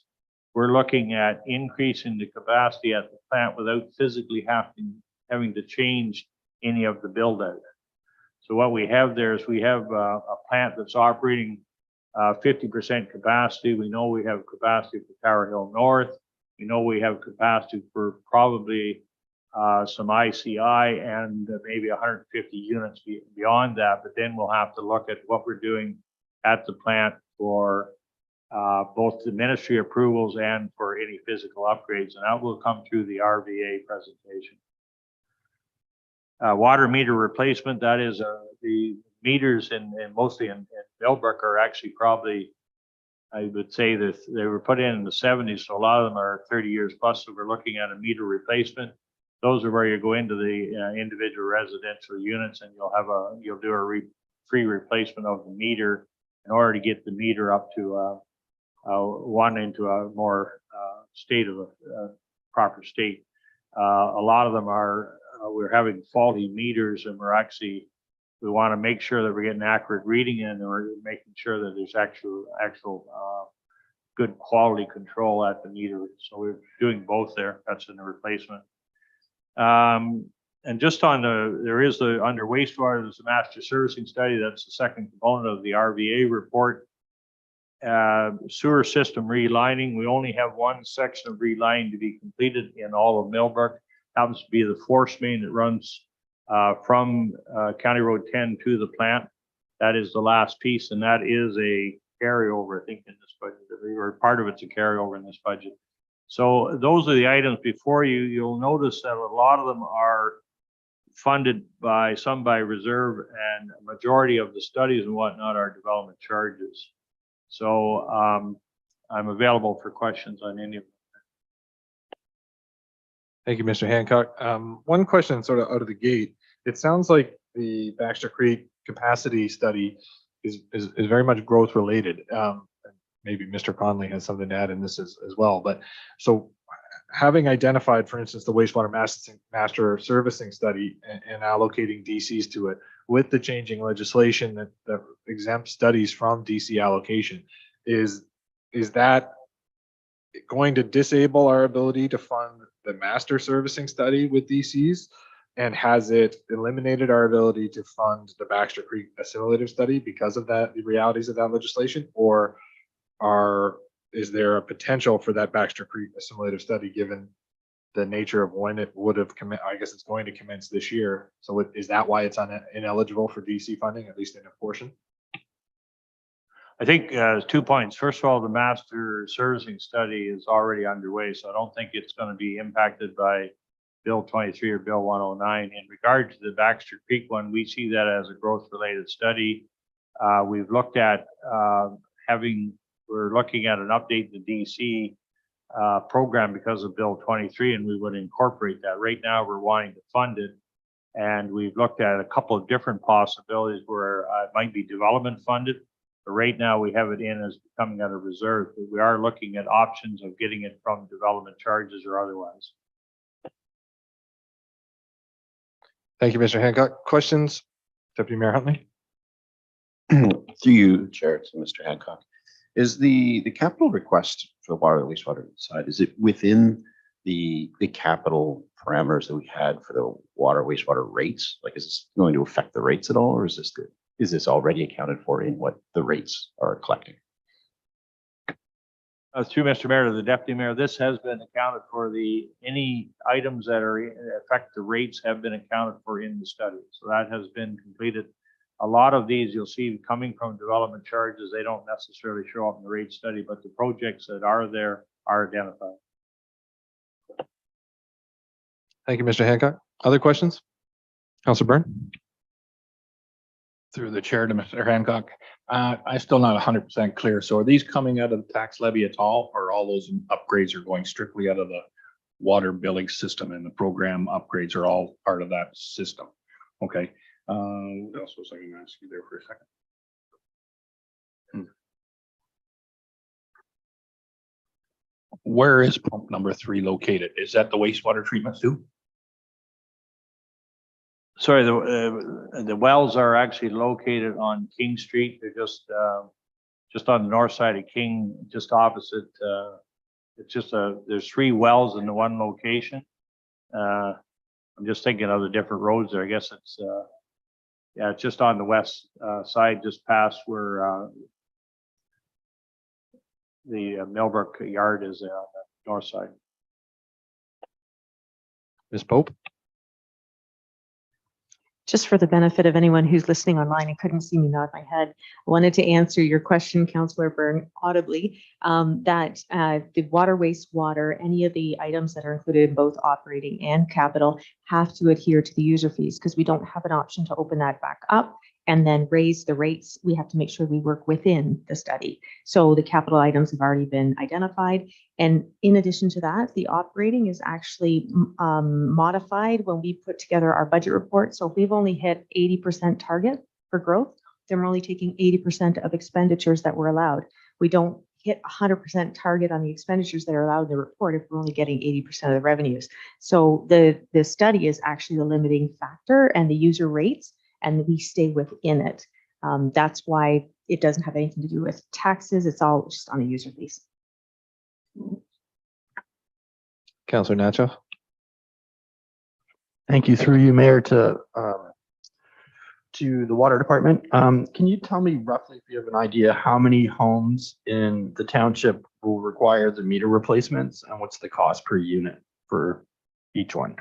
we're looking at increasing the capacity at the plant without physically having to change any of the build out. So what we have there is we have a plant that's operating 50% capacity. We know we have capacity for Tower Hill North. We know we have capacity for probably some ICI and maybe 150 units beyond that. But then we'll have to look at what we're doing at the plant for both the ministry approvals and for any physical upgrades. And that will come through the RVA presentation. Water meter replacement, that is the meters mostly in Millbrook are actually probably, I would say that they were put in the 70s. So a lot of them are 30 years plus. So we're looking at a meter replacement. Those are where you go into the individual residential units and you'll do a free replacement of the meter in order to get the meter up to one into a more state of a proper state. A lot of them are, we're having faulty meters, and we want to make sure that we're getting accurate reading in, and we're making sure that there's actual good quality control at the meter. So we're doing both there. That's in the replacement. And just on under wastewater, there's a master servicing study. That's the second component of the RVA report. Sewer system relining. We only have one section of relining to be completed in all of Millbrook. Happens to be the force main that runs from County Road 10 to the plant. That is the last piece, and that is a carryover, I think, in this budget, or part of it's a carryover in this budget. So those are the items before you. You'll notice that a lot of them are funded by reserve, and a majority of the studies and whatnot are development charges. So I'm available for questions on any of them. Thank you, Mr. Hancock. One question sort of out of the gate. It sounds like the Baxter Creek capacity study is very much growth related. Maybe Mr. Conley has something to add in this as well. But so having identified, for instance, the wastewater master servicing study and allocating DCs to it with the changing legislation that exempts studies from DC allocation, is that going to disable our ability to fund the master servicing study with DCs? And has it eliminated our ability to fund the Baxter Creek assimilative study because of that, the realities of that legislation? Or is there a potential for that Baxter Creek assimilative study given the nature of when it would have I guess it's going to commence this year? So is that why it's ineligible for DC funding, at least in a portion? I think 2 points. First of all, the master servicing study is already underway, so I don't think it's going to be impacted by Bill 23 or Bill 109. In regard to the Baxter Creek one, we see that as a growth-related study. We've looked at we're looking at an update in the DC program because of Bill 23, and we would incorporate that. Right now, we're wanting to fund it, and we've looked at a couple of different possibilities where it might be development funded. But right now, we have it in as coming out of reserve, but we are looking at options of getting it from development charges or otherwise. Thank you, Mr. Hancock. Questions? Deputy Mayor Huntley? Through you, Chair, to Mr. Hancock. Is the capital request for the water and wastewater side, is it within the capital parameters that we had for the water wastewater rates? Like, is this going to affect the rates at all, or is this already accounted for in what the rates are collecting? Through Mr. Mayor to the Deputy Mayor, this has been accounted for. Any items that affect the rates have been accounted for in the study. So that has been completed. A lot of these you'll see coming from development charges. They don't necessarily show up in the rate study, but the projects that are there are identified. Thank you, Mr. Hancock. Other questions? Councilor Byrne? Through the chair to Mr. Hancock. I'm still not 100% clear. So are these coming out of the tax levy at all, or all those upgrades are going strictly out of the water billing system, and the program upgrades are all part of that system? Okay. What else was I going to ask you there for a second? Where is pump number 3 located? Is that the wastewater treatment too? Sorry, the wells are actually located on King Street. They're just on the north side of King, just opposite. It's just there's 3 wells in the one location. I'm just thinking of the different roads there. I guess it's yeah, it's just on the west side, just past where the Millbrook yard is on the north side. Ms. Pope? Just for the benefit of anyone who's listening online and couldn't see me nod my head, I wanted to answer your question, Councillor Byrne, audibly, that the water, wastewater, any of the items that are included in both operating and capital have to adhere to the user fees, because we don't have an option to open that back up and then raise the rates. We have to make sure we work within the study. So the capital items have already been identified. And in addition to that, the operating is actually modified when we put together our budget report. So if we've only hit 80% target for growth, then we're only taking 80% of expenditures that were allowed. We don't hit 100% target on the expenditures that are allowed in the report if we're only getting 80% of the revenues. So the study is actually the limiting factor and the user rates, and we stay within it. That's why it doesn't have anything to do with taxes. It's all just on the user fees. Councilor Nacho? Thank you. Through you, Mayor, to the water department. Can you tell me roughly, if you have an idea, how many homes in the township will require the meter replacements, and what's the cost per unit for each one?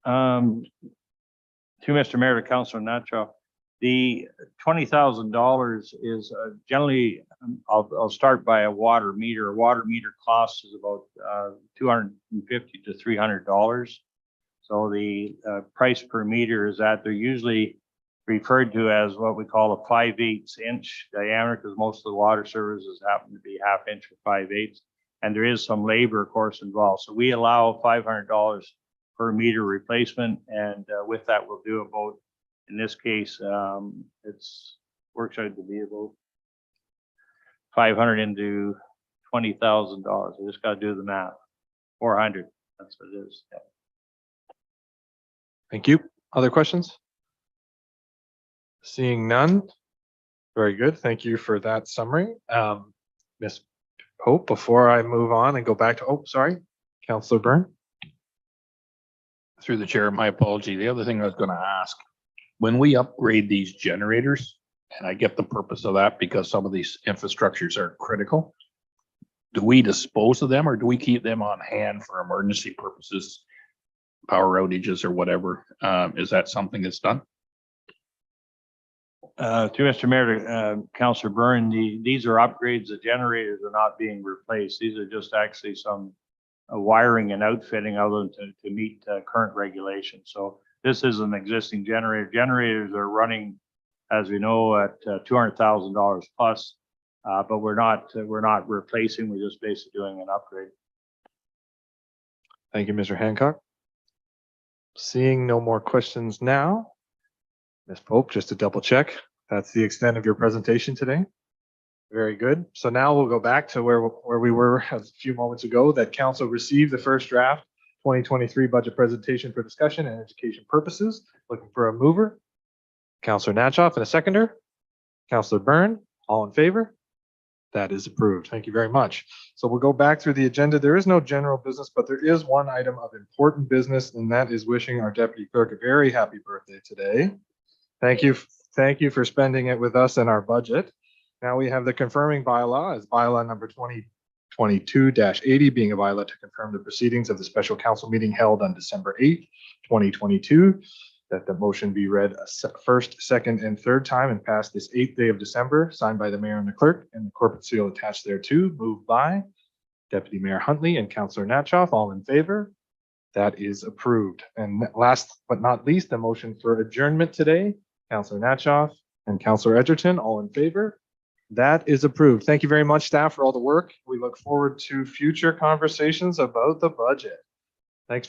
To Mr. Mayor, to Councilor Nacho, the $20,000 is generally, I'll start by a water meter. A water meter cost is about $250 to $300. So the price per meter is that they're usually referred to as what we call a 5/8 inch diameter, because most of the water services happen to be 1/2 inch or 5/8. And there is some labor, of course, involved. So we allow $500 per meter replacement. And with that, we'll do about, in this case, it's works out to be about 500 into $20,000. I just got to do the math. 400. That's what it is. Yeah. Thank you. Other questions? Seeing none. Very good. Thank you for that summary. Ms. Pope, before I move on and go back to, sorry, Councilor Byrne. Through the chair, my apology. The other thing I was going to ask, when we upgrade these generators, and I get the purpose of that because some of these infrastructures are critical, do we dispose of them or do we keep them on hand for emergency purposes, power outages or whatever? Is that something that's done? To Mr. Mayor, Councilor Byrne, these are upgrades. The generators are not being replaced. These are just actually some wiring and outfitting of them to meet current regulations. So this is an existing generator. Generators are running, as we know, at $200,000 plus, but we're not replacing. We're just basically doing an upgrade. Thank you, Mr. Hancock. Seeing no more questions now, Ms. Pope, just to double check, That's the extent of your presentation today. Very good. So now we'll go back to where we were a few moments ago, that council received the first draft 2023 budget presentation for discussion and education purposes. Looking for a mover. Councillor Natchoff and a seconder. Councillor Byrne, all in favor? That is approved. Thank you very much. So we'll go back through the agenda. There is no general business, but there is one item of important business, and that is wishing our deputy clerk a very happy birthday today. Thank you. Thank you for spending it with us in our budget. Now we have the confirming bylaw as bylaw number 2022-80, being a bylaw to confirm the proceedings of the special council meeting held on December 8th, 2022. That the motion be read a first, second, and third time and passed this 8th day of December, signed by the mayor and the clerk, and the corporate seal attached thereto, moved by Deputy Mayor Huntley and Councillor Natchoff. All in favor? That is approved. And last but not least, the motion for adjournment today, Councillor Natchoff and Councillor Edgerton, all in favor? That is approved. Thank you very much, staff, for all the work. We look forward to future conversations about the budget.